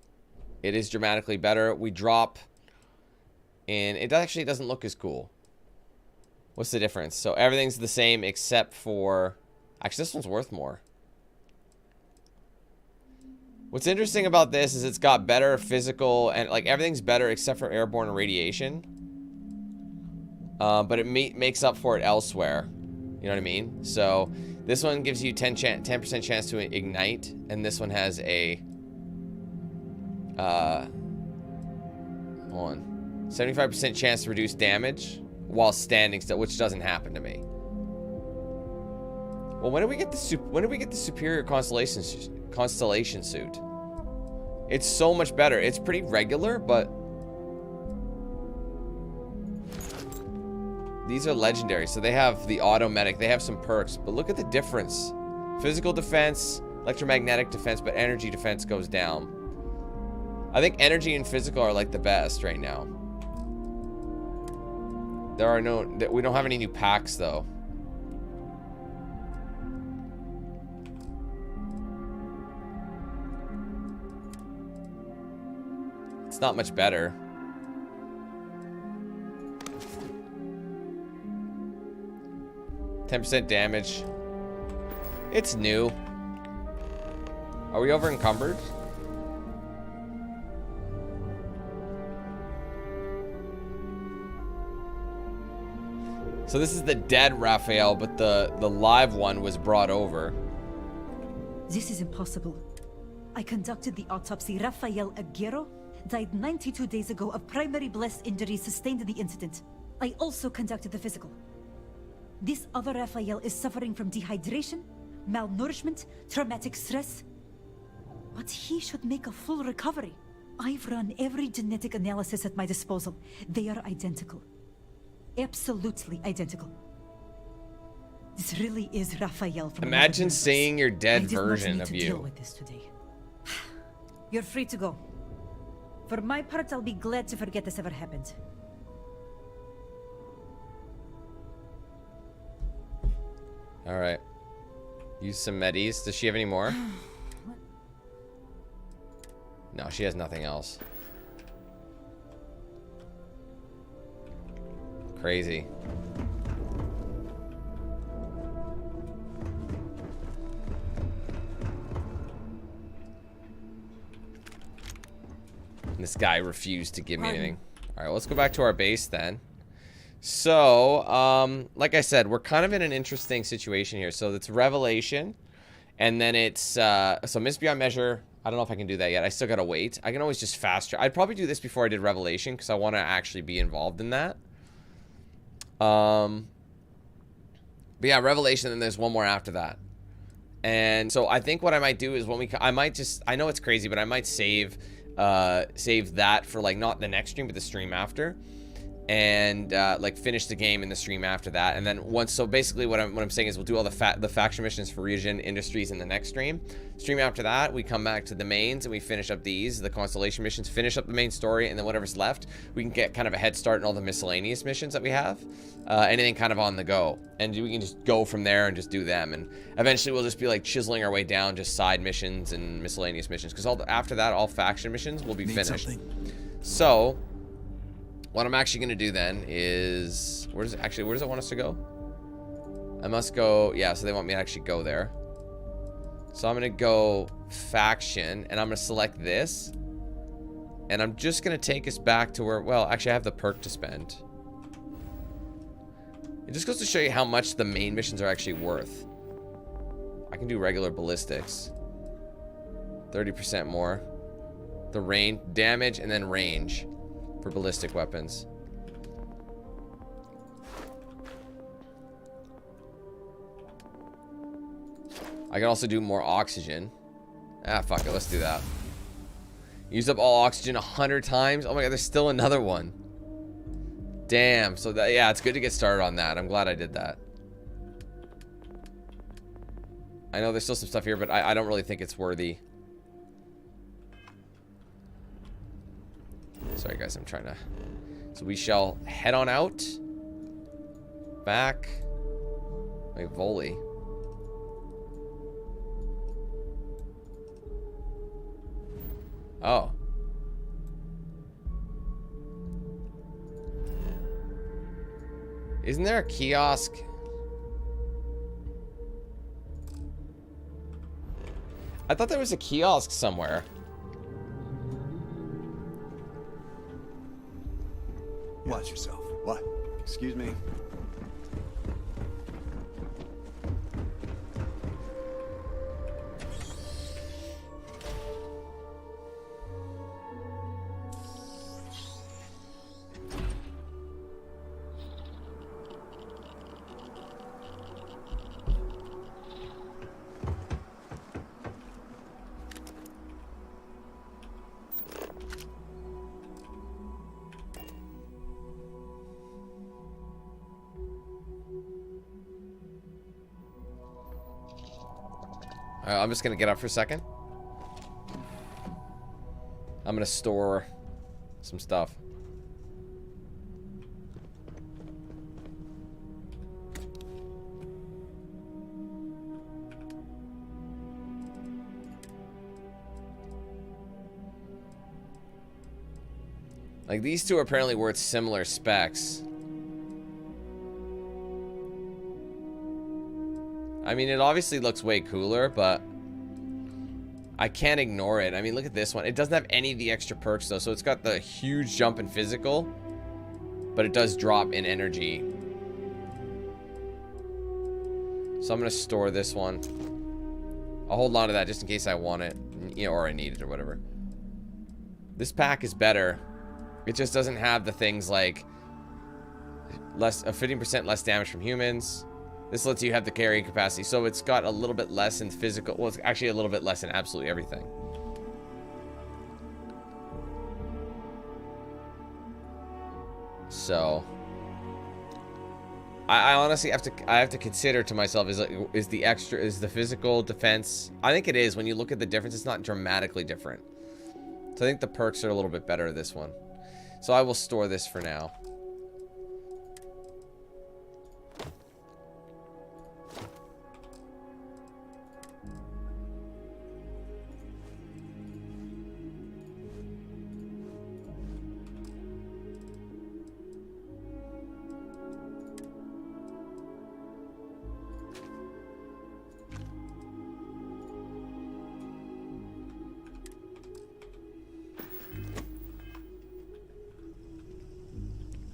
It is dramatically better. We drop, and it actually doesn't look as cool. What's the difference? So everything's the same except for... Actually, this one's worth more. What's interesting about this is it's got better physical and like everything's better except for airborne radiation. But it makes up for it elsewhere. You know what I mean? So this one gives you 10% chance to ignite, and this one has a 75% chance to reduce damage while standing still, which doesn't happen to me. Well, when did we get the superior Constellation suit? It's so much better. It's pretty regular, but these are legendary, so they have the automatic. They have some perks, but look at the difference. Physical defense, electromagnetic defense, but energy defense goes down. I think energy and physical are like the best right now. We don't have any new packs though. It's not much better. %10 damage. It's new. Are we over encumbered? So this is the dead Raphael, but the live one was brought over. This is impossible. I conducted the autopsy. Raphael Aguero died 92 days ago of primary blast injuries sustained in the incident. I also conducted the physical. This other Raphael is suffering from dehydration, malnourishment, traumatic stress. But he should make a full recovery. I've run every genetic analysis at my disposal. They are identical. Absolutely identical. This really is Raphael from Imagine seeing your dead version of I did not need to deal with this today. You're free to go. For my part, I'll be glad to forget this ever happened. All right. Use some medis. Does she have any more? No, she has nothing else. Crazy. And this guy refused to give me anything. All right, let's go back to our base then. So, like I said, we're kind of in an interesting situation here. So it's Revelation, and then it's, so Miss Beyond Measure. I don't know if I can do that yet. I still gotta wait. I can always just fast track. I'd probably do this before I did Revelation, because I want to actually be involved in that. But yeah, Revelation, and then there's one more after that. And so I think what I might do is when I might just, I know it's crazy, but I might save that for like not the next stream, but the stream after. And like finish the game in the stream after that, and then once. So basically, what I'm saying is we'll do all the faction missions for Region Industries in the next stream. Stream after that, we come back to the mains and we finish up the Constellation missions, finish up the main story, and then whatever's left, we can get kind of a head start in all the miscellaneous missions that we have, anything kind of on the go, and we can just go from there and just do them. And eventually, we'll just be like chiseling our way down just side missions and miscellaneous missions, because after that, all faction missions will be finished. So. What I'm actually going to do then is... Where does it want us to go? I must go... Yeah, so they want me to actually go there. So I'm going to go faction, and I'm going to select this. And I'm just going to take us back to where... Well, actually, I have the perk to spend. It just goes to show you how much the main missions are actually worth. I can do regular ballistics. 30% more. The range, damage, and then range. For ballistic weapons. I can also do more oxygen. Ah, fuck it. Let's do that. Use up all oxygen 100 times. Oh my god, there's still another one. Damn. So that, yeah, it's good to get started on that. I'm glad I did that. I know there's still some stuff here, but I don't really think it's worthy. Sorry guys, I'm trying to... So we shall head on out. Back. Wait, volley. Oh. Isn't there a kiosk? I thought there was a kiosk somewhere. Watch yourself. What? Excuse me. I'm just gonna get up for a second. I'm gonna store some stuff. Like, these two are apparently worth similar specs. I mean, it obviously looks way cooler, but I can't ignore it. I mean, look at this one. It doesn't have any of the extra perks, though. So it's got the huge jump in physical, but it does drop in energy. So I'm going to store this one. I'll hold on to that just in case I want it, you know, or I need it or whatever. This pack is better. It just doesn't have the things like 15% less damage from humans. This lets you have the carrying capacity. So it's got a little bit less in physical. Well, it's actually a little bit less in absolutely everything. So I honestly have to consider to myself, is the physical defense? I think it is. When you look at the difference, it's not dramatically different. So I think the perks are a little bit better this one. So I will store this for now.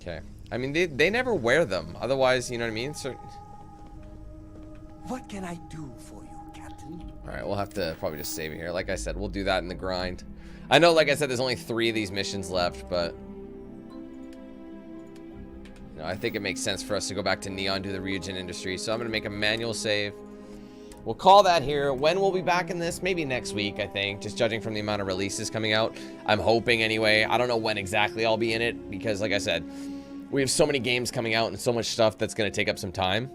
Okay. I mean, they never wear them. Otherwise, you know what I mean? So... What can I do for you, Captain? Alright, we'll have to probably just save it here. Like I said, we'll do that in the grind. I know, like I said, there's only 3 of these missions left, but... You know, I think it makes sense for us to go back to Neon, do the Ryujin Industry. So I'm going to make a manual save. We'll call that here. When we'll be back in this? Maybe next week, I think. Just judging from the amount of releases coming out. I'm hoping anyway. I don't know when exactly I'll be in it. Because, like I said, we have so many games coming out and so much stuff that's going to take up some time.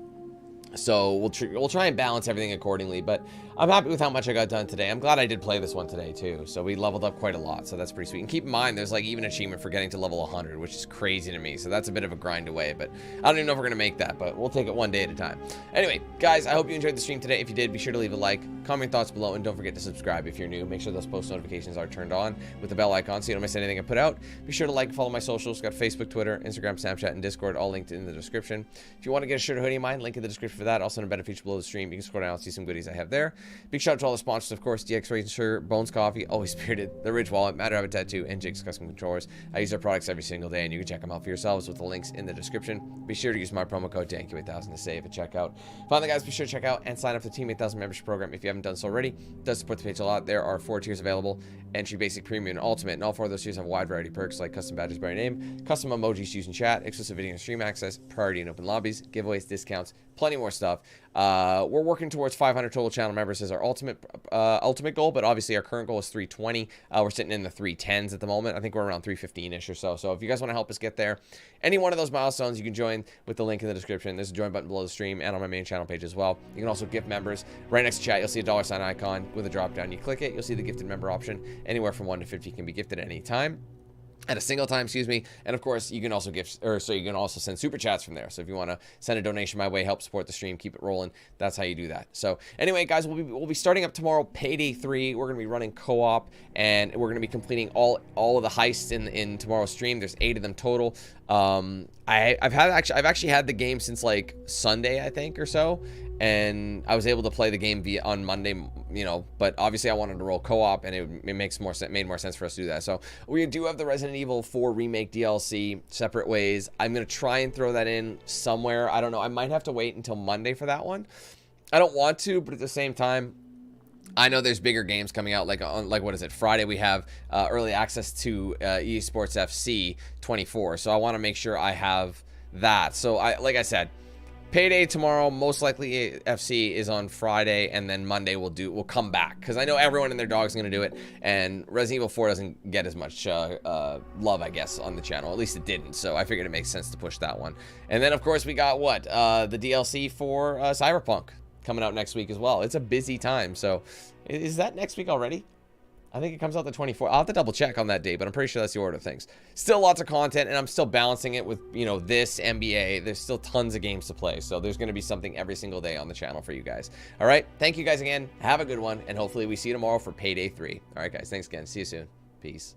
So we'll try and balance everything accordingly, but I'm happy with how much I got done today. I'm glad I did play this one today too. So we leveled up quite a lot, so that's pretty sweet. And keep in mind, there's like even achievement for getting to level 100, which is crazy to me. So that's a bit of a grind away, but I don't even know if we're gonna make that, but we'll take it one day at a time. Anyway, guys, I hope you enjoyed the stream today. If you did, be sure to leave a like, comment your thoughts below, and don't forget to subscribe if you're new. Make sure those post notifications are turned on with the bell icon so you don't miss anything I put out. Be sure to like and follow my socials. Got Facebook, Twitter, Instagram, Snapchat, and Discord, all linked in the description. If you want to get a shirt or hoodie of mine, link in the description for that. Also in a better feature below the stream. You can scroll down and see some goodies I have there. Big shout out to all the sponsors, of course, DXRacer, Bones Coffee, Always Spirited, The Ridge Wallet, Matter Rabbit Tattoo, and Jinx Custom Controllers. I use their products every single day, and you can check them out for yourselves with the links in the description. Be sure to use my promo code DANQ8000 to save at checkout. Finally, guys, be sure to check out and sign up for the Team 8000 membership program if you haven't done so already. It does support the page a lot. There are 4 tiers available: Entry, Basic, Premium, and Ultimate, and all 4 of those tiers have a wide variety of perks like custom badges by your name, custom emojis used in chat, exclusive video and stream access, priority in open lobbies, giveaways, discounts, plenty more stuff. We're working towards 500 total channel members as our ultimate goal, but obviously our current goal is 320. We're sitting in the 310s at the moment. I think we're around 315-ish or so. So if you guys want to help us get there, any one of those milestones, you can join with the link in the description. There's a join button below the stream and on my main channel page as well. You can also gift members. Right next to chat, you'll see a $sign icon with a drop down. You click it, you'll see the gifted member option. Anywhere from 1 to 50 can be gifted at any time. At a single time, excuse me. And of course, you can also you can also send super chats from there. So if you want to send a donation my way, help support the stream, keep it rolling, that's how you do that. So anyway, guys, we'll be starting up tomorrow, Payday 3. We're going to be running co-op, and we're going to be completing all of the heists in tomorrow's stream. There's 8 of them total. I've actually had the game since like Sunday, I think, or so, and I was able to play the game on Monday, you know, but obviously I wanted to roll co-op, and it made more sense for us to do that. So we do have the Resident Evil 4 remake DLC, Separate Ways. I'm gonna try and throw that in somewhere. I don't know. I might have to wait until Monday for that one. I don't want to, but at the same time, I know there's bigger games coming out, like what is it, Friday we have early access to EA Sports FC 24, so I want to make sure I have that. So like I said, Payday tomorrow, most likely FC is on Friday, and then Monday we'll come back, because I know everyone and their dog's going to do it, and Resident Evil 4 doesn't get as much love, I guess, on the channel. At least it didn't, so I figured it makes sense to push that one. And then, of course, we got the DLC for Cyberpunk coming out next week as well. It's a busy time. So is that next week already? I think it comes out the 24th. I'll have to double check on that date, but I'm pretty sure that's the order of things. Still lots of content, and I'm still balancing it with, you know, this NBA. There's still tons of games to play, so there's going to be something every single day on the channel for you guys. All right, thank you guys again. Have a good one, and hopefully we see you tomorrow for Payday 3. All right, guys, thanks again. See you soon. Peace.